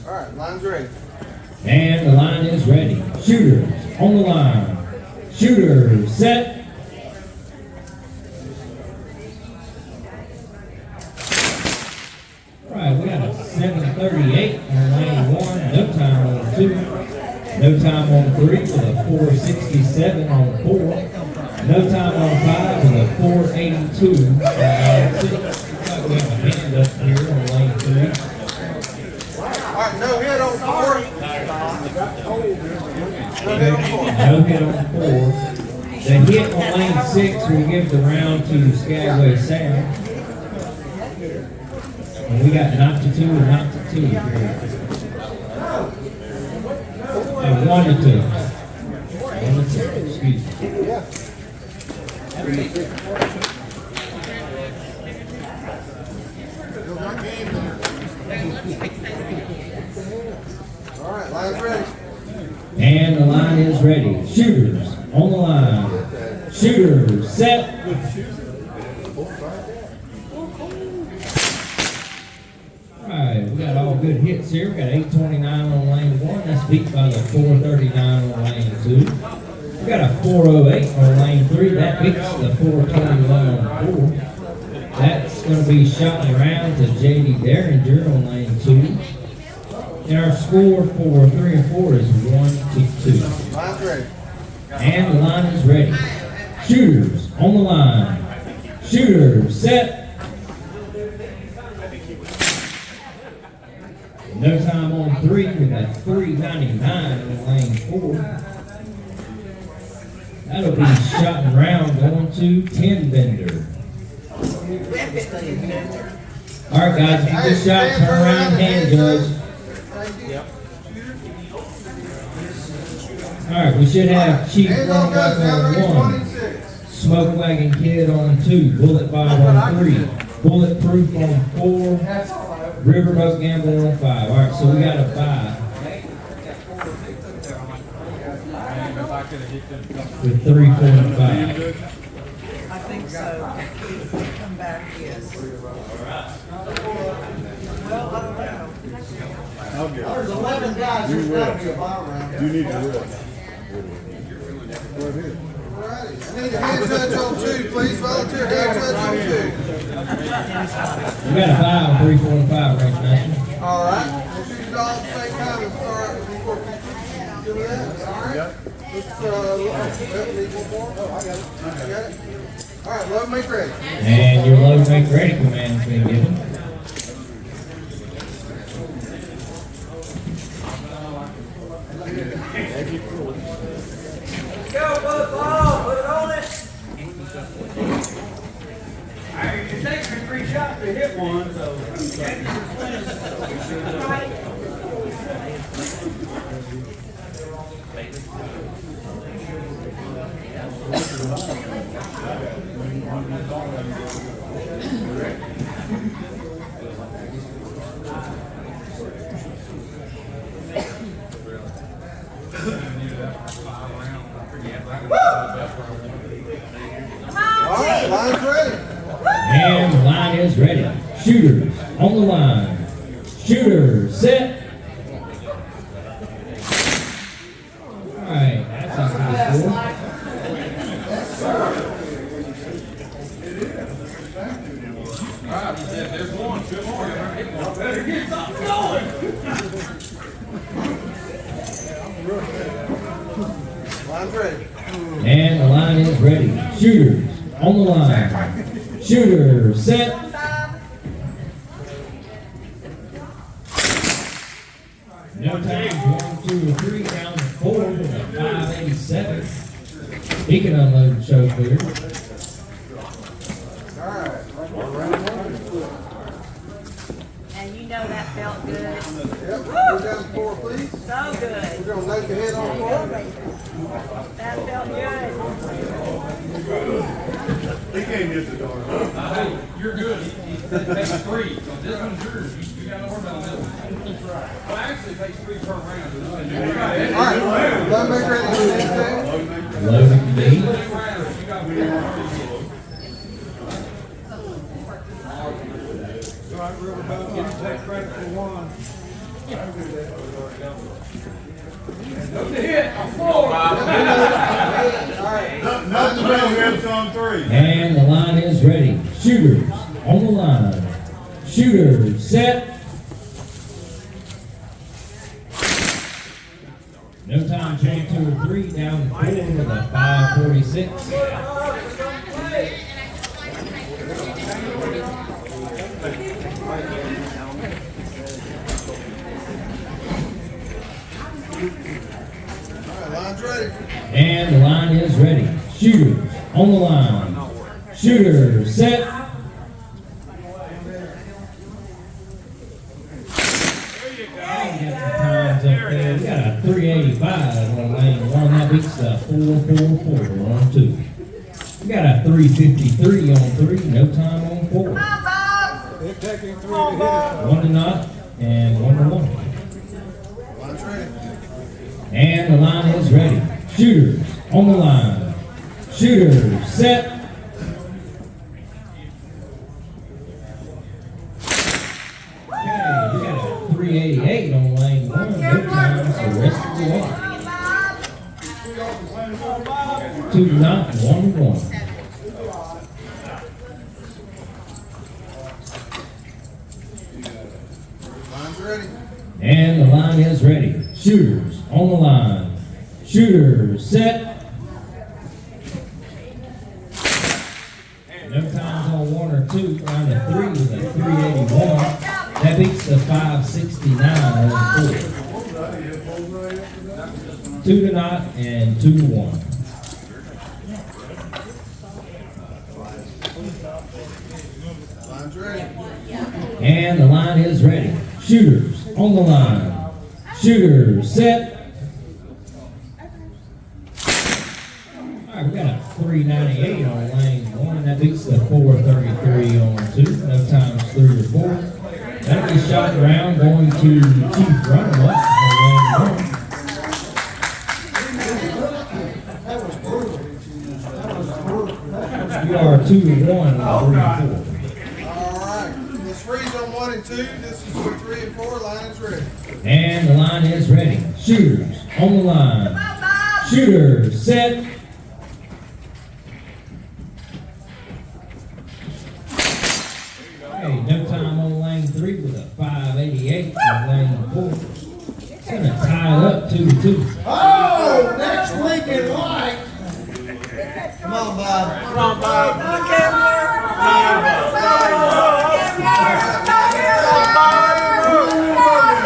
All right, line's ready. And the line is ready. Shooters on the line. Shooters set. All right, we got a 738 on lane 1. No time on 2. No time on 3 with a 467 on 4. No time on 5 with a 482 on lane 6. Looks like we have a hand up here on lane 3. All right, no hit on 4. No hit on 4. The hit on lane 6 will give the round to Skagway Sound. And we got not to 2 and not to 2 here. And 1 to 2. 1 to 2, excuse me. All right, line's ready. And the line is ready. Shooters on the line. Shooters set. Alright, we got all good hits here. We got 829 on lane 1. That's beat by the 439 on lane 2. We got a 408 on lane 3. That beats the 421 on 4. That's going to be shot around to J.D. Derringer on lane 2. And our score for 3 and 4 is 1 to 2. Line's ready. And the line is ready. Shooters on the line. Shooters set. No time on 3 with a 399 on lane 4. That'll be shot and round going to 10 bender. All right, guys, if you get shot, turn around, hand judge. All right, we should have Chief Run Wagon on 1, Smoke Wagon Kid on 2, Bullet Bob on 3, Bulletproof on 4, Riverboat Gambler on 5. All right, so we got a 5 with 3, 4, and 5. I think so. Come back, yes. Well, I don't know. I'll get it. There's 11 guys, there's got to be a bottom round. You need to rest. Right here. Alrighty, I need a hand judge on 2, please, volunteer hand judge on 2. We got a 5, 3, 4, and 5, Range Master. Alright, we'll shoot it all at the same time and start before people give it that, alright? Let's, leave one more. Oh, I got it. Alright, load, make ready. And your load make ready command has been given. Go, football, put it on it. It takes me 3 shots to hit one, so. Alright, line's ready. And the line is ready. Shooters on the line. Shooters set. All right, that's not pretty cool. There's one. Good morning. Better get something going. Line's ready. And the line is ready. Shooters on the line. Shooters set. No tags, 1, 2, 3, down to 4 with a 587. He can unload and show clear. Alright. And you know that felt good. Yep, go down to 4, please. So good. We're going to knock the head on 4. That felt good. He can't hit the door. Hey, you're good. Takes 3. So this one's yours. You got to worry about this one. Well, actually, it takes 3 per round. Alright, load, make ready. Loading the heat. Right, Riverboat, you take credit for one. Go to hit. I'm full. Nothing wrong with on 3. And the line is ready. Shooters on the line. Shooters set. No time, 1, 2, or 3, down to 4 with a 546. Alright, line's ready. And the line is ready. Shooters on the line. Shooters set. Times up there. We got a 385 on lane 1. That beats the 444 on 2. We got a 353 on 3. No time on 4. It taking 3 to hit it. 1 to not and 1 to 1. Line's ready. And the line is ready. Shooters on the line. Shooters set. Okay, we got a 388 on lane 1. No times the rest of the way. 2 to not, 1 to 1. Line's ready. And the line is ready. Shooters on the line. Shooters set. No times on 1 or 2. Down to 3 with a 381. That beats the 569 on 4. 2 to not and 2 to 1. Line's ready. And the line is ready. Shooters on the line. Shooters set. All right, we got a 398 on lane 1. That beats the 433 on 2. No times 3 or 4. That'll be shot around going to Chief Runner-Up on lane 1. We are 2-1 on 3 and 4. All right. Let's freeze on 1 and 2. This is for 3 and 4. Line is ready. And the line is ready. Shooters on the line. Shooters set. Okay, no time on lane 3 with a 588 on lane 4. It's going to tie it up 2-2. Oh, next Lincoln Light. Come on, Bob. Come on, Bob.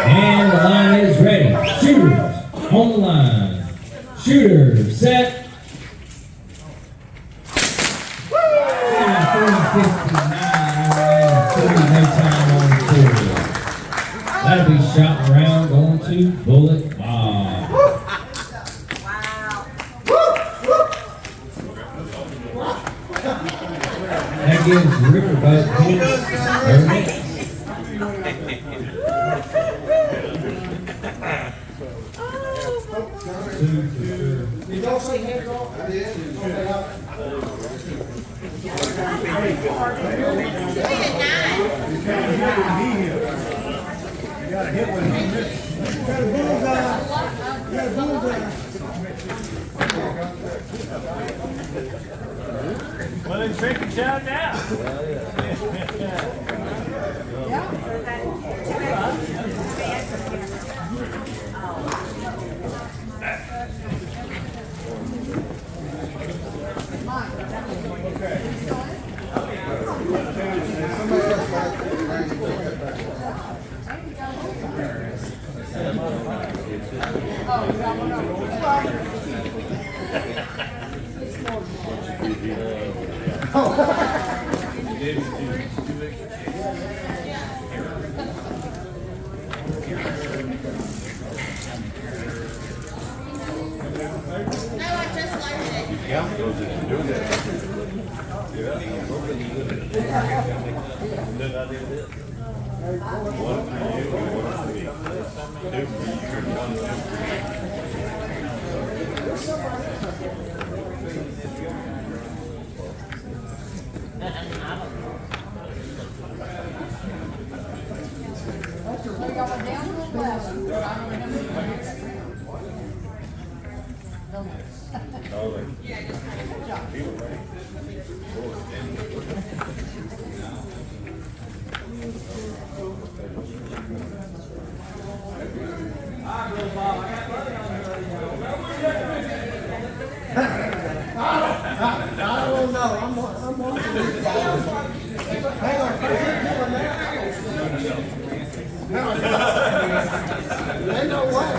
And the line is ready. Shooters on the line. Shooters set. 359 on 3, no time on 4. That'll be shot around going to Bullet Bob. That gives Riverboat their next. Did y'all say hands off? I did. You gotta hit when he misses. You got a bullseye. You got a bullseye. Well, it's drinking down now. I don't know. I'm watching this. Hang on. Ain't no way.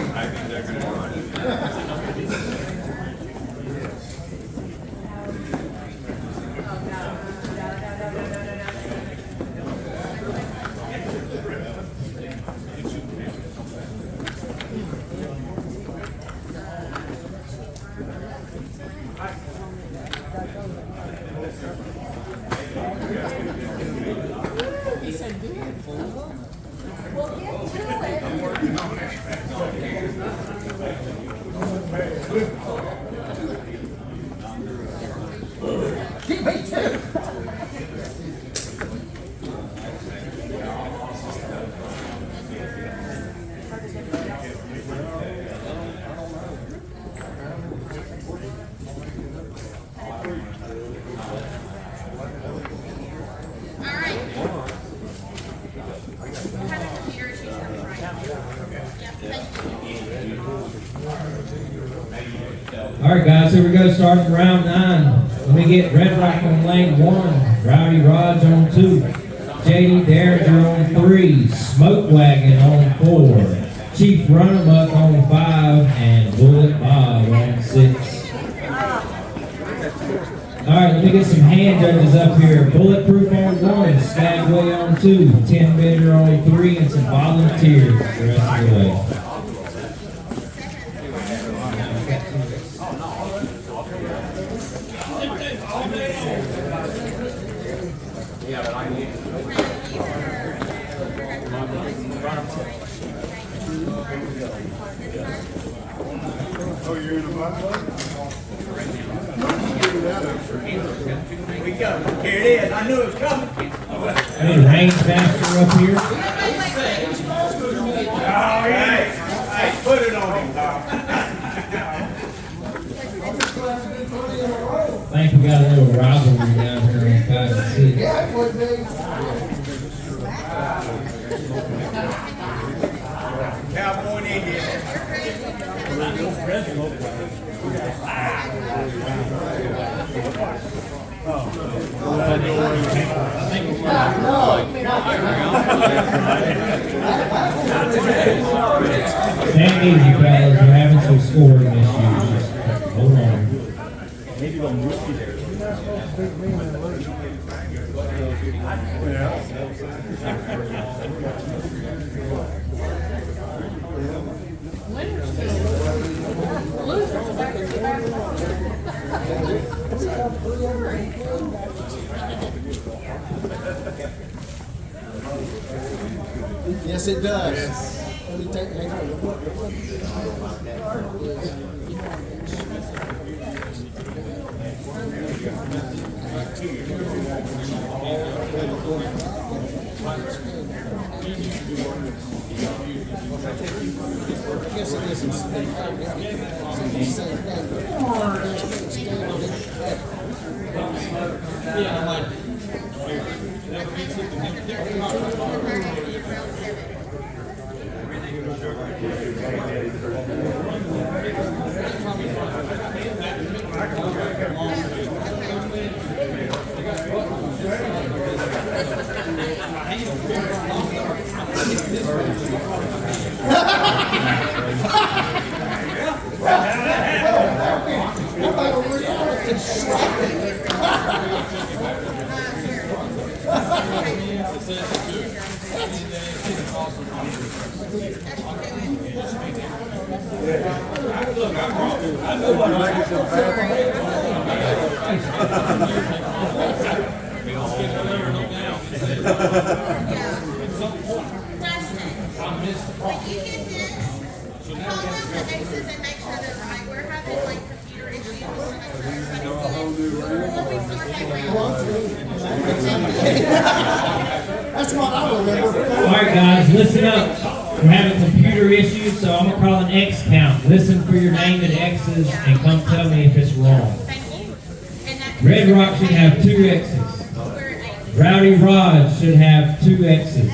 All right, guys, here we go, starting round 9. Let me get Red Rock on lane 1, Rowdy Raj on 2, JD Derringer on 3, Smoke Wagon on 4, Chief Runamuck on 5, and Bullet Bob on 6. Alright, let me get some hand judges up here. Bulletproof on 1, Skagway on 2, 10 bender on 3, and some volunteers the rest of the way. Oh, you're in a box? We go. Here it is. I knew it was coming. I need a range master up here. Oh, yeah. Hey, put it on him, Tom. I think we got a little rivalry down here on 5 and 6. Cowboy and Indian. Stand easy, fellas. We're having some scoring issues. Hold on. Maybe they'll move you there. Yes, it does. Let me take, hang on. Yes, it is. That's what I remember. Alright guys, listen up. We're having computer issues, so I'm going to call an X count. Listen for your name and X's and come tell me if it's wrong. Red Rock should have 2 X's. Rowdy Rod should have 2 X's.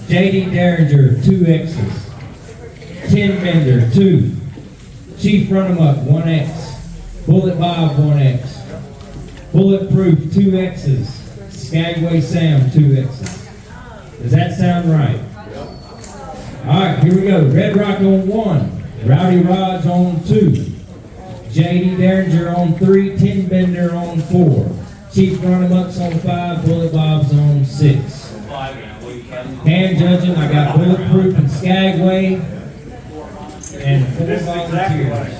JD Derringer, 2 X's. Tin Bender, 2. Chief Runamuck, 1 X. Bullet Bob, 1 X. Bulletproof, 2 X's. Skagway Sam, 2 X's. Does that sound right? Alright, here we go. Red Rock on 1. Rowdy Rod's on 2. JD Derringer on 3. Tin Bender on 4. Chief Runamuck's on 5. Bullet Bob's on 6. Hand judging, I got Bulletproof and Skagway. And 4 volunteers.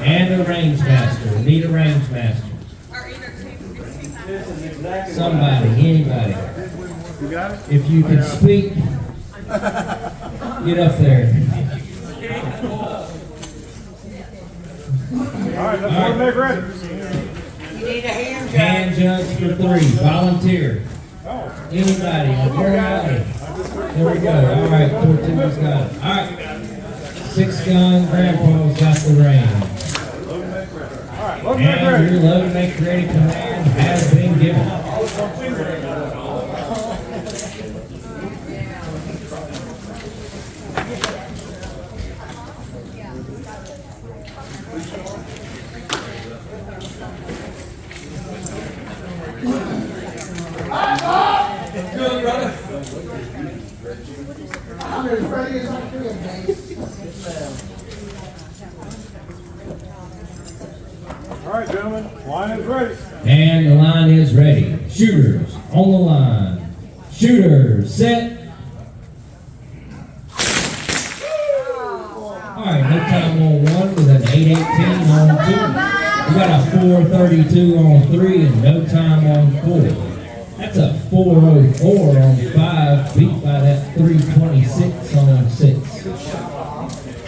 And a range master. Need a range master. Somebody, anybody. You got it? If you can speak, get up there. All right, let's make ready. You need a hand judge. Hand judge for 3. Volunteer. Anybody. Everybody. There we go. All right, Tortuga's got it. All right. 6 gun. Grandpa's got the range. And your load and make ready command has been given. Good, brother. I'm as ready as I can, Dave. All right. right, gentlemen, line is ready. And the line is ready. Shooters on the line. Shooters set. All right, no time on one with an 8:18 on two. We got a 4:32 on three and no time on four. That's a 4:04 on five, beat by that 3:26 on six.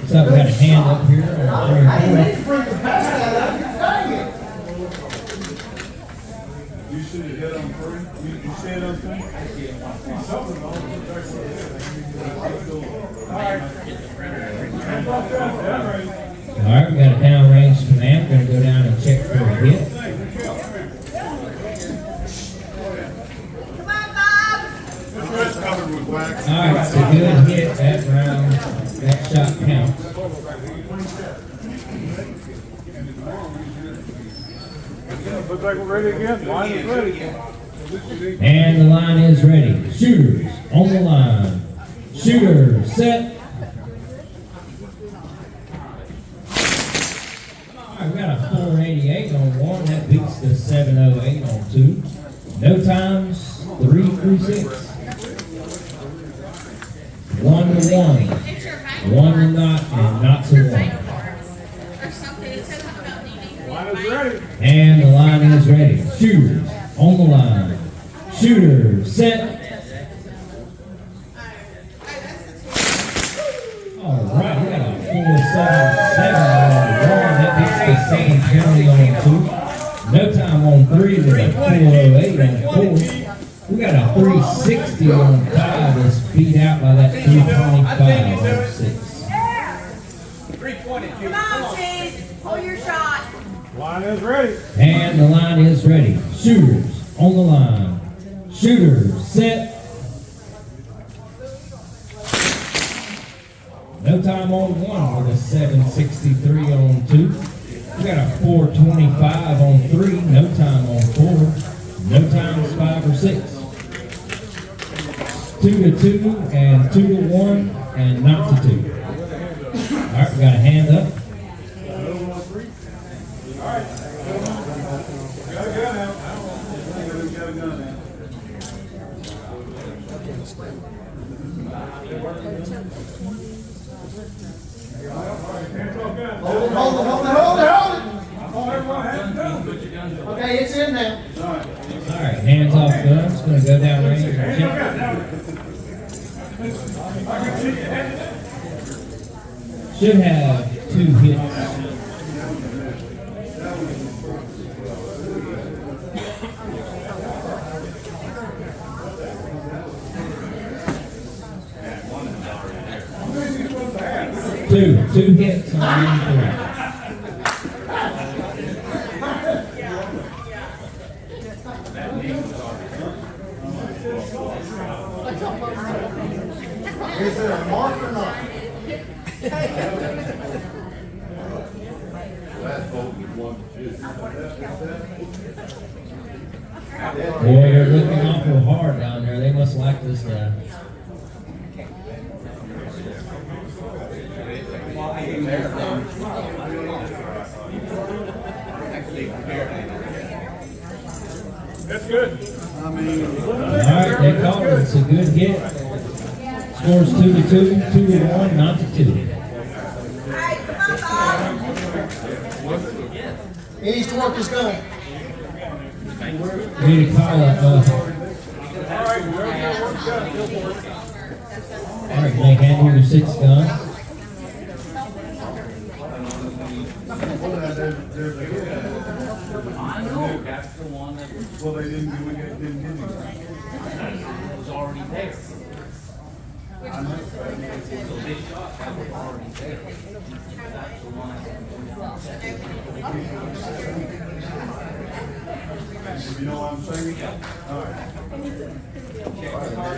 So we got a hand up here on three and four. You should have hit on three. You see it on three? Something wrong with All right, we got a downrange command. We're going to go down and check for a hit. covered with wax. All right, it's a good hit that round. That shot counts. Looks like we're ready again. Line is ready. And the line is ready. Shooters on the line. Shooters set. All right, we got a 488 on one. That beats the 708 on two. No times, 3 through 6. 1 to 1. 1 to not, and not to 1. Line is ready. And the line is ready. Shooters on the line. Shooters set. All right, we got a 477 on one. That beats the same penalty on 2. No time on 3 with a 408 on 4. We got a 360 on 5 that's beat out by that 325 on 6. 320. Come on, Chase. Hold your shot. Line is ready. And the line is ready. Shooters on the line. Shooters set. No time on 1 with a 763 on 2. We got a 425 on 3. No time on 4. No times 5 or 6. 2 to 2 and 2 to 1 and not to 2. All right, we got a hand up. Hold it. Okay, it's in now. All right, hands off guns. Going to go down range and check. Should have 2 hits. Two hits on 3. Is there a mark or not? Boy, they're looking awful hard down there. They must like this guy. That's good. All right, they call it. It's a good hit. Scores 2 to 2, 2 to 1, not to 2. He needs to work his gun. We need to call it. All right, whoever works out, go for it. All right, make handle your 6 guns. I know, that's the one that Well, they didn't give it. was already there. So this shot, that was already there. That's the one. You know what I'm saying? All right.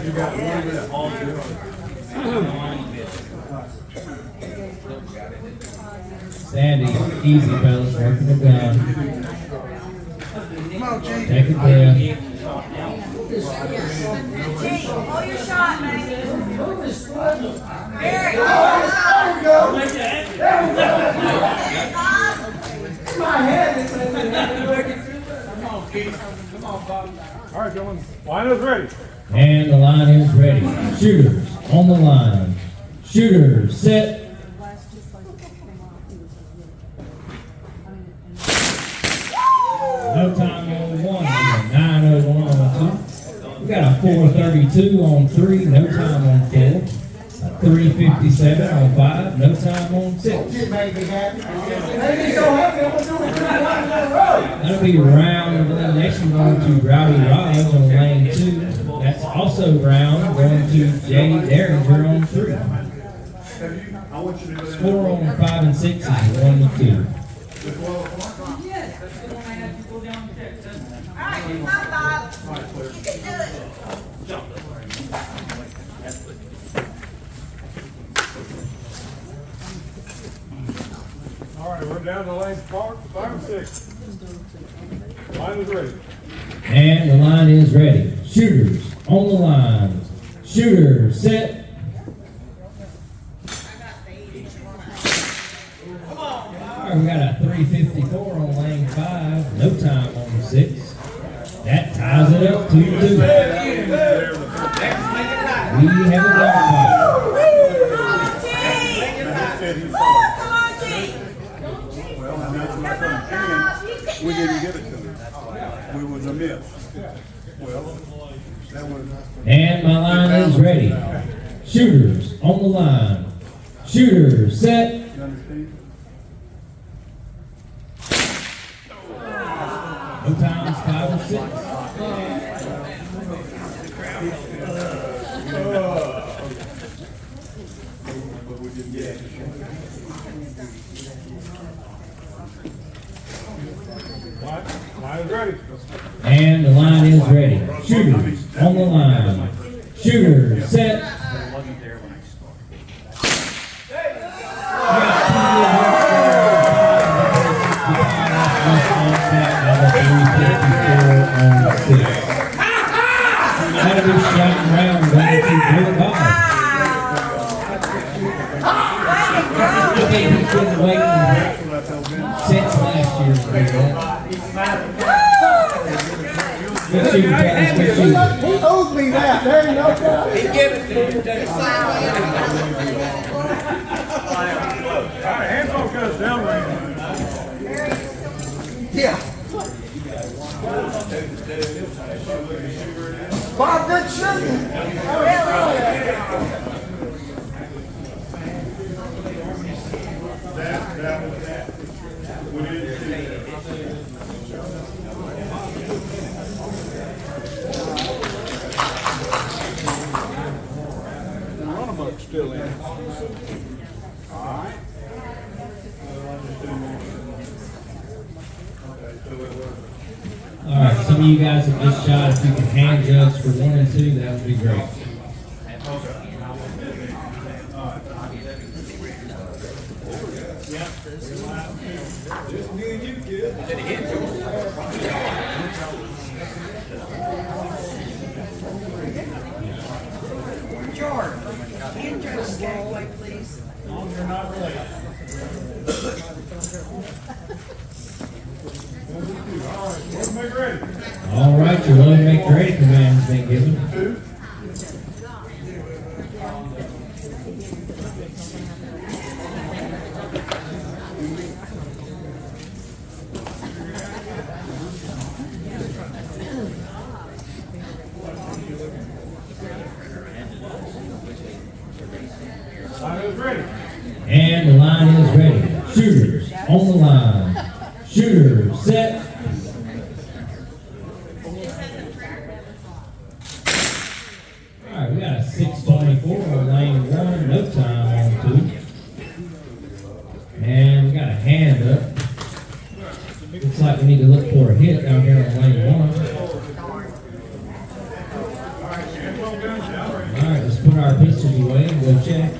You got one minute. All good. Sandy, easy fellas, working the gun. Come on, Chief. Take a breath. Chase, hold your shot, man. Barry, There we go. My head is in there. Come on, Keith. Come on, Bobby. All right, gentlemen, line is ready. And the line is ready. Shooters on the line. Shooters set. No time on one. 9:01 on two. We got a 4:32 on three. No time on four. A 3:57 on five. No time on six. That'll be round of elimination going to Rowdy Raj on lane two. That's also round going to Jay Derringer on three. Score on 5 and 6 is 1-2. All right, we're down to lane 5 and 6. Line is ready. And the line is ready. Shooters on the line. Shooters set. All right, we got a 3:54 on lane 5. No time on 6. That ties it up 2-2. We have a dog fight. Well, and that's what I'm saying. We didn't give it to them. We was a miss. Well, that was. And my line is ready. Shooters on the line. Shooters set. You understand? No times 5 and 6. Line is ready. And the line is ready. Shooters on the line. Shooters set. That'll be shot around going to Blue Bob. I think he's been waiting since last year for that. Good shooting, guys. Good shooting. He owes me that. There ain't no problem. He gave it to you. All right, hands off, guys, down range. Yeah. Bob, good shooting. The runabout's still in. All right. All right, some of you guys have just shot. If you can hand judge for 1 and 2, that would be great. George, can you turn the skagway, please? You're not related. All right, let's make ready. All right, your load make ready command has been given. 2. Line is ready. And the line is ready. Shooters on the line. Shooters set. All right, we got a 6:24 on lane 1. No time on 2. And we got a hand up. Looks like we need to look for a hit down here on lane 1. All right, let's put our pistols away and go check.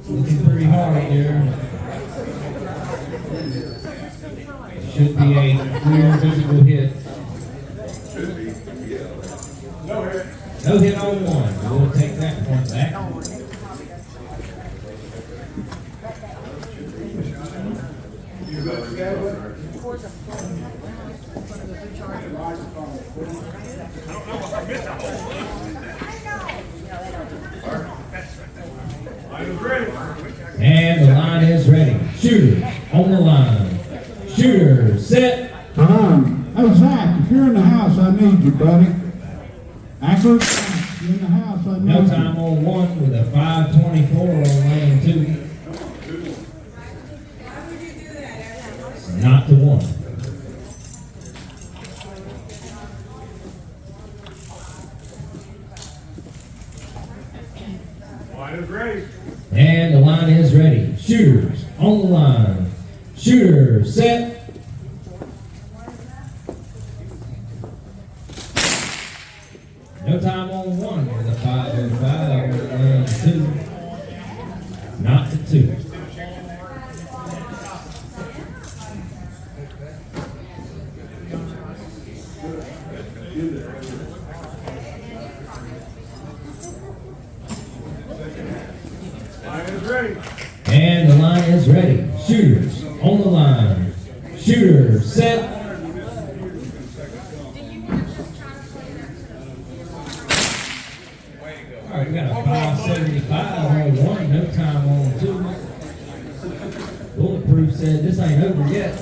Looking pretty hard here. Should be a clear visible hit. No hit. on one. We'll take that point back. And the line is ready. Shooters on the line. Shooters set. Hey Zach, if you're in the house, I need you, buddy. Accurate, you're in the house, I need you. No time on one with a 5:24 on lane 2. Not to one. Line is ready. And the line is ready. Shooters on the line. Shooters set. No time on one with a 5:05 on lane 2. Not to 2. Line is ready. And the line is ready. Shooters on the line. Shooters set. All right, we got a 5:75 on one. No time on 2. Bulletproof said this ain't over yet.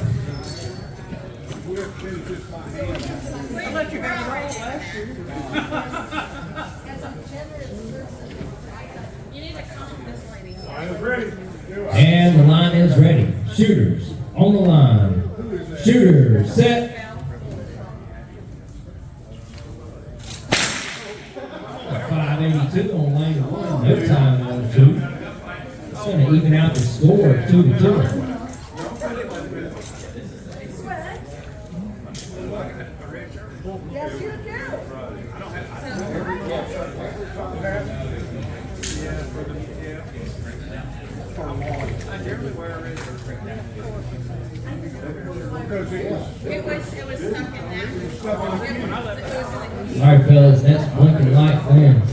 I let you have it all last year. You need to calm this lady. Line is ready. And the line is ready. Shooters on the line. Shooters set. 5:82 on lane 1. No time on 2. It's going to even out the score 2-2. Yes, you do. It was stuck in that. All right, fellas, next blinking light wins.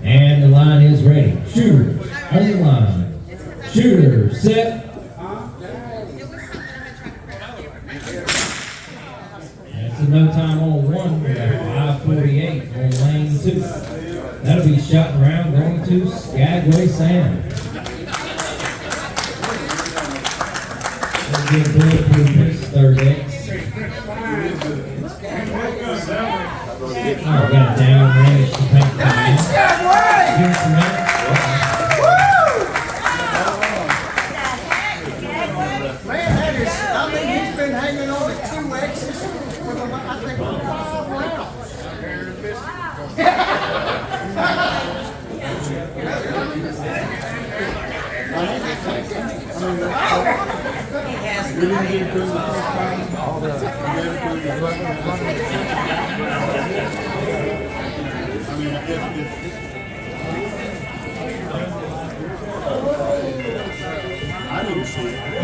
And the line is ready. Shooters on the line. Shooters set. That's a no time on 1 with a 5:48 on lane 2. That'll be shot around going to Skagway Sam. Let's get Bulletproof his third X. Oh, got a down range to paint the man. Give us a minute. Man, that is, I think he's been hanging on to 2 X's for the, I think, 5 rounds.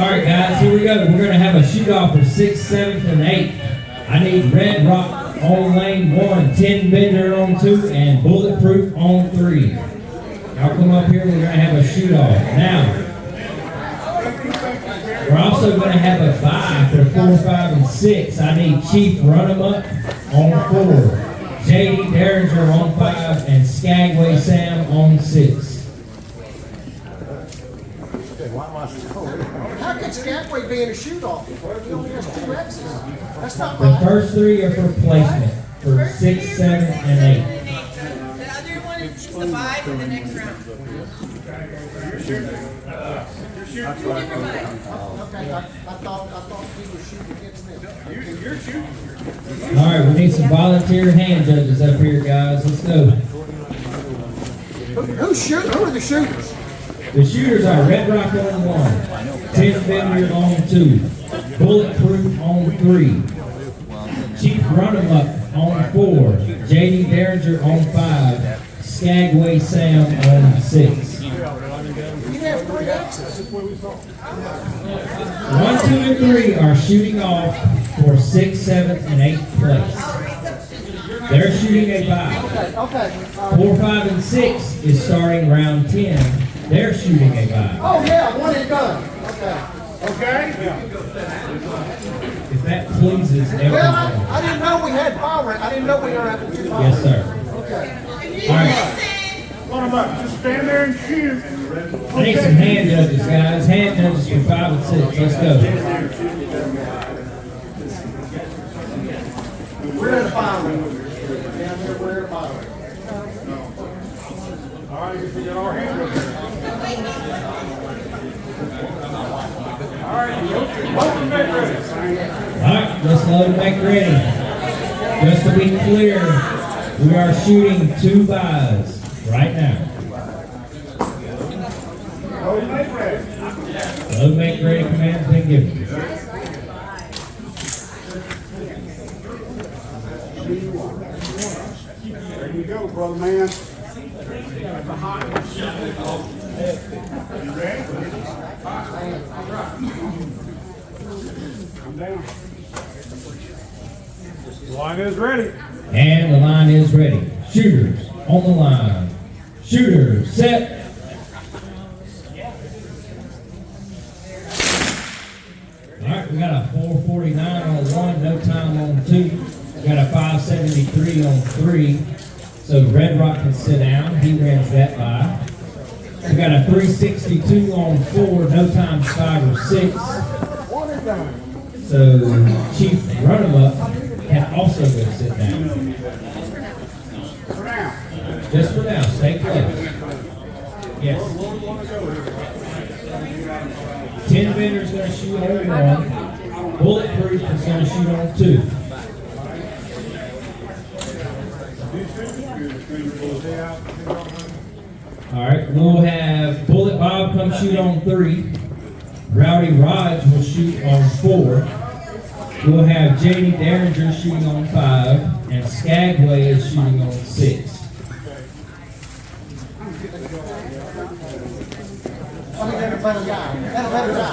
All right, guys, here we go. We're going to have a shoot-off for 6th, 7th, and 8th. I need Red Rock on lane 1, 10 Bender on 2, and Bulletproof on 3. Y'all come up here. We're going to have a shoot-off. Now, we're also going to have a bye for 4, 5, and 6. I need Chief Run 'em Up on 4, J.D. Derringer on 5, and Skagway Sam on 6. How could Skagway be in a shoot-off? He only has 2 X's. That's not The right. first 3 are for placement for 6, 7, and 8. The other one is the 5 in the next round. Okay, I thought he was shooting against them. You're shooting. All right, we need some volunteer hand judges up here, guys. Let's go. Who's shooting? Who are the shooters? The shooters are Red Rock on 1, 10 Bender on 2, Bulletproof on 3, Chief Run 'em Up on 4, J.D. Derringer on 5, Skagway Sam on 6. You have 3 X's. 1, 2, and 3 are shooting off for 6th, 7th, and 8th place. They're shooting a bye. Okay. 4, 5, and 6 is starting round 10. They're shooting a bye. Oh, yeah, one and done. Okay. Okay? If that pleases everyone. Well, I didn't know we had power. I didn't know we were having 2 power. Yes, sir. Okay. All right. What about, just stand there and shoot. I need some hand judges, guys. Hand judges for 5 and 6. Let's go. We're in the power. Down here, we're in the power. All right, we got our hand up there. All right, load and make ready. All right, let's load and make ready. Just to be clear, we are shooting 2 buys right now. Load and make ready. Load and make ready command's been given. There you go, brother man. You ready? Come down. The line is ready. And the line is ready. Shooters on the line. Shooters set. All right, we got a 449 on 1, no time on 2. We got a 573 on 3. So Red Rock can sit down. He wins that by. We got a 362 on 4, no times 5 or 6. So Chief Run-em-up can also go sit down. For now. Just for now, stay close. Yes. 10 vendors going to shoot on 1. Bulletproof is going to shoot on 2. All right, we'll have Bullet Bob come shoot on 3. Rowdy Raj will shoot on 4. We'll have JD Derringer shooting on 5, and Skagway is shooting on 6. I mean, that's a better guy. That's a better guy.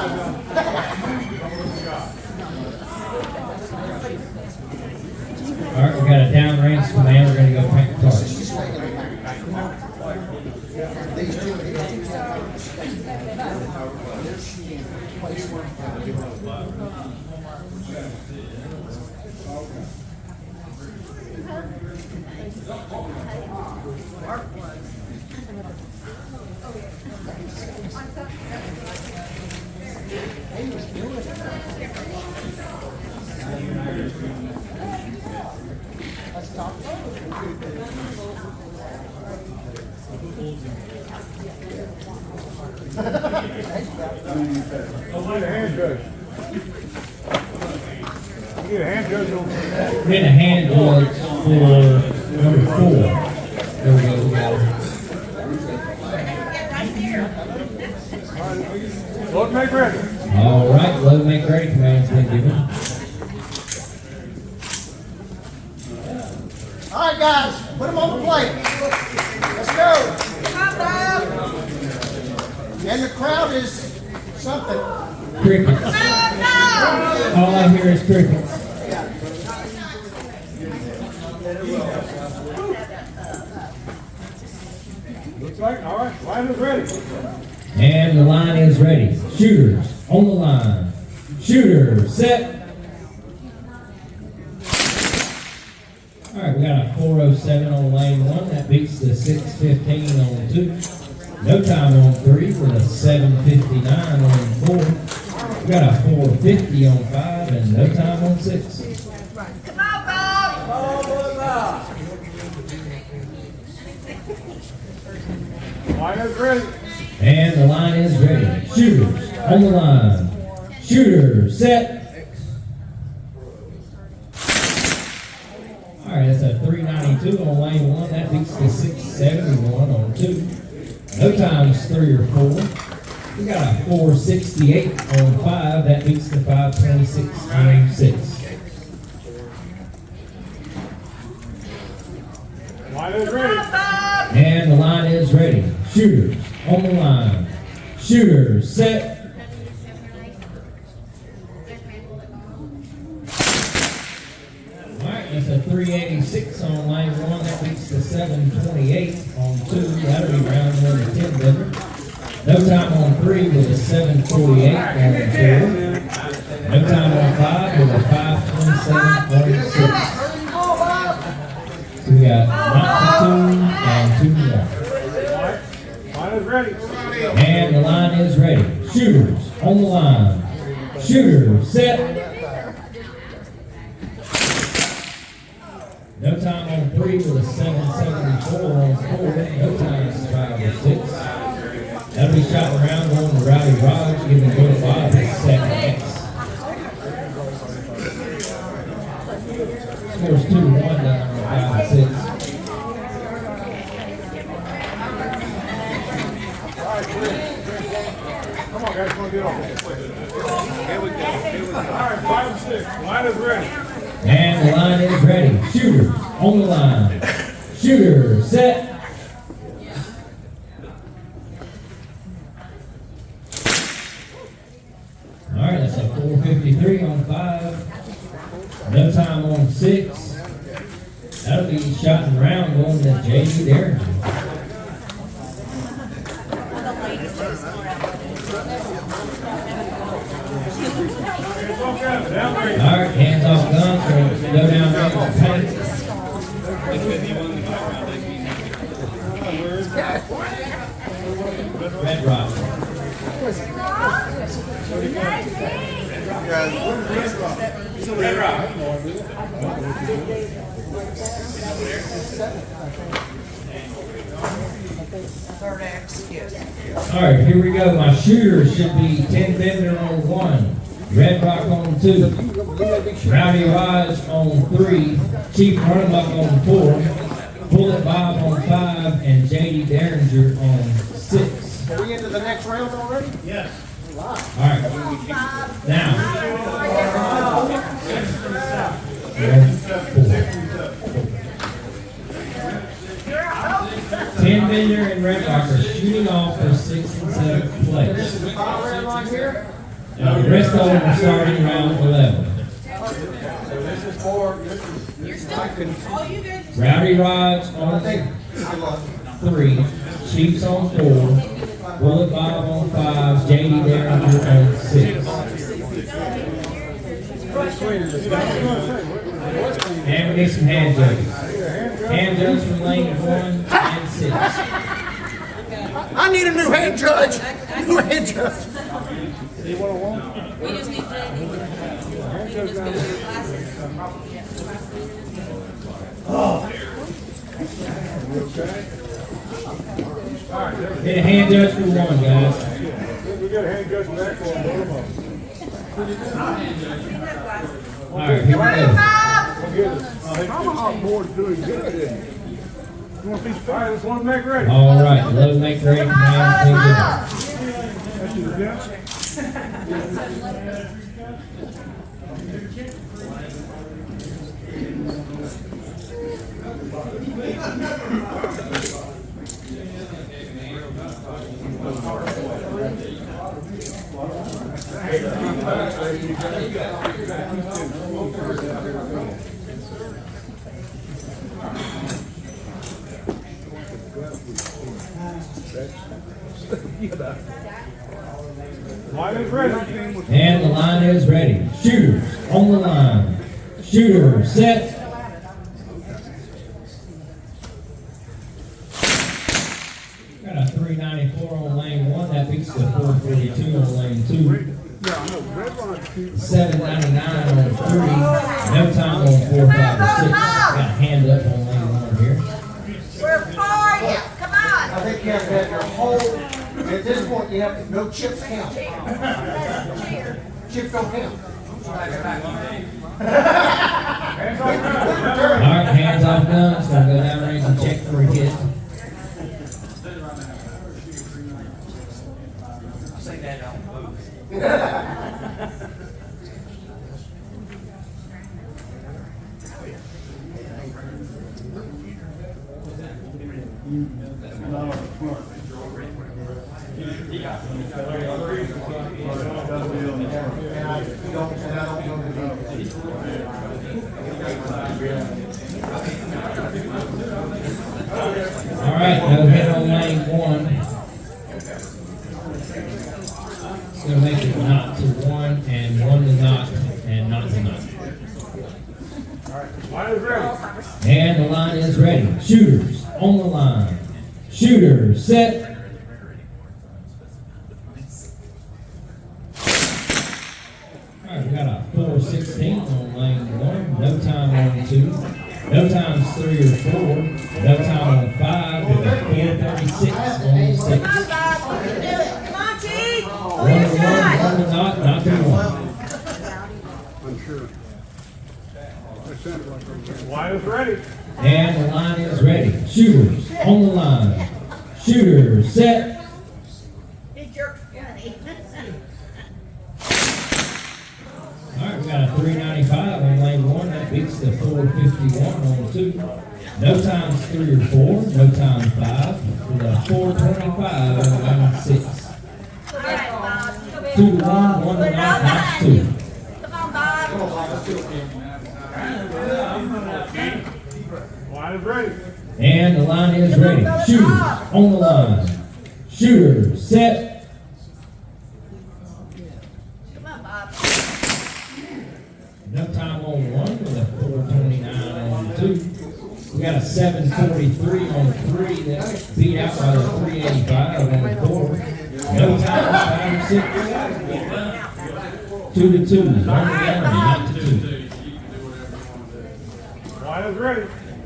All right, we got a downrange command. We're going to go paint targets. I'll need a hand judge. You need a hand judge on. We need a hand judge for number 4. There we go. We got it. Load and make ready. All right, load and make ready command's been given. All right, guys, put them on the plate. Let's go. And the crowd is something. Crickets. All I hear is crickets. Looks like, all right, line is ready. And the line is ready. Shooters on the line. Shooters set. All right, we got a 407 on lane 1. That beats the 615 on 2. No time on 3 with a 759 on 4. We got a 450 on 5 and no time on 6. Come on, Bob! Line is ready. And the line is ready. Shooters on the line. Shooters set. All right, that's a 392 on lane 1. That beats the 671 on 2. No times 3 or 4. We got a 468 on 5. That beats the 526 on 6. Line is ready. And the line is ready. Shooters on the line. Shooters set. That's a 386 on lane 1. That beats the 728 on 2. That'll be round 1 to 10 bender. No time on 3 with a 748 on 4. No time on 5 with a 527 on 6. So we got 92 and 2 more. Line is ready. And the line is ready. Shooters on the line. Shooter set. No time on 3 with a 774 on 4. No time is 5 or 6. That'll be shot around on the Rowdy Raj, giving Bill Bob his second X. Scores 2-1 down on 5 and 6. Come on, guys, want to get off. Here we go. All right, 5 and 6. Line is ready. And the line is ready. Shooters on the line. Shooter set. All right, that's a 453 on 5. No time on 6. That'll be shot and round going to J.D. Derringer. All right, hands off guns. We're going to go down there and paint. Red Rock. Red Rock. Third X, yes. All right, here we go. My shooters should be 10 Bender on 1, Red Rock on 2, Rowdy Raj on 3, Chief Runabbuck on 4, Bullet Bob on 5, and J.D. Derringer on 6. Are we into the next round already? Yes. All right. Now. 10 Bender and Red Rock are shooting off for 6th and 7th place. Now the rest of them are starting round 11. Rowdy Raj on 3, Chiefs on 4, Bullet Bob on 5, J.D. Derringer on 6. And we need some hand judges. Hand judges from lane 1 and 6. I need a new hand judge. New hand judge. We just need JD. We can just go to your classes. Get a hand judge for 1, guys. We got a hand judge back for them. All right, here we go. I'm on board doing good. You want to be all right, let's want to make ready. All right, load make ready. That's your desk. Line is ready. And the line is ready. Shooters on the line. Shooter set. Got a 394 on lane 1. That beats the 442 on lane 2. 799 on 3. No time on 4, 5, or 6. Got a hand up on lane 1 here. We're for you. Come on. I think you have to have your whole, at this point, you have to, no chips count. Chips don't count. All right, hands off guns. So we'll go down range and check for a hit. Say that on the And I don't go to the All right, no hit on lane 1. It's going to make it not to 1 and 1 to not and not to not. Line is ready. And the line is ready. Shooters on the line. Shooters set. All right, we got a 4:16 on lane 1. No time on 2. No times 3 or 4. No time on 5. With a 4:36 on 6. Come on, Bob, you can do it. Come on, Chief. Pull 1 your to 1, shot. 1 to not to 1. I'm sure. That sounded like a line is ready. And the line is ready. Shooters on the line. Shooters set. It jerks funny. All right, we got a 395 on lane 1. That beats the 451 on 2. No times 3 or 4. No times 5. With a 425 on lane 6. All right, Bob. 2 to 1, 1 to not to 2. Come on, Bob. Line is ready. And the line is ready. Shooters on the line. Shooters set. Come on, Bob. No time on 1 with a 429 on 2. We got a 743 on 3 that's beat out by the 385 on 4. No time, 5 or 6. 2 to 2. 1 to 1, not to 2. Line is ready.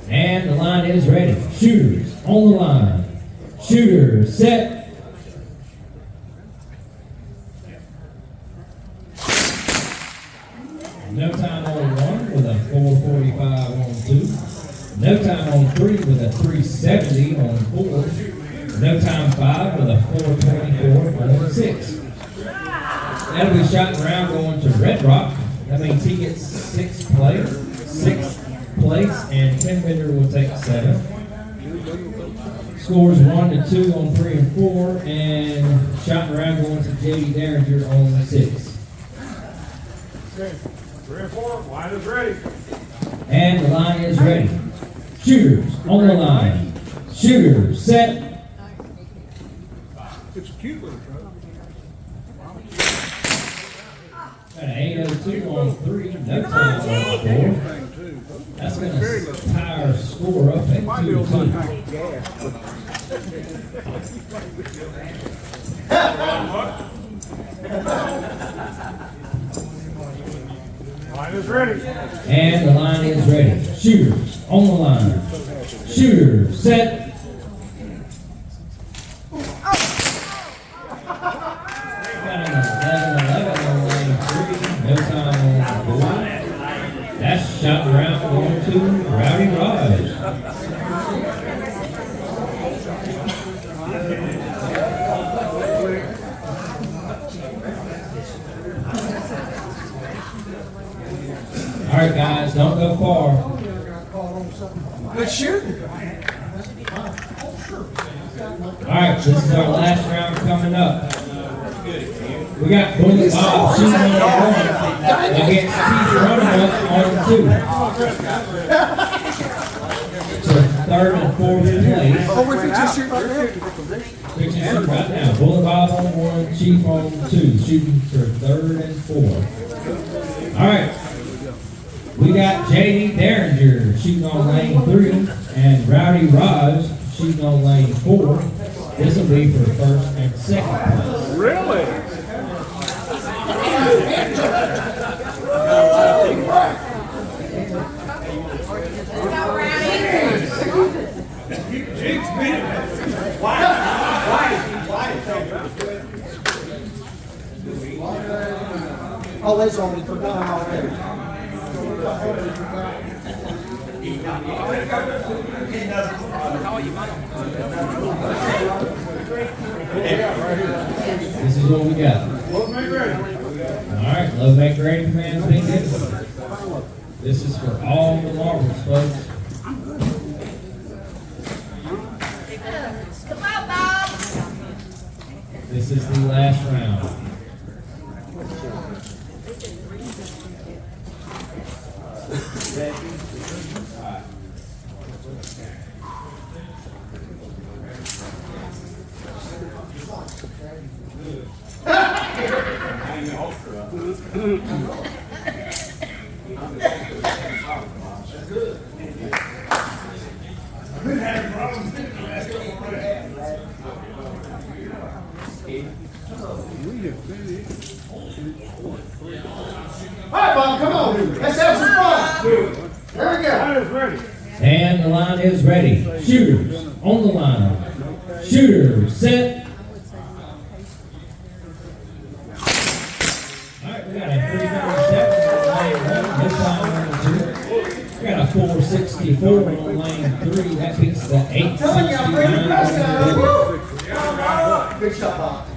And the line is ready. Shooters on the line. Shooters set. No time on 1 with a 445 on 2. No time on 3 with a 370 on 4. No time 5 with a 424 on 6. That'll be shot around going to Red Rock. That means he gets 6th place, and Ken Bender will take 7. Scores 1 to 2 on 3 and 4, and shot around going to J.D. Derringer on 6. Okay. 3 and 4. Line is ready. And the line is ready. Shooters on the line. Shooters set. It's a cute little truck. Got an 802 on 3. No time on 4. That's going to tie our score up at 2 to 2. Line is ready. And the line is ready. Shooters on the line. Shooters set. Got an 11-11 on lane 3. No time on 4. That's shot around going to Rowdy Raj. All right, guys, don't go far. Good shooting. All right, this is our last round coming up. We got Bully Bob shooting on 1 against Steve running up on 2. So 3rd and 4th place. Oh, we're fixing to shoot right now. Fixing to shoot right now. Bully Bob on 1, Chief on 2, shooting for 3rd and 4th. All right. We got J.D. Derringer shooting on lane 3 and Rowdy Raj shooting on lane 4. This will be for 1st and 2nd place. Really? Oh, that's only for one already. This is what we got. Alright, Love Bank Ready fans, big hit. This is for all the marbles, folks. Come on, Bob. This is the last round. All right, Bob, come on. Let's have some fun. There we go. Line is ready. And the line is ready. Shooters on the line. Shooters set. Alright, we got a 337 on lane 1. This time on 2. We got a 464 on lane 3. That beats the 869. Good shot, Bob.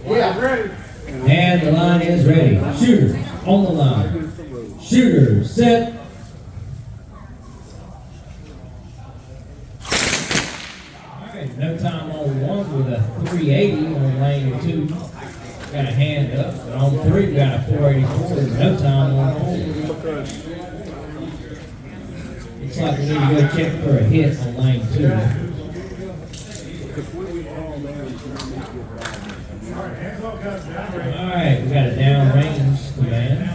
Yeah, Ready. And the line is ready. Shooters on the line. Shooters set. Alright, no time on 1 with a 380 on lane 2. Got a hand up, but on 3 we got a 484. No time on 4. Looks like we need to go check for a hit on lane 2. Alright, we got a down range command.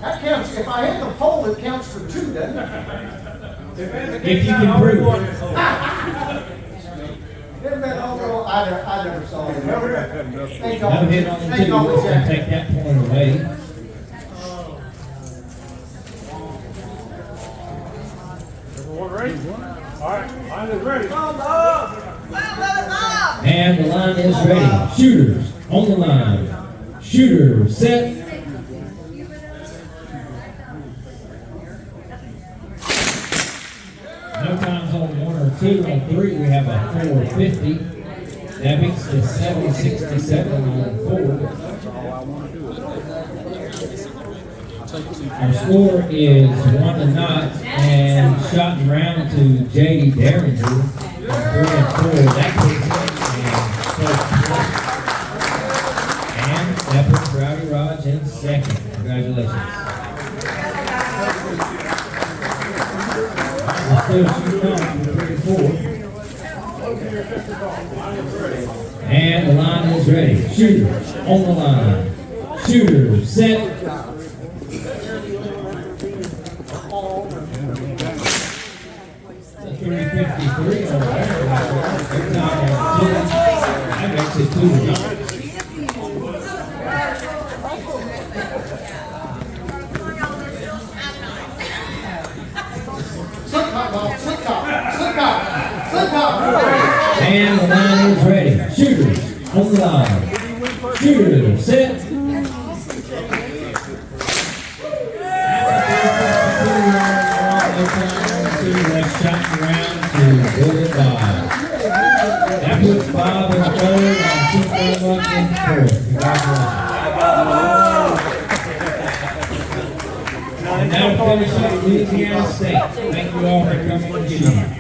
that counts. If I hit the pole, it counts for 2, doesn't it? If you can prove it. Isn't that all? I never saw it. They No don't- hit on the they 2, don't it's gonna check. take that point away. Everyone ready? All right, line is ready. And the line is ready. Shooters on the line. Shooters set. No times on 1 or 2. On 3 we have a 450. That beats the 767 on 4. Our score is 1-0 and shot and round to J.D. Derringer. 3 and 4. That puts it in first place. And that puts Rowdy Raj in second. Congratulations. We're still shooting on for 3 and 4. And the line is ready. Shooters on the line. Shooters set. 353 on there. Good time on 2. That makes it 2-0. And the line is ready. Shooters on the line. Shooters set. Let's shot around to go goodbye. That puts Bob in third and 2 bucks in fourth. Congratulations. And now finish up Louisiana State. Thank you all for coming and shooting.